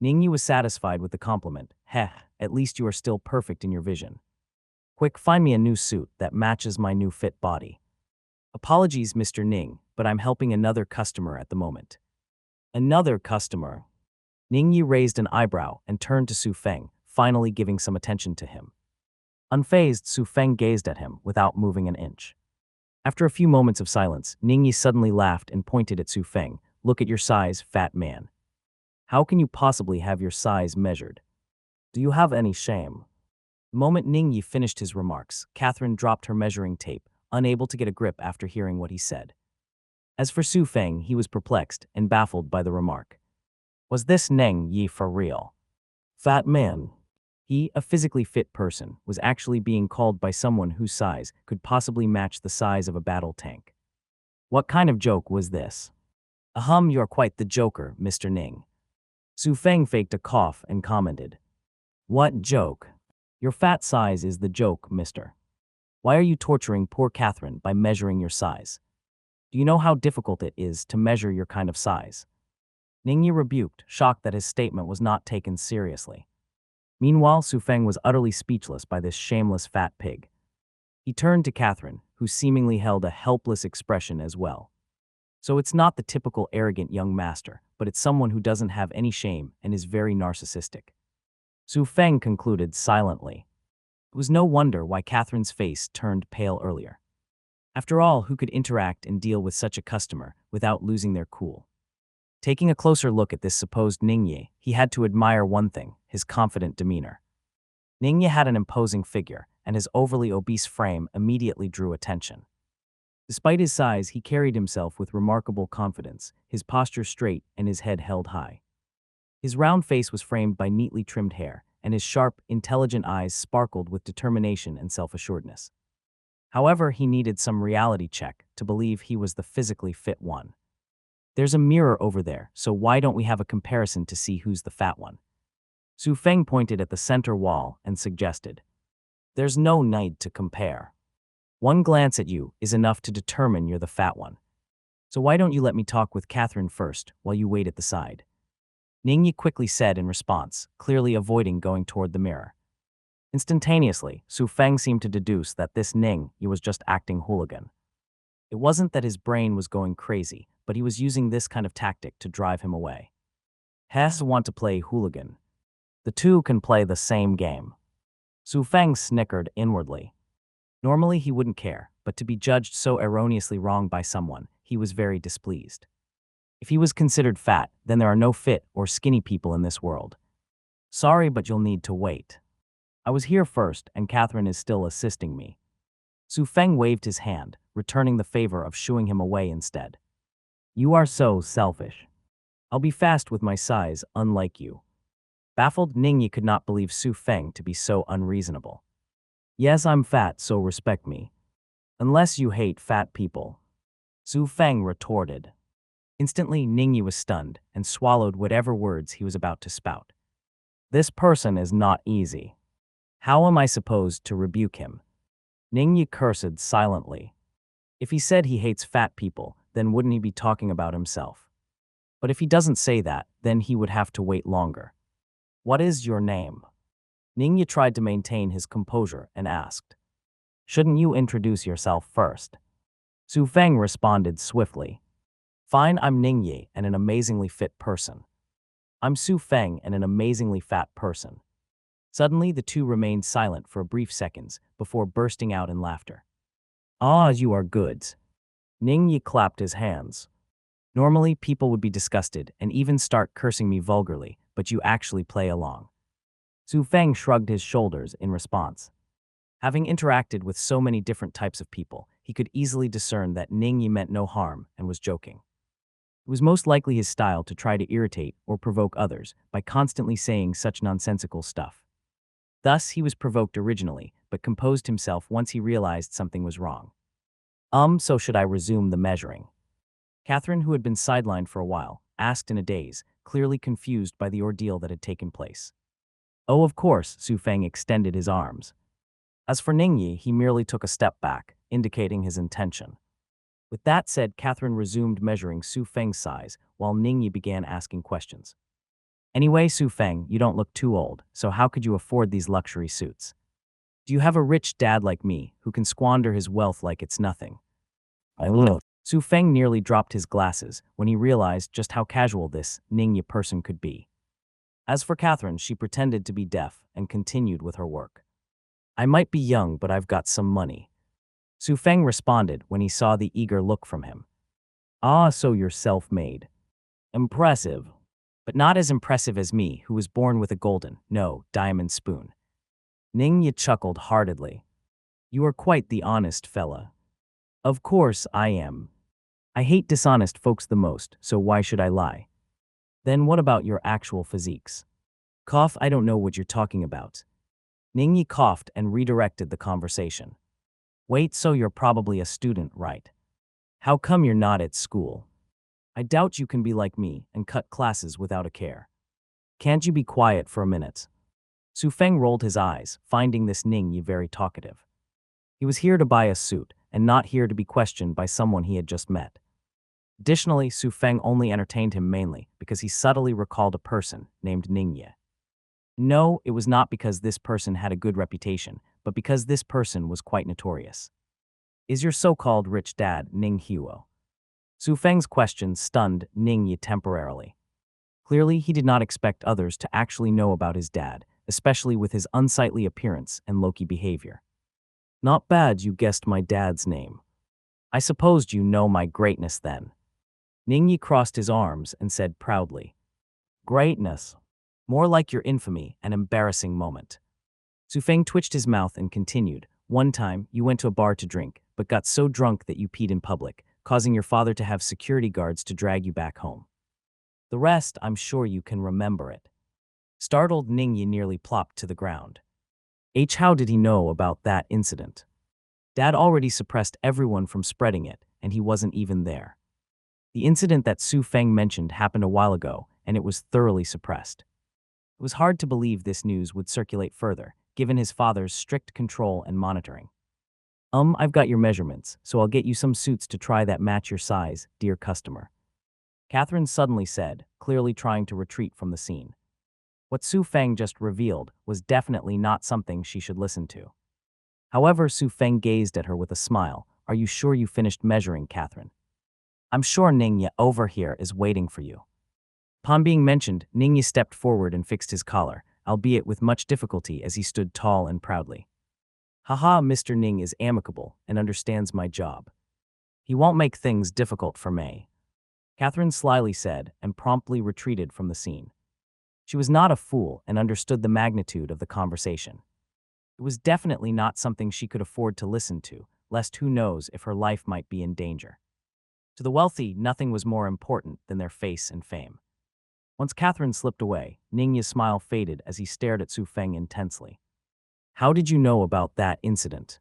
Speaker 1: Ningyi was satisfied with the compliment. "Heh, at least you are still perfect in your vision. Quick, find me a new suit that matches my new fit body." "Apologies, Mr. Ning, but I'm helping another customer at the moment." "Another customer?" Ningyi raised an eyebrow and turned to Su Feng, finally giving some attention to him. Unfazed, Su Feng gazed at him without moving an inch. After a few moments of silence, Ningyi suddenly laughed and pointed at Su Feng. "Look at your size, fat man. How can you possibly have your size measured? Do you have any shame?" The moment Ningyi finished his remarks, Catherine dropped her measuring tape, unable to get a grip after hearing what he said. As for Su Feng, he was perplexed and baffled by the remark. Was this Ningyi for real? Fat man. He, a physically fit person, was actually being called by someone whose size could possibly match the size of a battle tank. What kind of joke was this? Ahem, you're quite the joker, Mr. Ning. Su Feng faked a cough and commented. What joke? Your fat size is the joke, mister. Why are you torturing poor Catherine by measuring your size? Do you know how difficult it is to measure your kind of size? Ningyi rebuked, shocked that his statement was not taken seriously. Meanwhile, Su Feng was utterly speechless by this shameless fat pig. He turned to Catherine, who seemingly held a helpless expression as well. So it's not the typical arrogant young master, but it's someone who doesn't have any shame and is very narcissistic. Su Feng concluded silently. It was no wonder why Catherine's face turned pale earlier. After all, who could interact and deal with such a customer without losing their cool? Taking a closer look at this supposed Ningyi, he had to admire one thing, his confident demeanor. Ningyi had an imposing figure, and his overly obese frame immediately drew attention. Despite his size, he carried himself with remarkable confidence, his posture straight and his head held high. His round face was framed by neatly trimmed hair, and his sharp, intelligent eyes sparkled with determination and self-assuredness. However, he needed some reality check to believe he was the physically fit one. There's a mirror over there, so why don't we have a comparison to see who's the fat one? Su Feng pointed at the center wall and suggested. There's no need to compare. One glance at you is enough to determine you're the fat one. So why don't you let me talk with Catherine first while you wait at the side? Ningyi quickly said in response, clearly avoiding going toward the mirror. Instantaneously, Su Feng seemed to deduce that this Ningyi was just acting hooligan. It wasn't that his brain was going crazy, but he was using this kind of tactic to drive him away. Has want to play hooligan. The two can play the same game. Su Feng snickered inwardly. Normally he wouldn't care, but to be judged so erroneously wrong by someone, he was very displeased. If he was considered fat, then there are no fit or skinny people in this world. Sorry, but you'll need to wait. I was here first, and Catherine is still assisting me. Su Feng waved his hand, returning the favor of shooing him away instead. You are so selfish. I'll be fast with my size, unlike you. Baffled, Ningyi could not believe Su Feng to be so unreasonable. Yes, I'm fat, so respect me. Unless you hate fat people. Su Feng retorted. Instantly, Ningyi was stunned and swallowed whatever words he was about to spout. This person is not easy. How am I supposed to rebuke him? Ningyi cursed silently. If he said he hates fat people, then wouldn't he be talking about himself? But if he doesn't say that, then he would have to wait longer. What is your name? Ningyi tried to maintain his composure and asked. Shouldn't you introduce yourself first? Su Feng responded swiftly. Fine, I'm Ningyi and an amazingly fit person. I'm Su Feng and an amazingly fat person. Suddenly, the two remained silent for a brief seconds before bursting out in laughter. Ah, you are goods. Ningyi clapped his hands. Normally, people would be disgusted and even start cursing me vulgarly, but you actually play along. Su Feng shrugged his shoulders in response. Having interacted with so many different types of people, he could easily discern that Ningyi meant no harm and was joking. It was most likely his style to try to irritate or provoke others by constantly saying such nonsensical stuff. Thus, he was provoked originally, but composed himself once he realized something was wrong. So should I resume the measuring? Catherine, who had been sidelined for a while, asked in a daze, clearly confused by the ordeal that had taken place. Oh, of course, Su Feng extended his arms. As for Ningyi, he merely took a step back, indicating his intention. With that said, Catherine resumed measuring Su Feng's size, while Ningyi began asking questions. Anyway, Su Feng, you don't look too old, so how could you afford these luxury suits? Do you have a rich dad like me, who can squander his wealth like it's nothing? I will. Su Feng nearly dropped his glasses when he realized just how casual this Ningyi person could be. As for Catherine, she pretended to be deaf and continued with her work. I might be young, but I've got some money. Su Feng responded when he saw the eager look from him. Ah, so you're self-made. Impressive. But not as impressive as me, who was born with a golden, no, diamond spoon. Ningyi chuckled heartedly. You are quite the honest fella. Of course I am. I hate dishonest folks the most, so why should I lie? Then what about your actual physiques? Cough, I don't know what you're talking about. Ningyi coughed and redirected the conversation. Wait, so you're probably a student, right? How come you're not at school? I doubt you can be like me and cut classes without a care. Can't you be quiet for a minute? Su Feng rolled his eyes, finding this Ningyi very talkative. He was here to buy a suit, and not here to be questioned by someone he had just met. Additionally, Su Feng only entertained him mainly because he subtly recalled a person named Ningyi. No, it was not because this person had a good reputation, but because this person was quite notorious. Is your so-called rich dad Ning Huo? Su Feng's question stunned Ningyi temporarily. Clearly, he did not expect others to actually know about his dad, especially with his unsightly appearance and low-key behavior. Not bad you guessed my dad's name. I supposed you know my greatness then. Ningyi crossed his arms and said proudly. Greatness. More like your infamy, an embarrassing moment. Su Feng twitched his mouth and continued. One time, you went to a bar to drink, but got so drunk that you peed in public, causing your father to have security guards to drag you back home. The rest, I'm sure you can remember it. Startled, Ningyi nearly plopped to the ground. How did he know about that incident? Dad already suppressed everyone from spreading it, and he wasn't even there. The incident that Su Feng mentioned happened a while ago, and it was thoroughly suppressed. It was hard to believe this news would circulate further, given his father's strict control and monitoring. I've got your measurements, so I'll get you some suits to try that match your size, dear customer. Catherine suddenly said, clearly trying to retreat from the scene. What Su Feng just revealed was definitely not something she should listen to. However, Su Feng gazed at her with a smile. Are you sure you finished measuring, Catherine? I'm sure Ningyi over here is waiting for you. Upon being mentioned, Ningyi stepped forward and fixed his collar, albeit with much difficulty as he stood tall and proudly. Haha, Mr. Ning is amicable and understands my job. He won't make things difficult for me, Catherine slyly said and promptly retreated from the scene. She was not a fool and understood the magnitude of the conversation. It was definitely not something she could afford to listen to, lest who knows if her life might be in danger. To the wealthy, nothing was more important than their face and fame. Once Catherine slipped away, Ningya's smile faded as he stared at Su Feng intensely. How did you know about that incident?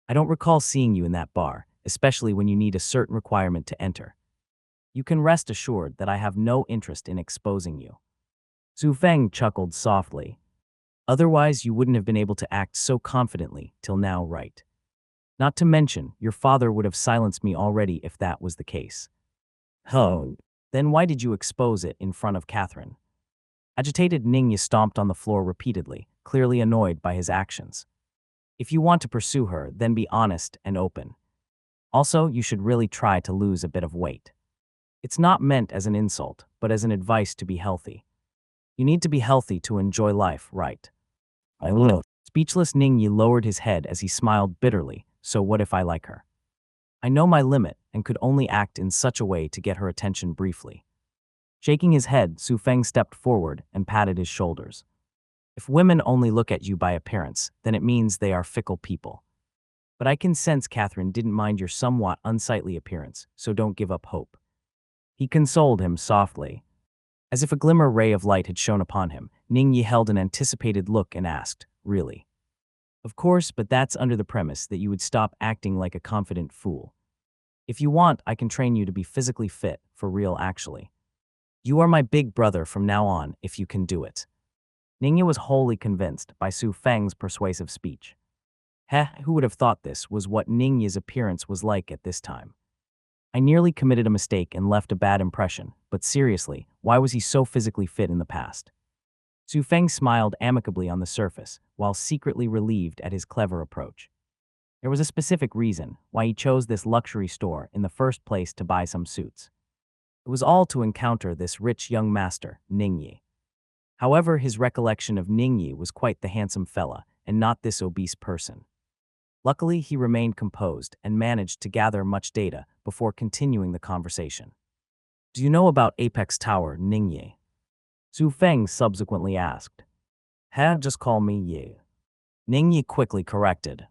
Speaker 1: I don't recall seeing you in that bar, especially when you need a certain requirement to enter. You can rest assured that I have no interest in exposing you. Su Feng chuckled softly. Otherwise, you wouldn't have been able to act so confidently till now, right? Not to mention, your father would have silenced me already if that was the case. Oh, then why did you expose it in front of Catherine? Agitated Ningya stomped on the floor repeatedly, clearly annoyed by his actions. If you want to pursue her, then be honest and open. Also, you should really try to lose a bit of weight. It's not meant as an insult, but as an advice to be healthy. You need to be healthy to enjoy life, right? I will. Speechless Ningyi lowered his head as he smiled bitterly. So what if I like her? I know my limit and could only act in such a way to get her attention briefly. Shaking his head, Su Feng stepped forward and patted his shoulders. If women only look at you by appearance, then it means they are fickle people. But I can sense Catherine didn't mind your somewhat unsightly appearance, so don't give up hope. He consoled him softly. As if a glimmer ray of light had shone upon him, Ningyi held an anticipated look and asked, Really? Of course, but that's under the premise that you would stop acting like a confident fool. If you want, I can train you to be physically fit, for real actually. You are my big brother from now on, if you can do it. Ningyi was wholly convinced by Su Feng's persuasive speech. Who would have thought this was what Ningyi's appearance was like at this time? I nearly committed a mistake and left a bad impression, but seriously, why was he so physically fit in the past? Su Feng smiled amicably on the surface, while secretly relieved at his clever approach. There was a specific reason why he chose this luxury store in the first place to buy some suits. It was all to encounter this rich young master, Ningyi. However, his recollection of Ningyi was quite the handsome fella, and not this obese person. Luckily, he remained composed and managed to gather much data before continuing the conversation. Do you know about Apex Tower, Ningyi? Su Feng subsequently asked. Just call me Yi. Ningyi quickly corrected.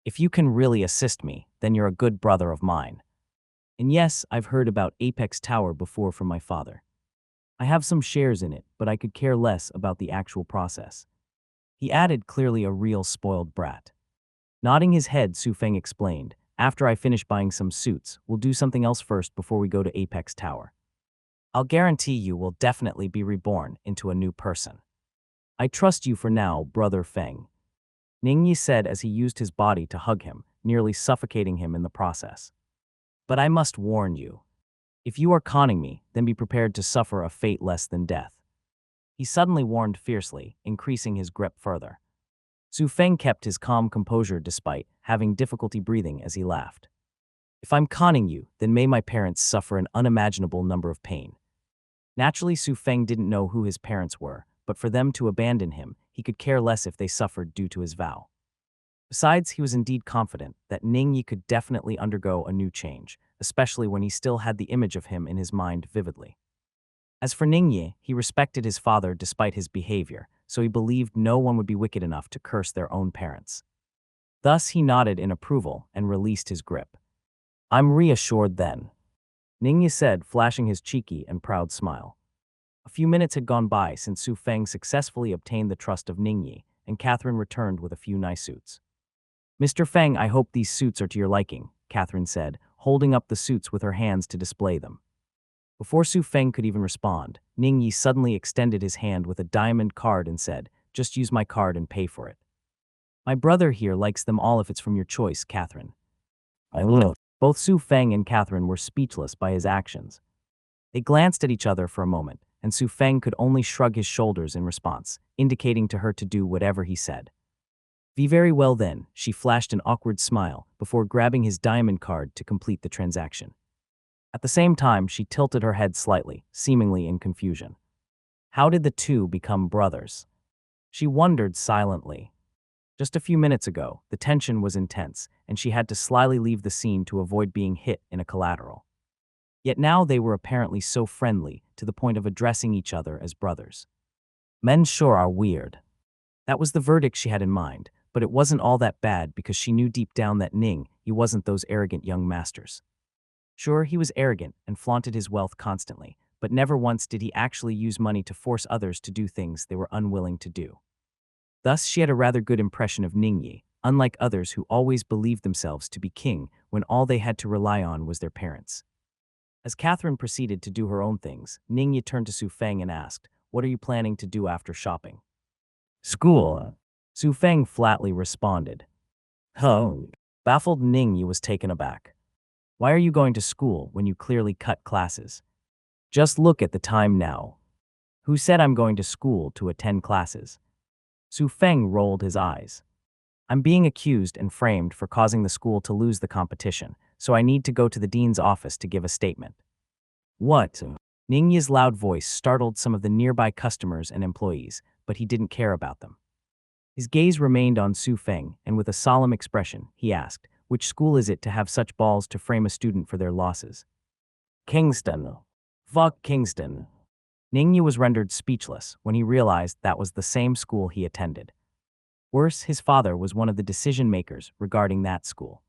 Speaker 1: If you can really assist me, then you're a good brother of mine. And yes, I've heard about Apex Tower before from my father. I have some shares in it, but I could care less about the actual process. He added, clearly a real spoiled brat. Nodding his head, Su Feng explained, after I finish buying some suits, we'll do something else first before we go to Apex Tower. I'll guarantee you will definitely be reborn into a new person. I trust you for now, Brother Feng. Ningyi said as he used his body to hug him, nearly suffocating him in the process. But I must warn you. If you are conning me, then be prepared to suffer a fate less than death. He suddenly warned fiercely, increasing his grip further. Su Feng kept his calm composure despite having difficulty breathing as he laughed. If I'm conning you, then may my parents suffer an unimaginable number of pain. Naturally, Su Feng didn't know who his parents were, but for them to abandon him, he could care less if they suffered due to his vow. Besides, he was indeed confident that Ningyi could definitely undergo a new change, especially when he still had the image of him in his mind vividly. As for Ningyi, he respected his father despite his behavior, so he believed no one would be wicked enough to curse their own parents. Thus, he nodded in approval and released his grip. I'm reassured then, Ningyi said, flashing his cheeky and proud smile. A few minutes had gone by since Su Feng successfully obtained the trust of Ningyi, and Catherine returned with a few nice suits. Mr. Feng, I hope these suits are to your liking, Catherine said, holding up the suits with her hands to display them. Before Su Feng could even respond, Ningyi suddenly extended his hand with a diamond card and said, Just use my card and pay for it. My brother here likes them all if it's from your choice, Catherine. I will. Both Su Feng and Catherine were speechless by his actions. They glanced at each other for a moment, and Su Feng could only shrug his shoulders in response, indicating to her to do whatever he said. Very well then, she flashed an awkward smile before grabbing his diamond card to complete the transaction. At the same time, she tilted her head slightly, seemingly in confusion. How did the two become brothers? She wondered silently. Just a few minutes ago, the tension was intense, and she had to slyly leave the scene to avoid being hit in a collateral. Yet now they were apparently so friendly, to the point of addressing each other as brothers. Men sure are weird. That was the verdict she had in mind, but it wasn't all that bad because she knew deep down that he wasn't those arrogant young masters. Sure, he was arrogant and flaunted his wealth constantly, but never once did he actually use money to force others to do things they were unwilling to do. Thus, she had a rather good impression of Ningyi, unlike others who always believed themselves to be king when all they had to rely on was their parents. As Catherine proceeded to do her own things, Ningyi turned to Su Feng and asked, "What are you planning to do after shopping?" "School." Su Feng flatly responded. "Oh." Baffled Ningyi was taken aback. "Why are you going to school when you clearly cut classes? Just look at the time now. Who said I'm going to school to attend classes?" Su Feng rolled his eyes. "I'm being accused and framed for causing the school to lose the competition, so I need to go to the dean's office to give a statement." "What?" Ningyi's loud voice startled some of the nearby customers and employees, but he didn't care about them. His gaze remained on Su Feng, and with a solemn expression, he asked, "Which school is it to have such balls to frame a student for their losses?" "Kingston." "Fuck Kingston." Ningyi was rendered speechless when he realized that was the same school he attended. Worse, his father was one of the decision-makers regarding that school.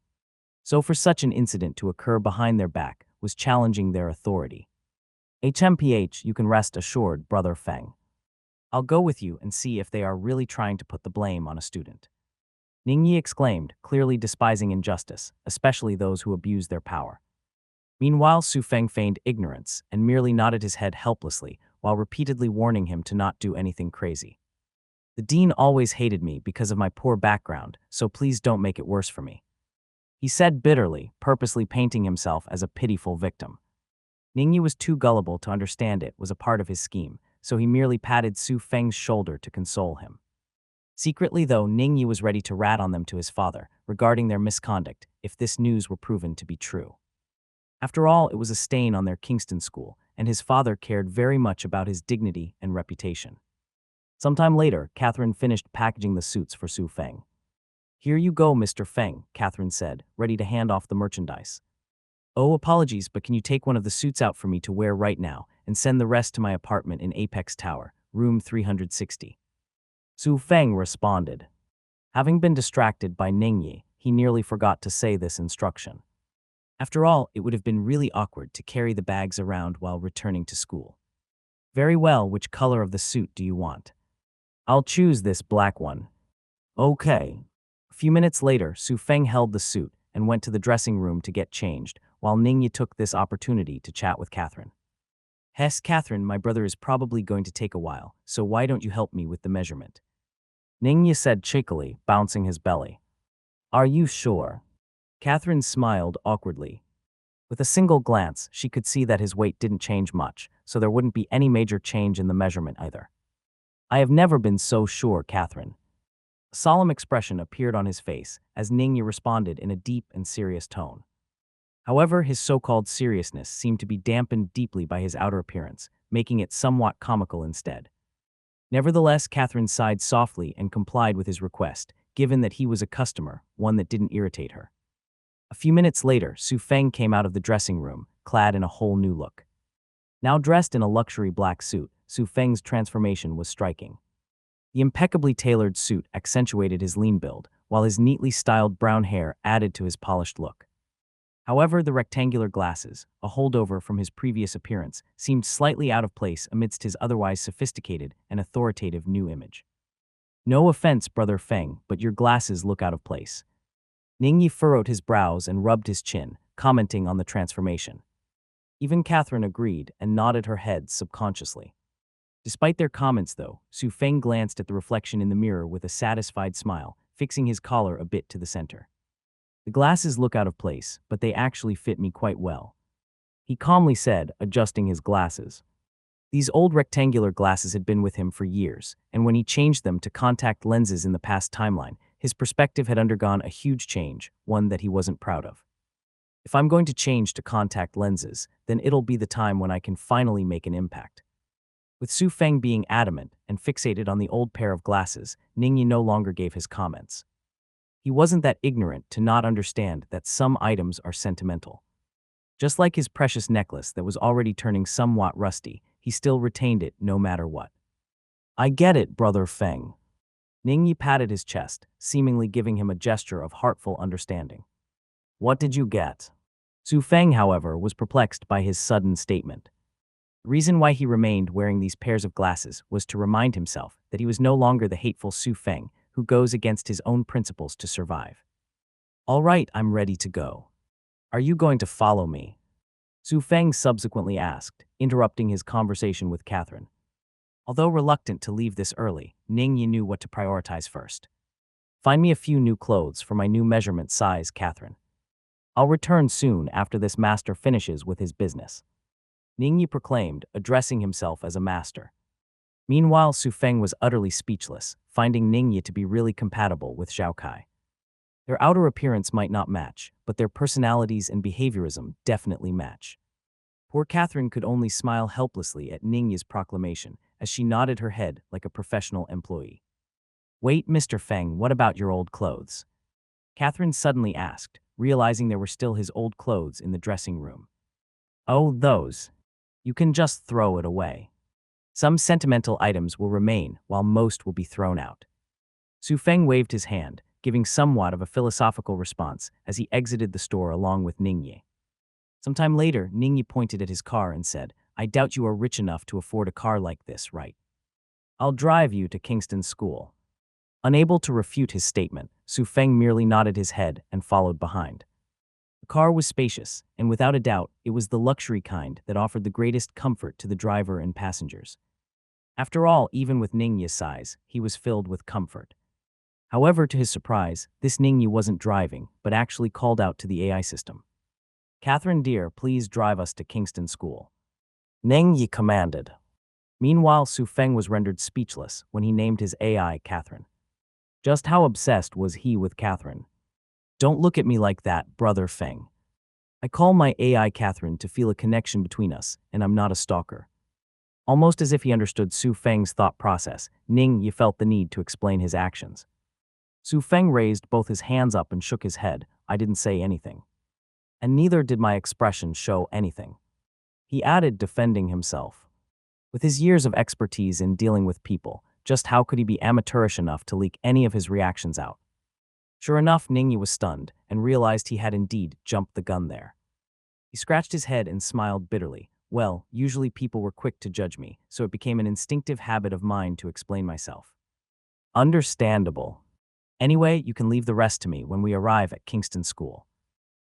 Speaker 1: So for such an incident to occur behind their back was challenging their authority. "HMPH, you can rest assured, Brother Feng. I'll go with you and see if they are really trying to put the blame on a student." Ningyi exclaimed, clearly despising injustice, especially those who abuse their power. Meanwhile, Su Feng feigned ignorance and merely nodded his head helplessly while repeatedly warning him to not do anything crazy. "The dean always hated me because of my poor background, so please don't make it worse for me," he said bitterly, purposely painting himself as a pitiful victim. Ningyi was too gullible to understand it was a part of his scheme, so he merely patted Su Feng's shoulder to console him. Secretly, though, Ningyi was ready to rat on them to his father regarding their misconduct if this news were proven to be true. After all, it was a stain on their Kingston school, and his father cared very much about his dignity and reputation. Sometime later, Catherine finished packaging the suits for Su Feng. "Here you go, Mr. Feng," Catherine said, ready to hand off the merchandise. "Oh, apologies, but can you take one of the suits out for me to wear right now and send the rest to my apartment in Apex Tower, room 360? Su Feng responded. Having been distracted by Ningyi, he nearly forgot to say this instruction. After all, it would have been really awkward to carry the bags around while returning to school. "Very well, which color of the suit do you want?" "I'll choose this black one." "Okay." A few minutes later, Su Feng held the suit and went to the dressing room to get changed, while Ningyi took this opportunity to chat with Catherine. Catherine, my brother is probably going to take a while, so why don't you help me with the measurement?" Ningyi said cheekily, bouncing his belly. "Are you sure?" Catherine smiled awkwardly. With a single glance, she could see that his weight didn't change much, so there wouldn't be any major change in the measurement either. "I have never been so sure, Catherine." A solemn expression appeared on his face as Ningyi responded in a deep and serious tone. However, his so-called seriousness seemed to be dampened deeply by his outer appearance, making it somewhat comical instead. Nevertheless, Catherine sighed softly and complied with his request, given that he was a customer, one that didn't irritate her. A few minutes later, Su Feng came out of the dressing room, clad in a whole new look. Now dressed in a luxury black suit, Su Feng's transformation was striking. The impeccably tailored suit accentuated his lean build, while his neatly styled brown hair added to his polished look. However, the rectangular glasses, a holdover from his previous appearance, seemed slightly out of place amidst his otherwise sophisticated and authoritative new image. "No offense, Brother Feng, but your glasses look out of place." Ningyi furrowed his brows and rubbed his chin, commenting on the transformation. Even Catherine agreed and nodded her head subconsciously. Despite their comments, though, Su Feng glanced at the reflection in the mirror with a satisfied smile, fixing his collar a bit to the center. "The glasses look out of place, but they actually fit me quite well," he calmly said, adjusting his glasses. These old rectangular glasses had been with him for years, and when he changed them to contact lenses in the past timeline, his perspective had undergone a huge change, one that he wasn't proud of. "If I'm going to change to contact lenses, then it'll be the time when I can finally make an impact." With Su Feng being adamant and fixated on the old pair of glasses, Ningyi no longer gave his comments. He wasn't that ignorant to not understand that some items are sentimental. Just like his precious necklace that was already turning somewhat rusty, he still retained it no matter what. I get it, Brother Feng. Ningyi patted his chest, seemingly giving him a gesture of heartful understanding. What did you get? Su Feng, however, was perplexed by his sudden statement. The reason why he remained wearing these pairs of glasses was to remind himself that he was no longer the hateful Su Feng who goes against his own principles to survive. All right, I'm ready to go. Are you going to follow me? Su Feng subsequently asked, interrupting his conversation with Catherine. Although reluctant to leave this early, Ningyi knew what to prioritize first. Find me a few new clothes for my new measurement size, Catherine. I'll return soon after this master finishes with his business. Ningyi proclaimed, addressing himself as a master. Meanwhile, Su Feng was utterly speechless, finding Ningyi to be really compatible with Zhao Kai. Their outer appearance might not match, but their personalities and behaviorism definitely match. Poor Catherine could only smile helplessly at Ningyi's proclamation as she nodded her head like a professional employee. Wait, Mr. Feng, what about your old clothes? Catherine suddenly asked, realizing there were still his old clothes in the dressing room. Oh, those. You can just throw it away. Some sentimental items will remain while most will be thrown out. Su Feng waved his hand, giving somewhat of a philosophical response as he exited the store along with Ningyi. Sometime later, Ningyi pointed at his car and said, I doubt you are rich enough to afford a car like this, right? I'll drive you to Kingston School. Unable to refute his statement, Su Feng merely nodded his head and followed behind. The car was spacious, and without a doubt, it was the luxury kind that offered the greatest comfort to the driver and passengers. After all, even with Ningyi's size, he was filled with comfort. However, to his surprise, this Ningyi wasn't driving, but actually called out to the AI system. Catherine dear, please drive us to Kingston School. Ningyi commanded. Meanwhile, Su Feng was rendered speechless when he named his AI Catherine. Just how obsessed was he with Catherine? Don't look at me like that, Brother Feng. I call my AI Catherine to feel a connection between us, and I'm not a stalker. Almost as if he understood Su Feng's thought process, Ningyi felt the need to explain his actions. Su Feng raised both his hands up and shook his head. I didn't say anything. And neither did my expression show anything. He added, defending himself. With his years of expertise in dealing with people, just how could he be amateurish enough to leak any of his reactions out? Sure enough, Ningyi was stunned and realized he had indeed jumped the gun there. He scratched his head and smiled bitterly. Well, usually people were quick to judge me, so it became an instinctive habit of mine to explain myself. Understandable. Anyway, you can leave the rest to me when we arrive at Kingston School.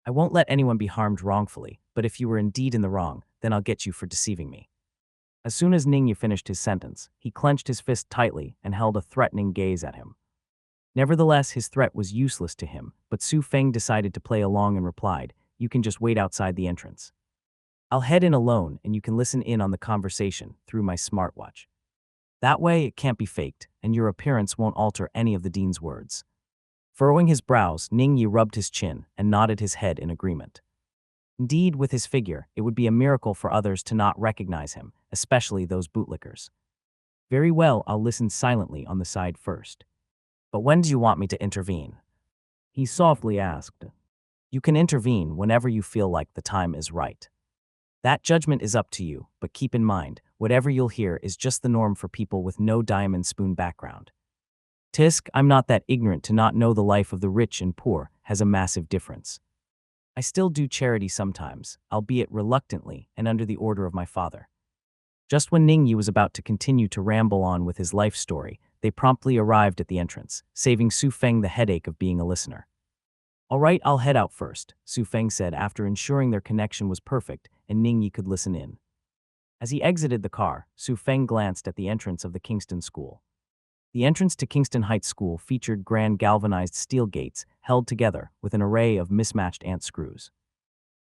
Speaker 1: I won't let anyone be harmed wrongfully, but if you were indeed in the wrong, then I'll get you for deceiving me. As soon as Ningyi finished his sentence, he clenched his fist tightly and held a threatening gaze at him. Nevertheless, his threat was useless to him, but Su Feng decided to play along and replied, you can just wait outside the entrance. I'll head in alone and you can listen in on the conversation through my smartwatch. That way, it can't be faked, and your appearance won't alter any of the dean's words. Furrowing his brows, Ningyi rubbed his chin and nodded his head in agreement. Indeed, with his figure, it would be a miracle for others to not recognize him, especially those bootlickers. Very well, I'll listen silently on the side first. But when do you want me to intervene? He softly asked. You can intervene whenever you feel like the time is right. That judgment is up to you, but keep in mind, whatever you'll hear is just the norm for people with no diamond spoon background. Tisk, I'm not that ignorant to not know the life of the rich and poor has a massive difference. I still do charity sometimes, albeit reluctantly and under the order of my father. Just when Ningyi was about to continue to ramble on with his life story, they promptly arrived at the entrance, saving Su Feng the headache of being a listener. All right, I'll head out first, Su Feng said after ensuring their connection was perfect and Ningyi could listen in. As he exited the car, Su Feng glanced at the entrance of the Kingston School. The entrance to Kingston Heights School featured grand galvanized steel gates held together with an array of mismatched ant screws.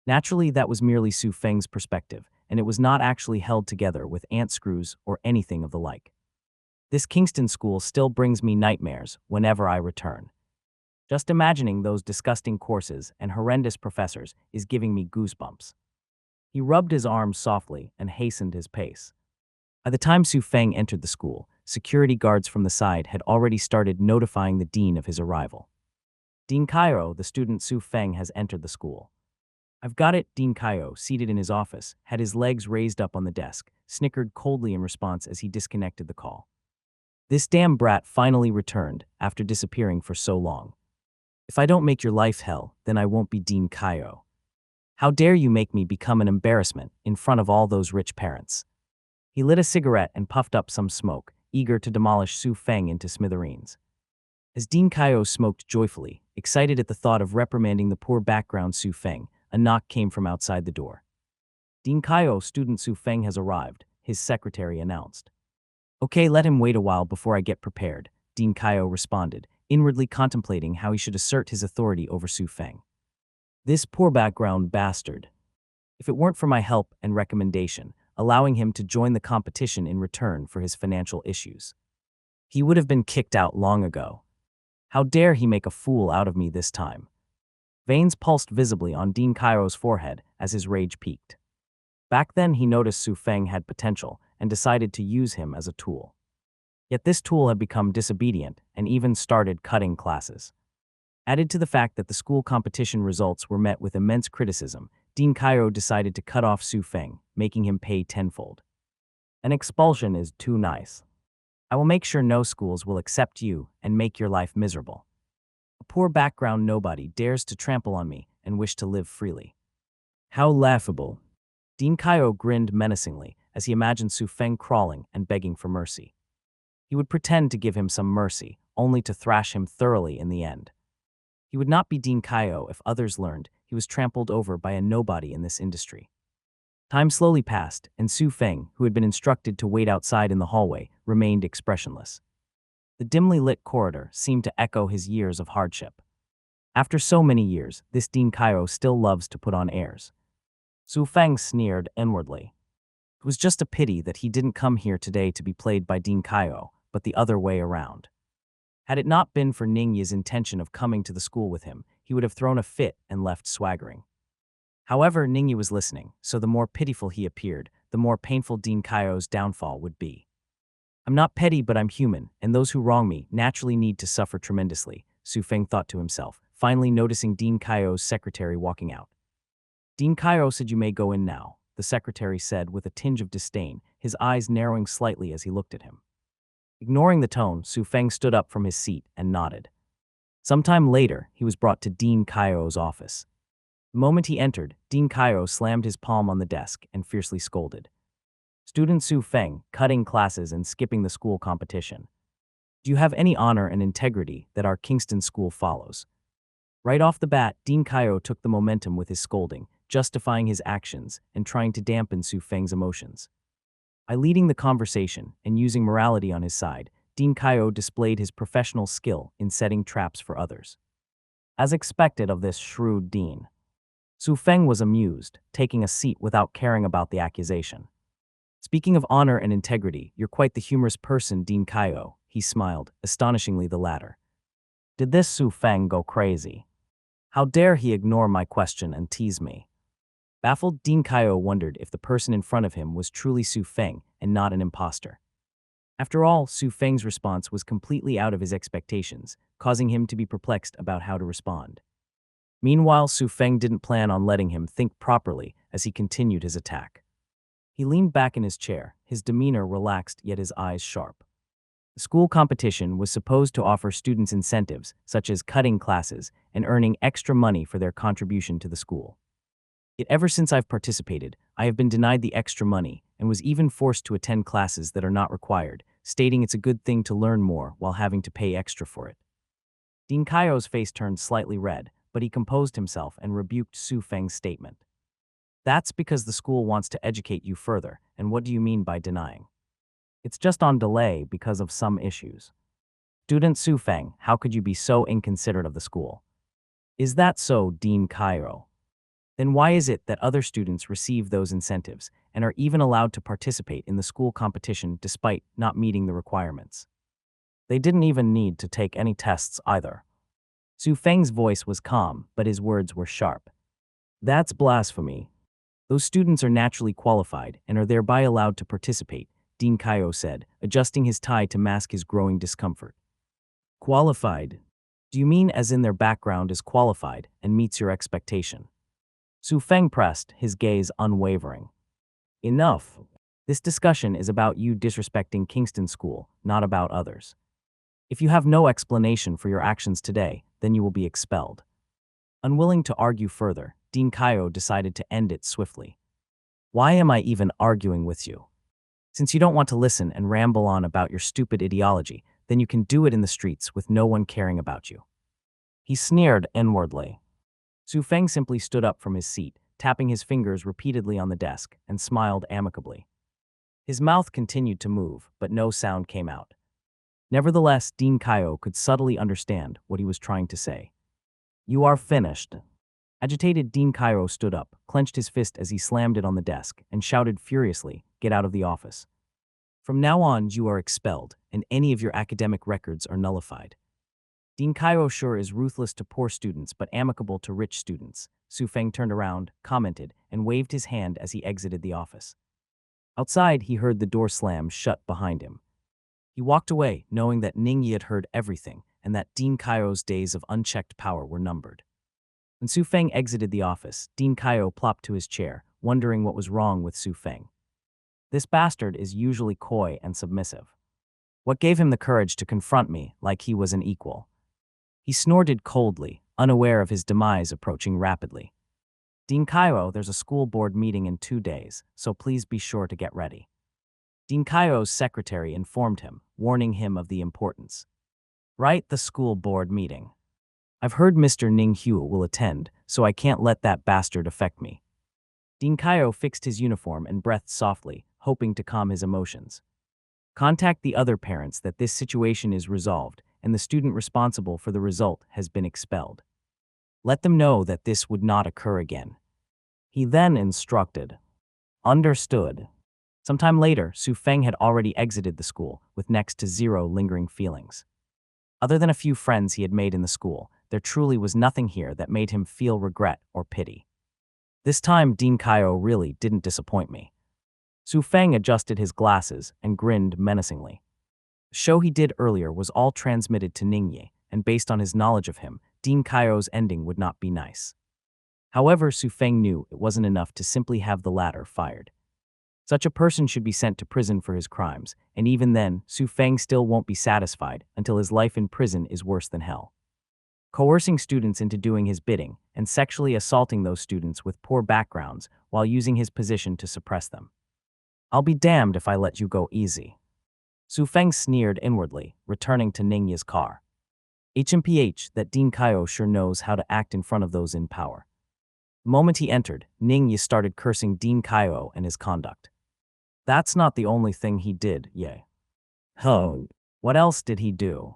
Speaker 1: Naturally, that was merely Su Feng's perspective, and it was not actually held together with ant screws or anything of the like. This Kingston School still brings me nightmares whenever I return. Just imagining those disgusting courses and horrendous professors is giving me goosebumps. He rubbed his arms softly and hastened his pace. By the time Su Feng entered the school, security guards from the side had already started notifying the dean of his arrival. Dean Cairo, the student Su Feng, has entered the school. I've got it. Dean Cairo, seated in his office, had his legs raised up on the desk, snickered coldly in response as he disconnected the call. This damn brat finally returned after disappearing for so long. If I don't make your life hell, then I won't be Dean Cairo. How dare you make me become an embarrassment in front of all those rich parents? He lit a cigarette and puffed up some smoke, eager to demolish Su Feng into smithereens. As Dean Cairo smoked joyfully, excited at the thought of reprimanding the poor background Su Feng, a knock came from outside the door. Dean Cairo, student Su Feng has arrived, his secretary announced. Okay, let him wait a while before I get prepared, Dean Cairo responded, inwardly contemplating how he should assert his authority over Su Feng. This poor background bastard. If it weren't for my help and recommendation, allowing him to join the competition in return for his financial issues, he would have been kicked out long ago. How dare he make a fool out of me this time? Veins pulsed visibly on Dean Cairo's forehead as his rage peaked. Back then he noticed Su Feng had potential and decided to use him as a tool. Yet this tool had become disobedient and even started cutting classes. Added to the fact that the school competition results were met with immense criticism, Dean Cairo decided to cut off Su Feng, making him pay tenfold. An expulsion is too nice. I will make sure no schools will accept you and make your life miserable. A poor background nobody dares to trample on me and wish to live freely. How laughable. Dean Cairo grinned menacingly as he imagined Su Feng crawling and begging for mercy. He would pretend to give him some mercy, only to thrash him thoroughly in the end. He would not be Dean Cairo if others learned he was trampled over by a nobody in this industry. Time slowly passed, and Su Feng, who had been instructed to wait outside in the hallway, remained expressionless. The dimly lit corridor seemed to echo his years of hardship. After so many years, this Dean Cairo still loves to put on airs. Su Feng sneered inwardly. It was just a pity that he didn't come here today to be played by Dean Cairo, but the other way around. Had it not been for Ningyi's intention of coming to the school with him, he would have thrown a fit and left swaggering. However, Ningyi was listening, so the more pitiful he appeared, the more painful Dean Cairo's downfall would be. I'm not petty, but I'm human, and those who wrong me naturally need to suffer tremendously, Su Feng thought to himself, finally noticing Dean Cairo's secretary walking out. Dean Cairo said you may go in now, the secretary said with a tinge of disdain, his eyes narrowing slightly as he looked at him. Ignoring the tone, Su Feng stood up from his seat and nodded. Sometime later, he was brought to Dean Cairo's office. The moment he entered, Dean Cairo slammed his palm on the desk and fiercely scolded. Student Su Feng, cutting classes and skipping the school competition. Do you have any honor and integrity that our Kingston school follows? Right off the bat, Dean Cairo took the momentum with his scolding, justifying his actions and trying to dampen Su Feng's emotions. By leading the conversation and using morality on his side, Dean Cairo displayed his professional skill in setting traps for others. As expected of this shrewd dean, Su Feng was amused, taking a seat without caring about the accusation. Speaking of honor and integrity, you're quite the humorous person, Dean Cairo, he smiled, astonishingly the latter. Did this Su Feng go crazy? How dare he ignore my question and tease me? Baffled, Dean Cairo wondered if the person in front of him was truly Su Feng and not an imposter. After all, Su Feng's response was completely out of his expectations, causing him to be perplexed about how to respond. Meanwhile, Su Feng didn't plan on letting him think properly as he continued his attack. He leaned back in his chair, his demeanor relaxed yet his eyes sharp. The school competition was supposed to offer students incentives, such as cutting classes and earning extra money for their contribution to the school. Yet ever since I've participated, I have been denied the extra money and was even forced to attend classes that are not required, stating it's a good thing to learn more while having to pay extra for it. Dean Cairo's face turned slightly red, but he composed himself and rebuked Su Feng's statement. That's because the school wants to educate you further, and what do you mean by denying? It's just on delay because of some issues. Student Su Feng, how could you be so inconsiderate of the school? Is that so, Dean Cairo? Then why is it that other students receive those incentives and are even allowed to participate in the school competition despite not meeting the requirements? They didn't even need to take any tests either. Su Feng's voice was calm, but his words were sharp. That's blasphemy. Those students are naturally qualified and are thereby allowed to participate, Dean Kaio said, adjusting his tie to mask his growing discomfort. Qualified? Do you mean as in their background is qualified and meets your expectation? Su Feng pressed, his gaze unwavering. Enough. This discussion is about you disrespecting Kingston School, not about others. If you have no explanation for your actions today, then you will be expelled. Unwilling to argue further, Dean Kaio decided to end it swiftly. Why am I even arguing with you? Since you don't want to listen and ramble on about your stupid ideology, then you can do it in the streets with no one caring about you. He sneered inwardly. Su Feng simply stood up from his seat, tapping his fingers repeatedly on the desk, and smiled amicably. His mouth continued to move, but no sound came out. Nevertheless, Dean Kaio could subtly understand what he was trying to say. You are finished. Agitated Dean Kaio stood up, clenched his fist as he slammed it on the desk, and shouted furiously, "Get out of the office. From now on, you are expelled, and any of your academic records are nullified." Dean Kaio sure is ruthless to poor students but amicable to rich students. Su Feng turned around, commented, and waved his hand as he exited the office. Outside, he heard the door slam shut behind him. He walked away, knowing that Ningyi had heard everything and that Dean Kaio's days of unchecked power were numbered. When Su Feng exited the office, Dean Kaio plopped to his chair, wondering what was wrong with Su Feng. This bastard is usually coy and submissive. What gave him the courage to confront me like he was an equal? He snorted coldly, unaware of his demise approaching rapidly. Dean Kaio, there's a school board meeting in 2 days, so please be sure to get ready. Dean Kaio's secretary informed him, warning him of the importance. Right, the school board meeting. I've heard Mr. Ning Hue will attend, so I can't let that bastard affect me. Dean Kaio fixed his uniform and breathed softly, hoping to calm his emotions. Contact the other parents that this situation is resolved, and the student responsible for the result has been expelled. Let them know that this would not occur again. He then instructed. Understood. Sometime later, Su Feng had already exited the school, with next to zero lingering feelings. Other than a few friends he had made in the school, there truly was nothing here that made him feel regret or pity. This time, Dean Kaio really didn't disappoint me. Su Feng adjusted his glasses and grinned menacingly. The show he did earlier was all transmitted to Ningyi, and based on his knowledge of him, Dean Kaio's ending would not be nice. However, Su Feng knew it wasn't enough to simply have the latter fired. Such a person should be sent to prison for his crimes, and even then, Su Feng still won't be satisfied until his life in prison is worse than hell. Coercing students into doing his bidding and sexually assaulting those students with poor backgrounds while using his position to suppress them. I'll be damned if I let you go easy. Su Feng sneered inwardly, returning to Ningyi's car. HMPH, that Dean Kaio sure knows how to act in front of those in power. The moment he entered, Ningyi started cursing Dean Kaio and his conduct. That's not the only thing he did, yay. Oh, what else did he do?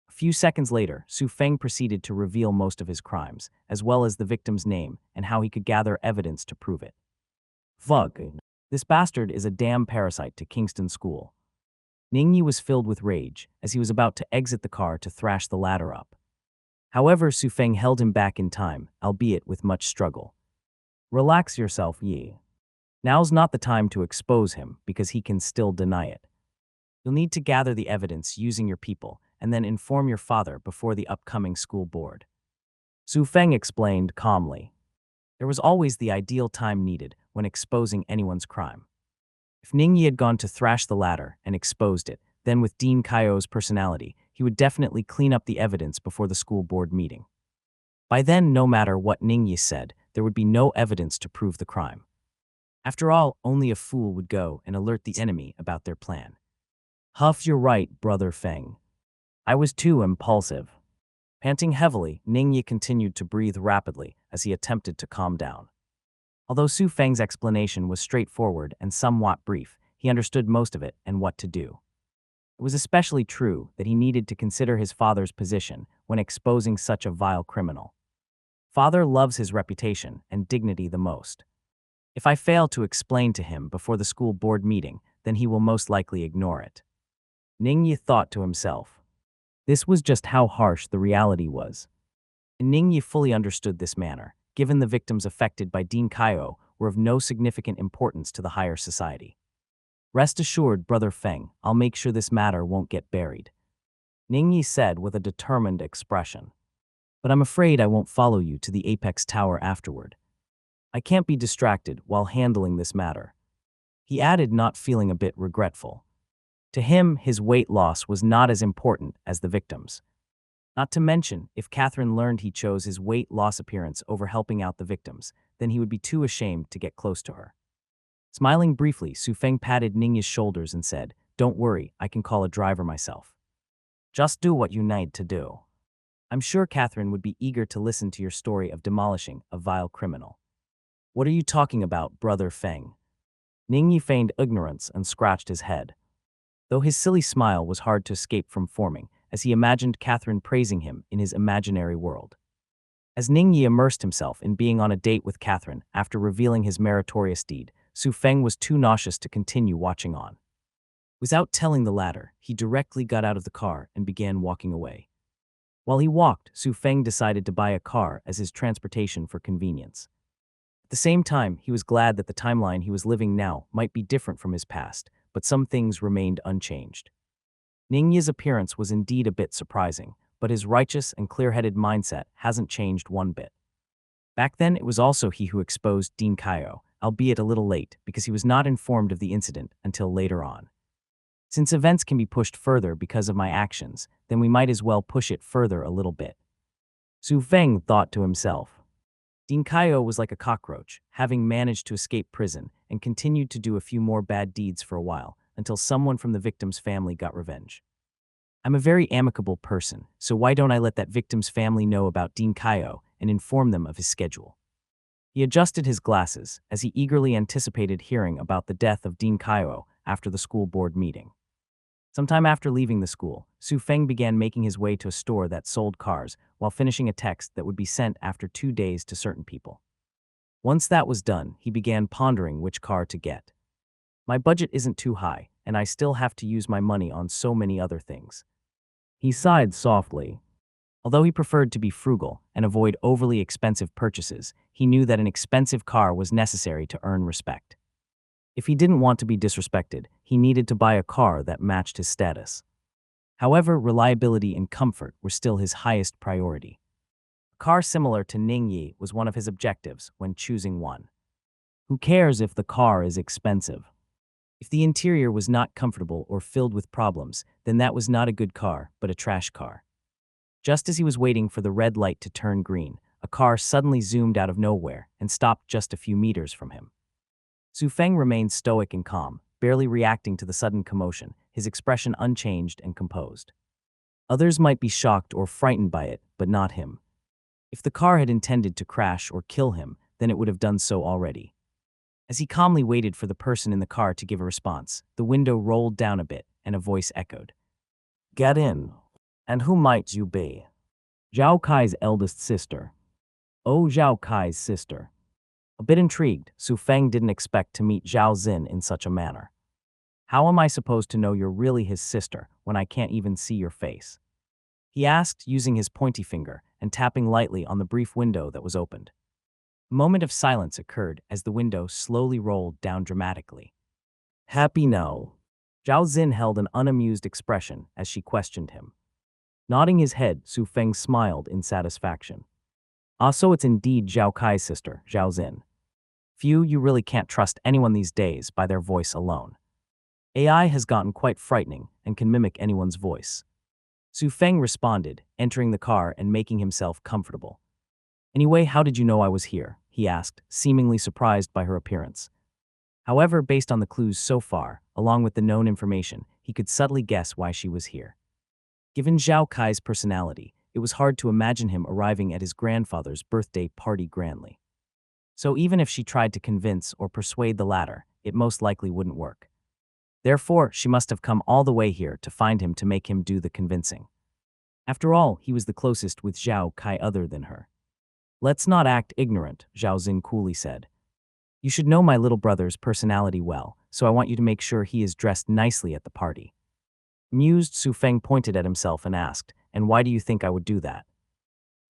Speaker 1: A few seconds later, Su Feng proceeded to reveal most of his crimes, as well as the victim's name and how he could gather evidence to prove it. Fuck. This bastard is a damn parasite to Kingston School. Ningyi was filled with rage as he was about to exit the car to thrash the ladder up. However, Su Feng held him back in time, albeit with much struggle. Relax yourself, Yi. Now's not the time to expose him because he can still deny it. You'll need to gather the evidence using your people and then inform your father before the upcoming school board. Su Feng explained calmly. There was always the ideal time needed when exposing anyone's crime. If Ningyi had gone to thrash the ladder and exposed it, then with Dean Kaio's personality, he would definitely clean up the evidence before the school board meeting. By then, no matter what Ningyi said, there would be no evidence to prove the crime. After all, only a fool would go and alert the enemy about their plan. Huff, you're right, Brother Feng. I was too impulsive. Panting heavily, Ningyi continued to breathe rapidly as he attempted to calm down. Although Su Feng's explanation was straightforward and somewhat brief, he understood most of it and what to do. It was especially true that he needed to consider his father's position when exposing such a vile criminal. Father loves his reputation and dignity the most. If I fail to explain to him before the school board meeting, then he will most likely ignore it. Ningyi thought to himself. This was just how harsh the reality was. And Ningyi fully understood this manner, given the victims affected by Dean Kaio were of no significant importance to the higher society. Rest assured, Brother Feng, I'll make sure this matter won't get buried, Ningyi said with a determined expression. But I'm afraid I won't follow you to the Apex Tower afterward. I can't be distracted while handling this matter, he added, not feeling a bit regretful. To him, his weight loss was not as important as the victims. Not to mention, if Catherine learned he chose his weight loss appearance over helping out the victims, then he would be too ashamed to get close to her. Smiling briefly, Su Feng patted Ningya's shoulders and said, "Don't worry, I can call a driver myself. Just do what you need to do. I'm sure Catherine would be eager to listen to your story of demolishing a vile criminal." "What are you talking about, Brother Feng?" Ningyi feigned ignorance and scratched his head, though his silly smile was hard to escape from forming as he imagined Catherine praising him in his imaginary world. As Ningyi immersed himself in being on a date with Catherine after revealing his meritorious deed, Su Feng was too nauseous to continue watching on. Without telling the latter, he directly got out of the car and began walking away. While he walked, Su Feng decided to buy a car as his transportation for convenience. At the same time, he was glad that the timeline he was living now might be different from his past, but some things remained unchanged. Ningya's appearance was indeed a bit surprising, but his righteous and clear-headed mindset hasn't changed one bit. Back then, it was also he who exposed Dean Kaio, albeit a little late because he was not informed of the incident until later on. Since events can be pushed further because of my actions, then we might as well push it further a little bit, Su Feng thought to himself. Dean Kaio was like a cockroach, having managed to escape prison and continued to do a few more bad deeds for a while until someone from the victim's family got revenge. I'm a very amicable person, so why don't I let that victim's family know about Dean Kaio and inform them of his schedule? He adjusted his glasses as he eagerly anticipated hearing about the death of Dean Kaio after the school board meeting. Sometime after leaving the school, Su Feng began making his way to a store that sold cars while finishing a text that would be sent after 2 days to certain people. Once that was done, he began pondering which car to get. My budget isn't too high, and I still have to use my money on so many other things. He sighed softly. Although he preferred to be frugal and avoid overly expensive purchases, he knew that an expensive car was necessary to earn respect. If he didn't want to be disrespected, he needed to buy a car that matched his status. However, reliability and comfort were still his highest priority. A car similar to Ningyi was one of his objectives when choosing one. Who cares if the car is expensive? If the interior was not comfortable or filled with problems, then that was not a good car, but a trash car. Just as he was waiting for the red light to turn green, a car suddenly zoomed out of nowhere and stopped just a few meters from him. Su Feng remained stoic and calm, barely reacting to the sudden commotion, his expression unchanged and composed. Others might be shocked or frightened by it, but not him. If the car had intended to crash or kill him, then it would have done so already. As he calmly waited for the person in the car to give a response, the window rolled down a bit and a voice echoed. "Get in. And who might you be?" "Zhao Kai's eldest sister." "Oh, Zhao Kai's sister." A bit intrigued, Su Feng didn't expect to meet Zhao Xin in such a manner. "How am I supposed to know you're really his sister when I can't even see your face?" he asked, using his pointy finger and tapping lightly on the brief window that was opened. A moment of silence occurred as the window slowly rolled down dramatically. "Happy now?" Zhao Xin held an unamused expression as she questioned him. Nodding his head, Su Feng smiled in satisfaction. "Ah, so it's indeed Zhao Kai's sister, Zhao Xin. Phew, you really can't trust anyone these days by their voice alone. AI has gotten quite frightening and can mimic anyone's voice." Su Feng responded, entering the car and making himself comfortable. "Anyway, how did you know I was here?" he asked, seemingly surprised by her appearance. However, based on the clues so far, along with the known information, he could subtly guess why she was here. Given Zhao Kai's personality, it was hard to imagine him arriving at his grandfather's birthday party grandly. So even if she tried to convince or persuade the latter, it most likely wouldn't work. Therefore, she must have come all the way here to find him to make him do the convincing. After all, he was the closest with Zhao Kai other than her. "Let's not act ignorant," Zhao Xin coolly said. "You should know my little brother's personality well, so I want you to make sure he is dressed nicely at the party." Amused, Su Feng pointed at himself and asked, "And why do you think I would do that?"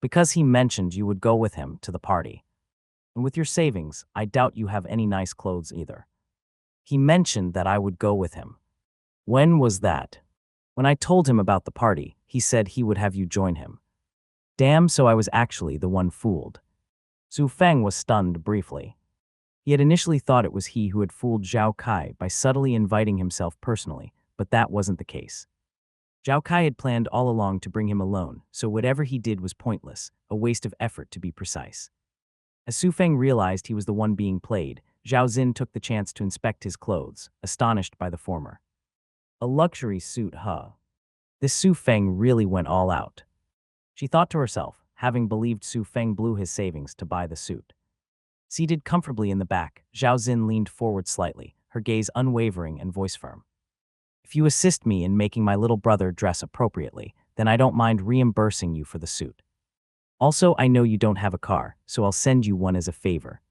Speaker 1: "Because he mentioned you would go with him to the party. And with your savings, I doubt you have any nice clothes either." He mentioned that I would go with him. When was that? When I told him about the party, he said he would have you join him. Damn, so I was actually the one fooled. Su Feng was stunned briefly. He had initially thought it was he who had fooled Zhao Kai by subtly inviting himself personally, but that wasn't the case. Zhao Kai had planned all along to bring him alone, so whatever he did was pointless, a waste of effort to be precise. As Su Feng realized he was the one being played, Zhao Xin took the chance to inspect his clothes, astonished by the former. A luxury suit, huh? This Su Feng really went all out. She thought to herself, having believed Su Feng blew his savings to buy the suit. Seated comfortably in the back, Zhao Xin leaned forward slightly, her gaze unwavering and voice firm. If you assist me in making my little brother dress appropriately, then I don't mind reimbursing you for the suit. Also, I know you don't have a car, so I'll send you one as a favor.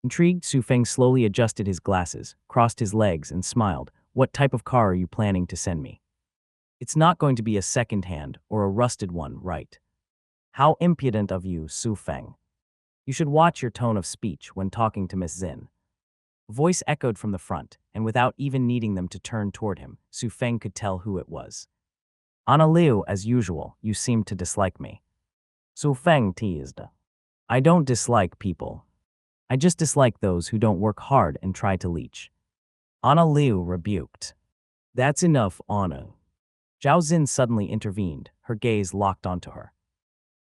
Speaker 1: Intrigued, Su Feng slowly adjusted his glasses, crossed his legs, and smiled. What type of car are you planning to send me? It's not going to be a second-hand or a rusted one, right? How impudent of you, Su Feng. You should watch your tone of speech when talking to Miss Xin. A voice echoed from the front, and without even needing them to turn toward him, Su Feng could tell who it was. Anna Liu, as usual, you seem to dislike me. Su Feng teased. I don't dislike people. I just dislike those who don't work hard and try to leech. Anna Liu rebuked. That's enough, Anna. Zhao Xin suddenly intervened, her gaze locked onto her.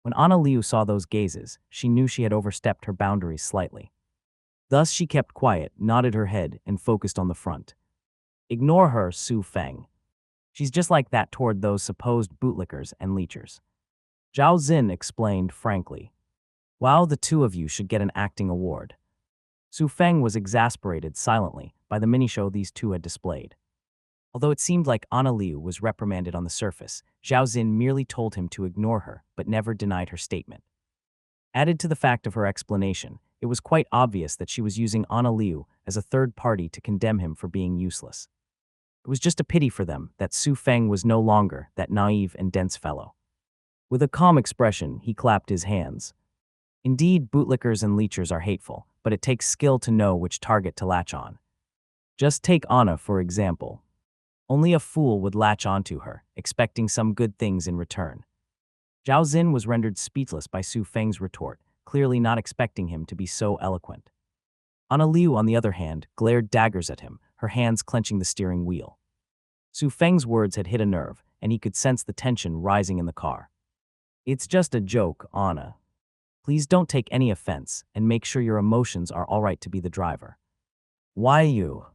Speaker 1: When Anna Liu saw those gazes, she knew she had overstepped her boundaries slightly. Thus she kept quiet, nodded her head, and focused on the front. Ignore her, Su Feng. She's just like that toward those supposed bootlickers and leechers. Zhao Xin explained frankly. Wow, the two of you should get an acting award. Su Feng was exasperated silently by the mini-show these two had displayed. Although it seemed like Anna Liu was reprimanded on the surface, Zhao Xin merely told him to ignore her, but never denied her statement. Added to the fact of her explanation, it was quite obvious that she was using Anna Liu as a third party to condemn him for being useless. It was just a pity for them that Su Feng was no longer that naive and dense fellow. With a calm expression, he clapped his hands. Indeed, bootlickers and leechers are hateful, but it takes skill to know which target to latch on. Just take Anna, for example. Only a fool would latch onto her, expecting some good things in return. Zhao Xin was rendered speechless by Su Feng's retort, clearly not expecting him to be so eloquent. Anna Liu, on the other hand, glared daggers at him, her hands clenching the steering wheel. Su Feng's words had hit a nerve, and he could sense the tension rising in the car. It's just a joke, Anna. Please don't take any offense, and make sure your emotions are all right to be the driver. Why you?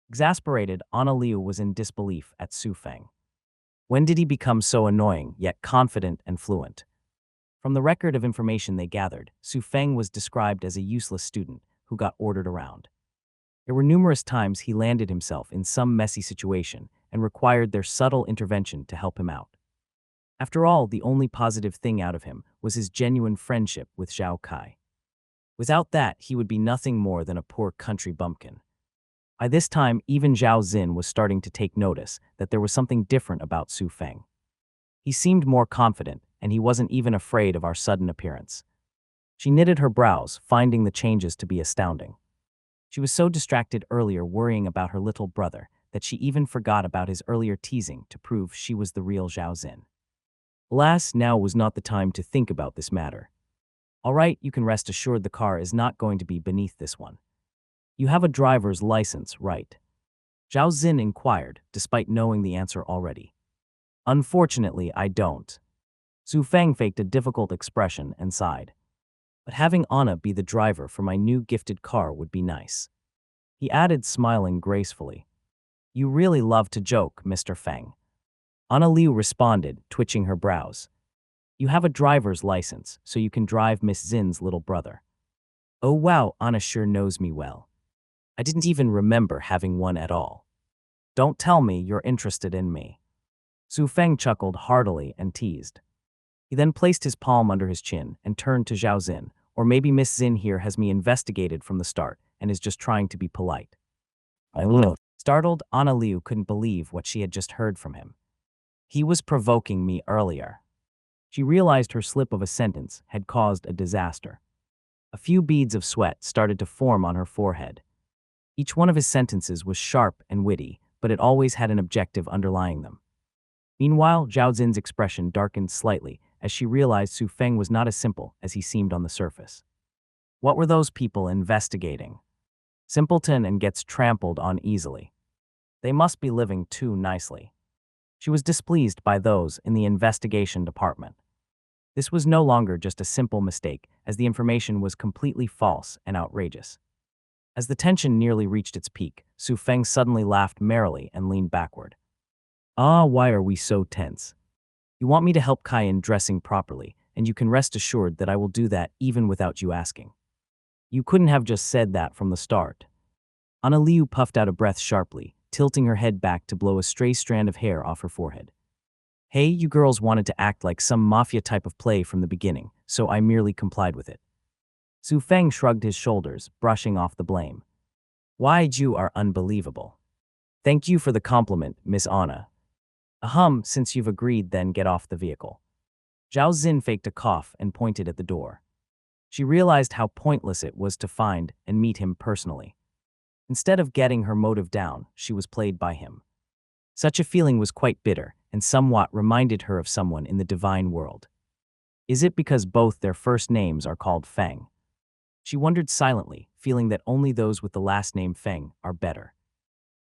Speaker 1: Exasperated, Anna Liu was in disbelief at Su Feng. When did he become so annoying, yet confident and fluent? From the record of information they gathered, Su Feng was described as a useless student who got ordered around. There were numerous times he landed himself in some messy situation and required their subtle intervention to help him out. After all, the only positive thing out of him was his genuine friendship with Zhao Kai. Without that, he would be nothing more than a poor country bumpkin. By this time, even Zhao Xin was starting to take notice that there was something different about Su Feng. He seemed more confident, and he wasn't even afraid of our sudden appearance. She knitted her brows, finding the changes to be astounding. She was so distracted earlier worrying about her little brother that she even forgot about his earlier teasing to prove she was the real Zhao Xin. Alas, now was not the time to think about this matter. All right, you can rest assured the car is not going to be beneath this one. You have a driver's license, right? Zhao Xin inquired, despite knowing the answer already. Unfortunately, I don't. Su Feng faked a difficult expression and sighed. But having Anna be the driver for my new gifted car would be nice. He added, smiling gracefully. You really love to joke, Mr. Feng. Anna Liu responded, twitching her brows. You have a driver's license, so you can drive Miss Xin's little brother. Oh wow, Anna sure knows me well. I didn't even remember having one at all. Don't tell me you're interested in me. Su Feng chuckled heartily and teased. He then placed his palm under his chin and turned to Zhao Xin, or maybe Miss Xin here has me investigated from the start and is just trying to be polite. I will. Startled, Anna Liu couldn't believe what she had just heard from him. He was provoking me earlier. She realized her slip of a sentence had caused a disaster. A few beads of sweat started to form on her forehead. Each one of his sentences was sharp and witty, but it always had an objective underlying them. Meanwhile, Zhao Zin's expression darkened slightly as she realized Su Feng was not as simple as he seemed on the surface. What were those people investigating? Simpleton and gets trampled on easily. They must be living too nicely. She was displeased by those in the investigation department. This was no longer just a simple mistake, as the information was completely false and outrageous. As the tension nearly reached its peak, Su Feng suddenly laughed merrily and leaned backward. Ah, why are we so tense? You want me to help Kai in dressing properly, and you can rest assured that I will do that even without you asking. You couldn't have just said that from the start. Ana Liu puffed out a breath sharply, tilting her head back to blow a stray strand of hair off her forehead. Hey, you girls wanted to act like some mafia type of play from the beginning, so I merely complied with it. Su Feng shrugged his shoulders, brushing off the blame. Why, you are unbelievable. Thank you for the compliment, Miss Anna. Since you've agreed, then get off the vehicle. Zhao Xin faked a cough and pointed at the door. She realized how pointless it was to find and meet him personally. Instead of getting her motive down, she was played by him. Such a feeling was quite bitter and somewhat reminded her of someone in the divine world. Is it because both their first names are called Feng? She wondered silently, feeling that only those with the last name Feng are better.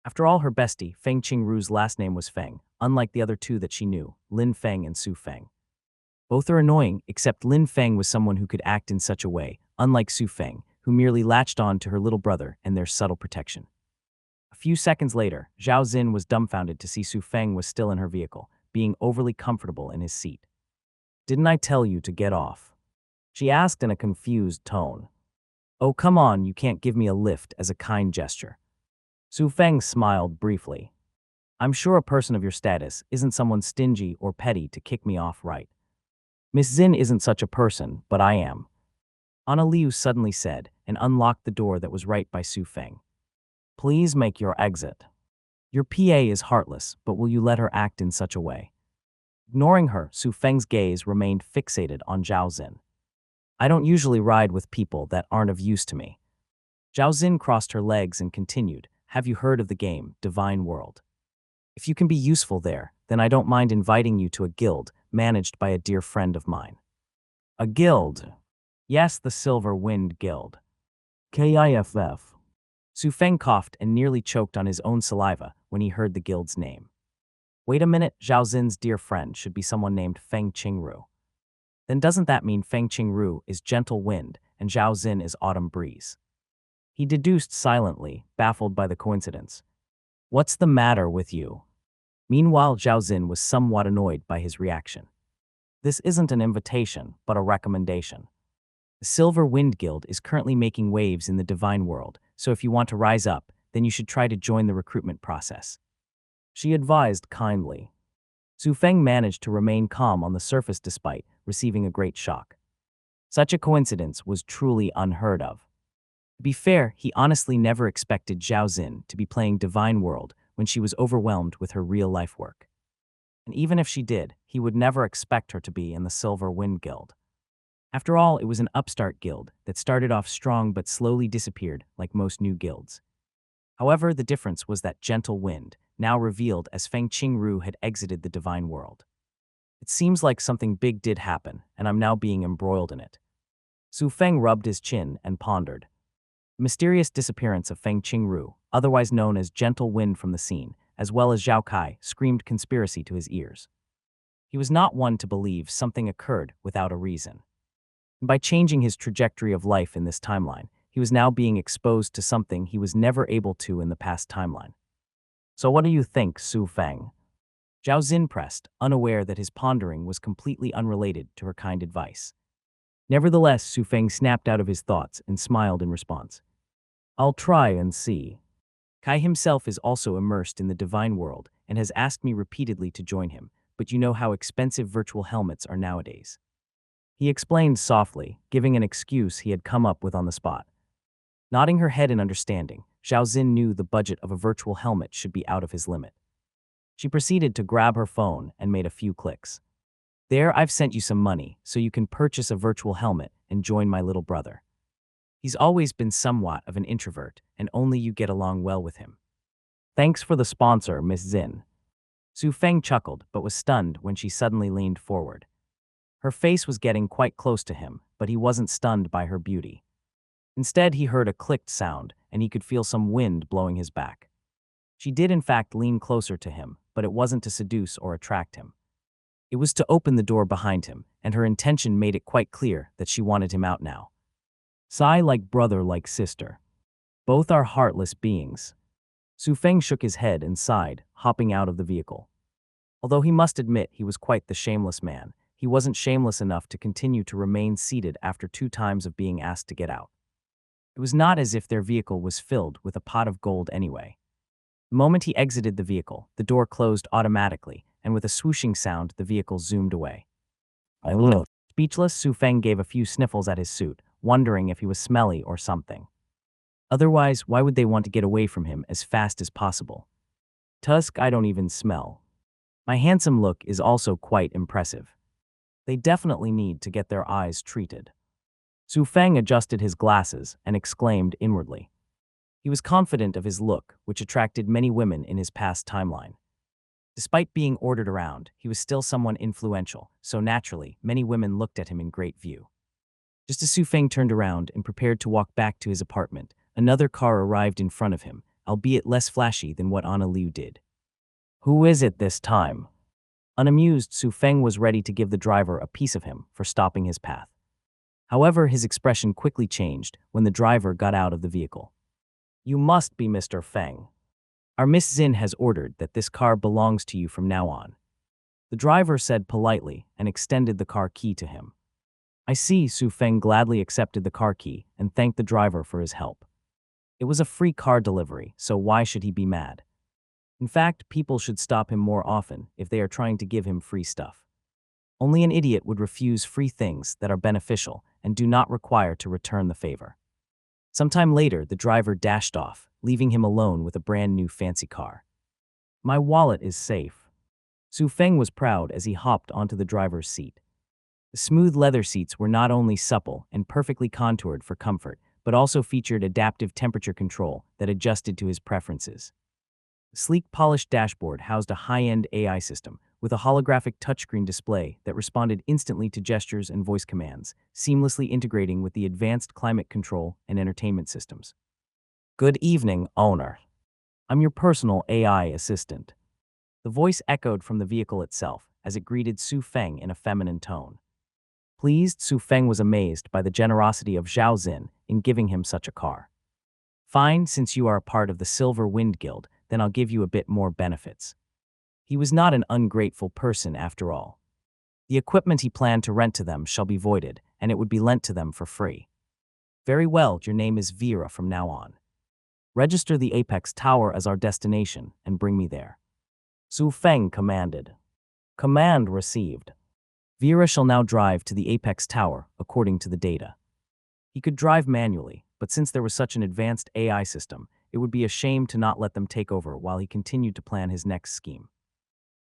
Speaker 1: After all, her bestie, Feng Qingru's last name was Feng, unlike the other two that she knew, Lin Feng and Su Feng. Both are annoying, except Lin Feng was someone who could act in such a way, unlike Su Feng, who merely latched on to her little brother and their subtle protection. A few seconds later, Zhao Xin was dumbfounded to see Su Feng was still in her vehicle, being overly comfortable in his seat. Didn't I tell you to get off? She asked in a confused tone. Oh, come on, you can't give me a lift as a kind gesture. Su Feng smiled briefly. I'm sure a person of your status isn't someone stingy or petty to kick me off, right? Miss Xin isn't such a person, but I am. Ana Liu suddenly said and unlocked the door that was right by Su Feng. Please make your exit. Your PA is heartless, but will you let her act in such a way? Ignoring her, Su Feng's gaze remained fixated on Zhao Xin. I don't usually ride with people that aren't of use to me. Zhao Xin crossed her legs and continued, have you heard of the game, Divine World? If you can be useful there, then I don't mind inviting you to a guild managed by a dear friend of mine. A guild? Yes, the Silver Wind Guild. KIFF. Su Feng coughed and nearly choked on his own saliva when he heard the guild's name. Wait a minute, Zhao Xin's dear friend should be someone named Feng Qingru. Then doesn't that mean Feng Qingru is gentle wind and Zhao Xin is autumn breeze? He deduced silently, baffled by the coincidence. What's the matter with you? Meanwhile, Zhao Xin was somewhat annoyed by his reaction. This isn't an invitation, but a recommendation. The Silver Wind Guild is currently making waves in the divine world, so if you want to rise up, then you should try to join the recruitment process. She advised kindly. Su Feng managed to remain calm on the surface despite receiving a great shock. Such a coincidence was truly unheard of. To be fair, he honestly never expected Zhao Xin to be playing Divine World when she was overwhelmed with her real-life work. And even if she did, he would never expect her to be in the Silver Wind Guild. After all, it was an upstart guild that started off strong but slowly disappeared like most new guilds. However, the difference was that gentle wind, now revealed as Feng Qingru had exited the divine world. It seems like something big did happen, and I'm now being embroiled in it. Su Feng rubbed his chin and pondered. The mysterious disappearance of Feng Qingru, otherwise known as Gentle Wind from the scene, as well as Zhao Kai, screamed conspiracy to his ears. He was not one to believe something occurred without a reason. By changing his trajectory of life in this timeline, he was now being exposed to something he was never able to in the past timeline. So what do you think, Su Feng? Zhao Xin pressed, unaware that his pondering was completely unrelated to her kind advice. Nevertheless, Su Feng snapped out of his thoughts and smiled in response. I'll try and see. Kai himself is also immersed in the divine world and has asked me repeatedly to join him, but you know how expensive virtual helmets are nowadays. He explained softly, giving an excuse he had come up with on the spot. Nodding her head in understanding, Zhao Xin knew the budget of a virtual helmet should be out of his limit. She proceeded to grab her phone and made a few clicks. There, I've sent you some money, so you can purchase a virtual helmet and join my little brother. He's always been somewhat of an introvert, and only you get along well with him. Thanks for the sponsor, Miss Zin. Su Feng chuckled, but was stunned when she suddenly leaned forward. Her face was getting quite close to him, but he wasn't stunned by her beauty. Instead, he heard a clicked sound, and he could feel some wind blowing his back. She did in fact lean closer to him, but it wasn't to seduce or attract him. It was to open the door behind him, and her intention made it quite clear that she wanted him out now. Sigh like brother like sister. Both are heartless beings. Su Feng shook his head and sighed, hopping out of the vehicle. Although he must admit he was quite the shameless man, he wasn't shameless enough to continue to remain seated after 2 times of being asked to get out. It was not as if their vehicle was filled with a pot of gold anyway. The moment he exited the vehicle, the door closed automatically, and with a swooshing sound, the vehicle zoomed away. I looked. Speechless, Su Feng gave a few sniffles at his suit, wondering if he was smelly or something. Otherwise, why would they want to get away from him as fast as possible? Tusk, I don't even smell. My handsome look is also quite impressive. They definitely need to get their eyes treated. Su Feng adjusted his glasses and exclaimed inwardly. He was confident of his look, which attracted many women in his past timeline. Despite being ordered around, he was still someone influential, so naturally, many women looked at him in great view. Just as Su Feng turned around and prepared to walk back to his apartment, another car arrived in front of him, albeit less flashy than what Anna Liu did. Who is it this time? Unamused, Su Feng was ready to give the driver a piece of him for stopping his path. However, his expression quickly changed when the driver got out of the vehicle. You must be Mr. Feng. Our Miss Zin has ordered that this car belongs to you from now on. The driver said politely and extended the car key to him. I see. Su Feng gladly accepted the car key and thanked the driver for his help. It was a free car delivery, so why should he be mad? In fact, people should stop him more often if they are trying to give him free stuff. Only an idiot would refuse free things that are beneficial and do not require to return the favor. Sometime later, the driver dashed off, leaving him alone with a brand new fancy car. My wallet is safe. Su Feng was proud as he hopped onto the driver's seat. The smooth leather seats were not only supple and perfectly contoured for comfort, but also featured adaptive temperature control that adjusted to his preferences. The sleek, polished dashboard housed a high-end AI system with a holographic touchscreen display that responded instantly to gestures and voice commands, seamlessly integrating with the advanced climate control and entertainment systems. Good evening, owner. I'm your personal AI assistant. The voice echoed from the vehicle itself as it greeted Su Feng in a feminine tone. Pleased, Su Feng was amazed by the generosity of Zhao Xin in giving him such a car. Fine, since you are a part of the Silver Wind Guild, then I'll give you a bit more benefits. He was not an ungrateful person after all. The equipment he planned to rent to them shall be voided, and it would be lent to them for free. Very well, your name is Vera from now on. Register the Apex Tower as our destination and bring me there. Su Feng commanded. Command received. Vera shall now drive to the Apex Tower according to the data. He could drive manually, but since there was such an advanced AI system, it would be a shame to not let them take over while he continued to plan his next scheme.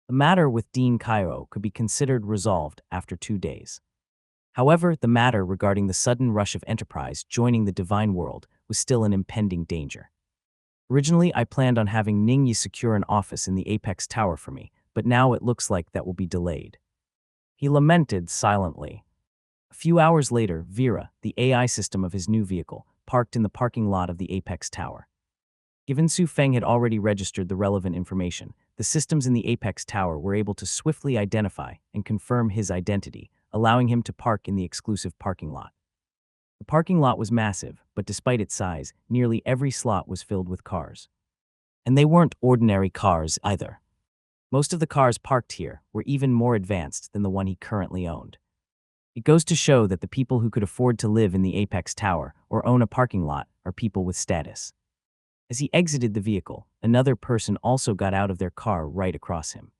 Speaker 1: The matter with Dean Cairo could be considered resolved after 2 days. However, the matter regarding the sudden rush of Enterprise joining the Divine World was still an impending danger. Originally, I planned on having Ningyi secure an office in the Apex Tower for me, but now it looks like that will be delayed. He lamented silently. A few hours later, Vera, the AI system of his new vehicle, parked in the parking lot of the Apex Tower. Given Su Feng had already registered the relevant information, the systems in the Apex Tower were able to swiftly identify and confirm his identity, allowing him to park in the exclusive parking lot. The parking lot was massive, but despite its size, nearly every slot was filled with cars. And they weren't ordinary cars either. Most of the cars parked here were even more advanced than the one he currently owned. It goes to show that the people who could afford to live in the Apex Tower or own a parking lot are people with status. As he exited the vehicle, another person also got out of their car right across him.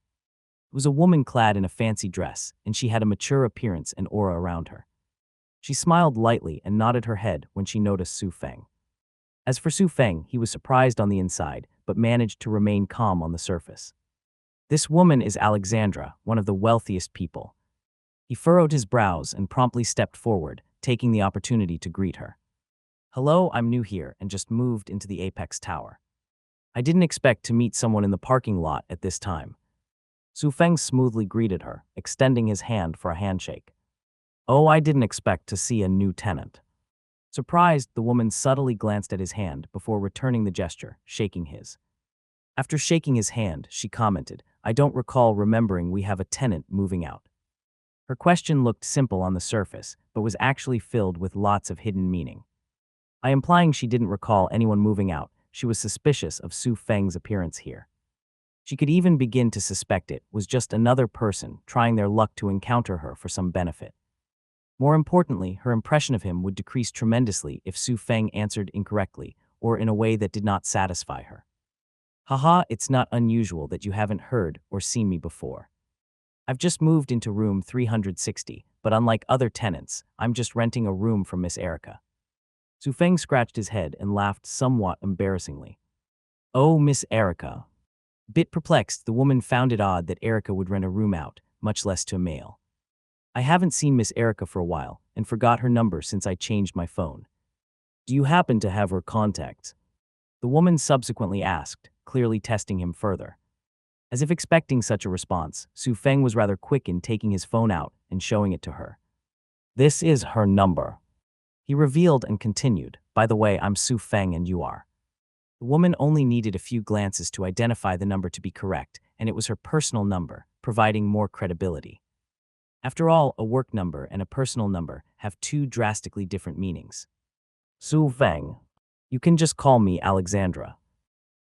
Speaker 1: It was a woman clad in a fancy dress, and she had a mature appearance and aura around her. She smiled lightly and nodded her head when she noticed Su Feng. As for Su Feng, he was surprised on the inside, but managed to remain calm on the surface. This woman is Alexandra, one of the wealthiest people. He furrowed his brows and promptly stepped forward, taking the opportunity to greet her. Hello, I'm new here and just moved into the Apex Tower. I didn't expect to meet someone in the parking lot at this time. Su Feng smoothly greeted her, extending his hand for a handshake. Oh, I didn't expect to see a new tenant. Surprised, the woman subtly glanced at his hand before returning the gesture, shaking his. After shaking his hand, she commented, I don't recall remembering we have a tenant moving out. Her question looked simple on the surface, but was actually filled with lots of hidden meaning. By implying she didn't recall anyone moving out, she was suspicious of Su Feng's appearance here. She could even begin to suspect it was just another person trying their luck to encounter her for some benefit. More importantly, her impression of him would decrease tremendously if Su Feng answered incorrectly or in a way that did not satisfy her. Haha, it's not unusual that you haven't heard or seen me before. I've just moved into room 360, but unlike other tenants, I'm just renting a room from Miss Erica. Su Feng scratched his head and laughed somewhat embarrassingly. Oh, Miss Erica. Bit perplexed, the woman found it odd that Erica would rent a room out, much less to a male. I haven't seen Miss Erica for a while and forgot her number since I changed my phone. Do you happen to have her contacts? The woman subsequently asked, clearly testing him further. As if expecting such a response, Su Feng was rather quick in taking his phone out and showing it to her. This is her number. He revealed and continued, by the way, I'm Su Feng and you are. The woman only needed a few glances to identify the number to be correct, and it was her personal number, providing more credibility. After all, a work number and a personal number have two drastically different meanings. Su Feng. You can just call me Alexandra.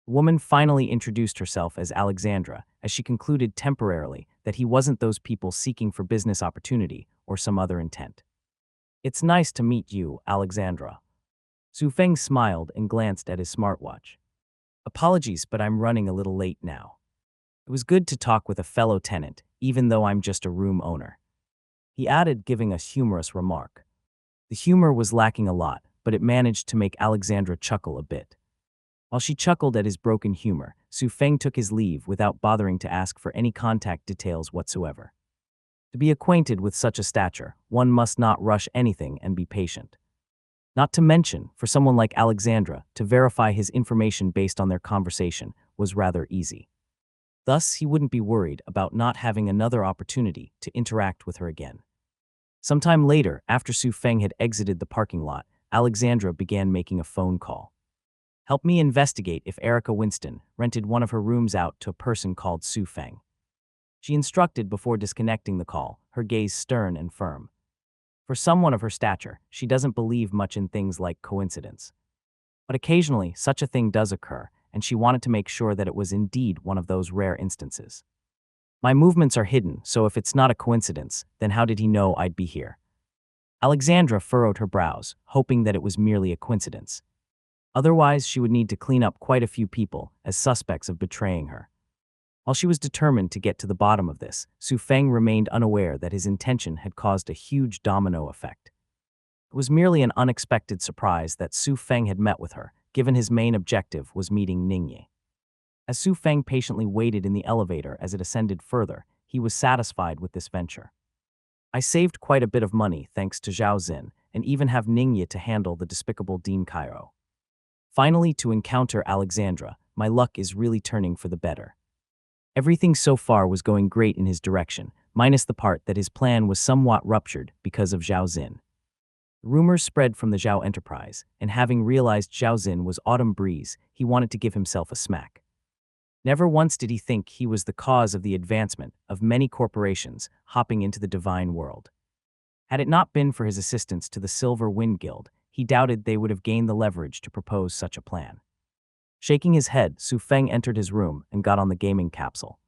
Speaker 1: The woman finally introduced herself as Alexandra, as she concluded temporarily that he wasn't those people seeking for business opportunity or some other intent. It's nice to meet you, Alexandra. Su Feng smiled and glanced at his smartwatch. Apologies, but I'm running a little late now. It was good to talk with a fellow tenant, even though I'm just a room owner. He added, giving a humorous remark. The humor was lacking a lot, but it managed to make Alexandra chuckle a bit. While she chuckled at his broken humor, Su Feng took his leave without bothering to ask for any contact details whatsoever. To be acquainted with such a stature, one must not rush anything and be patient. Not to mention, for someone like Alexandra, to verify his information based on their conversation was rather easy. Thus, he wouldn't be worried about not having another opportunity to interact with her again. Sometime later, after Su Feng had exited the parking lot, Alexandra began making a phone call. Help me investigate if Erica Winston rented one of her rooms out to a person called Su Feng. She instructed before disconnecting the call, her gaze stern and firm. For someone of her stature, she doesn't believe much in things like coincidence. But occasionally, such a thing does occur, and she wanted to make sure that it was indeed one of those rare instances. My movements are hidden, so if it's not a coincidence, then how did he know I'd be here? Alexandra furrowed her brows, hoping that it was merely a coincidence. Otherwise, she would need to clean up quite a few people as suspects of betraying her. While she was determined to get to the bottom of this, Su Feng remained unaware that his intention had caused a huge domino effect. It was merely an unexpected surprise that Su Feng had met with her, given his main objective was meeting Ningyi. As Su Feng patiently waited in the elevator as it ascended further, he was satisfied with this venture. I saved quite a bit of money thanks to Zhao Xin, and even have Ningyi to handle the despicable Dean Cairo. Finally, to encounter Alexandra, my luck is really turning for the better. Everything so far was going great in his direction, minus the part that his plan was somewhat ruptured because of Zhao Xin. Rumors spread from the Zhao enterprise, and having realized Zhao Xin was Autumn Breeze, he wanted to give himself a smack. Never once did he think he was the cause of the advancement of many corporations hopping into the divine world. Had it not been for his assistance to the Silver Wind Guild, he doubted they would have gained the leverage to propose such a plan. Shaking his head, Su Feng entered his room and got on the gaming capsule.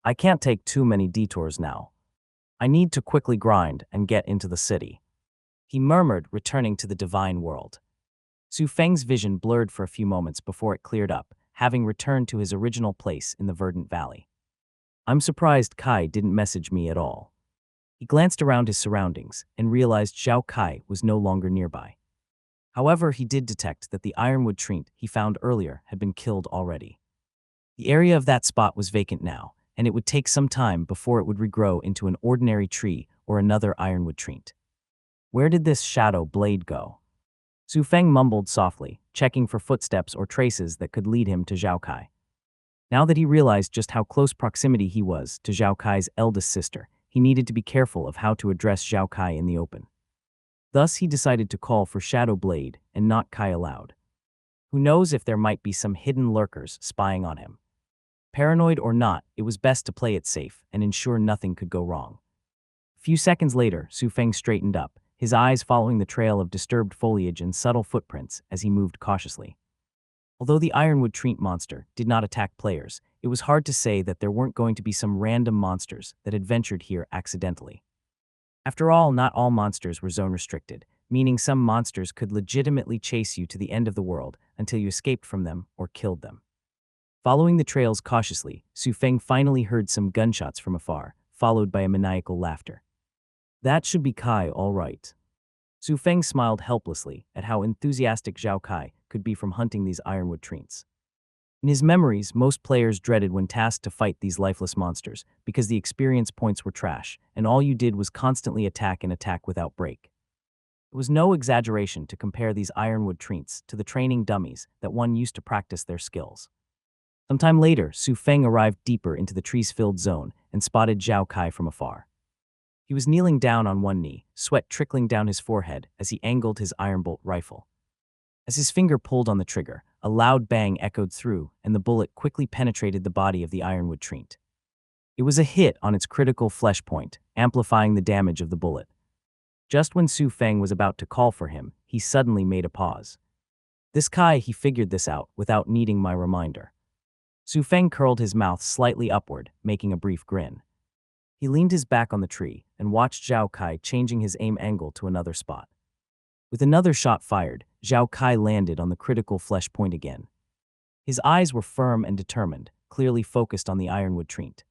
Speaker 1: I can't take too many detours now. I need to quickly grind and get into the city. He murmured, returning to the divine world. Su Feng's vision blurred for a few moments before it cleared up, having returned to his original place in the Verdant Valley. I'm surprised Kai didn't message me at all. He glanced around his surroundings and realized Zhao Kai was no longer nearby. However, he did detect that the ironwood tree he found earlier had been killed already. The area of that spot was vacant now, and it would take some time before it would regrow into an ordinary tree or another ironwood tree. Where did this shadow blade go? Su Feng mumbled softly, checking for footsteps or traces that could lead him to Zhao Kai. Now that he realized just how close proximity he was to Zhao Kai's eldest sister, he needed to be careful of how to address Zhao Kai in the open. Thus, he decided to call for Shadow Blade and not Kai aloud. Who knows if there might be some hidden lurkers spying on him. Paranoid or not, it was best to play it safe and ensure nothing could go wrong. A few seconds later, Su Feng straightened up, his eyes following the trail of disturbed foliage and subtle footprints as he moved cautiously. Although the Ironwood Treant monster did not attack players, it was hard to say that there weren't going to be some random monsters that had ventured here accidentally. After all, not all monsters were zone-restricted, meaning some monsters could legitimately chase you to the end of the world until you escaped from them or killed them. Following the trails cautiously, Su Feng finally heard some gunshots from afar, followed by a maniacal laughter. That should be Kai, all right. Su Feng smiled helplessly at how enthusiastic Zhao Kai could be from hunting these Ironwood Treants. In his memories, most players dreaded when tasked to fight these lifeless monsters because the experience points were trash, and all you did was constantly attack and attack without break. It was no exaggeration to compare these Ironwood Treants to the training dummies that one used to practice their skills. Sometime later, Su Feng arrived deeper into the trees-filled zone and spotted Zhao Kai from afar. He was kneeling down on one knee, sweat trickling down his forehead as he angled his ironbolt rifle. As his finger pulled on the trigger, a loud bang echoed through, and the bullet quickly penetrated the body of the Ironwood Treant. It was a hit on its critical flesh point, amplifying the damage of the bullet. Just when Su Feng was about to call for him, he suddenly made a pause. This Kai, he figured this out without needing my reminder. Su Feng curled his mouth slightly upward, making a brief grin. He leaned his back on the tree and watched Zhao Kai changing his aim angle to another spot. With another shot fired, Zhao Kai landed on the critical flesh point again. His eyes were firm and determined, clearly focused on the Ironwood Treant.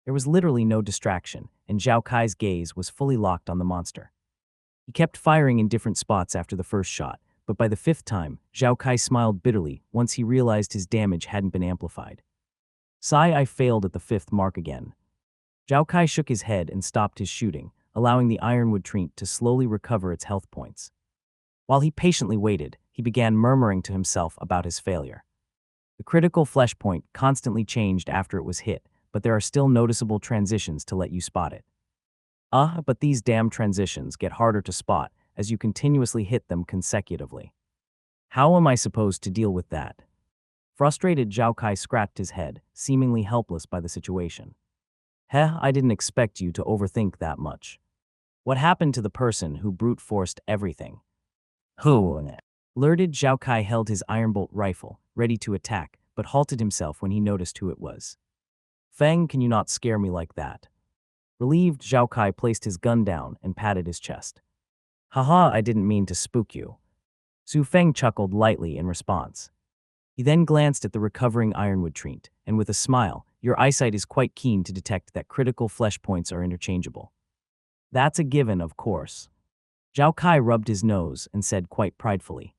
Speaker 1: There was literally no distraction, and Zhao Kai's gaze was fully locked on the monster. He kept firing in different spots after the first shot, but by the fifth time, Zhao Kai smiled bitterly once he realized his damage hadn't been amplified. Sigh, I failed at the fifth mark again. Zhao Kai shook his head and stopped his shooting, allowing the Ironwood Treant to slowly recover its health points. While he patiently waited, he began murmuring to himself about his failure. The critical flesh point constantly changed after it was hit, but there are still noticeable transitions to let you spot it. But these damn transitions get harder to spot as you continuously hit them consecutively. How am I supposed to deal with that? Frustrated, Zhao Kai scratched his head, seemingly helpless by the situation. I didn't expect you to overthink that much. What happened to the person who brute forced everything? Who? Alerted, Zhao Kai held his ironbolt rifle, ready to attack, but halted himself when he noticed who it was. Feng, can you not scare me like that? Relieved, Zhao Kai placed his gun down and patted his chest. Haha, I didn't mean to spook you. Su Feng chuckled lightly in response. He then glanced at the recovering Ironwood Treant, and with a smile, your eyesight is quite keen to detect that critical flesh points are interchangeable. That's a given, of course. Zhao Kai rubbed his nose and said quite pridefully.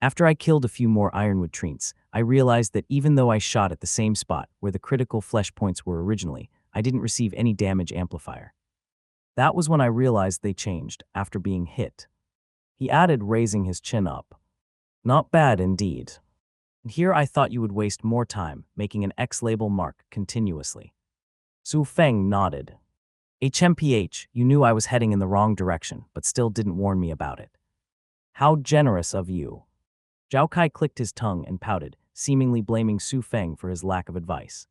Speaker 1: After I killed a few more Ironwood Treants, I realized that even though I shot at the same spot where the critical flesh points were originally, I didn't receive any damage amplifier. That was when I realized they changed after being hit. He added, raising his chin up. Not bad indeed. And here I thought you would waste more time making an X label mark continuously. Su Feng nodded. HMPH, you knew I was heading in the wrong direction, but still didn't warn me about it. How generous of you. Zhao Kai clicked his tongue and pouted, seemingly blaming Su Feng for his lack of advice.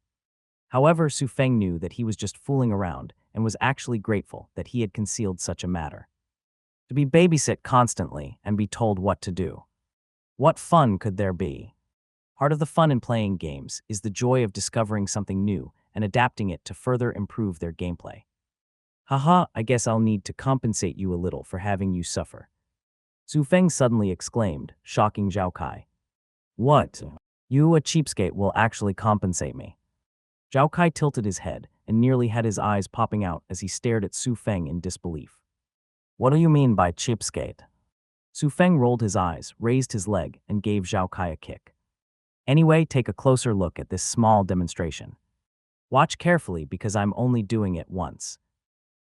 Speaker 1: However, Su Feng knew that he was just fooling around and was actually grateful that he had concealed such a matter. To be babysit constantly and be told what to do. What fun could there be? Part of the fun in playing games is the joy of discovering something new and adapting it to further improve their gameplay. Haha, I guess I'll need to compensate you a little for having you suffer. Su Feng suddenly exclaimed, shocking Zhao Kai. What? You, a cheapskate, will actually compensate me? Zhao Kai tilted his head and nearly had his eyes popping out as he stared at Su Feng in disbelief. What do you mean by cheapskate? Su Feng rolled his eyes, raised his leg, and gave Zhao Kai a kick. Anyway, take a closer look at this small demonstration. Watch carefully because I'm only doing it once.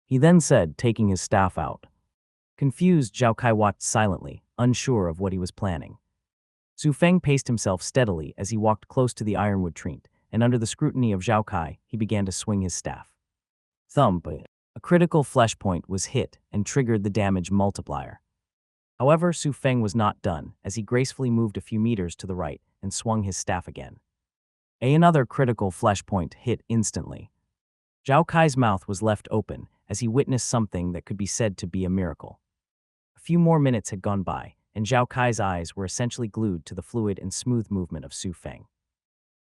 Speaker 1: He then said, taking his staff out. Confused, Zhao Kai watched silently, unsure of what he was planning. Su Feng paced himself steadily as he walked close to the ironwood tree, and under the scrutiny of Zhao Kai, he began to swing his staff. Thump! A critical flesh point was hit and triggered the damage multiplier. However, Su Feng was not done, as he gracefully moved a few meters to the right and swung his staff again. Another critical flesh point hit instantly. Zhao Kai's mouth was left open as he witnessed something that could be said to be a miracle. A few more minutes had gone by, and Zhao Kai's eyes were essentially glued to the fluid and smooth movement of Su Feng.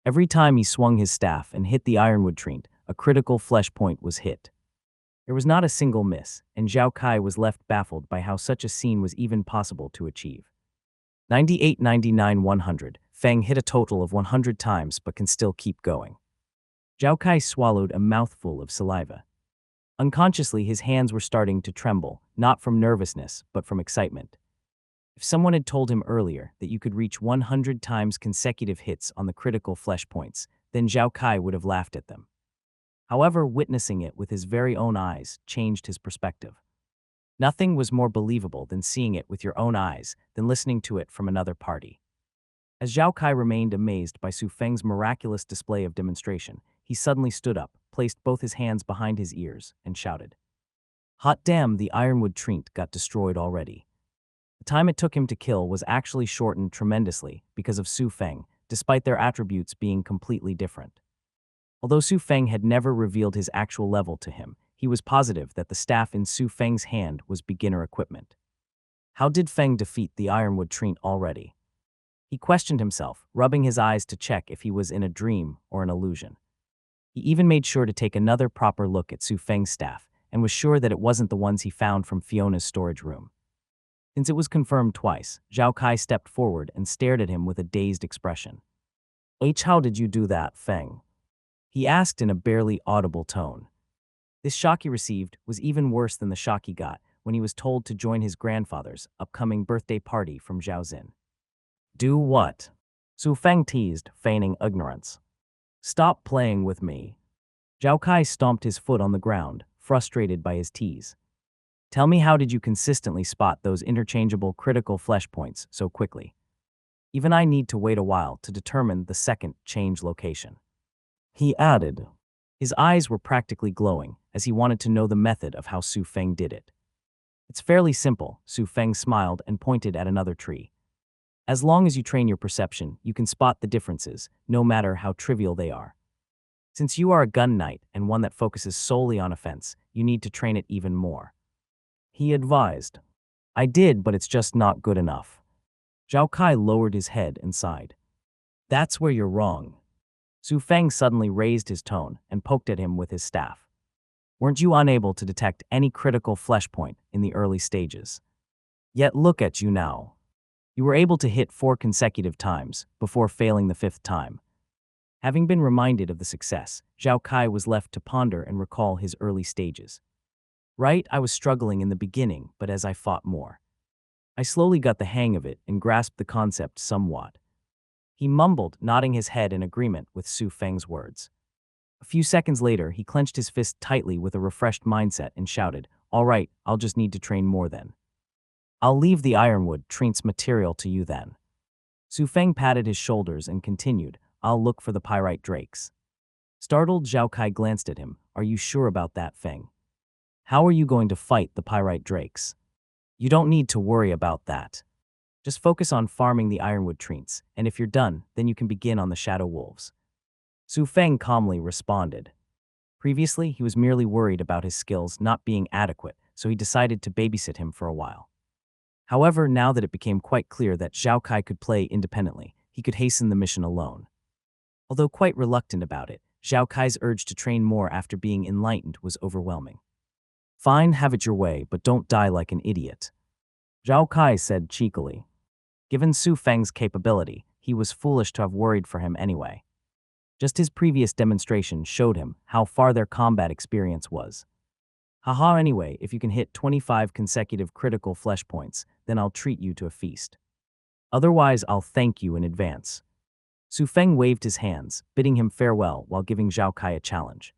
Speaker 1: Every time he swung his staff and hit the ironwood tree, a critical flesh point was hit. There was not a single miss, and Zhao Kai was left baffled by how such a scene was even possible to achieve. 98, 99, 100. Feng hit a total of 100 times but can still keep going. Zhao Kai swallowed a mouthful of saliva. Unconsciously, his hands were starting to tremble, not from nervousness, but from excitement. If someone had told him earlier that you could reach 100 times consecutive hits on the critical flesh points, then Zhao Kai would have laughed at them. However, witnessing it with his very own eyes changed his perspective. Nothing was more believable than seeing it with your own eyes than listening to it from another party. As Zhao Kai remained amazed by Su Feng's miraculous display of demonstration, he suddenly stood up, placed both his hands behind his ears, and shouted, "Hot damn, the ironwood tree got destroyed already." The time it took him to kill was actually shortened tremendously because of Su Feng, despite their attributes being completely different. Although Su Feng had never revealed his actual level to him, he was positive that the staff in Su Feng's hand was beginner equipment. How did Feng defeat the ironwood tree already? He questioned himself, rubbing his eyes to check if he was in a dream or an illusion. He even made sure to take another proper look at Su Feng's staff and was sure that it wasn't the ones he found from Fiona's storage room. Since it was confirmed twice, Zhao Kai stepped forward and stared at him with a dazed expression. How did you do that, Feng?" he asked in a barely audible tone. This shock he received was even worse than the shock he got when he was told to join his grandfather's upcoming birthday party from Zhao Xin. "Do what?" Su Feng teased, feigning ignorance. "Stop playing with me." Zhao Kai stomped his foot on the ground, frustrated by his tease. "Tell me, how did you consistently spot those interchangeable critical flesh points so quickly? Even I need to wait a while to determine the second change location," he added. His eyes were practically glowing as he wanted to know the method of how Su Feng did it. "It's fairly simple," Su Feng smiled and pointed at another tree. "As long as you train your perception, you can spot the differences, no matter how trivial they are. Since you are a gun knight and one that focuses solely on offense, you need to train it even more," he advised. "I did, but it's just not good enough." Zhao Kai lowered his head and sighed. "That's where you're wrong." Su Feng suddenly raised his tone and poked at him with his staff. "Weren't you unable to detect any critical flesh point in the early stages? Yet look at you now. You were able to hit 4 consecutive times before failing the 5th time." Having been reminded of the success, Zhao Kai was left to ponder and recall his early stages. "Right, I was struggling in the beginning, but as I fought more, I slowly got the hang of it and grasped the concept somewhat," he mumbled, nodding his head in agreement with Su Feng's words. A few seconds later, he clenched his fist tightly with a refreshed mindset and shouted, "All right, I'll just need to train more then. I'll leave the ironwood tree's material to you then." Su Feng patted his shoulders and continued, "I'll look for the pyrite drakes." Startled, Zhao Kai glanced at him. "Are you sure about that, Feng? How are you going to fight the pyrite drakes?" "You don't need to worry about that. Just focus on farming the ironwood trees, and if you're done, then you can begin on the shadow wolves," Su Feng calmly responded. Previously, he was merely worried about his skills not being adequate, so he decided to babysit him for a while. However, now that it became quite clear that Zhao Kai could play independently, he could hasten the mission alone. Although quite reluctant about it, Zhao Kai's urge to train more after being enlightened was overwhelming. "Fine, have it your way, but don't die like an idiot," Zhao Kai said cheekily. Given Su Feng's capability, he was foolish to have worried for him anyway. Just his previous demonstration showed him how far their combat experience was. "Haha, anyway, if you can hit 25 consecutive critical flesh points, then I'll treat you to a feast. Otherwise, I'll thank you in advance." Su Feng waved his hands, bidding him farewell while giving Zhao Kai a challenge.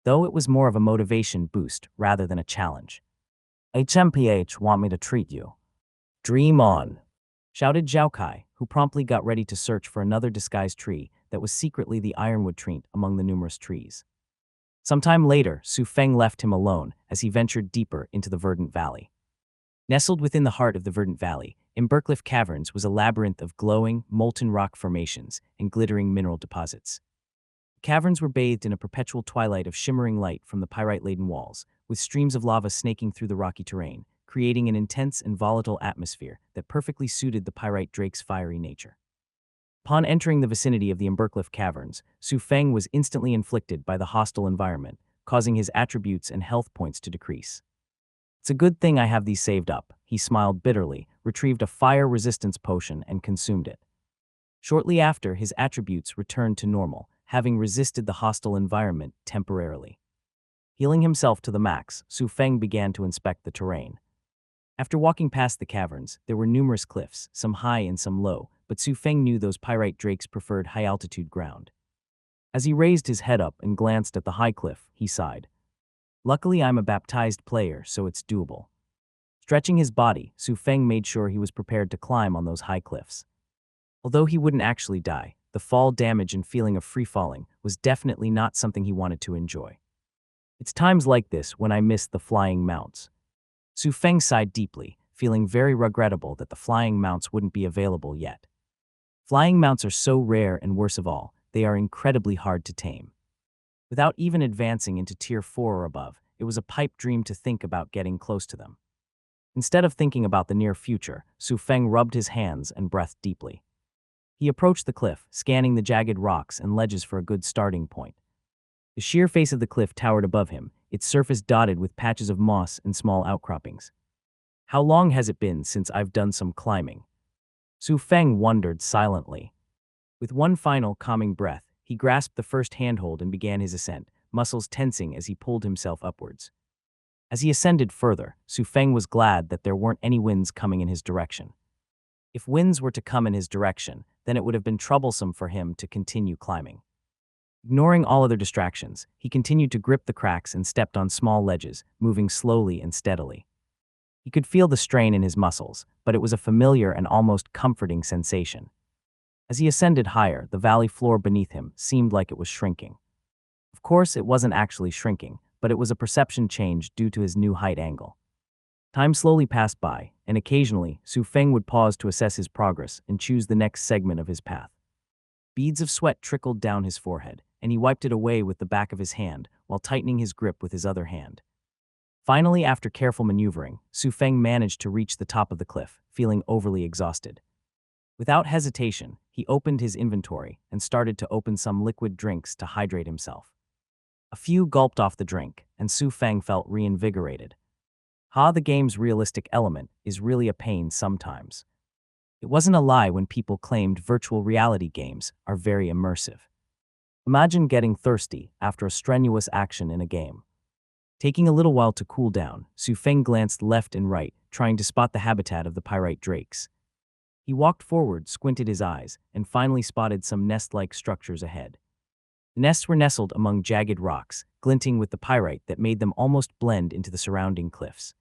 Speaker 1: Though it was more of a motivation boost rather than a challenge. "HMPH want me to treat you?" Dream on, shouted Zhao Kai, who promptly got ready to search for another disguised tree that was secretly the ironwood tree among the numerous trees. Sometime later, Su Feng left him alone as he ventured deeper into the verdant valley. Nestled within the heart of the verdant valley, Embercliff Caverns was a labyrinth of glowing, molten rock formations and glittering mineral deposits. The caverns were bathed in a perpetual twilight of shimmering light from the pyrite-laden walls, with streams of lava snaking through the rocky terrain, creating an intense and volatile atmosphere that perfectly suited the pyrite drake's fiery nature. Upon entering the vicinity of the Embercliff Caverns, Su Feng was instantly inflicted by the hostile environment, causing his attributes and health points to decrease. It's a good thing I have these saved up, he smiled bitterly, retrieved a fire resistance potion and consumed it. Shortly after, his attributes returned to normal, having resisted the hostile environment temporarily. Healing himself to the max, Su Feng began to inspect the terrain. After walking past the caverns, there were numerous cliffs, some high and some low, but Su Feng knew those pyrite drakes preferred high-altitude ground. As he raised his head up and glanced at the high cliff, he sighed. Luckily, I'm a baptized player, so it's doable. Stretching his body, Su Feng made sure he was prepared to climb on those high cliffs. Although he wouldn't actually die, the fall damage and feeling of free falling was definitely not something he wanted to enjoy. It's times like this when I miss the flying mounts. Su Feng sighed deeply, feeling very regrettable that the flying mounts wouldn't be available yet. Flying mounts are so rare and worst of all, they are incredibly hard to tame. Without even advancing into Tier 4 or above, it was a pipe dream to think about getting close to them. Instead of thinking about the near future, Su Feng rubbed his hands and breathed deeply. He approached the cliff, scanning the jagged rocks and ledges for a good starting point. The sheer face of the cliff towered above him, its surface dotted with patches of moss and small outcroppings. How long has it been since I've done some climbing? Su Feng wondered silently. With one final calming breath, he grasped the first handhold and began his ascent, muscles tensing as he pulled himself upwards. As he ascended further, Su Feng was glad that there weren't any winds coming in his direction. If winds were to come in his direction, then it would have been troublesome for him to continue climbing. Ignoring all other distractions, he continued to grip the cracks and stepped on small ledges, moving slowly and steadily. He could feel the strain in his muscles, but it was a familiar and almost comforting sensation. As he ascended higher, the valley floor beneath him seemed like it was shrinking. Of course, it wasn't actually shrinking, but it was a perception change due to his new height angle. Time slowly passed by, and occasionally, Su Feng would pause to assess his progress and choose the next segment of his path. Beads of sweat trickled down his forehead, and he wiped it away with the back of his hand while tightening his grip with his other hand. Finally, after careful maneuvering, Su Feng managed to reach the top of the cliff, feeling overly exhausted. Without hesitation, he opened his inventory and started to open some liquid drinks to hydrate himself. A few gulped off the drink, and Su Feng felt reinvigorated. The game's realistic element is really a pain sometimes. It wasn't a lie when people claimed virtual reality games are very immersive. Imagine getting thirsty after a strenuous action in a game. Taking a little while to cool down, Su Feng glanced left and right, trying to spot the habitat of the pyrite drakes. He walked forward, squinted his eyes, and finally spotted some nest-like structures ahead. The nests were nestled among jagged rocks, glinting with the pyrite that made them almost blend into the surrounding cliffs.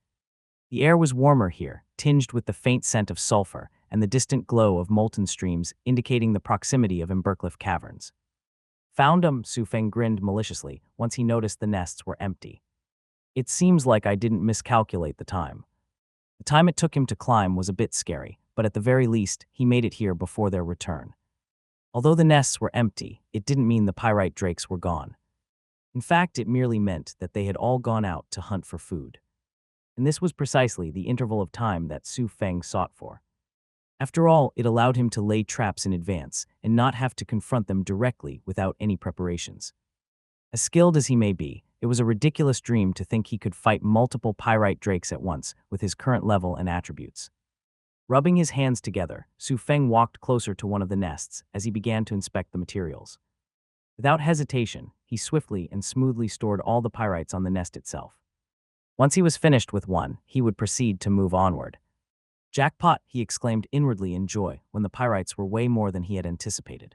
Speaker 1: The air was warmer here, tinged with the faint scent of sulfur and the distant glow of molten streams indicating the proximity of Embercliff Caverns. Found 'em, Su Feng grinned maliciously once he noticed the nests were empty. It seems like I didn't miscalculate the time. The time it took him to climb was a bit scary, but at the very least, he made it here before their return. Although the nests were empty, it didn't mean the pyrite drakes were gone. In fact, it merely meant that they had all gone out to hunt for food. And this was precisely the interval of time that Su Feng sought for. After all, it allowed him to lay traps in advance and not have to confront them directly without any preparations. As skilled as he may be, it was a ridiculous dream to think he could fight multiple pyrite drakes at once with his current level and attributes. Rubbing his hands together, Su Feng walked closer to one of the nests as he began to inspect the materials. Without hesitation, he swiftly and smoothly stored all the pyrites on the nest itself. Once he was finished with one, he would proceed to move onward. Jackpot, he exclaimed inwardly in joy when the pyrites were way more than he had anticipated.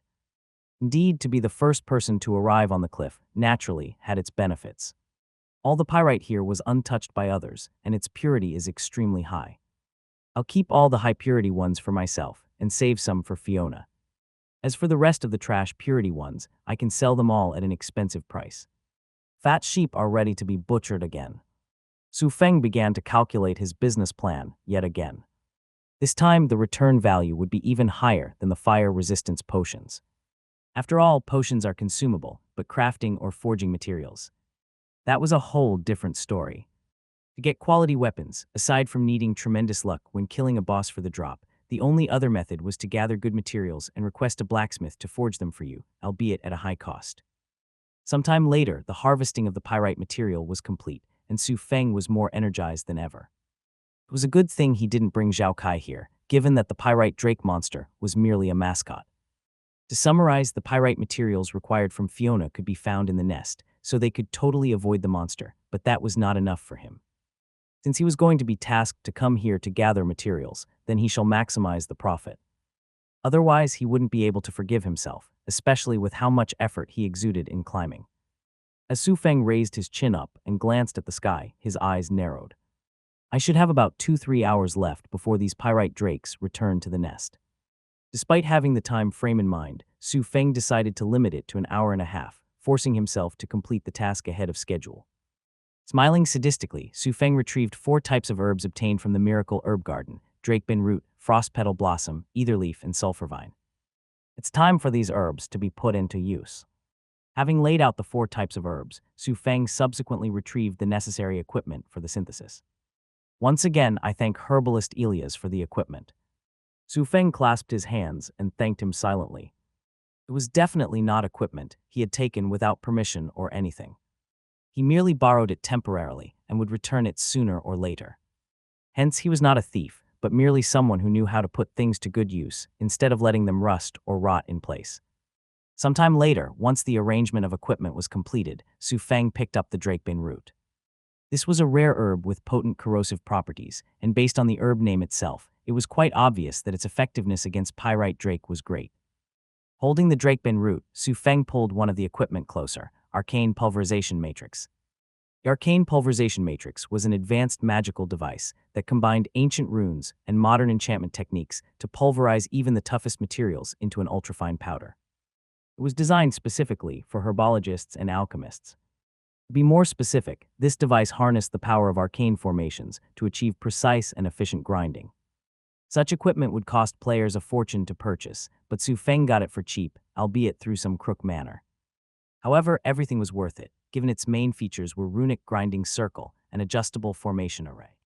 Speaker 1: Indeed, to be the first person to arrive on the cliff naturally had its benefits. All the pyrite here was untouched by others, and its purity is extremely high. I'll keep all the high-purity ones for myself and save some for Fiona. As for the rest of the trash purity ones, I can sell them all at an expensive price. Fat sheep are ready to be butchered again. Su Feng began to calculate his business plan yet again. This time, the return value would be even higher than the fire resistance potions. After all, potions are consumable, but crafting or forging materials. That was a whole different story. To get quality weapons, aside from needing tremendous luck when killing a boss for the drop, the only other method was to gather good materials and request a blacksmith to forge them for you, albeit at a high cost. Sometime later, the harvesting of the pyrite material was complete, and Su Feng was more energized than ever. It was a good thing he didn't bring Zhao Kai here, given that the pyrite drake monster was merely a mascot. To summarize, the pyrite materials required from Fiona could be found in the nest, so they could totally avoid the monster, but that was not enough for him. Since he was going to be tasked to come here to gather materials, then he shall maximize the profit. Otherwise, he wouldn't be able to forgive himself, especially with how much effort he exuded in climbing. As Su Feng raised his chin up and glanced at the sky, his eyes narrowed. I should have about 2-3 hours left before these pyrite drakes return to the nest. Despite having the time frame in mind, Su Feng decided to limit it to an hour and a half, forcing himself to complete the task ahead of schedule. Smiling sadistically, Su Feng retrieved 4 types of herbs obtained from the miracle herb garden: drakebin root, frost petal blossom, etherleaf, and sulfur vine. It's time for these herbs to be put into use. Having laid out the 4 types of herbs, Su Feng subsequently retrieved the necessary equipment for the synthesis. Once again, I thank herbalist Elias for the equipment. Su Feng clasped his hands and thanked him silently. It was definitely not equipment he had taken without permission or anything. He merely borrowed it temporarily and would return it sooner or later. Hence, he was not a thief, but merely someone who knew how to put things to good use instead of letting them rust or rot in place. Sometime later, once the arrangement of equipment was completed, Su Feng picked up the drakebin root. This was a rare herb with potent corrosive properties, and based on the herb name itself, it was quite obvious that its effectiveness against pyrite drake was great. Holding the drakebin root, Su Feng pulled one of the equipment closer: arcane pulverization matrix. The arcane pulverization matrix was an advanced magical device that combined ancient runes and modern enchantment techniques to pulverize even the toughest materials into an ultrafine powder. It was designed specifically for herbologists and alchemists. To be more specific, this device harnessed the power of arcane formations to achieve precise and efficient grinding. Such equipment would cost players a fortune to purchase, but Su Feng got it for cheap, albeit through some crook manner. However, everything was worth it, given its main features were runic grinding circle and adjustable formation array.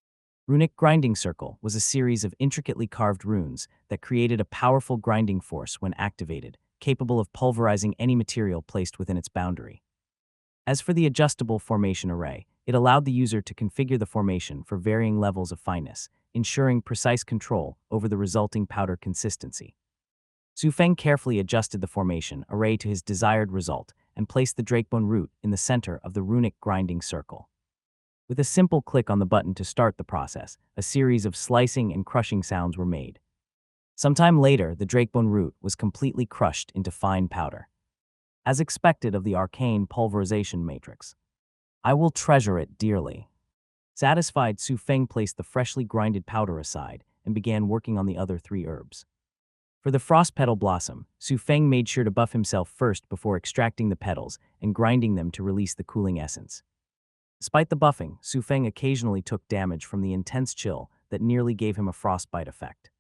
Speaker 1: Runic grinding circle was a series of intricately carved runes that created a powerful grinding force when activated, capable of pulverizing any material placed within its boundary. As for the adjustable formation array, it allowed the user to configure the formation for varying levels of fineness, ensuring precise control over the resulting powder consistency. Su Feng carefully adjusted the formation array to his desired result and placed the drakebone root in the center of the runic grinding circle. With a simple click on the button to start the process, a series of slicing and crushing sounds were made. Sometime later, the drakebone root was completely crushed into fine powder. As expected of the arcane pulverization matrix, I will treasure it dearly. Satisfied, Su Feng placed the freshly grinded powder aside and began working on the other 3 herbs. For the frost petal blossom, Su Feng made sure to buff himself first before extracting the petals and grinding them to release the cooling essence. Despite the buffing, Su Feng occasionally took damage from the intense chill that nearly gave him a frostbite effect.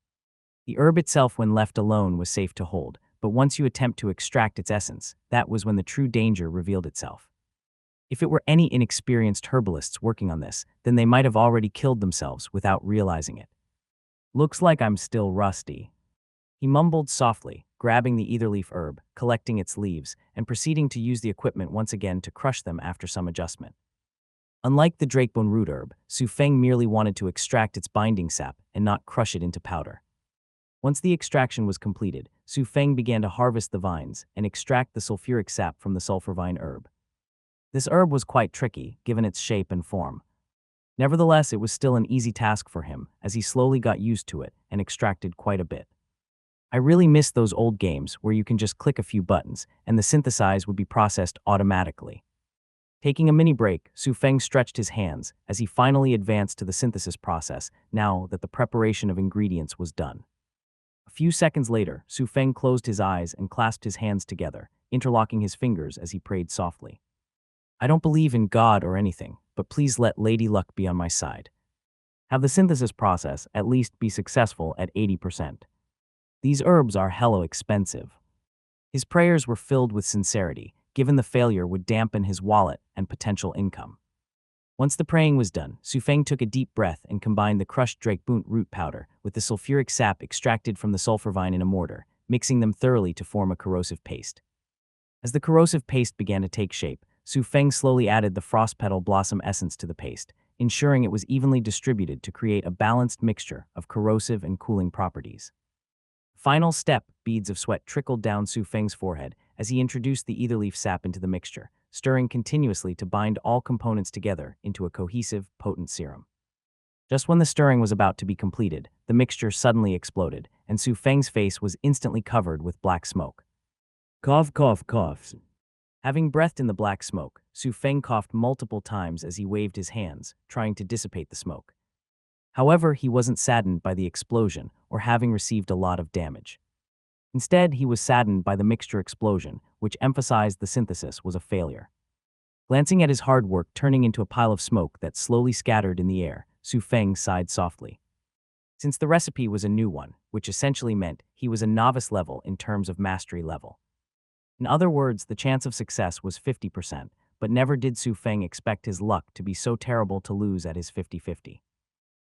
Speaker 1: The herb itself, when left alone, was safe to hold, but once you attempt to extract its essence, that was when the true danger revealed itself. If it were any inexperienced herbalists working on this, then they might have already killed themselves without realizing it. Looks like I'm still rusty. He mumbled softly, grabbing the etherleaf herb, collecting its leaves, and proceeding to use the equipment once again to crush them after some adjustment. Unlike the drakebone root herb, Su Feng merely wanted to extract its binding sap and not crush it into powder. Once the extraction was completed, Su Feng began to harvest the vines and extract the sulfuric sap from the sulfur vine herb. This herb was quite tricky, given its shape and form. Nevertheless, it was still an easy task for him, as he slowly got used to it and extracted quite a bit. I really miss those old games where you can just click a few buttons and the synthesize would be processed automatically. Taking a mini break, Su Feng stretched his hands as he finally advanced to the synthesis process now that the preparation of ingredients was done. A few seconds later, Su Feng closed his eyes and clasped his hands together, interlocking his fingers as he prayed softly. I don't believe in God or anything, but please let Lady Luck be on my side. Have the synthesis process at least be successful at 80%. These herbs are hella expensive. His prayers were filled with sincerity, given the failure would dampen his wallet and potential income. Once the praying was done, Su Feng took a deep breath and combined the crushed drakebunt root powder with the sulfuric sap extracted from the sulfur vine in a mortar, mixing them thoroughly to form a corrosive paste. As the corrosive paste began to take shape, Su Feng slowly added the frost petal blossom essence to the paste, ensuring it was evenly distributed to create a balanced mixture of corrosive and cooling properties. Final step, beads of sweat trickled down Su Feng's forehead as he introduced the etherleaf sap into the mixture, stirring continuously to bind all components together into a cohesive, potent serum. Just when the stirring was about to be completed, the mixture suddenly exploded, and Su Feng's face was instantly covered with black smoke. Cough, cough, cough. Having breathed in the black smoke, Su Feng coughed multiple times as he waved his hands, trying to dissipate the smoke. However, he wasn't saddened by the explosion or having received a lot of damage. Instead, he was saddened by the mixture explosion, which emphasized the synthesis was a failure. Glancing at his hard work turning into a pile of smoke that slowly scattered in the air, Su Feng sighed softly. Since the recipe was a new one, which essentially meant he was a novice level in terms of mastery level. In other words, the chance of success was 50%, but never did Su Feng expect his luck to be so terrible to lose at his 50-50.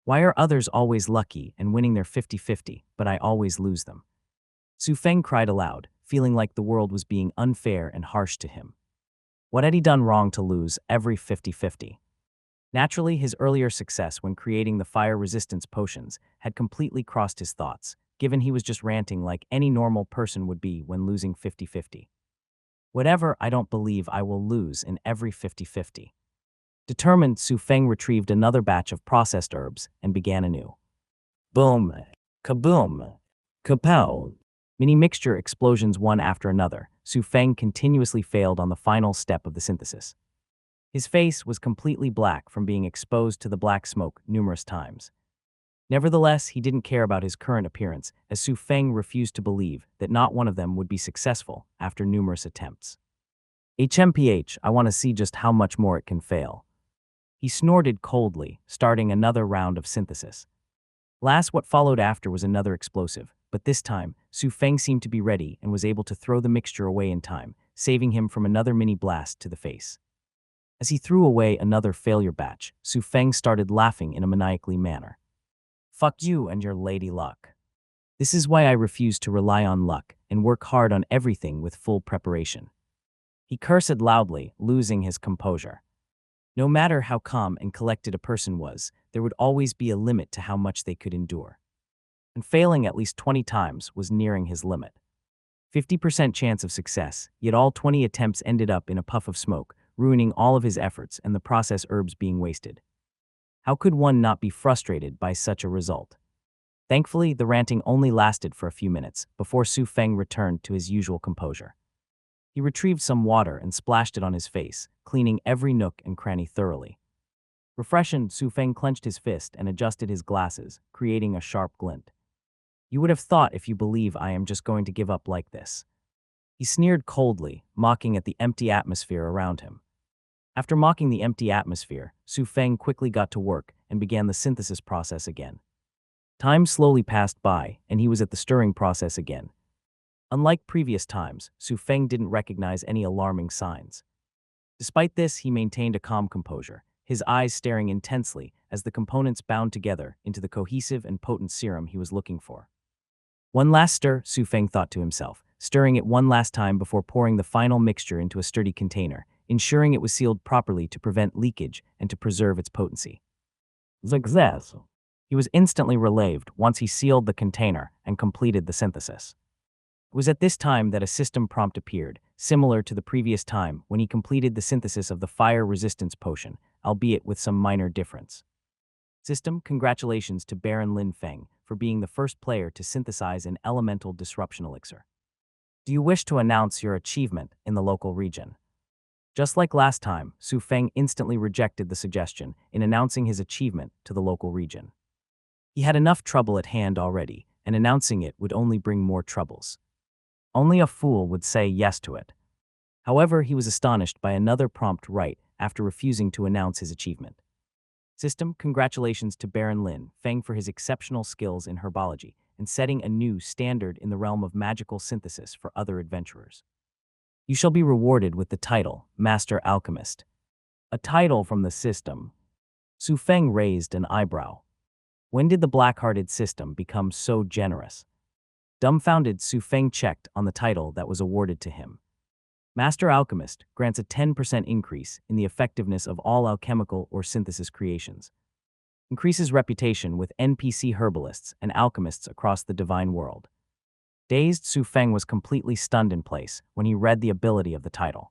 Speaker 1: Why are others always lucky and winning their 50-50, but I always lose them? Su Feng cried aloud, feeling like the world was being unfair and harsh to him. What had he done wrong to lose every 50-50? Naturally, his earlier success when creating the fire resistance potions had completely crossed his thoughts, given he was just ranting like any normal person would be when losing 50-50. Whatever, I don't believe I will lose in every 50-50. Determined, Su Feng retrieved another batch of processed herbs and began anew. Boom, kaboom, kapow. Mini mixture explosions one after another. Su Feng continuously failed on the final step of the synthesis. His face was completely black from being exposed to the black smoke numerous times. Nevertheless, he didn't care about his current appearance, as Su Feng refused to believe that not one of them would be successful after numerous attempts. HMPH, I want to see just how much more it can fail. He snorted coldly, starting another round of synthesis. What followed after was another explosive, but this time, Su Feng seemed to be ready and was able to throw the mixture away in time, saving him from another mini blast to the face. As he threw away another failure batch, Su Feng started laughing in a maniacally manner. Fuck you and your lady luck. This is why I refuse to rely on luck and work hard on everything with full preparation. He cursed loudly, losing his composure. No matter how calm and collected a person was, there would always be a limit to how much they could endure. And failing at least 20 times was nearing his limit. 50% chance of success, yet all 20 attempts ended up in a puff of smoke, ruining all of his efforts and the process herbs being wasted. How could one not be frustrated by such a result? Thankfully, the ranting only lasted for a few minutes before Su Feng returned to his usual composure. He retrieved some water and splashed it on his face, cleaning every nook and cranny thoroughly. Refreshed, Su Feng clenched his fist and adjusted his glasses, creating a sharp glint. You would have thought if you believe I am just going to give up like this. He sneered coldly, mocking at the empty atmosphere around him. After mocking the empty atmosphere, Su Feng quickly got to work and began the synthesis process again. Time slowly passed by, and he was at the stirring process again. Unlike previous times, Su Feng didn't recognize any alarming signs. Despite this, he maintained a calm composure, his eyes staring intensely as the components bound together into the cohesive and potent serum he was looking for. One last stir, Su Feng thought to himself, stirring it one last time before pouring the final mixture into a sturdy container, ensuring it was sealed properly to prevent leakage and to preserve its potency. Success! He was instantly relieved once he sealed the container and completed the synthesis. It was at this time that a system prompt appeared, similar to the previous time when he completed the synthesis of the fire resistance potion, albeit with some minor difference. System, congratulations to Baron Lin Feng for being the first player to synthesize an elemental disruption elixir. Do you wish to announce your achievement in the local region? Just like last time, Su Feng instantly rejected the suggestion in announcing his achievement to the local region. He had enough trouble at hand already, and announcing it would only bring more troubles. Only a fool would say yes to it. However, he was astonished by another prompt right after refusing to announce his achievement. System, congratulations to Baron Lin Feng for his exceptional skills in herbology and setting a new standard in the realm of magical synthesis for other adventurers. You shall be rewarded with the title, Master Alchemist. A title from the system. Su Feng raised an eyebrow. When did the black-hearted system become so generous? Dumbfounded, Su Feng checked on the title that was awarded to him. Master Alchemist grants a 10% increase in the effectiveness of all alchemical or synthesis creations. Increases reputation with NPC herbalists and alchemists across the divine world. Dazed, Su Feng was completely stunned in place when he read the ability of the title.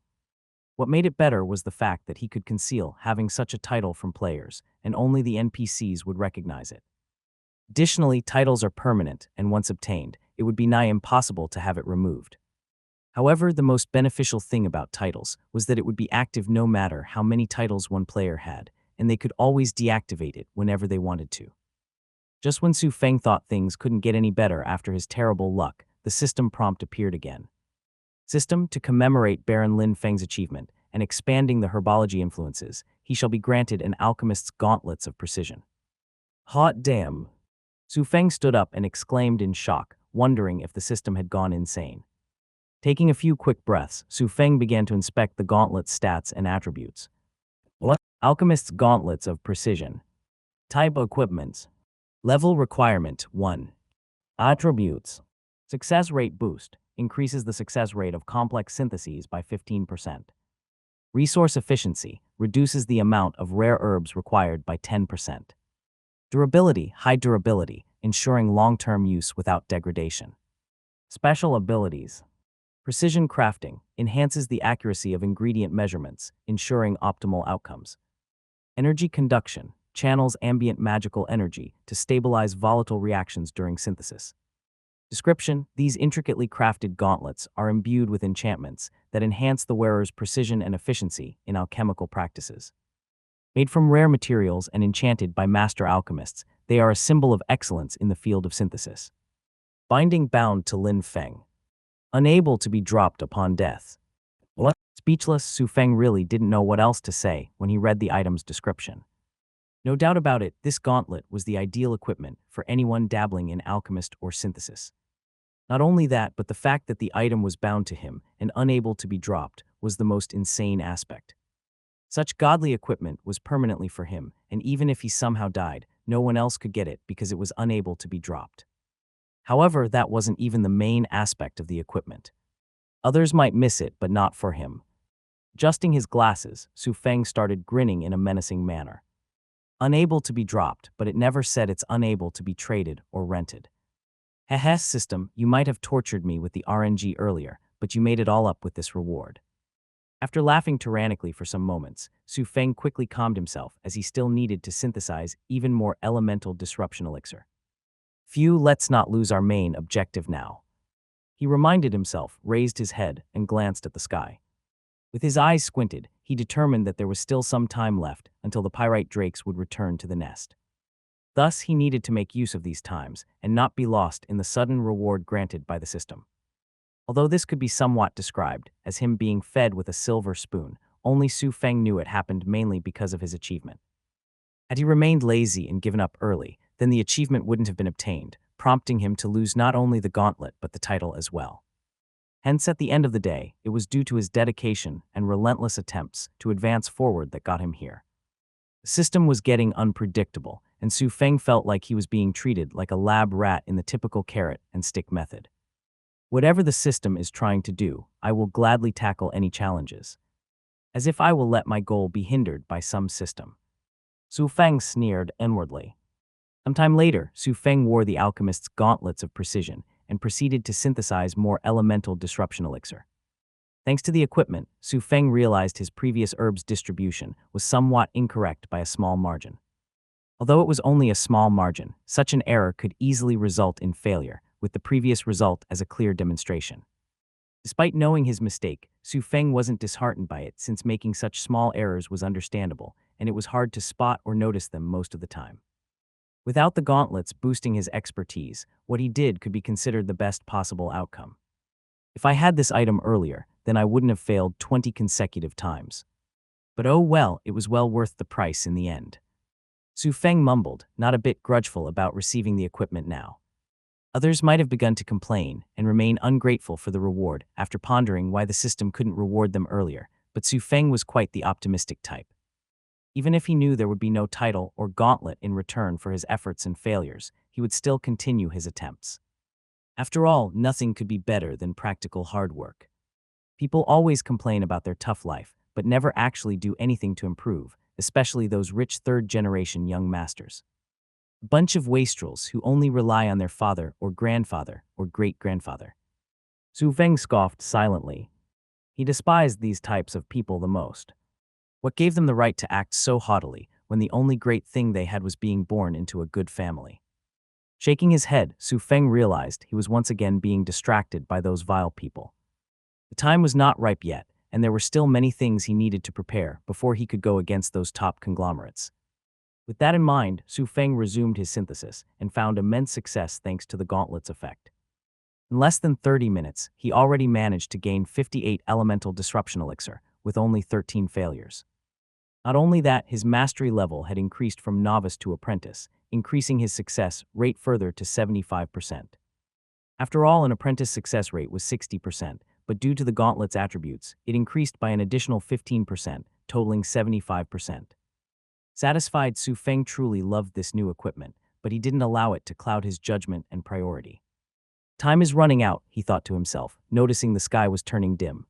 Speaker 1: What made it better was the fact that he could conceal having such a title from players, and only the NPCs would recognize it. Additionally, titles are permanent, and once obtained, it would be nigh impossible to have it removed. However, the most beneficial thing about titles was that it would be active no matter how many titles one player had, and they could always deactivate it whenever they wanted to. Just when Su Feng thought things couldn't get any better after his terrible luck, the system prompt appeared again. System, to commemorate Baron Lin Feng's achievement and expanding the herbology influences, he shall be granted an alchemist's gauntlets of precision. Hot damn! Su Feng stood up and exclaimed in shock, wondering if the system had gone insane. Taking a few quick breaths, Su Feng began to inspect the gauntlet's stats and attributes. What? Alchemist's gauntlets of precision. Type equipment. Level requirement 1. Attributes. Success rate boost. Increases the success rate of complex syntheses by 15%. Resource efficiency. Reduces the amount of rare herbs required by 10%. Durability. High durability, ensuring long-term use without degradation. Special abilities. Precision crafting. Enhances the accuracy of ingredient measurements, ensuring optimal outcomes. Energy conduction. Channels ambient magical energy to stabilize volatile reactions during synthesis. Description: these intricately crafted gauntlets are imbued with enchantments that enhance the wearer's precision and efficiency in alchemical practices. Made from rare materials and enchanted by master alchemists, they are a symbol of excellence in the field of synthesis. Binding bound to Lin Feng. Unable to be dropped upon death. What? Speechless, Su Feng really didn't know what else to say when he read the item's description. No doubt about it, this gauntlet was the ideal equipment for anyone dabbling in alchemist or synthesis. Not only that, but the fact that the item was bound to him and unable to be dropped was the most insane aspect. Such godly equipment was permanently for him, and even if he somehow died, no one else could get it because it was unable to be dropped. However, that wasn't even the main aspect of the equipment. Others might miss it, but not for him. Adjusting his glasses, Su Feng started grinning in a menacing manner. Unable to be dropped, but it never said it's unable to be traded or rented. Hehe, system, you might have tortured me with the RNG earlier, but you made it all up with this reward. After laughing tyrannically for some moments, Su Feng quickly calmed himself as he still needed to synthesize even more elemental disruption elixir. Phew, let's not lose our main objective now. He reminded himself, raised his head, and glanced at the sky. With his eyes squinted, he determined that there was still some time left until the pyrite drakes would return to the nest. Thus, he needed to make use of these times and not be lost in the sudden reward granted by the system. Although this could be somewhat described as him being fed with a silver spoon, only Su Feng knew it happened mainly because of his achievement. Had he remained lazy and given up early, then the achievement wouldn't have been obtained, prompting him to lose not only the gauntlet but the title as well. Hence, at the end of the day, it was due to his dedication and relentless attempts to advance forward that got him here. The system was getting unpredictable, and Su Feng felt like he was being treated like a lab rat in the typical carrot and stick method. Whatever the system is trying to do, I will gladly tackle any challenges. As if I will let my goal be hindered by some system. Su Feng sneered inwardly. Sometime later, Su Feng wore the alchemist's gauntlets of precision and proceeded to synthesize more elemental disruption elixir. Thanks to the equipment, Su Feng realized his previous herb's distribution was somewhat incorrect by a small margin. Although it was only a small margin, such an error could easily result in failure, with the previous result as a clear demonstration. Despite knowing his mistake, Su Feng wasn't disheartened by it since making such small errors was understandable, and it was hard to spot or notice them most of the time. Without the gauntlets boosting his expertise, what he did could be considered the best possible outcome. If I had this item earlier, then I wouldn't have failed 20 consecutive times. But oh well, it was well worth the price in the end. Su Feng mumbled, not a bit grudgeful about receiving the equipment now. Others might have begun to complain and remain ungrateful for the reward after pondering why the system couldn't reward them earlier, but Su Feng was quite the optimistic type. Even if he knew there would be no title or gauntlet in return for his efforts and failures, he would still continue his attempts. After all, nothing could be better than practical hard work. People always complain about their tough life, but never actually do anything to improve, especially those rich third-generation young masters. A bunch of wastrels who only rely on their father or grandfather or great-grandfather. Su Feng scoffed silently. He despised these types of people the most. What gave them the right to act so haughtily when the only great thing they had was being born into a good family? Shaking his head, Su Feng realized he was once again being distracted by those vile people. The time was not ripe yet, and there were still many things he needed to prepare before he could go against those top conglomerates. With that in mind, Su Feng resumed his synthesis and found immense success thanks to the gauntlet's effect. In less than 30 minutes, he already managed to gain 58 elemental disruption elixir, with only 13 failures. Not only that, his mastery level had increased from novice to apprentice, increasing his success rate further to 75%. After all, an apprentice success rate was 60%, but due to the gauntlet's attributes, it increased by an additional 15%, totaling 75%. Satisfied, Su Feng truly loved this new equipment, but he didn't allow it to cloud his judgment and priority. Time is running out, he thought to himself, noticing the sky was turning dim.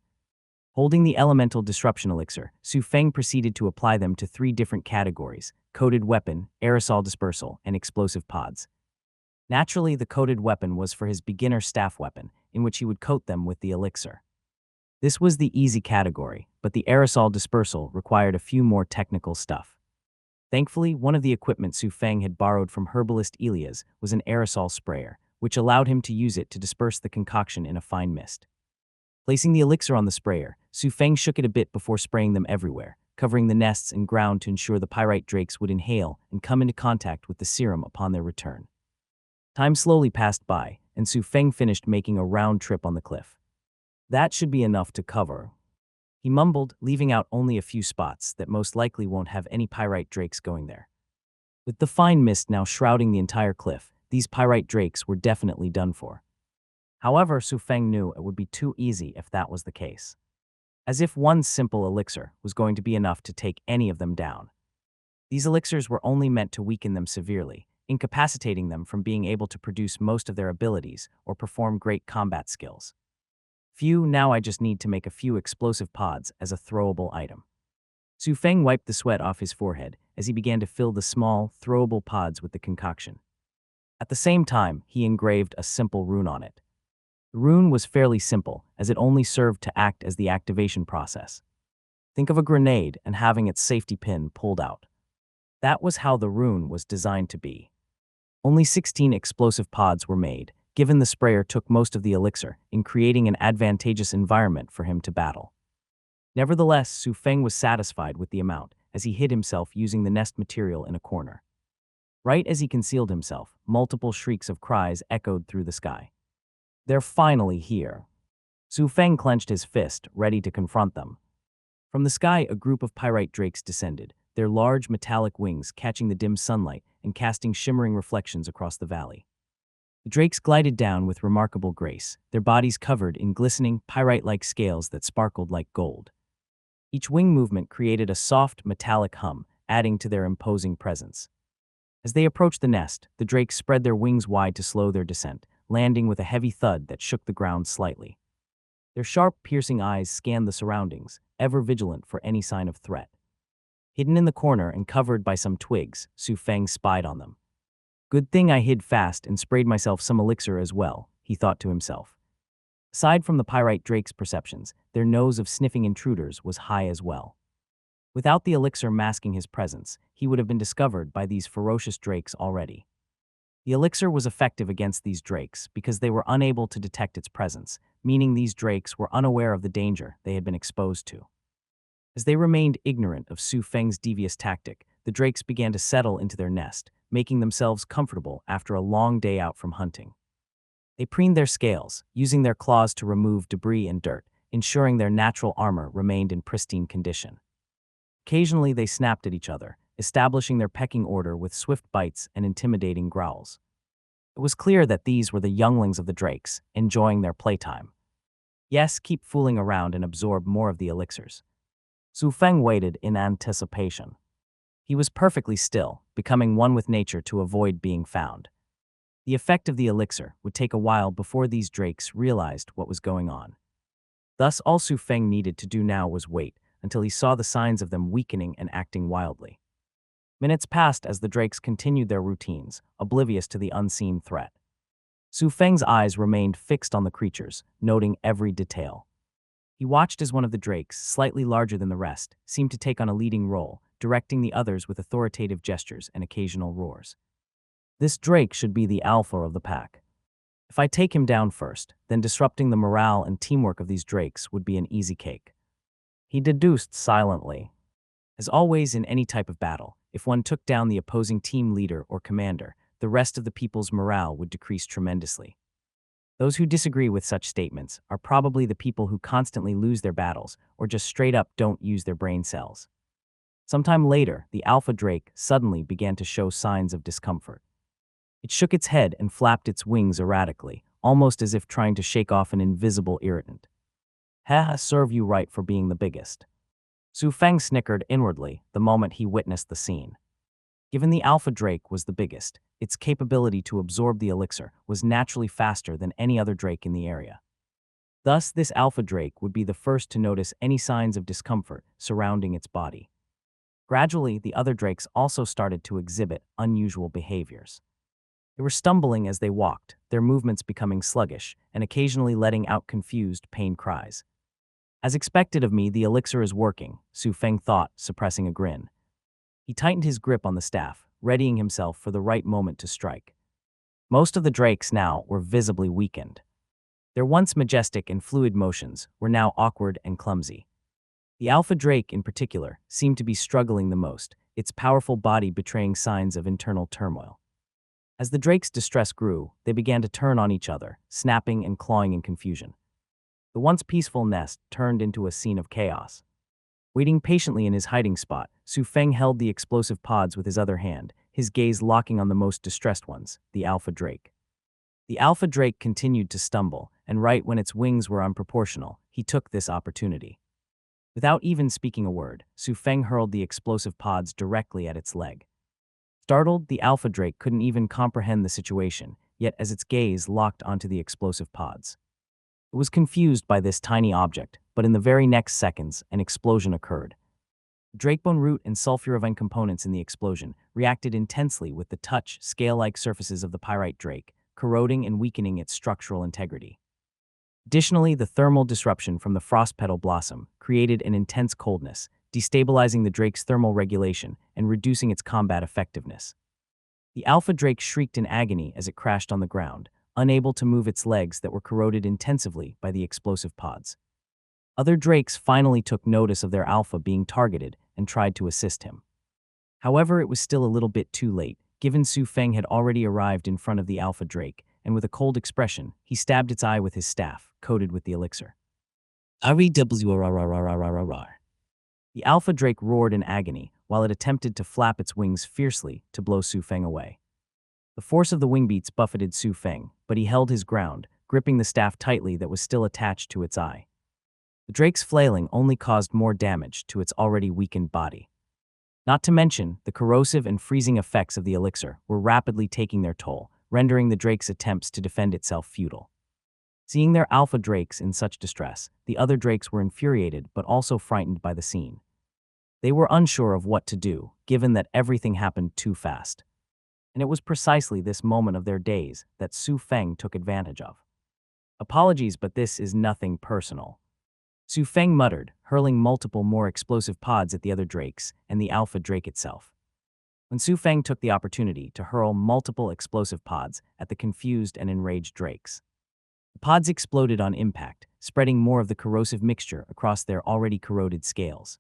Speaker 1: Holding the elemental disruption elixir, Su Feng proceeded to apply them to 3 different categories: coated weapon, aerosol dispersal, and explosive pods. Naturally, the coated weapon was for his beginner staff weapon, in which he would coat them with the elixir. This was the easy category, but the aerosol dispersal required a few more technical stuff. Thankfully, one of the equipment Su Feng had borrowed from herbalist Elias was an aerosol sprayer, which allowed him to use it to disperse the concoction in a fine mist. Placing the elixir on the sprayer, Su Feng shook it a bit before spraying them everywhere, covering the nests and ground to ensure the pyrite drakes would inhale and come into contact with the serum upon their return. Time slowly passed by, and Su Feng finished making a round trip on the cliff. That should be enough to cover, he mumbled, leaving out only a few spots that most likely won't have any pyrite drakes going there. With the fine mist now shrouding the entire cliff, these pyrite drakes were definitely done for. However, Su Feng knew it would be too easy if that was the case. As if one simple elixir was going to be enough to take any of them down. These elixirs were only meant to weaken them severely, incapacitating them from being able to produce most of their abilities or perform great combat skills. Phew, now I just need to make a few explosive pods as a throwable item. Su Feng wiped the sweat off his forehead as he began to fill the small, throwable pods with the concoction. At the same time, he engraved a simple rune on it. The rune was fairly simple, as it only served to act as the activation process. Think of a grenade and having its safety pin pulled out. That was how the rune was designed to be. Only 16 explosive pods were made, given the sprayer took most of the elixir in creating an advantageous environment for him to battle. Nevertheless, Su Feng was satisfied with the amount, as he hid himself using the nest material in a corner. Right as he concealed himself, multiple shrieks of cries echoed through the sky. They're finally here. Su Feng clenched his fist, ready to confront them. From the sky, a group of pyrite drakes descended, their large metallic wings catching the dim sunlight and casting shimmering reflections across the valley. The drakes glided down with remarkable grace, their bodies covered in glistening, pyrite-like scales that sparkled like gold. Each wing movement created a soft, metallic hum, adding to their imposing presence. As they approached the nest, the drakes spread their wings wide to slow their descent, landing with a heavy thud that shook the ground slightly. Their sharp, piercing eyes scanned the surroundings, ever vigilant for any sign of threat. Hidden in the corner and covered by some twigs, Su Feng spied on them. Good thing I hid fast and sprayed myself some elixir as well, he thought to himself. Aside from the pyrite drake's perceptions, their nose of sniffing intruders was high as well. Without the elixir masking his presence, he would have been discovered by these ferocious drakes already. The elixir was effective against these drakes because they were unable to detect its presence, meaning these drakes were unaware of the danger they had been exposed to. As they remained ignorant of Su Feng's devious tactic, the drakes began to settle into their nest, making themselves comfortable after a long day out from hunting. They preened their scales, using their claws to remove debris and dirt, ensuring their natural armor remained in pristine condition. Occasionally, they snapped at each other, establishing their pecking order with swift bites and intimidating growls. It was clear that these were the younglings of the drakes, enjoying their playtime. Yes, keep fooling around and absorb more of the elixirs. Su Feng waited in anticipation. He was perfectly still, becoming one with nature to avoid being found. The effect of the elixir would take a while before these drakes realized what was going on. Thus, all Su Feng needed to do now was wait until he saw the signs of them weakening and acting wildly. Minutes passed as the drakes continued their routines, oblivious to the unseen threat. Su Feng's eyes remained fixed on the creatures, noting every detail. He watched as one of the drakes, slightly larger than the rest, seemed to take on a leading role, directing the others with authoritative gestures and occasional roars. This drake should be the alpha of the pack. If I take him down first, then disrupting the morale and teamwork of these drakes would be an easy cake. He deduced silently. As always in any type of battle, if one took down the opposing team leader or commander, the rest of the people's morale would decrease tremendously. Those who disagree with such statements are probably the people who constantly lose their battles or just straight up don't use their brain cells. Sometime later, the alpha drake suddenly began to show signs of discomfort. It shook its head and flapped its wings erratically, almost as if trying to shake off an invisible irritant. "Ha, serve you right for being the biggest." Su Feng snickered inwardly the moment he witnessed the scene. Given the alpha drake was the biggest, its capability to absorb the elixir was naturally faster than any other drake in the area. Thus, this alpha drake would be the first to notice any signs of discomfort surrounding its body. Gradually, the other drakes also started to exhibit unusual behaviors. They were stumbling as they walked, their movements becoming sluggish, and occasionally letting out confused pain cries. As expected of me, the elixir is working, Su Feng thought, suppressing a grin. He tightened his grip on the staff, readying himself for the right moment to strike. Most of the drakes now were visibly weakened. Their once majestic and fluid motions were now awkward and clumsy. The alpha drake, in particular, seemed to be struggling the most, its powerful body betraying signs of internal turmoil. As the drake's distress grew, they began to turn on each other, snapping and clawing in confusion. The once peaceful nest turned into a scene of chaos. Waiting patiently in his hiding spot, Su Feng held the explosive pods with his other hand, his gaze locking on the most distressed ones, the alpha drake. The alpha drake continued to stumble, and right when its wings were unproportional, he took this opportunity. Without even speaking a word, Su Feng hurled the explosive pods directly at its leg. Startled, the alpha drake couldn't even comprehend the situation, yet as its gaze locked onto the explosive pods. It was confused by this tiny object, but in the very next seconds, an explosion occurred. Drakebone root and sulfurivine components in the explosion reacted intensely with the touch, scale-like surfaces of the pyrite drake, corroding and weakening its structural integrity. Additionally, the thermal disruption from the frost petal blossom created an intense coldness, destabilizing the drake's thermal regulation and reducing its combat effectiveness. The alpha drake shrieked in agony as it crashed on the ground, unable to move its legs that were corroded intensively by the explosive pods. Other drakes finally took notice of their alpha being targeted and tried to assist him. However, it was still a little bit too late, given Su Feng had already arrived in front of the alpha drake, and with a cold expression, he stabbed its eye with his staff, coated with the elixir. The alpha drake roared in agony while it attempted to flap its wings fiercely to blow Su Feng away. The force of the wing beats buffeted Su Feng, but he held his ground, gripping the staff tightly that was still attached to its eye. The drake's flailing only caused more damage to its already weakened body. Not to mention, the corrosive and freezing effects of the elixir were rapidly taking their toll, rendering the drake's attempts to defend itself futile. Seeing their alpha drakes in such distress, the other drakes were infuriated but also frightened by the scene. They were unsure of what to do, given that everything happened too fast. And it was precisely this moment of their days that Su Feng took advantage of. "Apologies, but this is nothing personal," Su Feng muttered, hurling multiple more explosive pods at the other drakes and the alpha drake itself. When Su Feng took the opportunity to hurl multiple explosive pods at the confused and enraged drakes, The pods exploded on impact, spreading more of the corrosive mixture across their already corroded scales.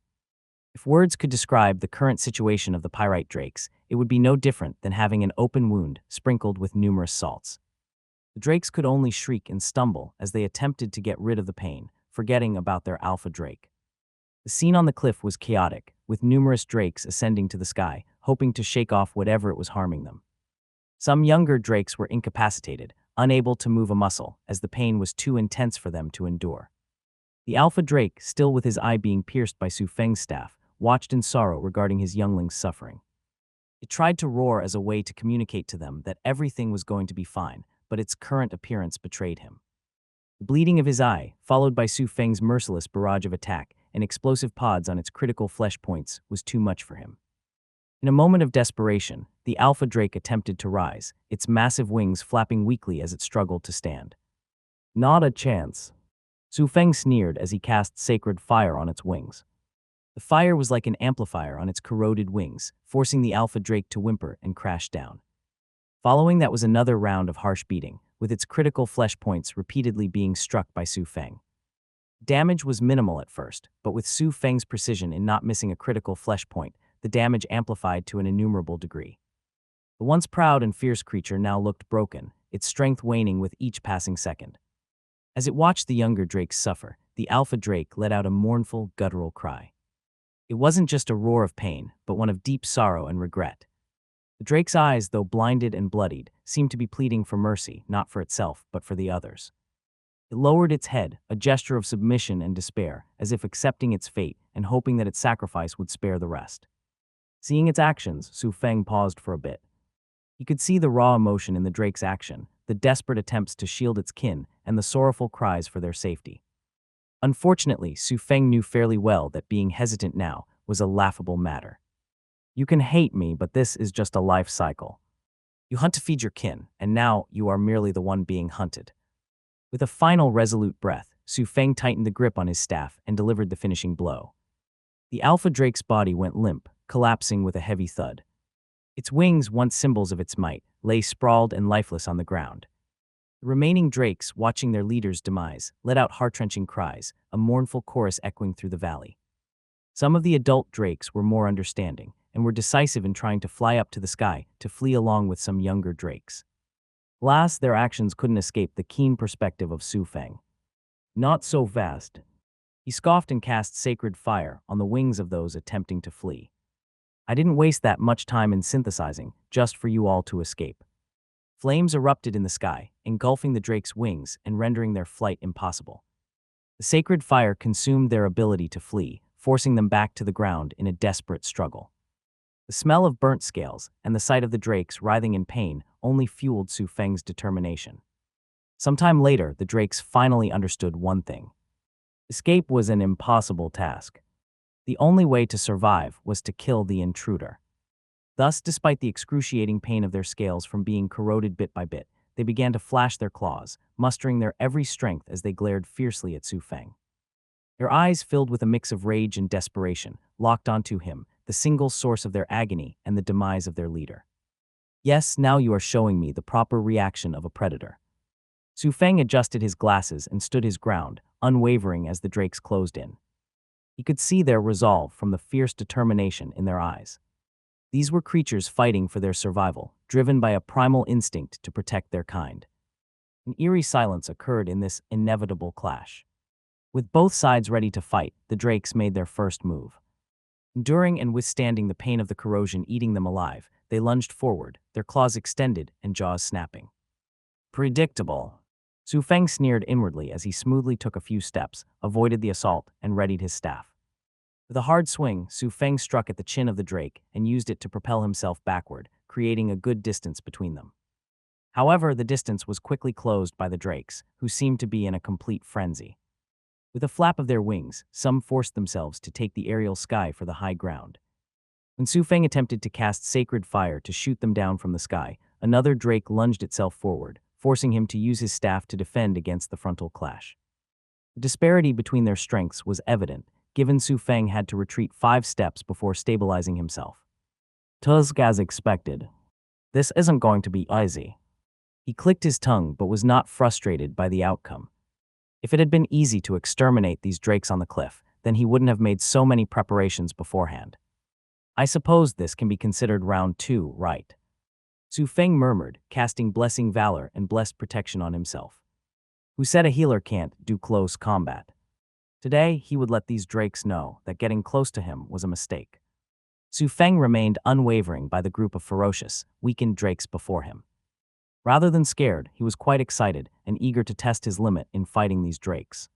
Speaker 1: If words could describe the current situation of the pyrite drakes, it would be no different than having an open wound sprinkled with numerous salts. The drakes could only shriek and stumble as they attempted to get rid of the pain, forgetting about their alpha drake. The scene on the cliff was chaotic, with numerous drakes ascending to the sky, hoping to shake off whatever it was harming them. Some younger drakes were incapacitated, unable to move a muscle, as the pain was too intense for them to endure. The alpha drake, still with his eye being pierced by Su Feng's staff, watched in sorrow regarding his youngling's suffering. It tried to roar as a way to communicate to them that everything was going to be fine, but its current appearance betrayed him. The bleeding of his eye, followed by Su Feng's merciless barrage of attack and explosive pods on its critical flesh points, was too much for him. In a moment of desperation, the alpha drake attempted to rise, its massive wings flapping weakly as it struggled to stand. Not a chance. Su Feng sneered as he cast sacred fire on its wings. The fire was like an amplifier on its corroded wings, forcing the alpha drake to whimper and crash down. Following that was another round of harsh beating, with its critical flesh points repeatedly being struck by Su Feng. Damage was minimal at first, but with Su Feng's precision in not missing a critical flesh point, the damage amplified to an innumerable degree. The once proud and fierce creature now looked broken, its strength waning with each passing second. As it watched the younger drakes suffer, the alpha drake let out a mournful, guttural cry. It wasn't just a roar of pain, but one of deep sorrow and regret. The drake's eyes, though blinded and bloodied, seemed to be pleading for mercy, not for itself, but for the others. It lowered its head, a gesture of submission and despair, as if accepting its fate and hoping that its sacrifice would spare the rest. Seeing its actions, Su Feng paused for a bit. He could see the raw emotion in the drake's action, the desperate attempts to shield its kin, and the sorrowful cries for their safety. Unfortunately, Su Feng knew fairly well that being hesitant now was a laughable matter. You can hate me, but this is just a life cycle. You hunt to feed your kin, and now you are merely the one being hunted. With a final resolute breath, Su Feng tightened the grip on his staff and delivered the finishing blow. The alpha drake's body went limp, collapsing with a heavy thud. Its wings, once symbols of its might, lay sprawled and lifeless on the ground. The remaining drakes, watching their leader's demise, let out heart-wrenching cries, a mournful chorus echoing through the valley. Some of the adult drakes were more understanding, and were decisive in trying to fly up to the sky to flee along with some younger drakes. Alas, their actions couldn't escape the keen perspective of Su Feng. Not so fast. He scoffed and cast sacred fire on the wings of those attempting to flee. I didn't waste that much time in synthesizing, just for you all to escape. Flames erupted in the sky, engulfing the drake's wings and rendering their flight impossible. The sacred fire consumed their ability to flee, forcing them back to the ground in a desperate struggle. The smell of burnt scales and the sight of the drakes writhing in pain only fueled Su Feng's determination. Sometime later, the drakes finally understood one thing. Escape was an impossible task. The only way to survive was to kill the intruder. Thus, despite the excruciating pain of their scales from being corroded bit by bit, they began to flash their claws, mustering their every strength as they glared fiercely at Su Feng. Their eyes, filled with a mix of rage and desperation, locked onto him, the single source of their agony and the demise of their leader. Yes, now you are showing me the proper reaction of a predator. Su Feng adjusted his glasses and stood his ground, unwavering as the drakes closed in. He could see their resolve from the fierce determination in their eyes. These were creatures fighting for their survival, driven by a primal instinct to protect their kind. An eerie silence occurred in this inevitable clash. With both sides ready to fight, the drakes made their first move. Enduring and withstanding the pain of the corrosion eating them alive, they lunged forward, their claws extended and jaws snapping. Predictable. Su Feng sneered inwardly as he smoothly took a few steps, avoided the assault, and readied his staff. With a hard swing, Su Feng struck at the chin of the drake and used it to propel himself backward, creating a good distance between them. However, the distance was quickly closed by the drakes, who seemed to be in a complete frenzy. With a flap of their wings, some forced themselves to take the aerial sky for the high ground. When Su Feng attempted to cast sacred fire to shoot them down from the sky, another drake lunged itself forward, forcing him to use his staff to defend against the frontal clash. The disparity between their strengths was evident, given Su Feng had to retreat 5 steps before stabilizing himself. Tusk as expected. This isn't going to be easy. He clicked his tongue but was not frustrated by the outcome. If it had been easy to exterminate these drakes on the cliff, then he wouldn't have made so many preparations beforehand. I suppose this can be considered round 2, right? Su Feng murmured, casting Blessing Valor and Blessed Protection on himself. Who said a healer can't do close combat? Today, he would let these drakes know that getting close to him was a mistake. Su Feng remained unwavering by the group of ferocious, weakened drakes before him. Rather than scared, he was quite excited and eager to test his limit in fighting these drakes.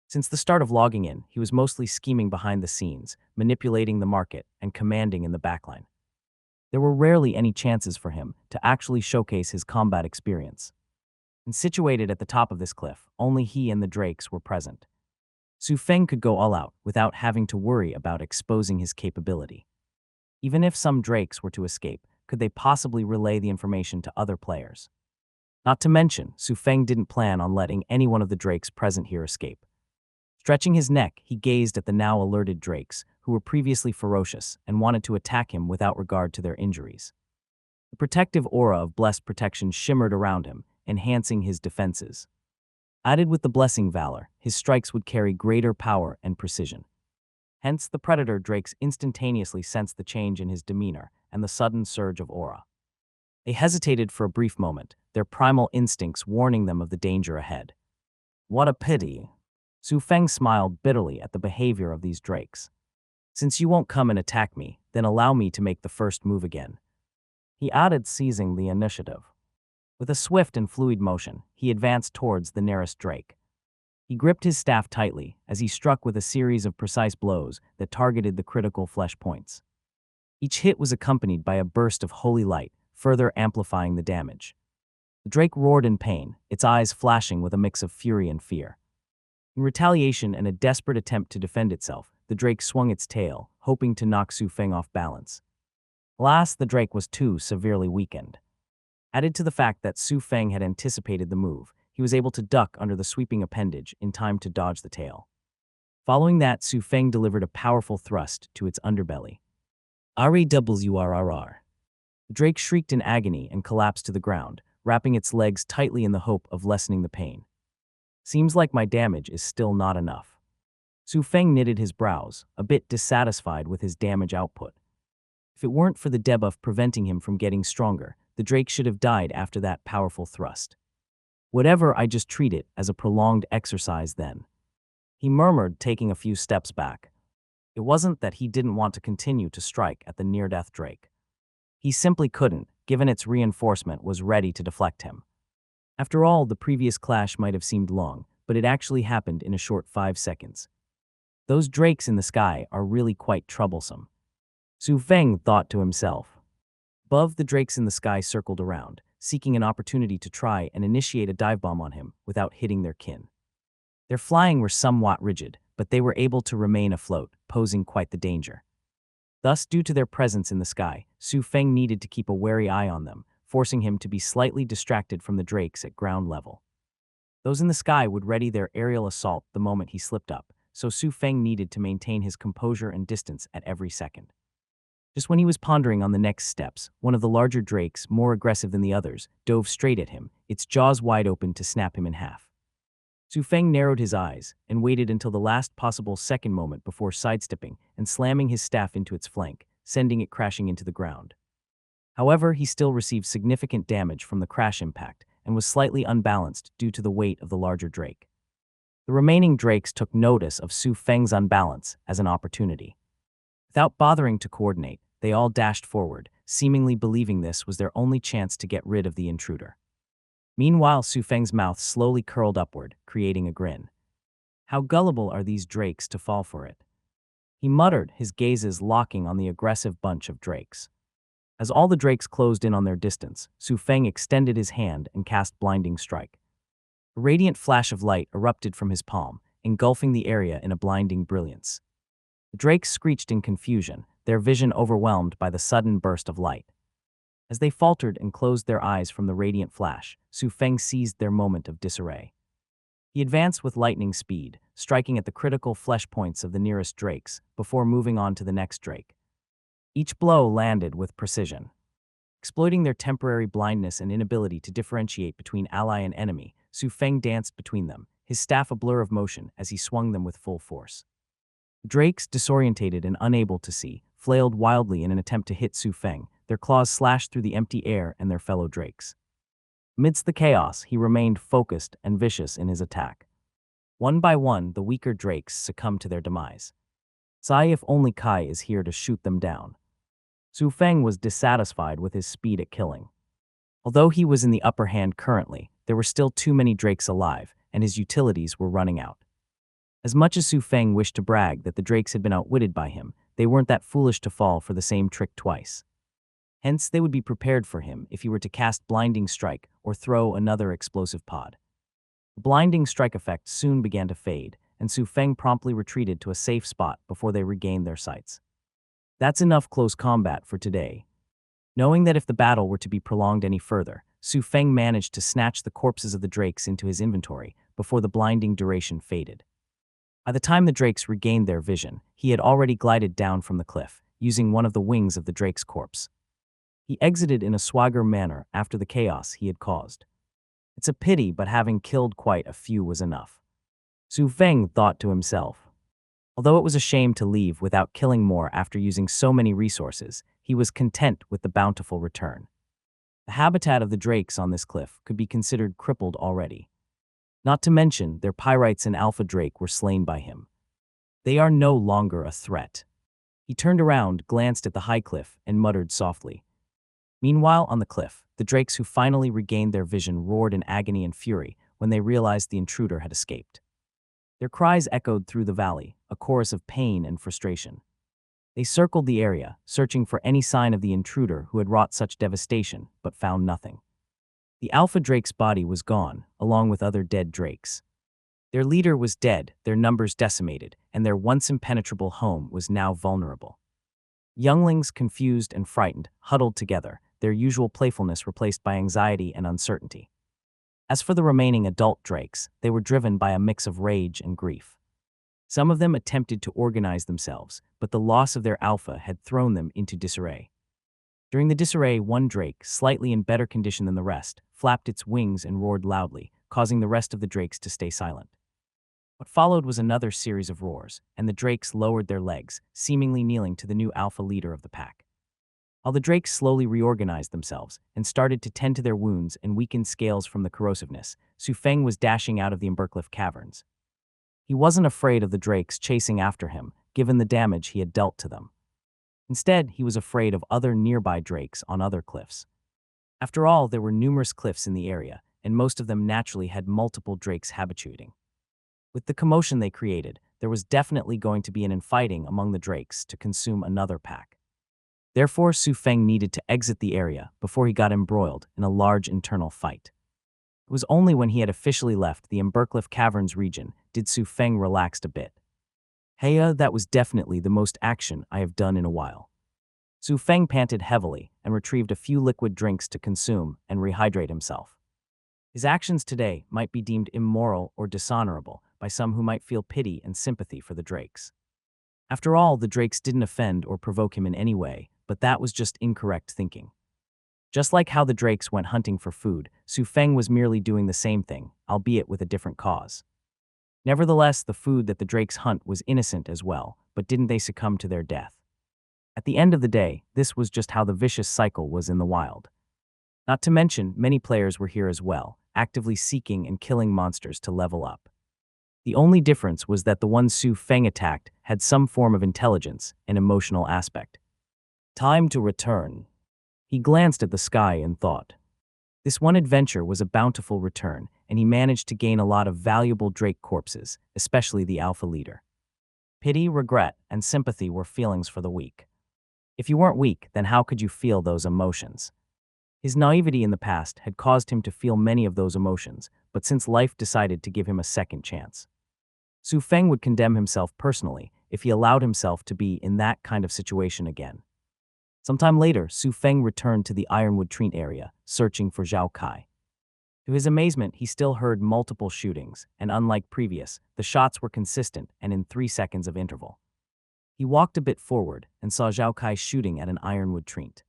Speaker 1: Since the start of logging in, he was mostly scheming behind the scenes, manipulating the market, and commanding in the backline. There were rarely any chances for him to actually showcase his combat experience. And situated at the top of this cliff, only he and the drakes were present. Su Feng could go all out without having to worry about exposing his capability. Even if some drakes were to escape, could they possibly relay the information to other players? Not to mention, Su Feng didn't plan on letting any one of the drakes present here escape. Stretching his neck, he gazed at the now alerted drakes, who were previously ferocious and wanted to attack him without regard to their injuries. The protective aura of blessed protection shimmered around him, enhancing his defenses. Added with the blessing valor, his strikes would carry greater power and precision. Hence, the predator drakes instantaneously sensed the change in his demeanor and the sudden surge of aura. They hesitated for a brief moment, their primal instincts warning them of the danger ahead. What a pity. Su Feng smiled bitterly at the behavior of these drakes. Since you won't come and attack me, then allow me to make the first move again. He added, seizing the initiative. With a swift and fluid motion, he advanced towards the nearest drake. He gripped his staff tightly as he struck with a series of precise blows that targeted the critical flesh points. Each hit was accompanied by a burst of holy light, further amplifying the damage. The drake roared in pain, its eyes flashing with a mix of fury and fear. In retaliation and a desperate attempt to defend itself, the drake swung its tail, hoping to knock Su Feng off balance. Alas, the drake was too severely weakened. Added to the fact that Su Feng had anticipated the move, he was able to duck under the sweeping appendage in time to dodge the tail. Following that, Su Feng delivered a powerful thrust to its underbelly. REWRRR. The drake shrieked in agony and collapsed to the ground, wrapping its legs tightly in the hope of lessening the pain. Seems like my damage is still not enough. Su Feng knitted his brows, a bit dissatisfied with his damage output. If it weren't for the debuff preventing him from getting stronger, the drake should have died after that powerful thrust. Whatever, I just treat it as a prolonged exercise then. He murmured, taking a few steps back. It wasn't that he didn't want to continue to strike at the near-death drake. He simply couldn't, given its reinforcement was ready to deflect him. After all, the previous clash might have seemed long, but it actually happened in a short 5 seconds. Those drakes in the sky are really quite troublesome. Su Feng thought to himself. Above, the drakes in the sky circled around, seeking an opportunity to try and initiate a dive bomb on him without hitting their kin. Their flying were somewhat rigid, but they were able to remain afloat, posing quite the danger. Thus, due to their presence in the sky, Su Feng needed to keep a wary eye on them, forcing him to be slightly distracted from the drakes at ground level. Those in the sky would ready their aerial assault the moment he slipped up, so Su Feng needed to maintain his composure and distance at every second. Just when he was pondering on the next steps, one of the larger drakes, more aggressive than the others, dove straight at him, its jaws wide open to snap him in half. Su Feng narrowed his eyes and waited until the last possible second moment before sidestepping and slamming his staff into its flank, sending it crashing into the ground. However, he still received significant damage from the crash impact and was slightly unbalanced due to the weight of the larger drake. The remaining drakes took notice of Su Feng's unbalance as an opportunity. Without bothering to coordinate, they all dashed forward, seemingly believing this was their only chance to get rid of the intruder. Meanwhile, Su Feng's mouth slowly curled upward, creating a grin. How gullible are these drakes to fall for it? He muttered, his gazes locking on the aggressive bunch of drakes. As all the drakes closed in on their distance, Su Feng extended his hand and cast Blinding Strike. A radiant flash of light erupted from his palm, engulfing the area in a blinding brilliance. The drakes screeched in confusion, their vision overwhelmed by the sudden burst of light. As they faltered and closed their eyes from the radiant flash, Su Feng seized their moment of disarray. He advanced with lightning speed, striking at the critical flesh points of the nearest drakes before moving on to the next drake. Each blow landed with precision. Exploiting their temporary blindness and inability to differentiate between ally and enemy, Su Feng danced between them, his staff a blur of motion as he swung them with full force. The drakes, disorientated and unable to see, flailed wildly in an attempt to hit Su Feng, their claws slashed through the empty air and their fellow drakes. Amidst the chaos, he remained focused and vicious in his attack. One by one, the weaker drakes succumbed to their demise. Sai if only Kai is here to shoot them down. Su Feng was dissatisfied with his speed at killing. Although he was in the upper hand currently, there were still too many drakes alive, and his utilities were running out. As much as Su Feng wished to brag that the drakes had been outwitted by him, they weren't that foolish to fall for the same trick twice. Hence, they would be prepared for him if he were to cast Blinding Strike or throw another explosive pod. The Blinding Strike effect soon began to fade, and Su Feng promptly retreated to a safe spot before they regained their sights. That's enough close combat for today. Knowing that if the battle were to be prolonged any further, Su Feng managed to snatch the corpses of the drakes into his inventory before the blinding duration faded. By the time the drakes regained their vision, he had already glided down from the cliff, using one of the wings of the drake's corpse. He exited in a swagger manner after the chaos he had caused. It's a pity, but having killed quite a few was enough. Su Feng thought to himself. Although it was a shame to leave without killing more after using so many resources, he was content with the bountiful return. The habitat of the drakes on this cliff could be considered crippled already. Not to mention, their pyrites and alpha drake were slain by him. They are no longer a threat. He turned around, glanced at the high cliff, and muttered softly. Meanwhile, on the cliff, the drakes who finally regained their vision roared in agony and fury when they realized the intruder had escaped. Their cries echoed through the valley, a chorus of pain and frustration. They circled the area, searching for any sign of the intruder who had wrought such devastation, but found nothing. The alpha drake's body was gone, along with other dead drakes. Their leader was dead, their numbers decimated, and their once impenetrable home was now vulnerable. Younglings, confused and frightened, huddled together, their usual playfulness replaced by anxiety and uncertainty. As for the remaining adult drakes, they were driven by a mix of rage and grief. Some of them attempted to organize themselves, but the loss of their alpha had thrown them into disarray. During the disarray, one drake, slightly in better condition than the rest, flapped its wings and roared loudly, causing the rest of the drakes to stay silent. What followed was another series of roars, and the drakes lowered their legs, seemingly kneeling to the new alpha leader of the pack. While the drakes slowly reorganized themselves and started to tend to their wounds and weakened scales from the corrosiveness, Su Feng was dashing out of the Embercliff caverns. He wasn't afraid of the drakes chasing after him, given the damage he had dealt to them. Instead, he was afraid of other nearby drakes on other cliffs. After all, there were numerous cliffs in the area, and most of them naturally had multiple drakes habituating. With the commotion they created, there was definitely going to be an infighting among the drakes to consume another pack. Therefore, Su Feng needed to exit the area before he got embroiled in a large internal fight. It was only when he had officially left the Embercliff Caverns region did Su Feng relax a bit. Heya, that was definitely the most action I have done in a while. Su Feng panted heavily and retrieved a few liquid drinks to consume and rehydrate himself. His actions today might be deemed immoral or dishonorable by some who might feel pity and sympathy for the drakes. After all, the drakes didn't offend or provoke him in any way, but that was just incorrect thinking. Just like how the drakes went hunting for food, Su Feng was merely doing the same thing, albeit with a different cause. Nevertheless, the food that the drakes hunt was innocent as well, but didn't they succumb to their death? At the end of the day, this was just how the vicious cycle was in the wild. Not to mention, many players were here as well, actively seeking and killing monsters to level up. The only difference was that the one Su Feng attacked had some form of intelligence and emotional aspect. Time to return. He glanced at the sky and thought. This one adventure was a bountiful return, and he managed to gain a lot of valuable drake corpses, especially the alpha leader. Pity, regret, and sympathy were feelings for the weak. If you weren't weak, then how could you feel those emotions? His naivety in the past had caused him to feel many of those emotions, but since life decided to give him a second chance. Su Feng would condemn himself personally if he allowed himself to be in that kind of situation again. Sometime later, Su Feng returned to the Ironwood Treant area, searching for Zhao Kai. To his amazement, he still heard multiple shootings, and unlike previous, the shots were consistent and in 3 seconds of interval. He walked a bit forward and saw Zhao Kai shooting at an Ironwood Treant.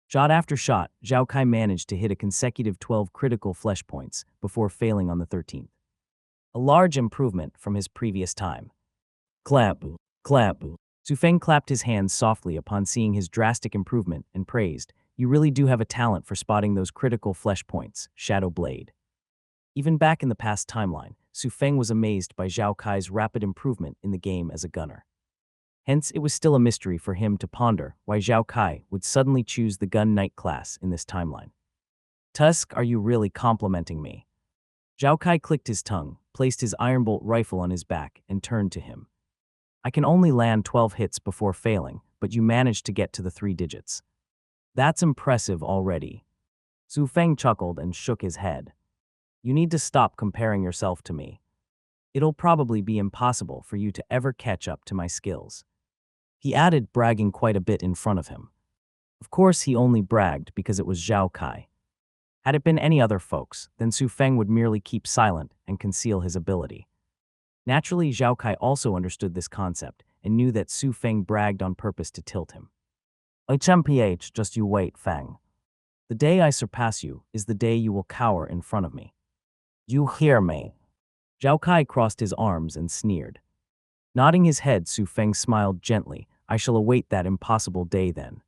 Speaker 1: Shot after shot, Zhao Kai managed to hit a consecutive 12 critical flesh points before failing on the 13th. A large improvement from his previous time. Clap, clap. Su Feng clapped his hands softly upon seeing his drastic improvement and praised, "You really do have a talent for spotting those critical flesh points, Shadow Blade." Even back in the past timeline, Su Feng was amazed by Zhao Kai's rapid improvement in the game as a gunner. Hence, it was still a mystery for him to ponder why Zhao Kai would suddenly choose the gun knight class in this timeline. "Tusk, are you really complimenting me?" Zhao Kai clicked his tongue, placed his iron bolt rifle on his back, and turned to him. "I can only land 12 hits before failing, but you managed to get to the 3 digits. That's impressive already." Su Feng chuckled and shook his head. "You need to stop comparing yourself to me. It'll probably be impossible for you to ever catch up to my skills." He added, bragging quite a bit in front of him. Of course, he only bragged because it was Zhao Kai. Had it been any other folks, then Su Feng would merely keep silent and conceal his ability. Naturally, Zhao Kai also understood this concept and knew that Su Feng bragged on purpose to tilt him. "HMPH, just you wait, Feng. The day I surpass you is the day you will cower in front of me. You hear me?" Zhao Kai crossed his arms and sneered. Nodding his head, Su Feng smiled gently. "I shall await that impossible day then."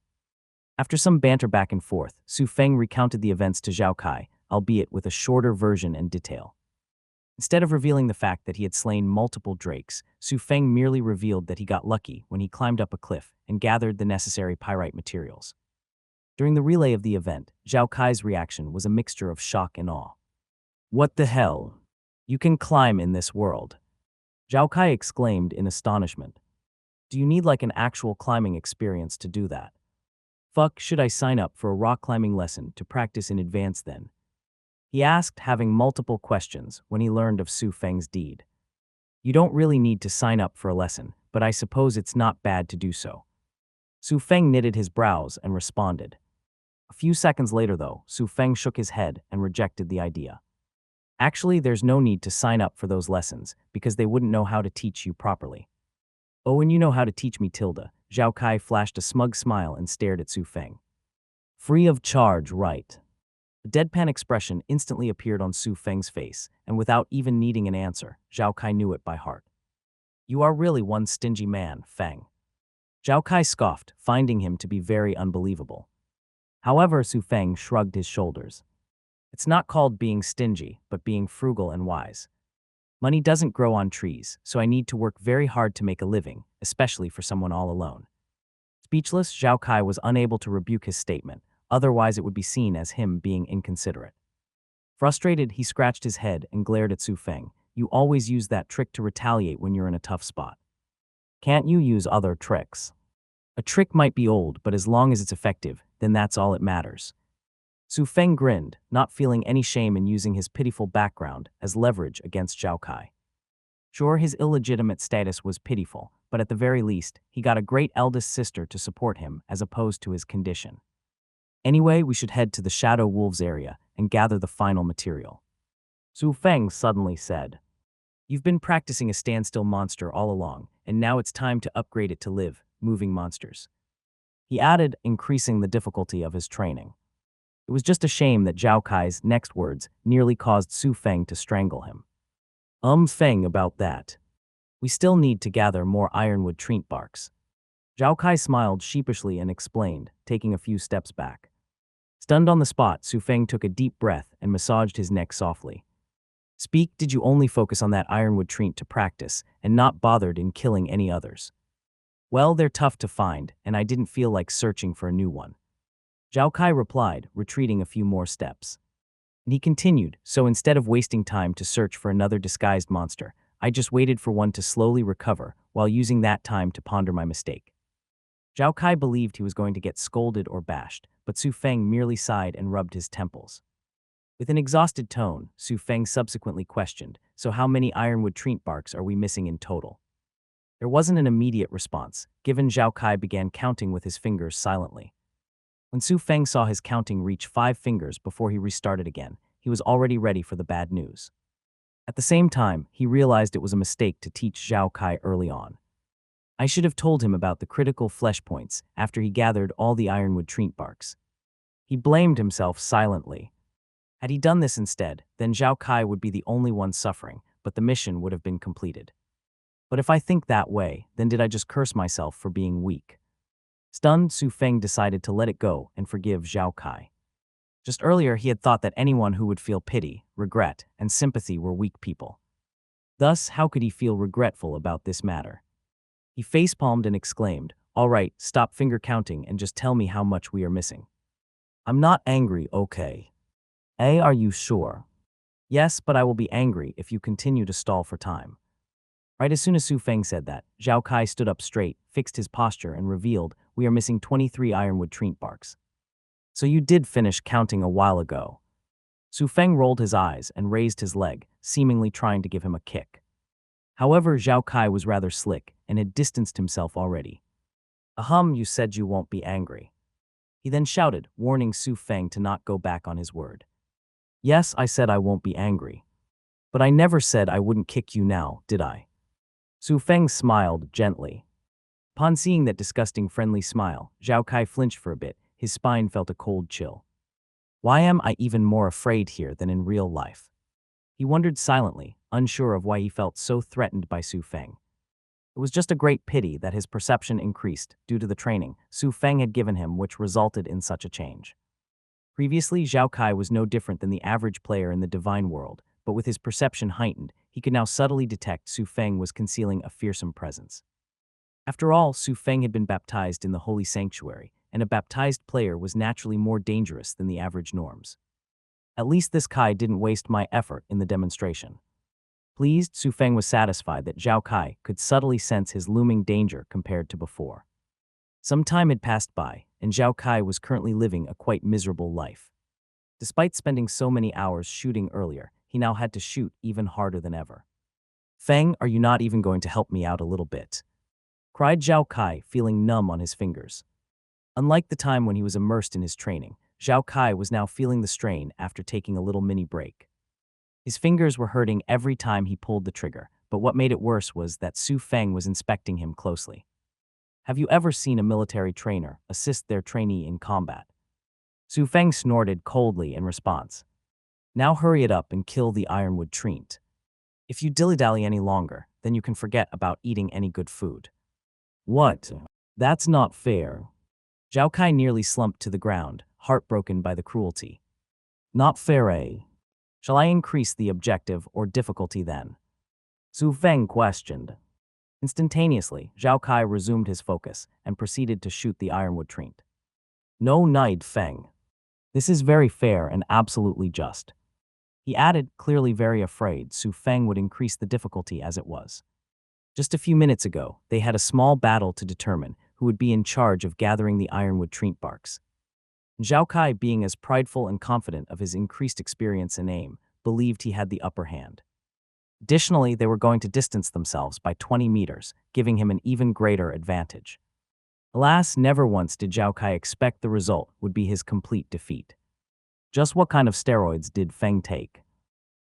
Speaker 1: After some banter back and forth, Su Feng recounted the events to Zhao Kai, albeit with a shorter version and detail. Instead of revealing the fact that he had slain multiple drakes, Su Feng merely revealed that he got lucky when he climbed up a cliff and gathered the necessary pyrite materials. During the relay of the event, Zhao Kai's reaction was a mixture of shock and awe. "What the hell? You can climb in this world?" Zhao Kai exclaimed in astonishment. "Do you need like an actual climbing experience to do that? Fuck, should I sign up for a rock climbing lesson to practice in advance then?" He asked, having multiple questions when he learned of Su Feng's deed. "You don't really need to sign up for a lesson, but I suppose it's not bad to do so." Su Feng knitted his brows and responded. A few seconds later, though, Su Feng shook his head and rejected the idea. "Actually, there's no need to sign up for those lessons because they wouldn't know how to teach you properly." "Oh, and you know how to teach me, Tilda." Zhao Kai flashed a smug smile and stared at Su Feng. "Free of charge, right?" A deadpan expression instantly appeared on Su Feng's face, and without even needing an answer, Zhao Kai knew it by heart. "You are really one stingy man, Feng." Zhao Kai scoffed, finding him to be very unbelievable. However, Su Feng shrugged his shoulders. "It's not called being stingy, but being frugal and wise. Money doesn't grow on trees, so I need to work very hard to make a living, especially for someone all alone." Speechless, Zhao Kai was unable to rebuke his statement, otherwise it would be seen as him being inconsiderate. Frustrated, he scratched his head and glared at Su Feng. "You always use that trick to retaliate when you're in a tough spot. Can't you use other tricks?" "A trick might be old, but as long as it's effective, then that's all it matters." Su Feng grinned, not feeling any shame in using his pitiful background as leverage against Zhao Kai. Sure, his illegitimate status was pitiful, but at the very least, he got a great eldest sister to support him as opposed to his condition. "Anyway, we should head to the Shadow Wolves area and gather the final material," Su Feng suddenly said. "You've been practicing a standstill monster all along, and now it's time to upgrade it to live, moving monsters." He added, increasing the difficulty of his training. It was just a shame that Zhao Kai's next words nearly caused Su Feng to strangle him. Feng, about that. We still need to gather more ironwood tree barks." Zhao Kai smiled sheepishly and explained, taking a few steps back. Stunned on the spot, Su Feng took a deep breath and massaged his neck softly. "Speak, did you only focus on that ironwood tree to practice and not bothered in killing any others?" "Well, they're tough to find, and I didn't feel like searching for a new one," Zhao Kai replied, retreating a few more steps. And he continued, "So instead of wasting time to search for another disguised monster, I just waited for one to slowly recover while using that time to ponder my mistake." Zhao Kai believed he was going to get scolded or bashed, but Su Feng merely sighed and rubbed his temples. With an exhausted tone, Su Feng subsequently questioned, "So how many ironwood tree barks are we missing in total?" There wasn't an immediate response, given Zhao Kai began counting with his fingers silently. When Su Feng saw his counting reach 5 fingers before he restarted again, he was already ready for the bad news. At the same time, he realized it was a mistake to teach Zhao Kai early on. I should have told him about the critical flesh points after he gathered all the ironwood tree barks. He blamed himself silently. Had he done this instead, then Zhao Kai would be the only one suffering, but the mission would have been completed. But if I think that way, then did I just curse myself for being weak? Stunned, Su Feng decided to let it go and forgive Zhao Kai. Just earlier, he had thought that anyone who would feel pity, regret, and sympathy were weak people. Thus, how could he feel regretful about this matter? He facepalmed and exclaimed, "All right, stop finger counting and just tell me how much we are missing." "I'm not angry, okay?" Are you sure?" "Yes, but I will be angry if you continue to stall for time." Right as soon as Su Feng said that, Zhao Kai stood up straight, fixed his posture, and revealed, "We are missing 23 ironwood tree barks." "So you did finish counting a while ago." Su Feng rolled his eyes and raised his leg, seemingly trying to give him a kick. However, Zhao Kai was rather slick and had distanced himself already. "Ahem, you said you won't be angry." He then shouted, warning Su Feng to not go back on his word. "Yes, I said I won't be angry. But I never said I wouldn't kick you now, did I?" Su Feng smiled gently. Upon seeing that disgusting friendly smile, Zhao Kai flinched for a bit. His spine felt a cold chill. Why am I even more afraid here than in real life? He wondered silently, unsure of why he felt so threatened by Su Feng. It was just a great pity that his perception increased due to the training Su Feng had given him, which resulted in such a change. Previously, Zhao Kai was no different than the average player in the divine world, but with his perception heightened, he could now subtly detect Su Feng was concealing a fearsome presence. After all, Su Feng had been baptized in the holy sanctuary, and a baptized player was naturally more dangerous than the average norms. At least this Kai didn't waste my effort in the demonstration. Pleased, Su Feng was satisfied that Zhao Kai could subtly sense his looming danger compared to before. Some time had passed by, and Zhao Kai was currently living a quite miserable life. Despite spending so many hours shooting earlier, he now had to shoot even harder than ever. "Feng, are you not even going to help me out a little bit?" cried Zhao Kai, feeling numb on his fingers. Unlike the time when he was immersed in his training, Zhao Kai was now feeling the strain after taking a little mini break. His fingers were hurting every time he pulled the trigger, but what made it worse was that Su Feng was inspecting him closely. Have you ever seen a military trainer assist their trainee in combat? Su Feng snorted coldly in response. Now hurry it up and kill the ironwood treant. If you dilly-dally any longer, then you can forget about eating any good food. What? That's not fair. Zhao Kai nearly slumped to the ground, heartbroken by the cruelty. Not fair, eh? Shall I increase the objective or difficulty then? Su Feng questioned. Instantaneously, Zhao Kai resumed his focus and proceeded to shoot the ironwood treant. No, Knight Feng. This is very fair and absolutely just. He added, clearly very afraid Su Feng would increase the difficulty as it was. Just a few minutes ago, they had a small battle to determine who would be in charge of gathering the ironwood treant barks. Zhao Kai, being as prideful and confident of his increased experience and aim, believed he had the upper hand. Additionally, they were going to distance themselves by 20 meters, giving him an even greater advantage. Alas, never once did Zhao Kai expect the result would be his complete defeat. Just what kind of steroids did Feng take?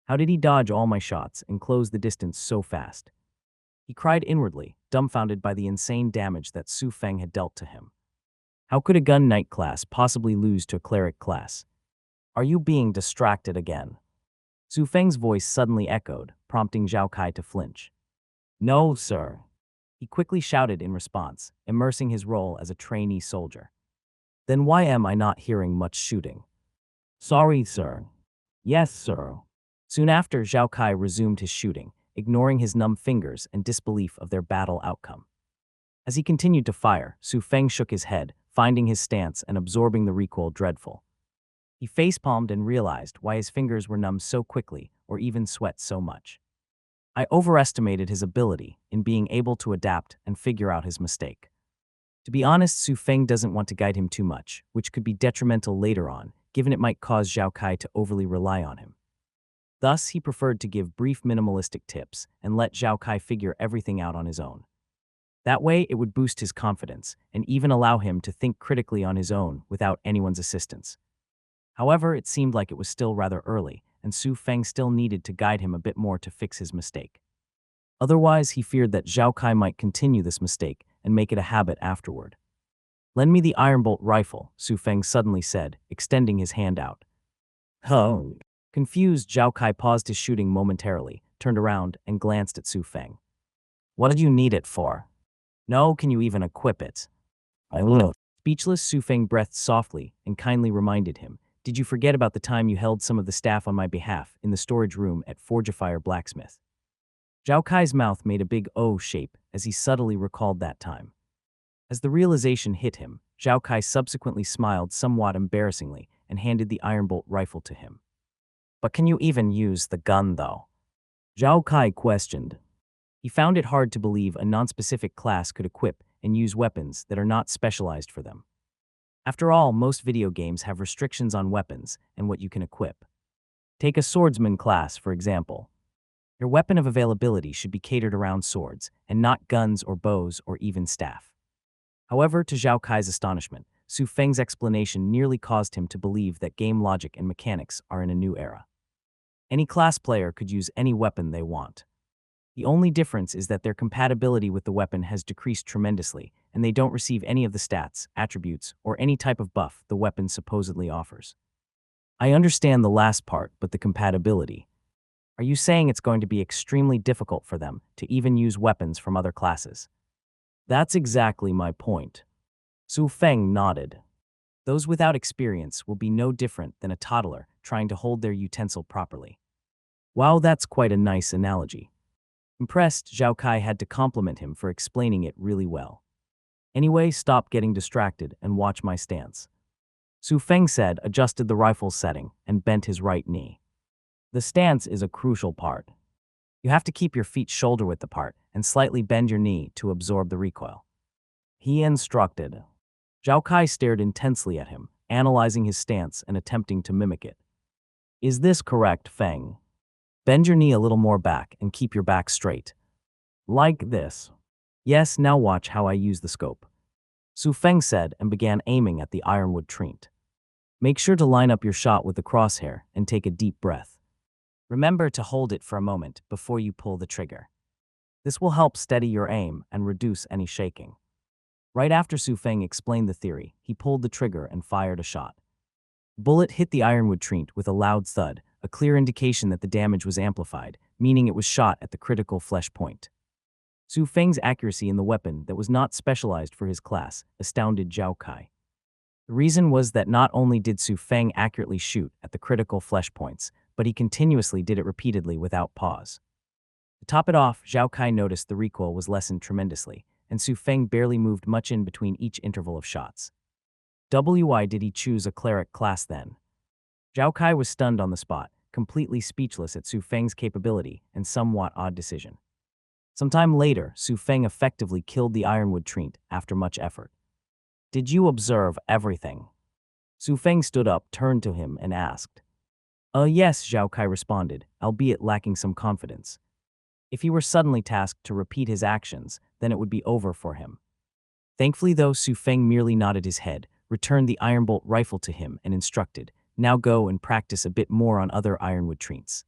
Speaker 1: How did he dodge all my shots and close the distance so fast? He cried inwardly, dumbfounded by the insane damage that Su Feng had dealt to him. How could a gun knight class possibly lose to a cleric class? Are you being distracted again? Su Feng's voice suddenly echoed, prompting Zhao Kai to flinch. No, sir. He quickly shouted in response, immersing his role as a trainee soldier. Then why am I not hearing much shooting? Sorry, sir. Yes, sir. Soon after, Zhao Kai resumed his shooting, ignoring his numb fingers and disbelief of their battle outcome. As he continued to fire, Su Feng shook his head, finding his stance and absorbing the recoil dreadful. He facepalmed and realized why his fingers were numb so quickly or even sweat so much. I overestimated his ability in being able to adapt and figure out his mistake. To be honest, Su Feng doesn't want to guide him too much, which could be detrimental later on, given it might cause Zhao Kai to overly rely on him. Thus, he preferred to give brief minimalistic tips and let Zhao Kai figure everything out on his own. That way, it would boost his confidence and even allow him to think critically on his own without anyone's assistance. However, it seemed like it was still rather early, and Su Feng still needed to guide him a bit more to fix his mistake. Otherwise, he feared that Zhao Kai might continue this mistake and make it a habit afterward. Lend me the iron bolt rifle, Su Feng suddenly said, extending his hand out. Oh. Confused, Zhao Kai paused his shooting momentarily, turned around, and glanced at Su Feng. What did you need it for? No, can you even equip it? I will. Speechless, Su Feng breathed softly and kindly reminded him, did you forget about the time you held some of the staff on my behalf in the storage room at Forgifier Blacksmith? Zhao Kai's mouth made a big O shape as he subtly recalled that time. As the realization hit him, Zhao Kai subsequently smiled somewhat embarrassingly and handed the iron bolt rifle to him. But can you even use the gun, though? Zhao Kai questioned. He found it hard to believe a non-specific class could equip and use weapons that are not specialized for them. After all, most video games have restrictions on weapons and what you can equip. Take a swordsman class, for example. Your weapon of availability should be catered around swords, and not guns or bows or even staff. However, to Zhao Kai's astonishment, Su Feng's explanation nearly caused him to believe that game logic and mechanics are in a new era. Any class player could use any weapon they want. The only difference is that their compatibility with the weapon has decreased tremendously, and they don't receive any of the stats, attributes, or any type of buff the weapon supposedly offers. I understand the last part, but the compatibility. Are you saying it's going to be extremely difficult for them to even use weapons from other classes? That's exactly my point. Su Feng nodded. Those without experience will be no different than a toddler trying to hold their utensil properly. Wow, that's quite a nice analogy. Impressed, Zhao Kai had to compliment him for explaining it really well. Anyway, stop getting distracted and watch my stance. Su Feng said, adjusted the rifle's setting, and bent his right knee. The stance is a crucial part. You have to keep your feet shoulder-width apart and slightly bend your knee to absorb the recoil. He instructed. Zhao Kai stared intensely at him, analyzing his stance and attempting to mimic it. Is this correct, Feng? Bend your knee a little more back and keep your back straight. Like this. Yes, now watch how I use the scope. Su Feng said and began aiming at the ironwood treant. Make sure to line up your shot with the crosshair and take a deep breath. Remember to hold it for a moment before you pull the trigger. This will help steady your aim and reduce any shaking. Right after Su Feng explained the theory, he pulled the trigger and fired a shot. The bullet hit the ironwood treant with a loud thud, a clear indication that the damage was amplified, meaning it was shot at the critical flesh point. Su Feng's accuracy in the weapon that was not specialized for his class astounded Zhao Kai. The reason was that not only did Su Feng accurately shoot at the critical flesh points, but he continuously did it repeatedly without pause. To top it off, Zhao Kai noticed the recoil was lessened tremendously, and Su Feng barely moved much in between each interval of shots. Why did he choose a cleric class then? Zhao Kai was stunned on the spot, completely speechless at Su Feng's capability and somewhat odd decision. Sometime later, Su Feng effectively killed the ironwood treant after much effort. Did you observe everything? Su Feng stood up, turned to him, and asked. Yes, Zhao Kai responded, albeit lacking some confidence. If he were suddenly tasked to repeat his actions, then it would be over for him. Thankfully, though, Su Feng merely nodded his head, returned the iron bolt rifle to him, and instructed, now go and practice a bit more on other ironwood treants.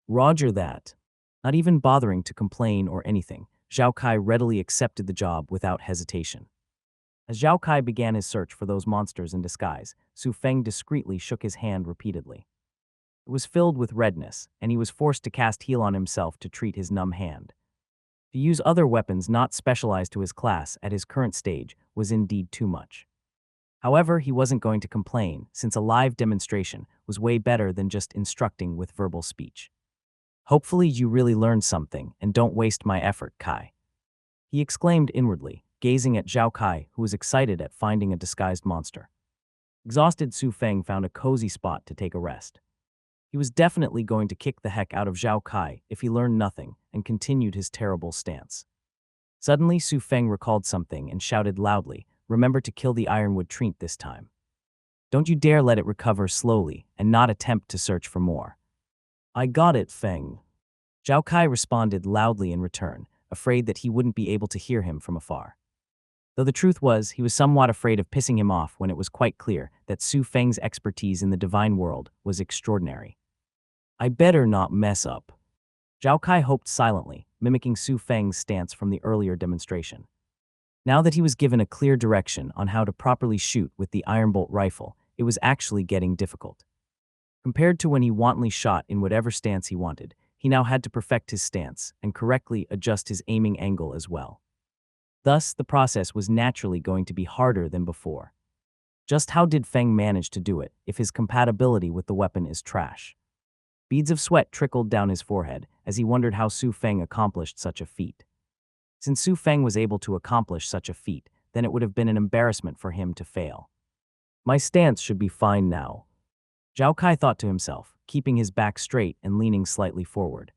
Speaker 1: Roger that. Not even bothering to complain or anything, Zhao Kai readily accepted the job without hesitation. As Zhao Kai began his search for those monsters in disguise, Su Feng discreetly shook his hand repeatedly. It was filled with redness, and he was forced to cast heal on himself to treat his numb hand. To use other weapons not specialized to his class at his current stage was indeed too much. However, he wasn't going to complain, since a live demonstration was way better than just instructing with verbal speech. Hopefully you really learned something, and don't waste my effort, Kai. He exclaimed inwardly, gazing at Zhao Kai, who was excited at finding a disguised monster. Exhausted, Su Feng found a cozy spot to take a rest. He was definitely going to kick the heck out of Zhao Kai if he learned nothing and continued his terrible stance. Suddenly, Su Feng recalled something and shouted loudly, remember to kill the ironwood treant this time. Don't you dare let it recover slowly and not attempt to search for more. I got it, Feng. Zhao Kai responded loudly in return, afraid that he wouldn't be able to hear him from afar. Though the truth was, he was somewhat afraid of pissing him off when it was quite clear that Su Feng's expertise in the divine world was extraordinary. I better not mess up. Zhao Kai hoped silently, mimicking Su Feng's stance from the earlier demonstration. Now that he was given a clear direction on how to properly shoot with the iron bolt rifle, it was actually getting difficult. Compared to when he wantonly shot in whatever stance he wanted, he now had to perfect his stance and correctly adjust his aiming angle as well. Thus, the process was naturally going to be harder than before. Just how did Feng manage to do it if his compatibility with the weapon is trash? Beads of sweat trickled down his forehead as he wondered how Su Feng accomplished such a feat. Since Su Feng was able to accomplish such a feat, then it would have been an embarrassment for him to fail. My stance should be fine now, Zhao Kai thought to himself, keeping his back straight and leaning slightly forward.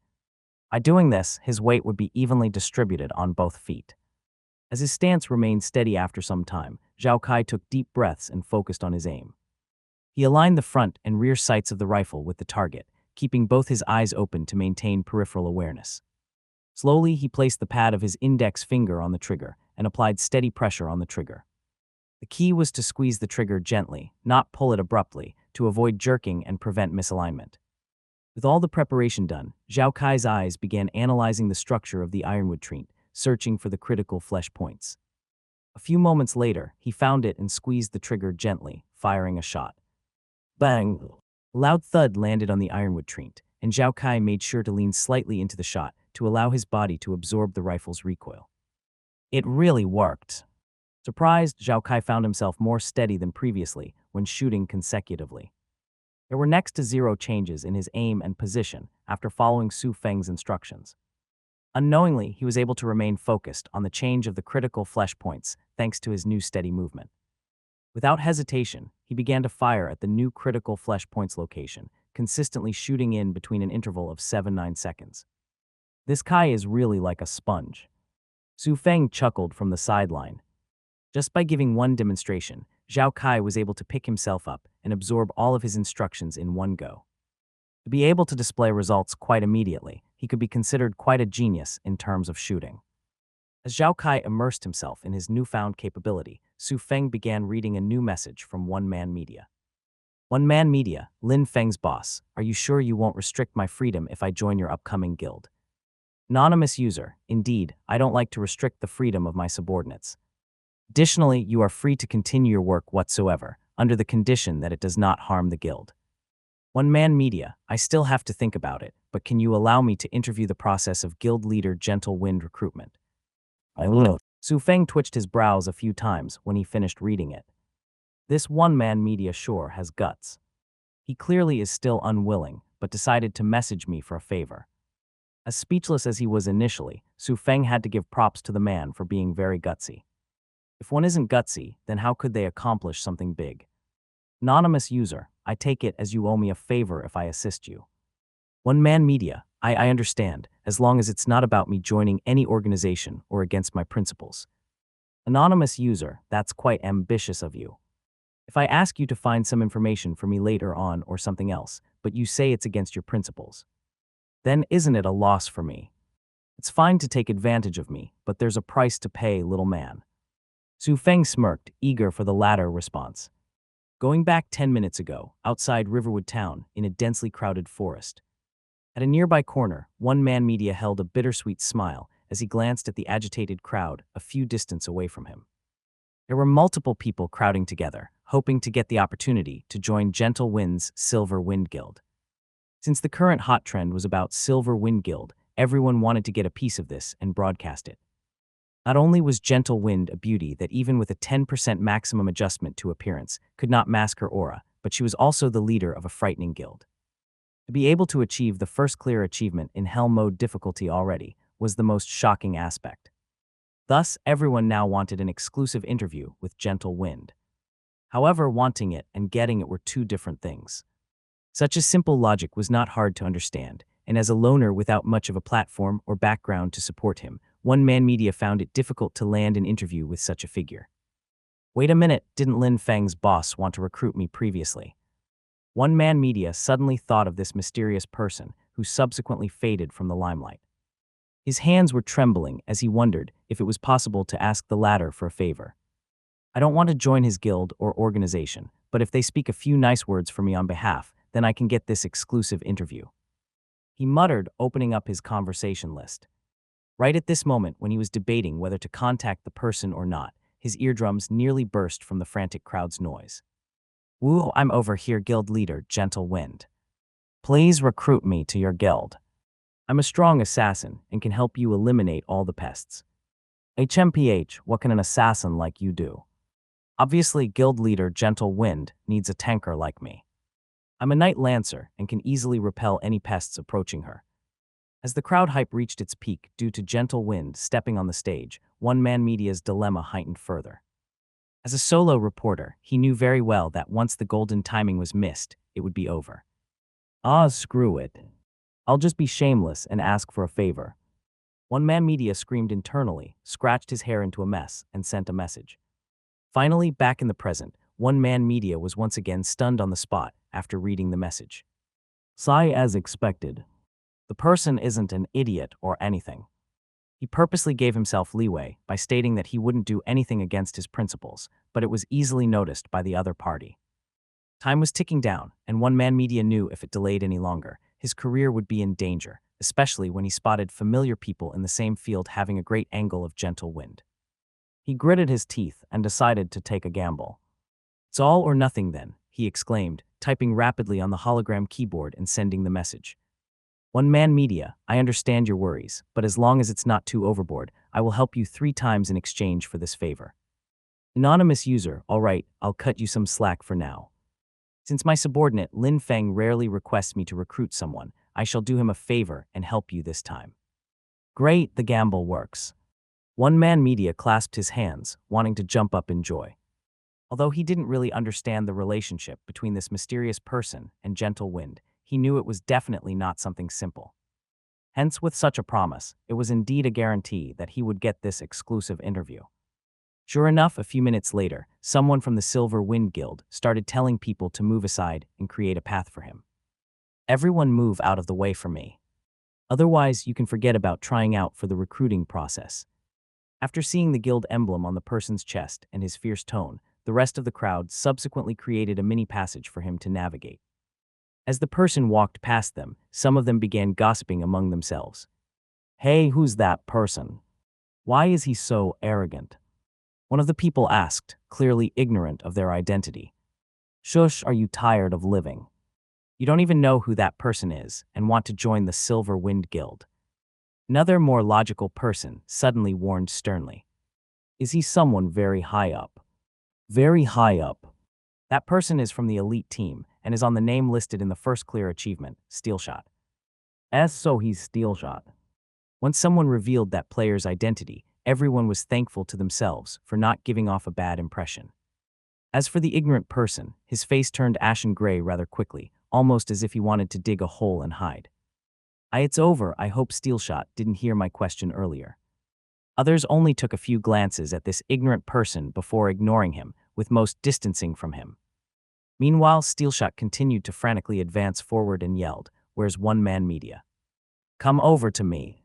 Speaker 1: By doing this, his weight would be evenly distributed on both feet. As his stance remained steady after some time, Zhao Kai took deep breaths and focused on his aim. He aligned the front and rear sights of the rifle with the target, keeping both his eyes open to maintain peripheral awareness. Slowly, he placed the pad of his index finger on the trigger and applied steady pressure on the trigger. The key was to squeeze the trigger gently, not pull it abruptly, to avoid jerking and prevent misalignment. With all the preparation done, Zhao Kai's eyes began analyzing the structure of the ironwood tree, searching for the critical flesh points. A few moments later, he found it and squeezed the trigger gently, firing a shot. Bang! A loud thud landed on the ironwood tree, and Zhao Kai made sure to lean slightly into the shot to allow his body to absorb the rifle's recoil. It really worked. Surprised, Zhao Kai found himself more steady than previously when shooting consecutively. There were next to zero changes in his aim and position after following Su Feng's instructions. Unknowingly, he was able to remain focused on the change of the critical flesh points thanks to his new steady movement. Without hesitation, he began to fire at the new critical flesh points location, consistently shooting in between an interval of 7-9 seconds. This Kai is really like a sponge. Su Feng chuckled from the sideline. Just by giving one demonstration, Zhao Kai was able to pick himself up and absorb all of his instructions in one go. To be able to display results quite immediately, he could be considered quite a genius in terms of shooting. As Zhao Kai immersed himself in his newfound capability, Su Feng began reading a new message from One Man Media. One Man Media, Lin Feng's boss, are you sure you won't restrict my freedom if I join your upcoming guild? Anonymous user, indeed, I don't like to restrict the freedom of my subordinates. Additionally, you are free to continue your work whatsoever, under the condition that it does not harm the guild. One Man Media, I still have to think about it, but can you allow me to interview the process of guild leader Gentle Wind recruitment? I will. Su Feng twitched his brows a few times when he finished reading it. This One Man Media sure has guts. He clearly is still unwilling, but decided to message me for a favor. As speechless as he was initially, Su Feng had to give props to the man for being very gutsy. If one isn't gutsy, then how could they accomplish something big? Anonymous user, I take it as you owe me a favor if I assist you. One Man Media, I understand, as long as it's not about me joining any organization or against my principles. Anonymous user, that's quite ambitious of you. If I ask you to find some information for me later on or something else, but you say it's against your principles, then isn't it a loss for me? It's fine to take advantage of me, but there's a price to pay, little man. Su Feng smirked, eager for the latter response. Going back 10 minutes ago, outside Riverwood Town, in a densely crowded forest. At a nearby corner, One Man Media held a bittersweet smile as he glanced at the agitated crowd a few distance away from him. There were multiple people crowding together, hoping to get the opportunity to join Gentle Wind's Silver Wind Guild. Since the current hot trend was about Silver Wind Guild, everyone wanted to get a piece of this and broadcast it. Not only was Gentle Wind a beauty that even with a 10% maximum adjustment to appearance could not mask her aura, but she was also the leader of a frightening guild. To be able to achieve the first clear achievement in Hell Mode difficulty already was the most shocking aspect. Thus, everyone now wanted an exclusive interview with Gentle Wind. However, wanting it and getting it were two different things. Such a simple logic was not hard to understand, and as a loner without much of a platform or background to support him, One Man Media found it difficult to land an interview with such a figure. Wait a minute, didn't Lin Feng's boss want to recruit me previously? One Man Media suddenly thought of this mysterious person who subsequently faded from the limelight. His hands were trembling as he wondered if it was possible to ask the latter for a favor. I don't want to join his guild or organization, but if they speak a few nice words for me on behalf, then I can get this exclusive interview. He muttered, opening up his conversation list. Right at this moment, when he was debating whether to contact the person or not, his eardrums nearly burst from the frantic crowd's noise. "Woo, I'm over here, guild leader, Gentle Wind. Please recruit me to your guild. I'm a strong assassin and can help you eliminate all the pests." "HMPH, what can an assassin like you do?" "Obviously, guild leader Gentle Wind needs a tanker like me. I'm a knight lancer and can easily repel any pests approaching her." As the crowd hype reached its peak due to Gentle Wind stepping on the stage, One Man Media's dilemma heightened further. As a solo reporter, he knew very well that once the golden timing was missed, it would be over. "Ah, screw it. I'll just be shameless and ask for a favor." One Man Media screamed internally, scratched his hair into a mess, and sent a message. Finally, back in the present, One Man Media was once again stunned on the spot after reading the message. "Sigh as expected. The person isn't an idiot or anything." He purposely gave himself leeway by stating that he wouldn't do anything against his principles, but it was easily noticed by the other party. Time was ticking down, and One Man Media knew if it delayed any longer, his career would be in danger, especially when he spotted familiar people in the same field having a great angle of Gentle Wind. He gritted his teeth and decided to take a gamble. "It's all or nothing then," he exclaimed, typing rapidly on the hologram keyboard and sending the message. "One Man Media, I understand your worries, but as long as it's not too overboard, I will help you 3 times in exchange for this favor." Anonymous user, all right, I'll cut you some slack for now. Since my subordinate Lin Feng rarely requests me to recruit someone, I shall do him a favor and help you this time. Great, the gamble works. One Man Media clasped his hands, wanting to jump up in joy. Although he didn't really understand the relationship between this mysterious person and Gentle Wind, he knew it was definitely not something simple. Hence, with such a promise, it was indeed a guarantee that he would get this exclusive interview. Sure enough, a few minutes later, someone from the Silver Wind Guild started telling people to move aside and create a path for him. "Everyone move out of the way for me. Otherwise, you can forget about trying out for the recruiting process." After seeing the guild emblem on the person's chest and his fierce tone, the rest of the crowd subsequently created a mini passage for him to navigate. As the person walked past them, some of them began gossiping among themselves. "Hey, who's that person? Why is he so arrogant?" One of the people asked, clearly ignorant of their identity. "Shush, are you tired of living? You don't even know who that person is and want to join the Silver Wind Guild." Another more logical person suddenly warned sternly. "Is he someone very high up?" "Very high up. That person is from the elite team and is on the name listed in the first clear achievement, Steelshot." So he's Steelshot." Once someone revealed that player's identity, everyone was thankful to themselves for not giving off a bad impression. As for the ignorant person, his face turned ashen gray rather quickly, almost as if he wanted to dig a hole and hide. It's over. I hope Steelshot didn't hear my question earlier." Others only took a few glances at this ignorant person before ignoring him, with most distancing from him. Meanwhile, Steelshot continued to frantically advance forward and yelled, "Where's One Man Media? Come over to me."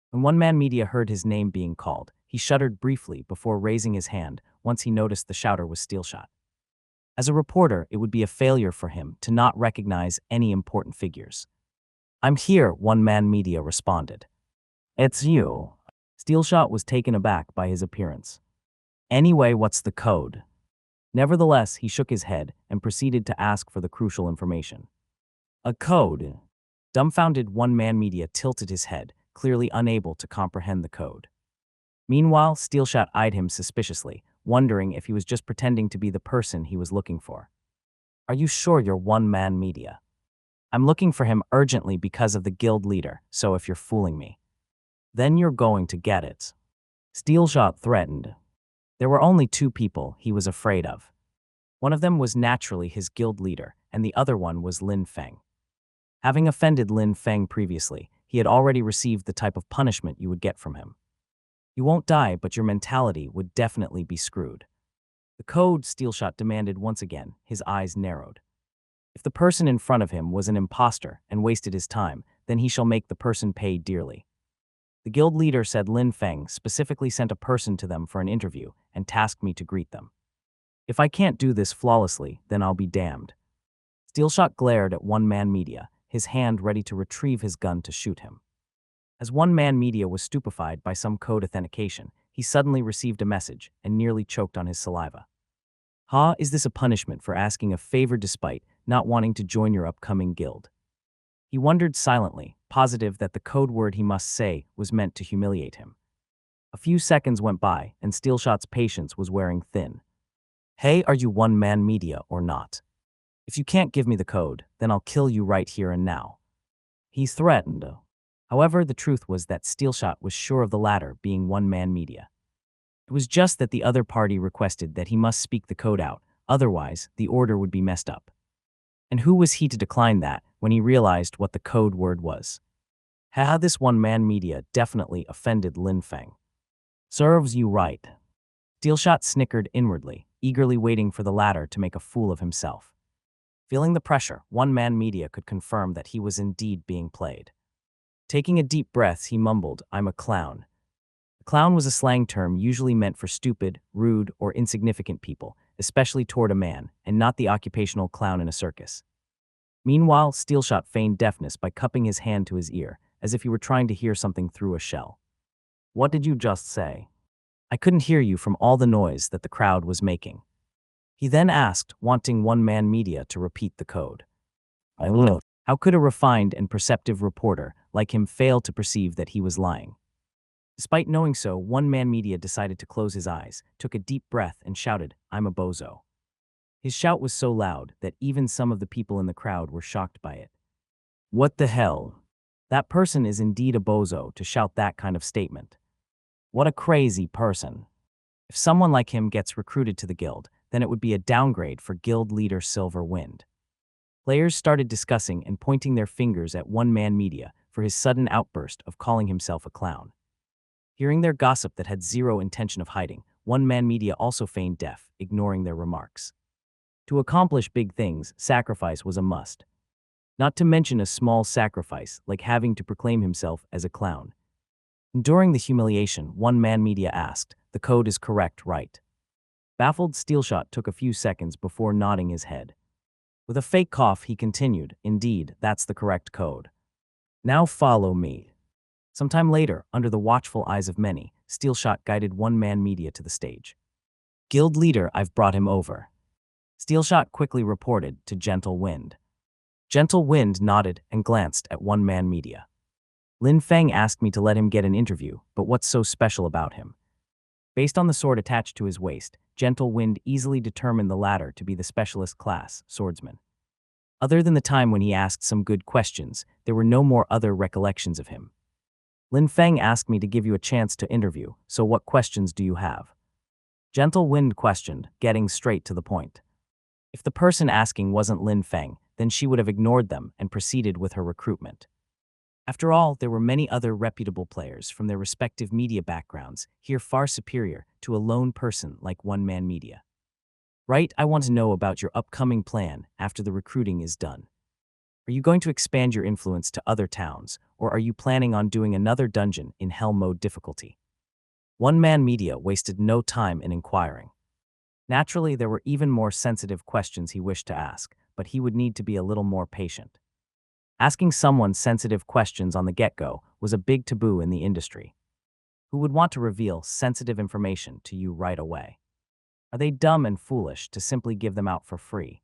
Speaker 1: When One Man Media heard his name being called, he shuddered briefly before raising his hand once he noticed the shouter was Steelshot. As a reporter, it would be a failure for him to not recognize any important figures. "I'm here," One Man Media responded. "It's you." Steelshot was taken aback by his appearance. "Anyway, what's the code?" Nevertheless, he shook his head and proceeded to ask for the crucial information. "A code?" Dumbfounded, One Man Media tilted his head, clearly unable to comprehend the code. Meanwhile, Steelshot eyed him suspiciously, wondering if he was just pretending to be the person he was looking for. "Are you sure you're One Man Media? I'm looking for him urgently because of the guild leader, so if you're fooling me, then you're going to get it," Steelshot threatened. There were only 2 people he was afraid of. One of them was naturally his guild leader, and the other one was Lin Feng. Having offended Lin Feng previously, he had already received the type of punishment you would get from him. You won't die, but your mentality would definitely be screwed. The code, Steelshot demanded once again, his eyes narrowed. If the person in front of him was an imposter and wasted his time, then he shall make the person pay dearly. The guild leader said Lin Feng specifically sent a person to them for an interview and tasked me to greet them. If I can't do this flawlessly, then I'll be damned. Steelshot glared at One Man Media, his hand ready to retrieve his gun to shoot him. As one-man media was stupefied by some code authentication, he suddenly received a message and nearly choked on his saliva. Is this a punishment for asking a favor despite not wanting to join your upcoming guild? He wondered silently, positive that the code word he must say was meant to humiliate him. A few seconds went by, and Steelshot's patience was wearing thin. Hey, are you one-man media or not? If you can't give me the code, then I'll kill you right here and now. He threatened. However, the truth was that Steelshot was sure of the latter, being one-man media. It was just that the other party requested that he must speak the code out, otherwise the order would be messed up. And who was he to decline that when he realized what the code word was? This one-man media definitely offended Lin Feng. Serves you right. Steelshot snickered inwardly, eagerly waiting for the latter to make a fool of himself. Feeling the pressure, one-man media could confirm that he was indeed being played. Taking a deep breath, he mumbled, "I'm a clown." A clown was a slang term usually meant for stupid, rude, or insignificant people, especially toward a man, and not the occupational clown in a circus. Meanwhile, Steelshot feigned deafness by cupping his hand to his ear, as if he were trying to hear something through a shell. What did you just say? I couldn't hear you from all the noise that the crowd was making. He then asked, wanting one-man media to repeat the code. I will. How could a refined and perceptive reporter like him fail to perceive that he was lying? Despite knowing so, one-man media decided to close his eyes, took a deep breath, and shouted, "I'm a bozo." His shout was so loud that even some of the people in the crowd were shocked by it. What the hell? That person is indeed a bozo to shout that kind of statement. What a crazy person. If someone like him gets recruited to the guild, then it would be a downgrade for guild leader Silver Wind. Players started discussing and pointing their fingers at one-man media for his sudden outburst of calling himself a clown. Hearing their gossip that had zero intention of hiding, one-man media also feigned deaf, ignoring their remarks. To accomplish big things, sacrifice was a must. Not to mention a small sacrifice like having to proclaim himself as a clown. During the humiliation, one-man media asked, "The code is correct, right?" Baffled, Steelshot took a few seconds before nodding his head. With a fake cough, he continued, "Indeed, that's the correct code. Now follow me." Sometime later, under the watchful eyes of many, Steelshot guided one-man media to the stage. "Guild leader, I've brought him over." Steelshot quickly reported to Gentle Wind. Gentle Wind nodded and glanced at one-man media. Lin Feng asked me to let him get an interview, but what's so special about him? Based on the sword attached to his waist, Gentle Wind easily determined the latter to be the specialist class swordsman. Other than the time when he asked some good questions, there were no more other recollections of him. Lin Feng asked me to give you a chance to interview, so what questions do you have? Gentle Wind questioned, getting straight to the point. If the person asking wasn't Lin Feng, then she would have ignored them and proceeded with her recruitment. After all, there were many other reputable players from their respective media backgrounds, here far superior to a lone person like one-man media. Right, I want to know about your upcoming plan after the recruiting is done. Are you going to expand your influence to other towns, or are you planning on doing another dungeon in Hell mode difficulty? One-man media wasted no time in inquiring. Naturally, there were even more sensitive questions he wished to ask, but he would need to be a little more patient. Asking someone sensitive questions on the get-go was a big taboo in the industry. Who would want to reveal sensitive information to you right away? Are they dumb and foolish to simply give them out for free?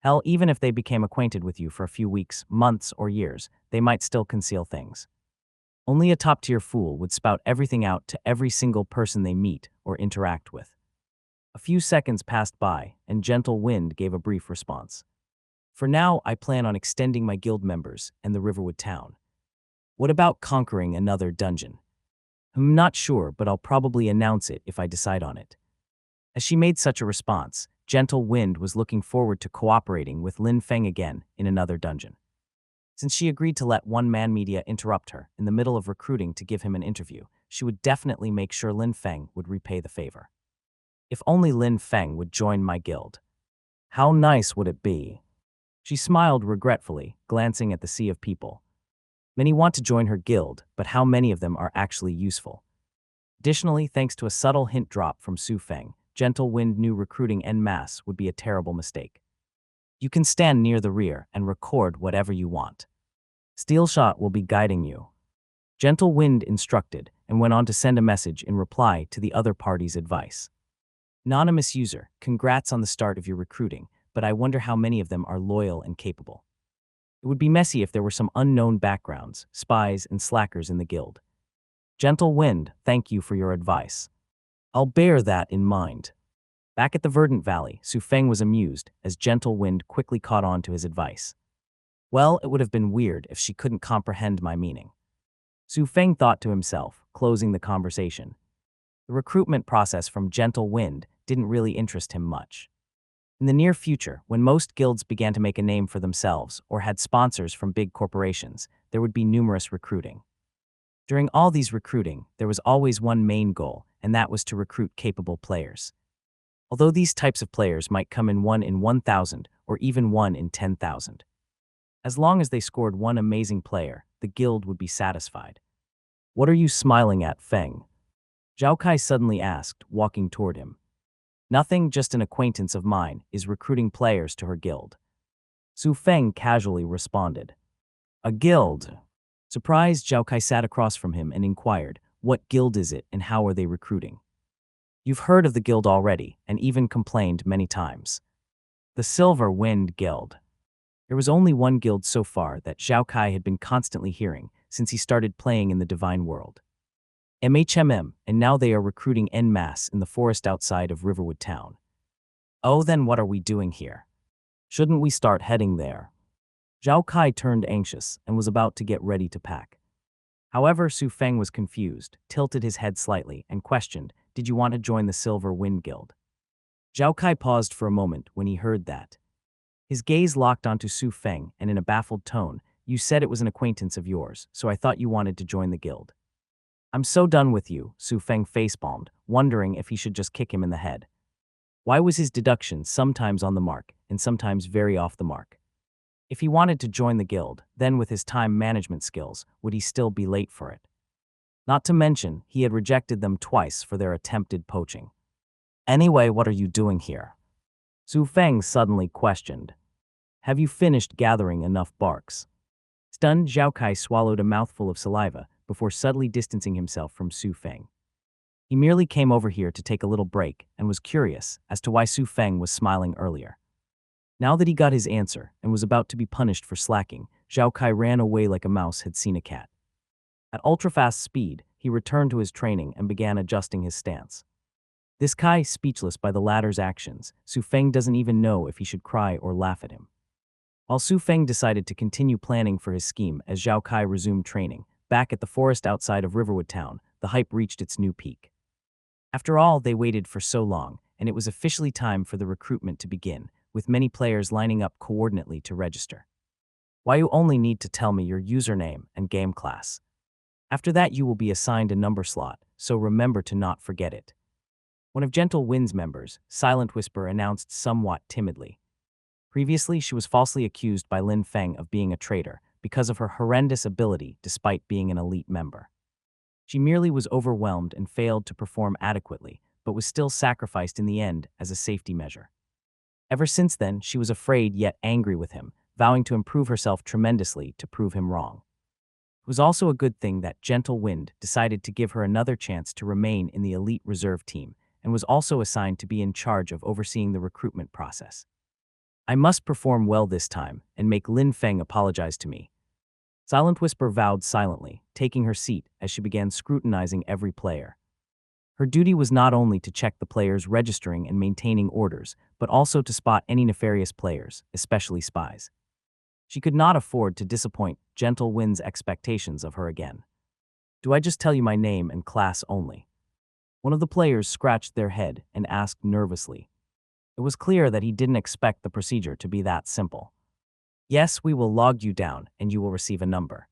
Speaker 1: Hell, even if they became acquainted with you for a few weeks, months, or years, they might still conceal things. Only a top-tier fool would spout everything out to every single person they meet or interact with. A few seconds passed by, and Gentle Wind gave a brief response. For now, I plan on extending my guild members and the Riverwood town. What about conquering another dungeon? I'm not sure, but I'll probably announce it if I decide on it. As she made such a response, Gentle Wind was looking forward to cooperating with Lin Feng again in another dungeon. Since she agreed to let one-man media interrupt her in the middle of recruiting to give him an interview, she would definitely make sure Lin Feng would repay the favor. If only Lin Feng would join my guild. How nice would it be? She smiled regretfully, glancing at the sea of people. Many want to join her guild, but how many of them are actually useful? Additionally, thanks to a subtle hint drop from Su Feng, Gentle Wind knew recruiting en masse would be a terrible mistake. You can stand near the rear and record whatever you want. Steelshot will be guiding you. Gentle Wind instructed and went on to send a message in reply to the other party's advice. Anonymous user, congrats on the start of your recruiting, but I wonder how many of them are loyal and capable. It would be messy if there were some unknown backgrounds, spies, and slackers in the guild. Gentle Wind, thank you for your advice. I'll bear that in mind. Back at the Verdant Valley, Su Feng was amused as Gentle Wind quickly caught on to his advice. Well, it would have been weird if she couldn't comprehend my meaning. Su Feng thought to himself, closing the conversation. The recruitment process from Gentle Wind didn't really interest him much. In the near future, when most guilds began to make a name for themselves or had sponsors from big corporations, there would be numerous recruiting. During all these recruiting, there was always one main goal, and that was to recruit capable players. Although these types of players might come in 1 in 1,000 or even 1 in 10,000. As long as they scored one amazing player, the guild would be satisfied. What are you smiling at, Feng? Zhao Kai suddenly asked, walking toward him. Nothing, just an acquaintance of mine is recruiting players to her guild. Su Feng casually responded. A guild? Surprised, Zhao Kai sat across from him and inquired, what guild is it and how are they recruiting? You've heard of the guild already, and even complained many times. The Silver Wind Guild. There was only one guild so far that Zhao Kai had been constantly hearing since he started playing in the Divine World. MHMM, and now they are recruiting en masse in the forest outside of Riverwood Town. Oh, then what are we doing here? Shouldn't we start heading there? Zhao Kai turned anxious and was about to get ready to pack. However, Su Feng was confused, tilted his head slightly, and questioned, did you want to join the Silver Wind Guild? Zhao Kai paused for a moment when he heard that. His gaze locked onto Su Feng, and in a baffled tone, you said it was an acquaintance of yours, so I thought you wanted to join the guild. I'm so done with you, Su Feng facepalmed, wondering if he should just kick him in the head. Why was his deduction sometimes on the mark and sometimes very off the mark? If he wanted to join the guild, then with his time management skills, would he still be late for it? Not to mention, he had rejected them twice for their attempted poaching. Anyway, what are you doing here? Su Feng suddenly questioned. Have you finished gathering enough barks? Stunned, Zhao Kai swallowed a mouthful of saliva before subtly distancing himself from Su Feng. He merely came over here to take a little break and was curious as to why Su Feng was smiling earlier. Now that he got his answer and was about to be punished for slacking, Zhao Kai ran away like a mouse had seen a cat. At ultra-fast speed, he returned to his training and began adjusting his stance. This Kai, speechless by the latter's actions, Su Feng doesn't even know if he should cry or laugh at him. While Su Feng decided to continue planning for his scheme as Zhao Kai resumed training, back at the forest outside of Riverwood Town, the hype reached its new peak. After all, they waited for so long, and it was officially time for the recruitment to begin, with many players lining up coordinately to register. Why you only need to tell me your username and game class. After that you will be assigned a number slot, so remember to not forget it. One of Gentle Wind's members, Silent Whisper, announced somewhat timidly. Previously, she was falsely accused by Lin Feng of being a traitor because of her horrendous ability despite being an elite member. She merely was overwhelmed and failed to perform adequately, but was still sacrificed in the end as a safety measure. Ever since then, she was afraid yet angry with him, vowing to improve herself tremendously to prove him wrong. It was also a good thing that Gentle Wind decided to give her another chance to remain in the elite reserve team, and was also assigned to be in charge of overseeing the recruitment process. I must perform well this time and make Lin Feng apologize to me. Silent Whisper vowed silently, taking her seat as she began scrutinizing every player. Her duty was not only to check the players registering and maintaining orders, but also to spot any nefarious players, especially spies. She could not afford to disappoint Gentle Wind's expectations of her again. Do I just tell you my name and class only? One of the players scratched their head and asked nervously. It was clear that he didn't expect the procedure to be that simple. Yes, we will log you down and you will receive a number.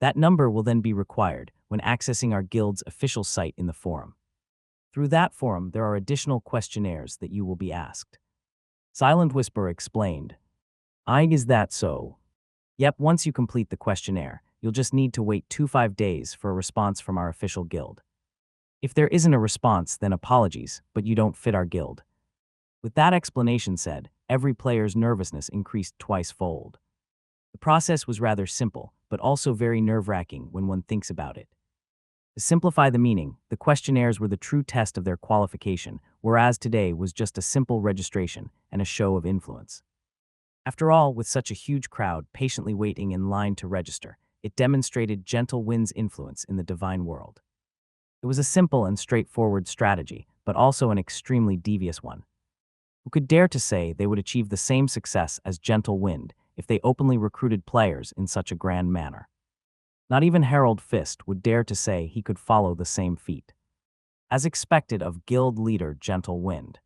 Speaker 1: That number will then be required when accessing our guild's official site in the forum. Through that forum, there are additional questionnaires that you will be asked. Silent Whisper explained. Is that so? Yep, once you complete the questionnaire, you'll just need to wait 25 days for a response from our official guild. If there isn't a response, then apologies, but you don't fit our guild. With that explanation said, every player's nervousness increased twice-fold. The process was rather simple, but also very nerve-wracking when one thinks about it. To simplify the meaning, the questionnaires were the true test of their qualification, whereas today was just a simple registration and a show of influence. After all, with such a huge crowd patiently waiting in line to register, it demonstrated Gentle Wind's influence in the divine world. It was a simple and straightforward strategy, but also an extremely devious one. Who could dare to say they would achieve the same success as Gentle Wind if they openly recruited players in such a grand manner? Not even Harold Fist would dare to say he could follow the same feat. As expected of guild leader Gentle Wind,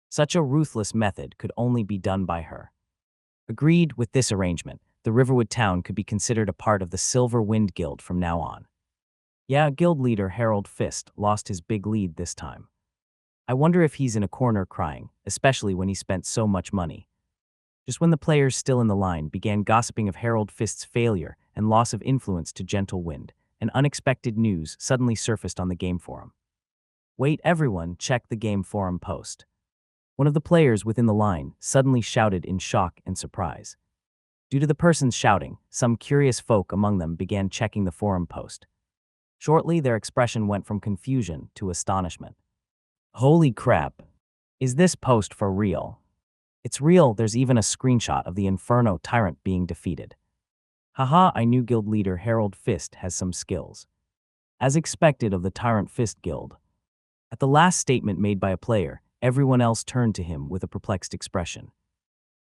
Speaker 1: such a ruthless method could only be done by her. Agreed with this arrangement, the Riverwood town could be considered a part of the Silver Wind Guild from now on. Yeah, guild leader Harold Fist lost his big lead this time. I wonder if he's in a corner crying, especially when he spent so much money. Just when the players still in the line began gossiping of Harold Fist's failure and loss of influence to Gentle Wind, an unexpected news suddenly surfaced on the game forum. Wait, everyone, check the game forum post. One of the players within the line suddenly shouted in shock and surprise. Due to the person's shouting, some curious folk among them began checking the forum post. Shortly, their expression went from confusion to astonishment. Holy crap! Is this post for real? It's real, there's even a screenshot of the Inferno Tyrant being defeated. Haha, I knew guild leader Harold Fist has some skills. As expected of the Tyrant Fist Guild. At the last statement made by a player, everyone else turned to him with a perplexed expression.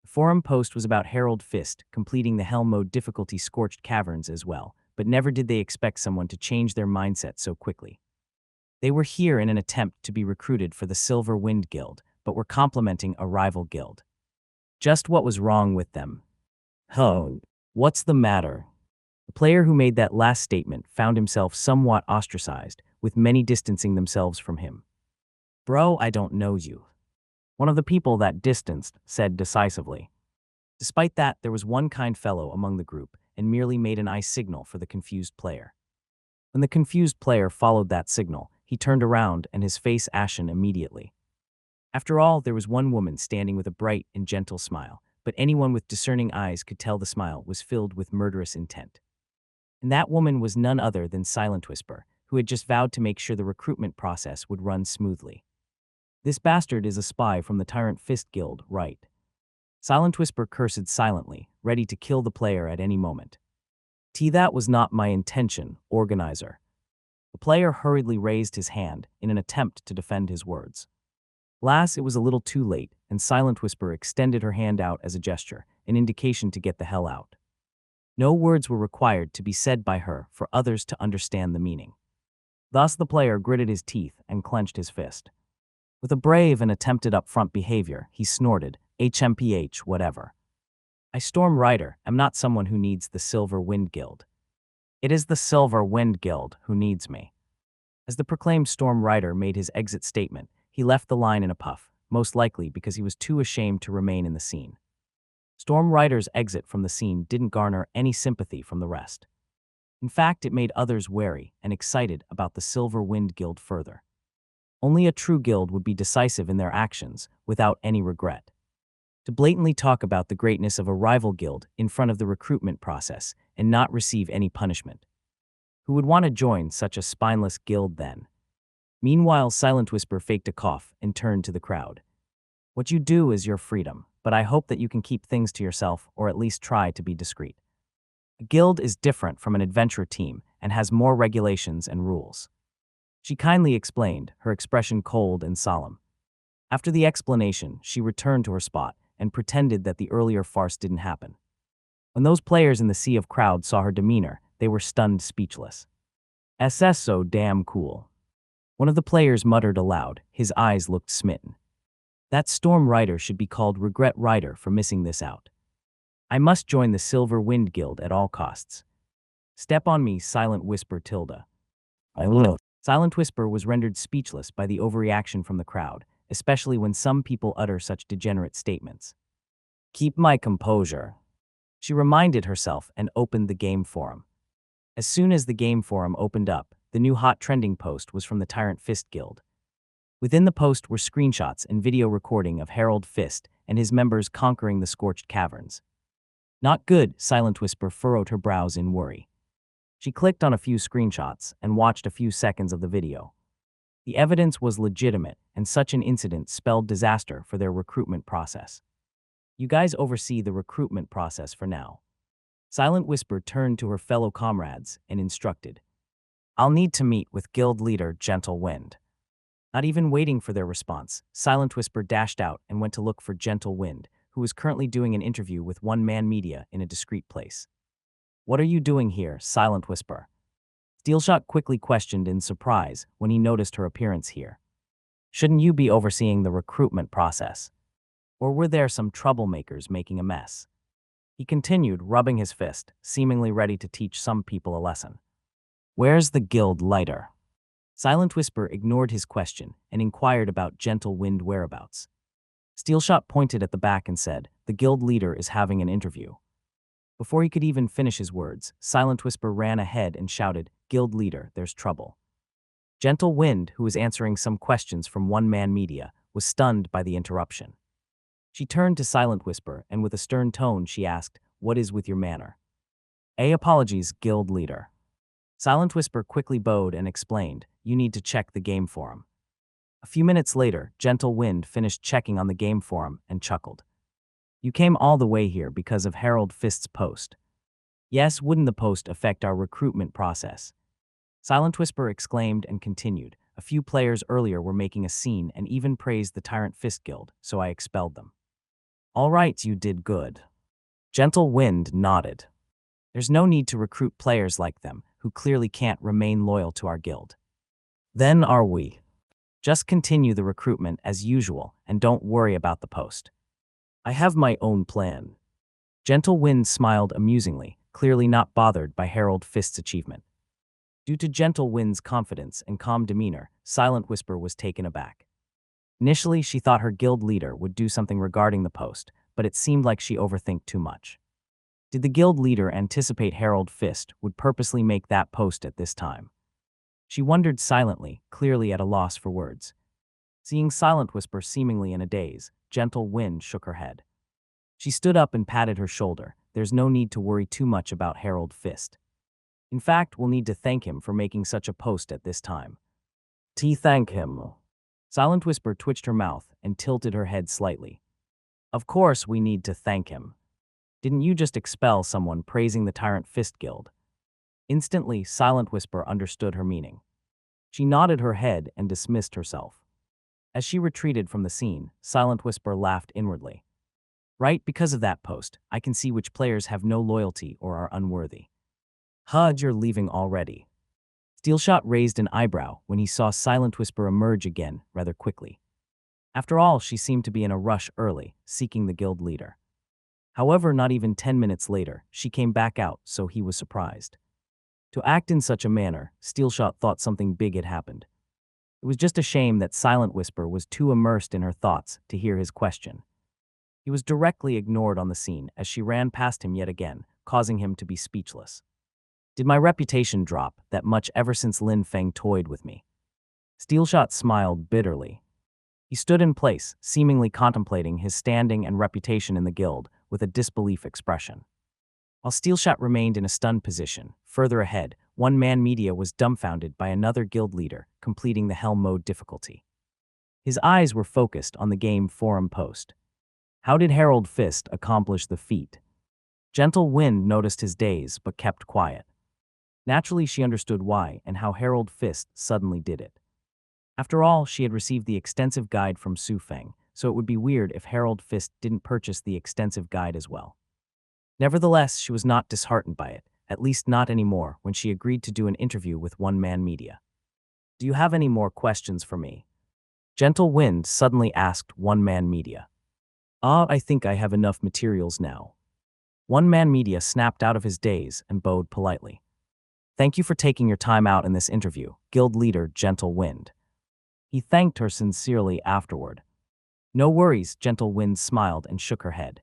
Speaker 1: The forum post was about Harold Fist completing the Hell Mode difficulty Scorched Caverns as well, but never did they expect someone to change their mindset so quickly. They were here in an attempt to be recruited for the Silver Wind Guild, but were complimenting a rival guild. Just what was wrong with them? Oh, what's the matter? The player who made that last statement found himself somewhat ostracized, with many distancing themselves from him. Bro, I don't know you. One of the people that distanced said decisively. Despite that, there was one kind fellow among the group and merely made an eye signal for the confused player. When the confused player followed that signal, he turned around and his face ashen immediately. After all, there was one woman standing with a bright and gentle smile, but anyone with discerning eyes could tell the smile was filled with murderous intent. And that woman was none other than Silent Whisper, who had just vowed to make sure the recruitment process would run smoothly. This bastard is a spy from the Tyrant Fist Guild, right? Silent Whisper cursed silently, ready to kill the player at any moment. That was not my intention, organizer. The player hurriedly raised his hand in an attempt to defend his words. Alas, it was a little too late, and Silent Whisper extended her hand out as a gesture, an indication to get the hell out. No words were required to be said by her for others to understand the meaning. Thus the player gritted his teeth and clenched his fist. With a brave and attempted upfront behavior, he snorted, HMPH, whatever. I, Storm Rider, am not someone who needs the Silver Wind Guild. It is the Silver Wind Guild who needs me. As the proclaimed Storm Rider made his exit statement, he left the line in a puff, most likely because he was too ashamed to remain in the scene. Storm Rider's exit from the scene didn't garner any sympathy from the rest. In fact, it made others wary and excited about the Silver Wind Guild further. Only a true guild would be decisive in their actions, without any regret. To blatantly talk about the greatness of a rival guild in front of the recruitment process and not receive any punishment. Who would want to join such a spineless guild then? Meanwhile, Silent Whisper faked a cough and turned to the crowd. What you do is your freedom, but I hope that you can keep things to yourself or at least try to be discreet. A guild is different from an adventure team and has more regulations and rules. She kindly explained, her expression cold and solemn. After the explanation, she returned to her spot and pretended that the earlier farce didn't happen. When those players in the sea of crowd saw her demeanor, they were stunned speechless. SS so damn cool. One of the players muttered aloud, his eyes looked smitten. That Storm Rider should be called Regret Rider for missing this out. I must join the Silver Wind Guild at all costs. Step on me, Silent Whisper Tilda. I will. Silent Whisper was rendered speechless by the overreaction from the crowd, especially when some people utter such degenerate statements. Keep my composure. She reminded herself and opened the game forum. As soon as the game forum opened up, the new hot trending post was from the Tyrant Fist Guild. Within the post were screenshots and video recording of Harold Fist and his members conquering the Scorched Caverns. Not good, Silent Whisper furrowed her brows in worry. She clicked on a few screenshots and watched a few seconds of the video. The evidence was legitimate, and such an incident spelled disaster for their recruitment process. You guys oversee the recruitment process for now. Silent Whisper turned to her fellow comrades and instructed. I'll need to meet with guild leader Gentle Wind. Not even waiting for their response, Silent Whisper dashed out and went to look for Gentle Wind, who was currently doing an interview with One Man Media in a discreet place. What are you doing here, Silent Whisper? Steelshot quickly questioned in surprise when he noticed her appearance here. Shouldn't you be overseeing the recruitment process? Or were there some troublemakers making a mess? He continued, rubbing his fist, seemingly ready to teach some people a lesson. Where's the guild leader? Silent Whisper ignored his question and inquired about Gentle Wind whereabouts. Steelshot pointed at the back and said, the guild leader is having an interview. Before he could even finish his words, Silent Whisper ran ahead and shouted, Guild leader, there's trouble. Gentle Wind, who was answering some questions from One Man Media, was stunned by the interruption. She turned to Silent Whisper and with a stern tone she asked, what is with your manner? Apologies, guild leader. Silent Whisper quickly bowed and explained, you need to check the game forum. A few minutes later, Gentle Wind finished checking on the game forum and chuckled. You came all the way here because of Harold Fist's post. Yes, wouldn't the post affect our recruitment process? Silent Whisper exclaimed and continued. A few players earlier were making a scene and even praised the Tyrant Fist Guild, so I expelled them. All right, you did good. Gentle Wind nodded. There's no need to recruit players like them, who clearly can't remain loyal to our guild. Then are we. Just continue the recruitment as usual and don't worry about the post. I have my own plan. Gentle Wind smiled amusingly, clearly not bothered by Harold Fist's achievement. Due to Gentle Wind's confidence and calm demeanor, Silent Whisper was taken aback. Initially, she thought her guild leader would do something regarding the post, but it seemed like she overthinked too much. Did the guild leader anticipate Harold Fist would purposely make that post at this time? She wondered silently, clearly at a loss for words. Seeing Silent Whisper seemingly in a daze, Gentle Wind shook her head. She stood up and patted her shoulder. There's no need to worry too much about Harold Fist. In fact, we'll need to thank him for making such a post at this time. Thank him. Silent Whisper twitched her mouth and tilted her head slightly. Of course we need to thank him. Didn't you just expel someone praising the Tyrant Fist Guild? Instantly, Silent Whisper understood her meaning. She nodded her head and dismissed herself. As she retreated from the scene, Silent Whisper laughed inwardly. Right, because of that post, I can see which players have no loyalty or are unworthy. Hud, you're leaving already. Steelshot raised an eyebrow when he saw Silent Whisper emerge again rather quickly. After all, she seemed to be in a rush early, seeking the guild leader. However, not even 10 minutes later, she came back out, so he was surprised. To act in such a manner, Steelshot thought something big had happened. It was just a shame that Silent Whisper was too immersed in her thoughts to hear his question. He was directly ignored on the scene as she ran past him yet again, causing him to be speechless. Did my reputation drop that much ever since Lin Feng toyed with me? Steelshot smiled bitterly. He stood in place, seemingly contemplating his standing and reputation in the guild with a disbelief expression. While Steelshot remained in a stunned position, further ahead, One Man Media was dumbfounded by another guild leader completing the Hell mode difficulty. His eyes were focused on the game forum post. How did Harold Fist accomplish the feat? Gentle Wind noticed his daze but kept quiet. Naturally, she understood why and how Harold Fist suddenly did it. After all, she had received the extensive guide from Su Feng, so it would be weird if Harold Fist didn't purchase the extensive guide as well. Nevertheless, she was not disheartened by it, at least not anymore when she agreed to do an interview with One Man Media. Do you have any more questions for me? Gentle Wind suddenly asked One Man Media. I think I have enough materials now. One Man Media snapped out of his daze and bowed politely. Thank you for taking your time out in this interview, guild leader Gentle Wind. He thanked her sincerely afterward. No worries, Gentle Wind smiled and shook her head.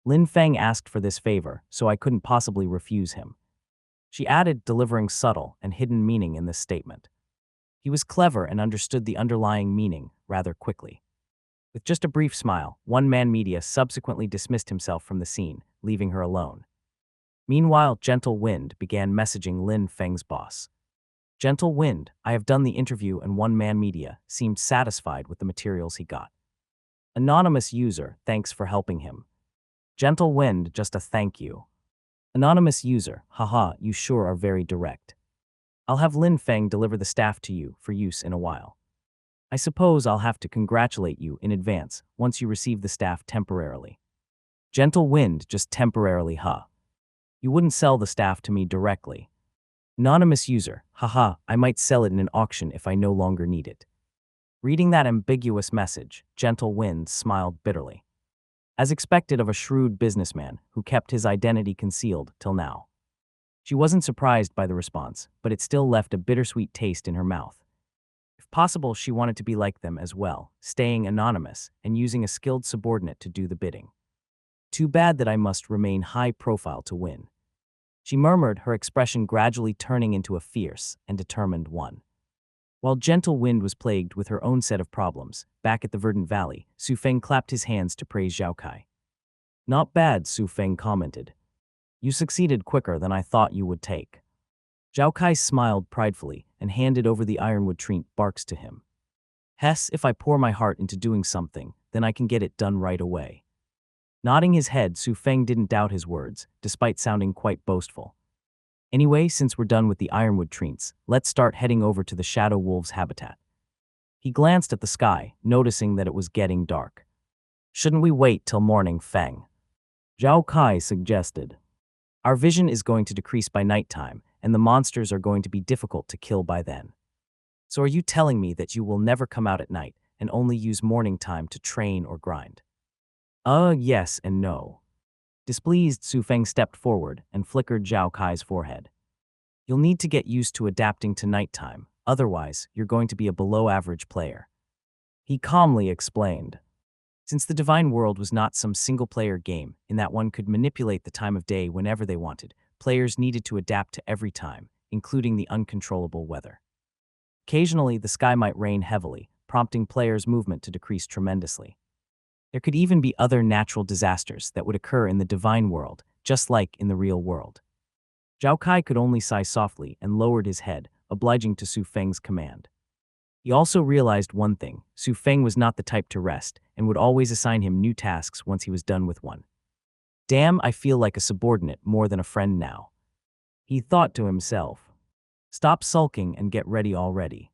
Speaker 1: Lin Feng asked for this favor, so I couldn't possibly refuse him. She added, delivering subtle and hidden meaning in this statement. He was clever and understood the underlying meaning rather quickly. With just a brief smile, One Man Media subsequently dismissed himself from the scene, leaving her alone. Meanwhile, Gentle Wind began messaging Lin Feng's boss. Gentle Wind, I have done the interview and One Man Media seemed satisfied with the materials he got. Anonymous user, thanks for helping him. Gentle Wind, just a thank you. Anonymous user, haha, you sure are very direct. I'll have Lin Feng deliver the staff to you for use in a while. I suppose I'll have to congratulate you in advance once you receive the staff temporarily. Gentle Wind, just temporarily, huh? You wouldn't sell the staff to me directly. Anonymous user, haha, I might sell it in an auction if I no longer need it. Reading that ambiguous message, Gentle Wind smiled bitterly. As expected of a shrewd businessman who kept his identity concealed till now. She wasn't surprised by the response, but it still left a bittersweet taste in her mouth. If possible, she wanted to be like them as well, staying anonymous and using a skilled subordinate to do the bidding. Too bad that I must remain high profile to win. She murmured, her expression gradually turning into a fierce and determined one. While Gentle Wind was plagued with her own set of problems, back at the Verdant Valley, Su Feng clapped his hands to praise Zhao Kai. Not bad, Su Feng commented. You succeeded quicker than I thought you would take. Zhao Kai smiled pridefully and handed over the ironwood tree barks to him. Hess, if I pour my heart into doing something, then I can get it done right away. Nodding his head, Su Feng didn't doubt his words, despite sounding quite boastful. Anyway, since we're done with the ironwood treats, let's start heading over to the Shadow Wolf's habitat. He glanced at the sky, noticing that it was getting dark. Shouldn't we wait till morning, Feng? Zhao Kai suggested. Our vision is going to decrease by nighttime, and the monsters are going to be difficult to kill by then. So are you telling me that you will never come out at night and only use morning time to train or grind? Yes and no. Displeased, Su Feng stepped forward and flickered Zhao Kai's forehead. You'll need to get used to adapting to nighttime, otherwise you're going to be a below-average player. He calmly explained. Since the Divine World was not some single-player game in that one could manipulate the time of day whenever they wanted, players needed to adapt to every time, including the uncontrollable weather. Occasionally, the sky might rain heavily, prompting players' movement to decrease tremendously. There could even be other natural disasters that would occur in the Divine World, just like in the real world. Zhao Kai could only sigh softly and lowered his head, obliging to Su Feng's command. He also realized one thing: Su Feng was not the type to rest and would always assign him new tasks once he was done with one. Damn, I feel like a subordinate more than a friend now. He thought to himself. Stop sulking and get ready already.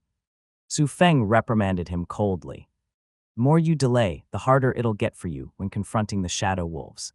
Speaker 1: Su Feng reprimanded him coldly. The more you delay, the harder it'll get for you when confronting the Shadow Wolves.